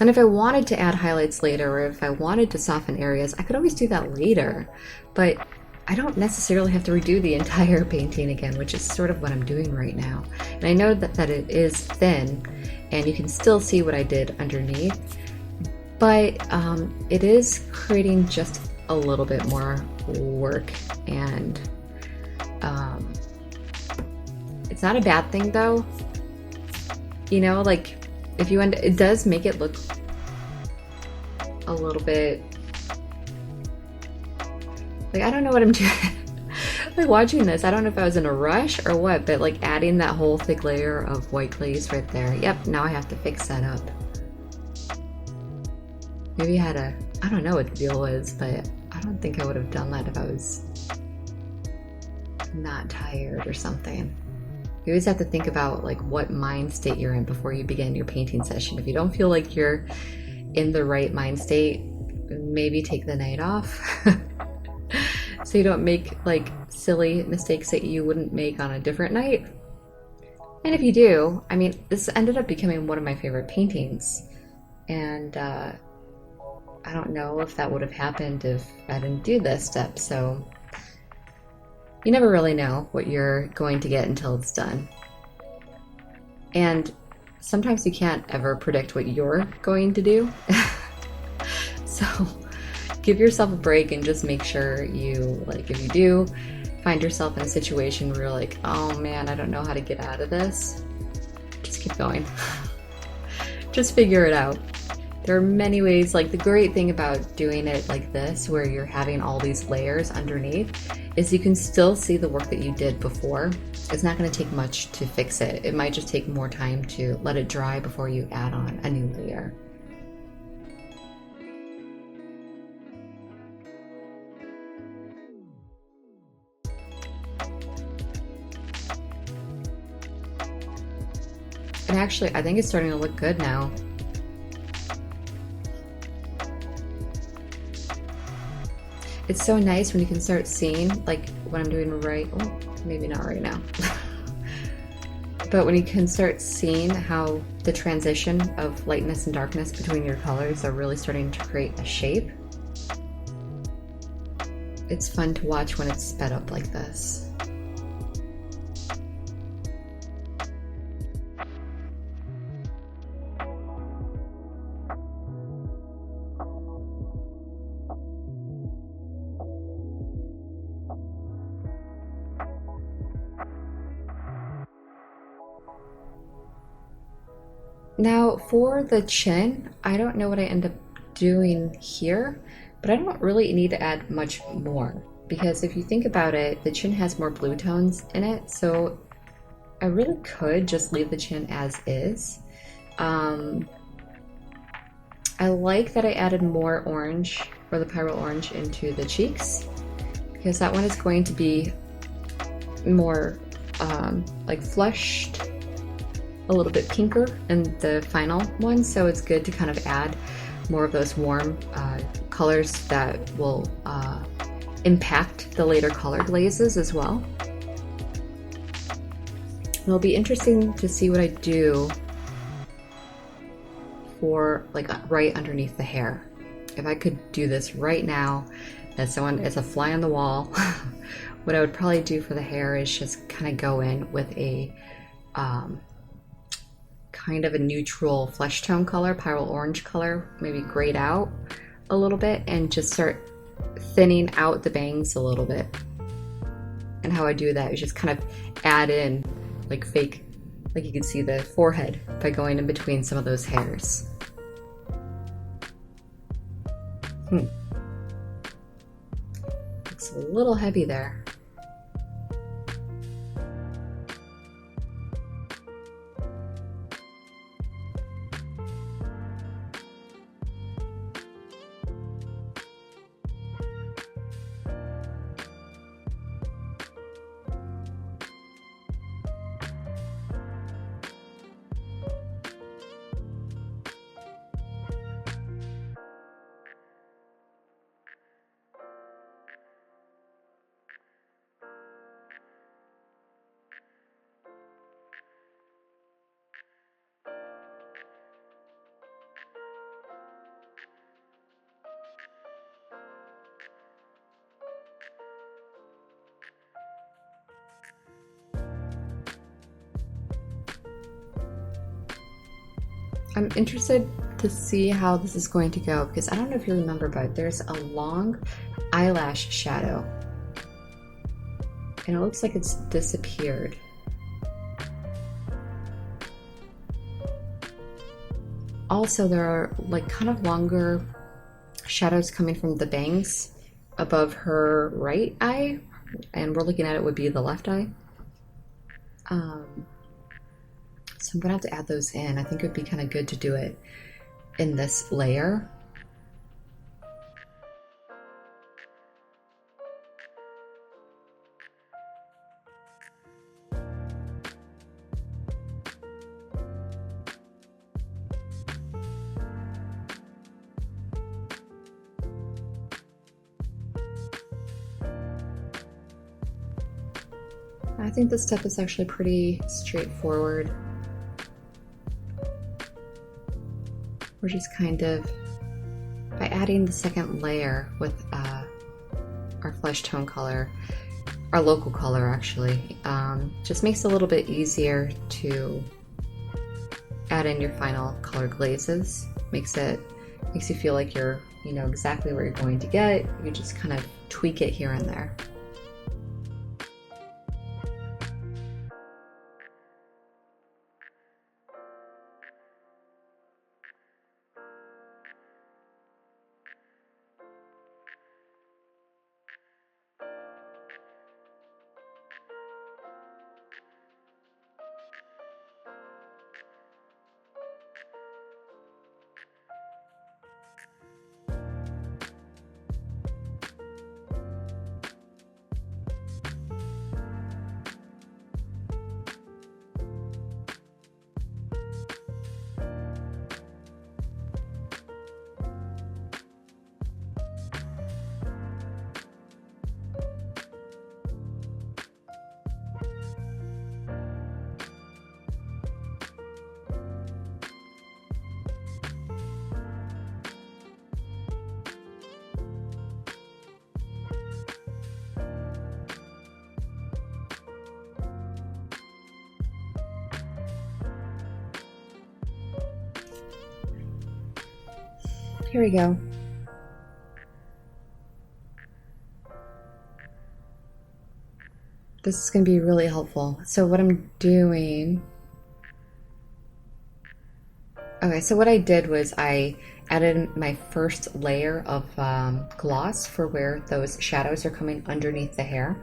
And if I wanted to add highlights later, or if I wanted to soften areas, I could always do that later. But I don't necessarily have to redo the entire painting again, which is sort of what I'm doing right now. And I know that it is thin, and you can still see what I did underneath, but it is creating just a little bit more work, and it's not a bad thing though. You know, like if you end, it does make it look a little bit like, I don't know what I'm doing. Like watching this, I don't know if I was in a rush or what, but like adding that whole thick layer of white glaze right there. Yep, now I have to fix that up. Maybe I don't know what the deal was, but I don't think I would have done that if I was not tired or something. You always have to think about like what mind state you're in before you begin your painting session. If you don't feel like you're in the right mind state, maybe take the night off. So you don't make like silly mistakes that you wouldn't make on a different night. And if you do, I mean, this ended up becoming one of my favorite paintings. And I don't know if that would have happened if I didn't do this step. So you never really know what you're going to get until it's done. And sometimes you can't ever predict what you're going to do. So give yourself a break and just make sure you, like, if you do find yourself in a situation where you're like, oh man, I don't know how to get out of this, just keep going. Just figure it out. There are many ways. Like, the great thing about doing it like this, where you're having all these layers underneath, is you can still see the work that you did before. It's not going to take much to fix it. It might just take more time to let it dry before you add on a new layer. And actually, I think it's starting to look good now. It's so nice when you can start seeing, like, what I'm doing right, oh, maybe not right now. But when you can start seeing how the transition of lightness and darkness between your colors are really starting to create a shape. It's fun to watch when it's sped up like this. Now for the chin, I don't know what I end up doing here, but I don't really need to add much more, because if you think about it, the chin has more blue tones in it, so I really could just leave the chin as is. I like that I added more orange, or the Pyrrole Orange, into the cheeks, because that one is going to be more like flushed, a little bit pinker in the final one, so it's good to kind of add more of those warm colors that will impact the later color glazes as well. It'll be interesting to see what I do for, like, right underneath the hair. If I could do this right now as a fly on the wall, what I would probably do for the hair is just kind of go in with a kind of a neutral flesh tone color, Pyrrole Orange color, maybe grayed out, a little bit and just start thinning out the bangs a little bit. And how I do that is just kind of add in like fake, like you can see the forehead by going in between some of those hairs. Looks a little heavy there. I'm interested to see how this is going to go because I don't know if you remember, but there's a long eyelash shadow and it looks like it's disappeared. Also, there are like kind of longer shadows coming from the bangs above her right eye, and we're looking at it would be the left eye. So I'm gonna have to add those in. I think it would be kind of good to do it in this layer. I think this step is actually pretty straightforward. We're just kind of, by adding the second layer with our flesh tone color, our local color actually, just makes it a little bit easier to add in your final color glazes. Makes you feel like you know exactly where you're going to get. You just kind of tweak it here and there. Here we go. This is going to be really helpful. So what I'm doing... Okay, so what I did was I added my first layer of gloss for where those shadows are coming underneath the hair,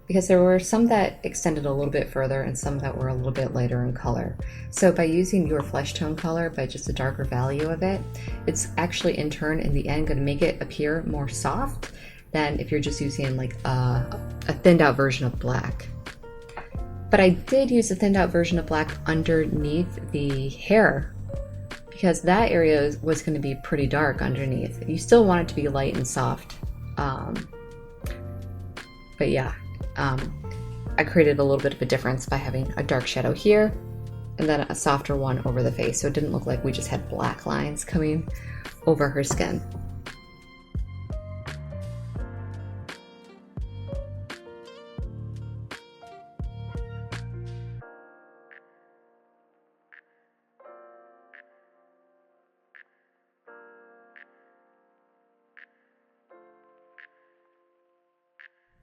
because there were some that extended a little bit further and some that were a little bit lighter in color. So by using your flesh tone color, by just a darker value of it, it's actually in turn in the end going to make it appear more soft than if you're just using like a thinned out version of black. But I did use a thinned out version of black underneath the hair because that area was going to be pretty dark underneath. You still want it to be light and soft. But yeah. I created a little bit of a difference by having a dark shadow here and then a softer one over the face, so it didn't look like we just had black lines coming over her skin.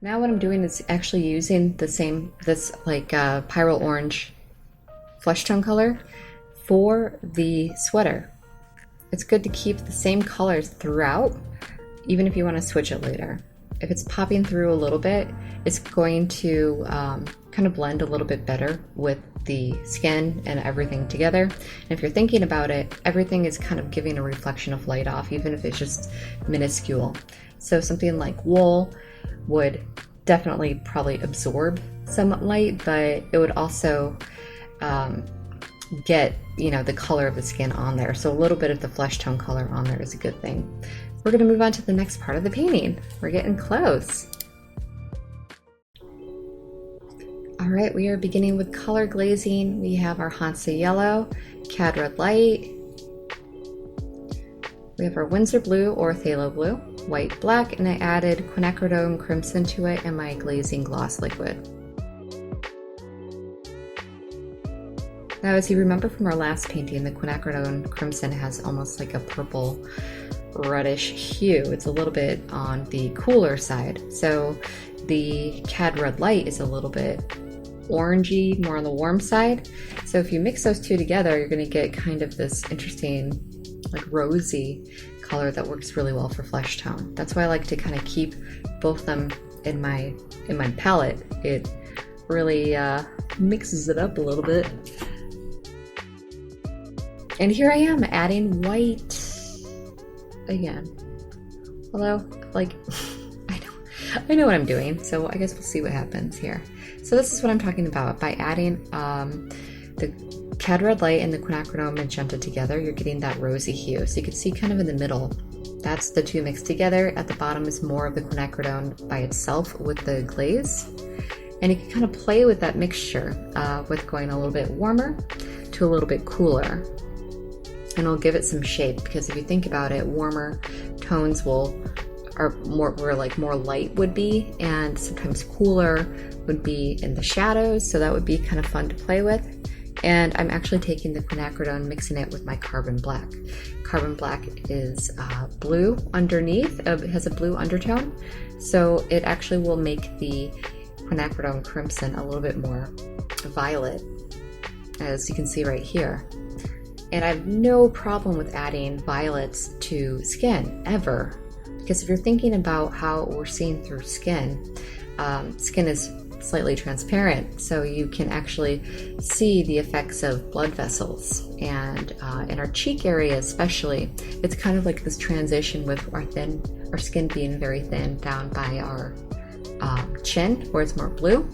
Now what I'm doing is actually using this like pyrrole orange flesh tone color for the sweater. It's good to keep the same colors throughout, even if you want to switch it later. If it's popping through a little bit, it's going to kind of blend a little bit better with the skin and everything together. And if you're thinking about it, everything is kind of giving a reflection of light off, even if it's just minuscule. So something like wool would definitely probably absorb some light, but it would also get, you know, the color of the skin on there. So a little bit of the flesh tone color on there is a good thing. We're going to move on to the next part of the painting. We're getting close. All right, we are beginning with color glazing. We have our Hansa yellow, cad red light. We have our Windsor blue or phthalo blue, white black, and I added quinacridone crimson to it and my glazing gloss liquid. Now, as you remember from our last painting, the quinacridone crimson has almost like a purple reddish hue. It's a little bit on the cooler side. So the cad red light is a little bit orangey, more on the warm side. So if you mix those two together, you're going to get kind of this interesting, like rosy color that works really well for flesh tone. That's why I like to kind of keep both of them in my palette. It really mixes it up a little bit. And here I am adding white again. Although, like, I know what I'm doing, so I guess we'll see what happens here. So this is what I'm talking about. By adding the cad red light and the quinacridone magenta together, you're getting that rosy hue. So you can see kind of in the middle, that's the two mixed together. At the bottom is more of the quinacridone by itself with the glaze. And you can kind of play with that mixture with going a little bit warmer to a little bit cooler. And it'll give it some shape, because if you think about it, warmer tones are more where like more light would be, and sometimes cooler would be in the shadows, so that would be kind of fun to play with. And I'm actually taking the quinacridone, mixing it with my carbon black. Carbon black is blue underneath, it has a blue undertone, so it actually will make the quinacridone crimson a little bit more violet, as you can see right here. And I have no problem with adding violets to skin, ever. Because if you're thinking about how we're seeing through skin, skin is slightly transparent, so you can actually see the effects of blood vessels. And in our cheek area especially, it's kind of like this transition with our skin being very thin down by our chin, where it's more blue.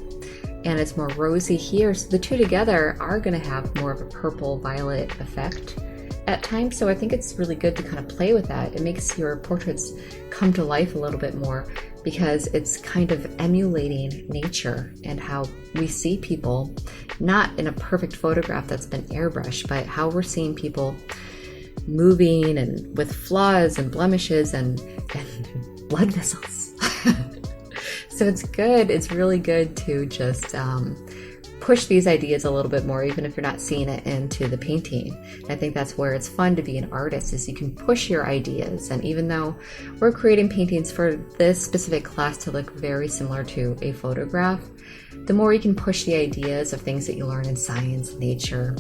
And it's more rosy here, so the two together are going to have more of a purple violet effect at times. So I think it's really good to kind of play with that. It makes your portraits come to life a little bit more, because it's kind of emulating nature and how we see people, not in a perfect photograph that's been airbrushed, but how we're seeing people moving and with flaws and blemishes and blood vessels. So it's good, it's really good to just push these ideas a little bit more, even if you're not seeing it into the painting. And I think that's where it's fun to be an artist, is you can push your ideas. And even though we're creating paintings for this specific class to look very similar to a photograph, the more you can push the ideas of things that you learn in science, nature,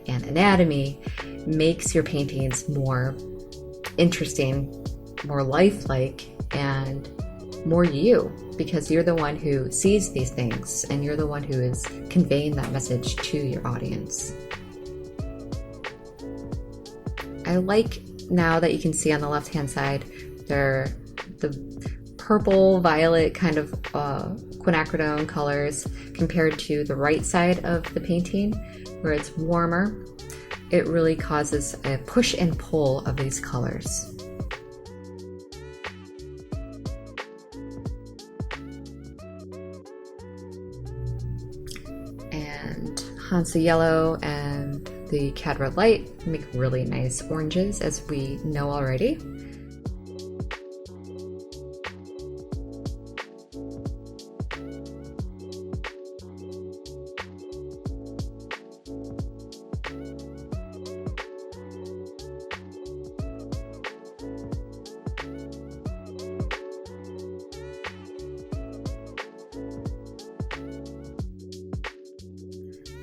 and anatomy, makes your paintings more interesting, more lifelike, and more you, because you're the one who sees these things and you're the one who is conveying that message to your audience. I like now that you can see on the left hand side the purple violet kind of quinacridone colors compared to the right side of the painting where it's warmer. It really causes a push and pull of these colors. And Hansa yellow and the cad red light make really nice oranges, as we know already.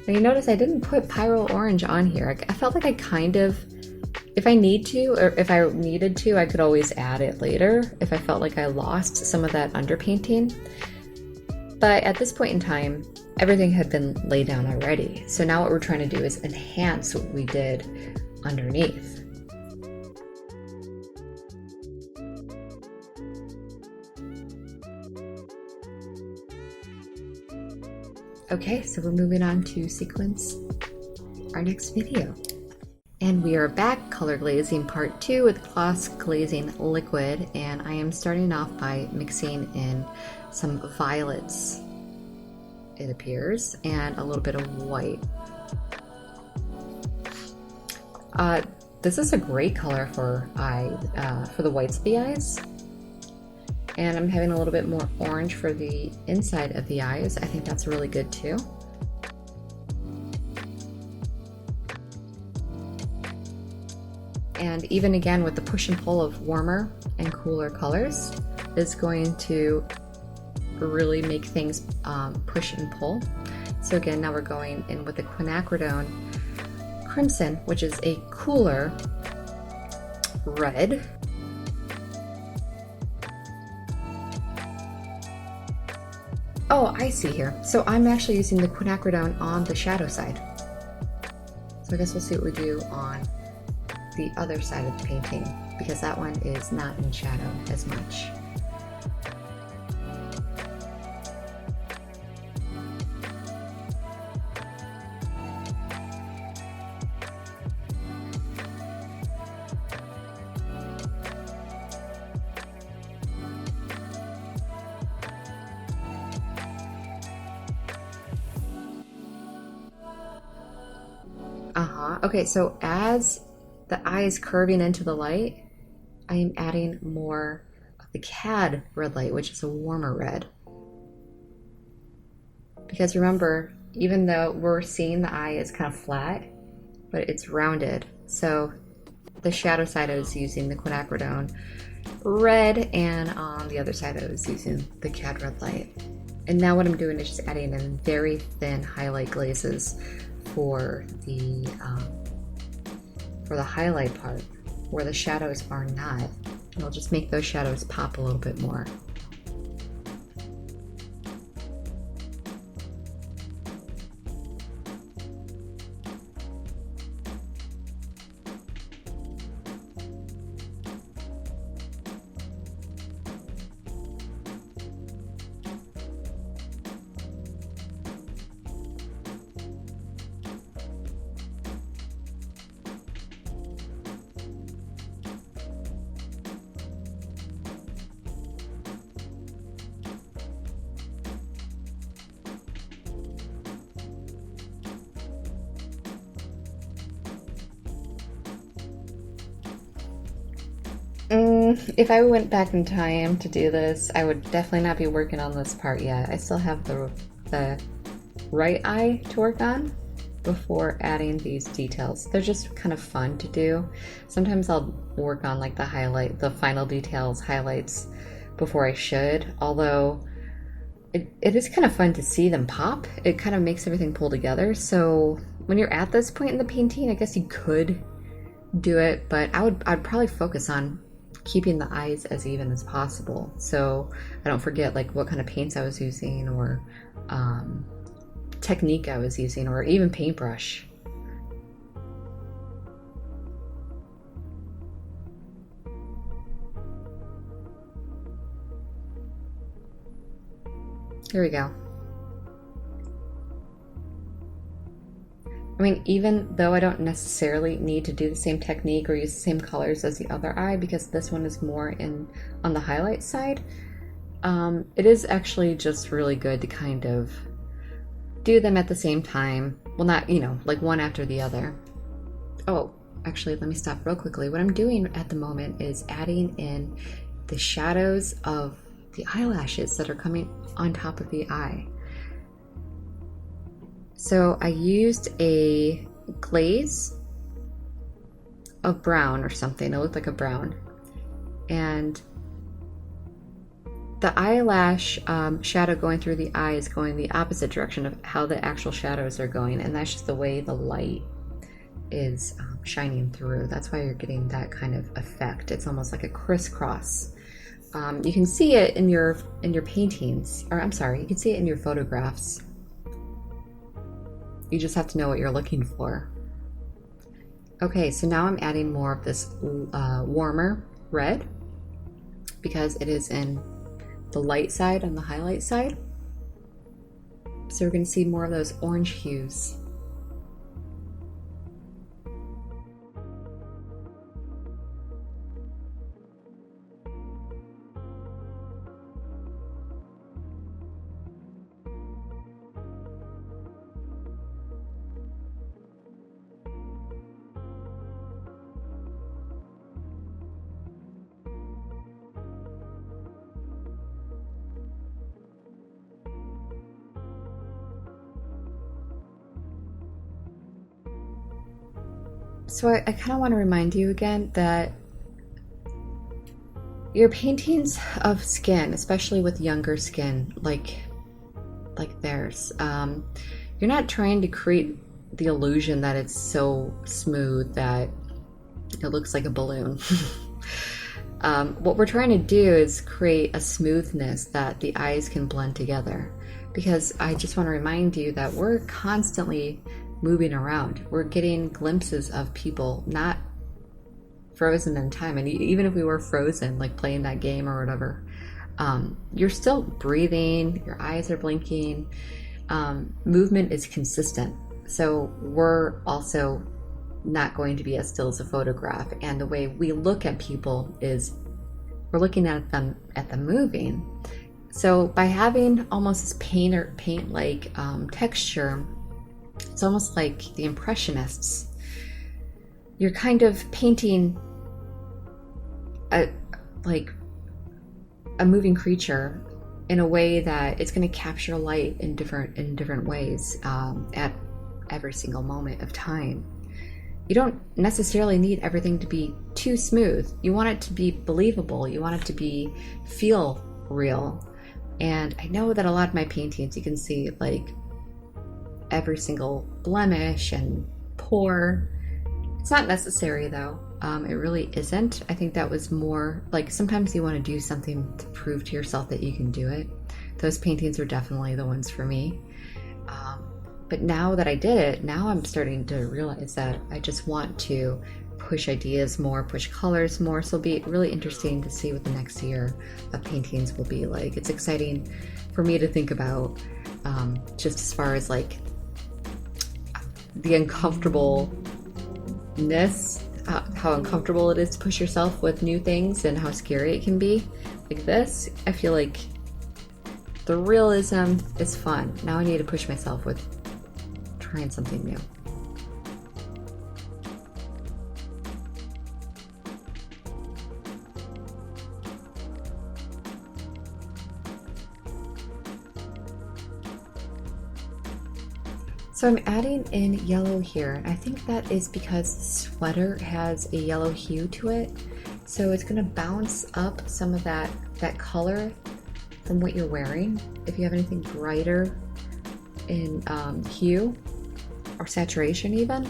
And you notice I didn't put Pyro Orange on here. I felt like I kind of, if I need to, or if I needed to, I could always add it later if I felt like I lost some of that underpainting. But at this point in time, everything had been laid down already. So now what we're trying to do is enhance what we did underneath. Okay, so we're moving on to sequence our next video. And we are back, color glazing part 2 with gloss glazing liquid, and I am starting off by mixing in some violets, it appears, and a little bit of white. This is a great color for the whites of the eyes. And I'm having a little bit more orange for the inside of the eyes. I think that's really good too. And even again with the push and pull of warmer and cooler colors is going to really make things push and pull. So again, now we're going in with the quinacridone crimson, which is a cooler red. Oh, I see here. So I'm actually using the quinacridone on the shadow side. So I guess we'll see what we do on the other side of the painting, because that one is not in shadow as much. Okay, so as the eye is curving into the light, I am adding more of the CAD red light, which is a warmer red. Because remember, even though we're seeing the eye is kind of flat, but it's rounded. So the shadow side I was using the quinacridone red, and on the other side I was using the CAD red light. And now what I'm doing is just adding in very thin highlight glazes for the highlight part where the shadows are not. And I'll just make those shadows pop a little bit more. If I went back in time to do this, I would definitely not be working on this part yet. I still have the right eye to work on before adding these details. They're just kind of fun to do. Sometimes I'll work on like the final details, highlights before I should, although it is kind of fun to see them pop. It kind of makes everything pull together. So when you're at this point in the painting, I guess you could do it, but I'd probably focus on keeping the eyes as even as possible, so I don't forget like what kind of paints I was using, or technique I was using, or even paintbrush. Here we go. I mean, even though I don't necessarily need to do the same technique or use the same colors as the other eye, because this one is more on the highlight side, it is actually just really good to kind of do them at the same time. Well, not, like one after the other. Oh, actually, let me stop real quickly. What I'm doing at the moment is adding in the shadows of the eyelashes that are coming on top of the eye. So I used a glaze of brown or something. It looked like a brown. And the eyelash shadow going through the eye is going the opposite direction of how the actual shadows are going, and that's just the way the light is shining through. That's why you're getting that kind of effect. It's almost like a crisscross. You can see it in your paintings, or I'm sorry, you can see it in your photographs. You just have to know what you're looking for. Okay, so now I'm adding more of this warmer red because it is in the light side and the highlight side. So we're going to see more of those orange hues. So I kind of want to remind you again that your paintings of skin, especially with younger skin, like theirs, you're not trying to create the illusion that it's so smooth that it looks like a balloon. What we're trying to do is create a smoothness that the eyes can blend together. Because I just want to remind you that we're constantly moving around. We're getting glimpses of people not frozen in time. And even if we were frozen, like playing that game or whatever, you're still breathing, your eyes are blinking, movement is consistent. So we're also not going to be as still as a photograph. And the way we look at people is we're looking at them moving. So by having almost this paint-like texture, it's almost like the Impressionists. You're kind of painting like a moving creature in a way that it's going to capture light in different ways at every single moment of time. You don't necessarily need everything to be too smooth. You want it to be believable. You want it to feel real. And I know that a lot of my paintings, you can see like every single blemish and pore. It's not necessary though. It really isn't. I think that was more like sometimes you want to do something to prove to yourself that you can do it. Those paintings are definitely the ones for me. But now that I did it, now I'm starting to realize that I just want to push ideas more, push colors more. So it'll be really interesting to see what the next year of paintings will be like. It's exciting for me to think about just as far as like the uncomfortableness, how uncomfortable it is to push yourself with new things and how scary it can be. Like this, I feel like the realism is fun. Now I need to push myself with trying something new. So I'm adding in yellow here. I think that is because the sweater has a yellow hue to it. So it's gonna bounce up some of that color from what you're wearing. If you have anything brighter in hue or saturation even,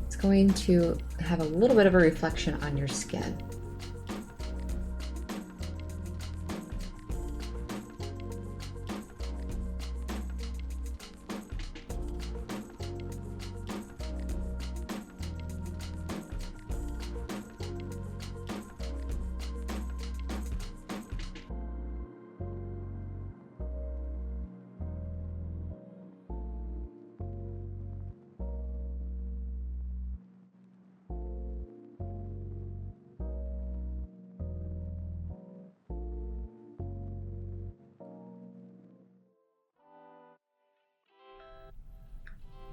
it's going to have a little bit of a reflection on your skin.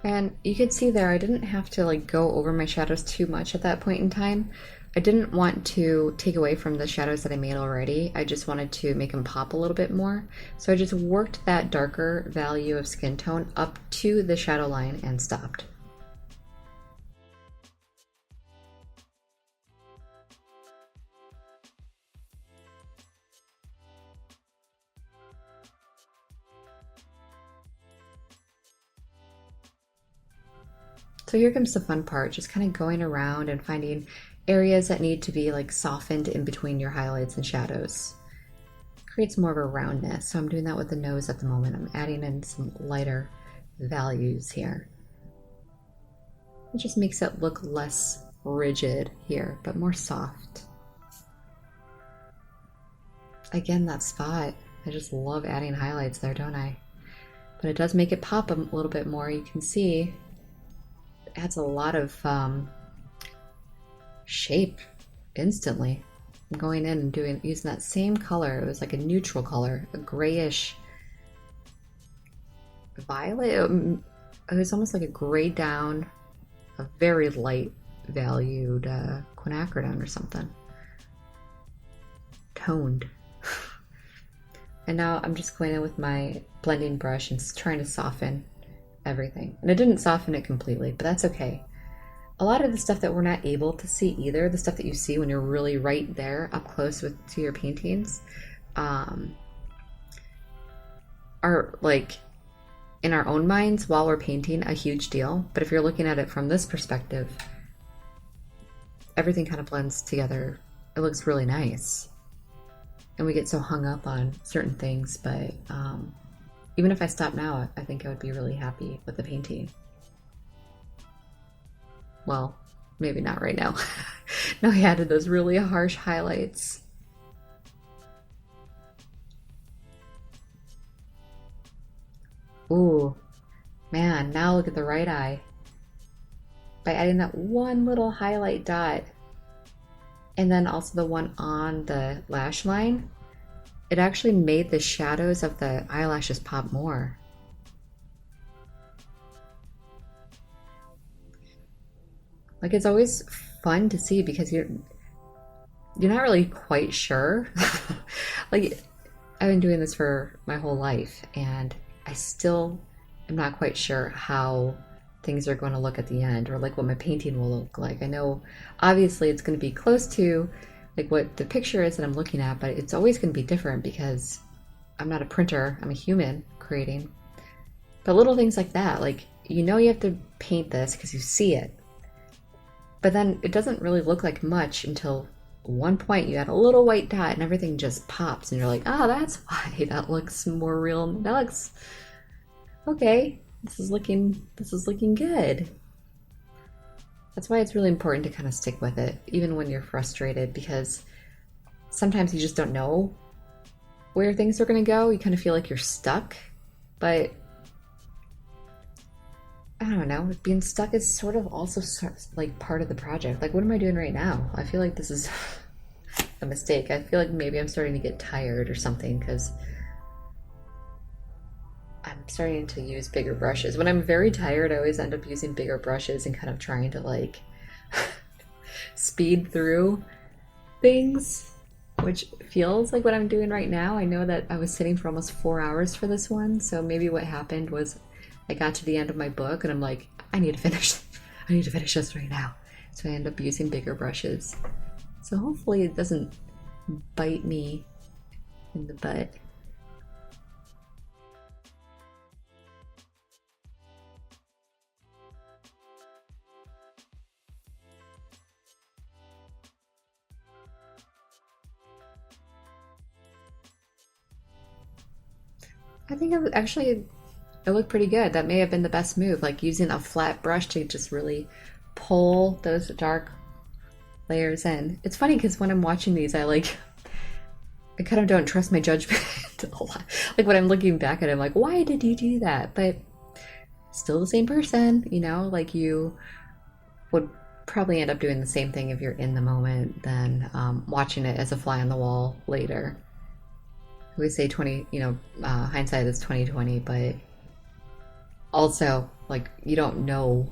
And you can see there, I didn't have to like go over my shadows too much at that point in time. I didn't want to take away from the shadows that I made already. I just wanted to make them pop a little bit more. So I just worked that darker value of skin tone up to the shadow line and stopped. So here comes the fun part, just kind of going around and finding areas that need to be like softened in between your highlights and shadows. Creates more of a roundness. So I'm doing that with the nose at the moment. I'm adding in some lighter values here. It just makes it look less rigid here, but more soft. Again, that spot. I just love adding highlights there, don't I? But it does make it pop a little bit more. You can see it adds a lot of shape instantly. I'm going in and using that same color. It was like a neutral color, a grayish violet. It was almost like a grayed down, a very light valued quinacridone or something. Toned. And now I'm just going in with my blending brush and trying to soften everything. And it didn't soften it completely, but that's okay. A lot of the stuff that we're not able to see either, the stuff that you see when you're really right there up close to your paintings, are like in our own minds while we're painting a huge deal. But if you're looking at it from this perspective, everything kind of blends together. It looks really nice. And we get so hung up on certain things, but even if I stop now, I think I would be really happy with the painting. Well, maybe not right now. Now I added those really harsh highlights. Ooh, man, now look at the right eye. By adding that one little highlight dot, and then also the one on the lash line, it actually made the shadows of the eyelashes pop more. Like, it's always fun to see because you're not really quite sure. Like, I've been doing this for my whole life and I still am not quite sure how things are going to look at the end, or like what my painting will look like. I know obviously it's going to be close to like what the picture is that I'm looking at, but it's always going to be different because I'm not a printer, I'm a human creating. But little things like that, like, you know, you have to paint this because you see it, but then it doesn't really look like much until one point you add a little white dot and everything just pops and you're like, oh, that's why that looks more real. That looks okay. This is looking good. That's why it's really important to kind of stick with it, even when you're frustrated, because sometimes you just don't know where things are going to go. You kind of feel like you're stuck, but I don't know. Being stuck is sort of also like part of the project. Like, what am I doing right now? I feel like this is a mistake. I feel like maybe I'm starting to get tired or something because I'm starting to use bigger brushes. When I'm very tired, I always end up using bigger brushes and kind of trying to like speed through things, which feels like what I'm doing right now. I know that I was sitting for almost 4 hours for this one, so maybe what happened was I got to the end of my book and I'm like, I need to finish this right now. So I end up using bigger brushes. So hopefully it doesn't bite me in the butt. I think it looked pretty good. That may have been the best move, like using a flat brush to just really pull those dark layers in. It's funny because when I'm watching these, I kind of don't trust my judgment a lot. Like when I'm looking back at it, I'm like, why did you do that? But still the same person, you know, like you would probably end up doing the same thing if you're in the moment than watching it as a fly on the wall later. We say hindsight is 20/20, but also like you don't know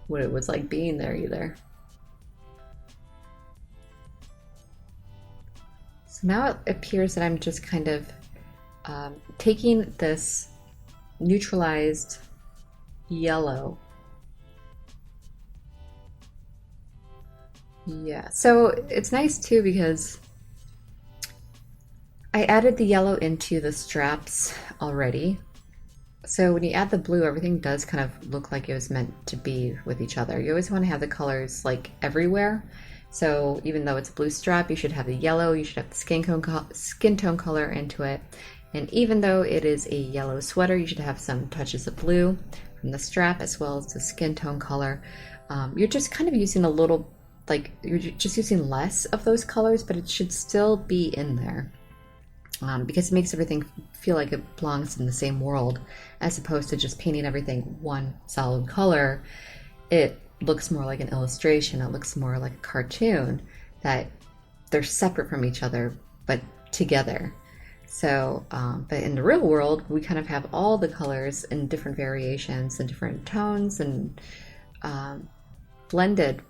what it was like being there either. So now it appears that I'm just kind of taking this neutralized yellow. Yeah, so it's nice too because I added the yellow into the straps already. So when you add the blue, everything does kind of look like it was meant to be with each other. You always want to have the colors like everywhere. So even though it's a blue strap, you should have the yellow, you should have the skin tone color into it. And even though it is a yellow sweater, you should have some touches of blue from the strap as well as the skin tone color. You're just kind of using a little, like you're just using less of those colors, but it should still be in there. Because it makes everything feel like it belongs in the same world, as opposed to just painting everything one solid color. It looks more like an illustration, it looks more like a cartoon, that they're separate from each other but together. So, but in the real world, we kind of have all the colors in different variations and different tones and blended.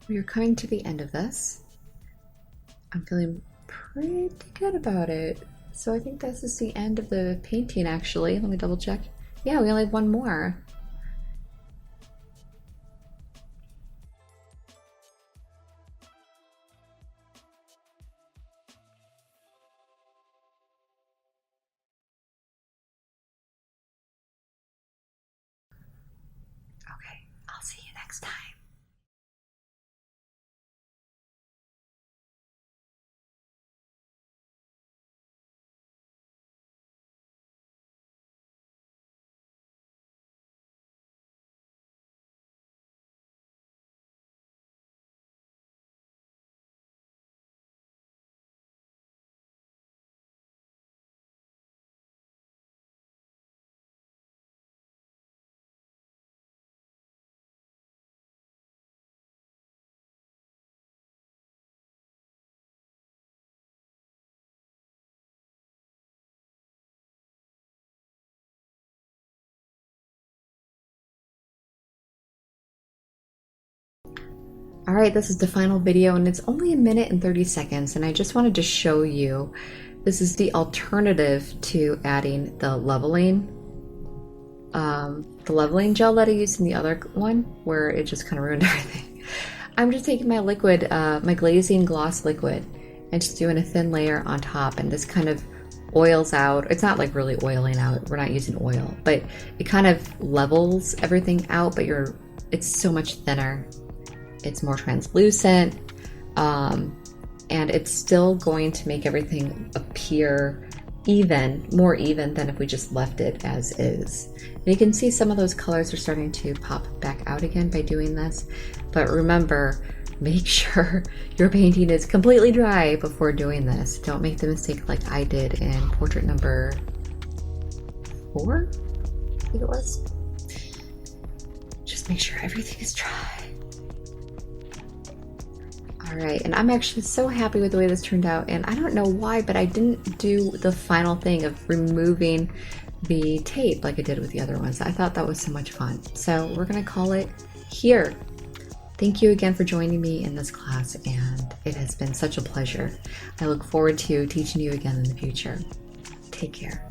We are coming to the end of this. I'm feeling pretty good about it. So I think this is the end of the painting actually. Let me double check. Yeah, we only have one more. Okay, I'll see you next time. All right, this is the final video and it's only 1 minute and 30 seconds and I just wanted to show you, this is the alternative to adding the leveling gel that I used in the other one where it just kind of ruined everything. I'm just taking my liquid, my glazing gloss liquid, and just doing a thin layer on top, and this kind of oils out. It's not like really oiling out, we're not using oil, but it kind of levels everything out, but it's so much thinner. It's more translucent, and it's still going to make everything appear even, more even than if we just left it as is. And you can see some of those colors are starting to pop back out again by doing this, but remember, make sure your painting is completely dry before doing this. Don't make the mistake like I did in portrait number 4, I think it was. Just make sure everything is dry. Alright, and I'm actually so happy with the way this turned out, and I don't know why, but I didn't do the final thing of removing the tape like I did with the other ones. I thought that was so much fun. So we're gonna call it here. Thank you again for joining me in this class, and it has been such a pleasure. I look forward to teaching you again in the future. Take care.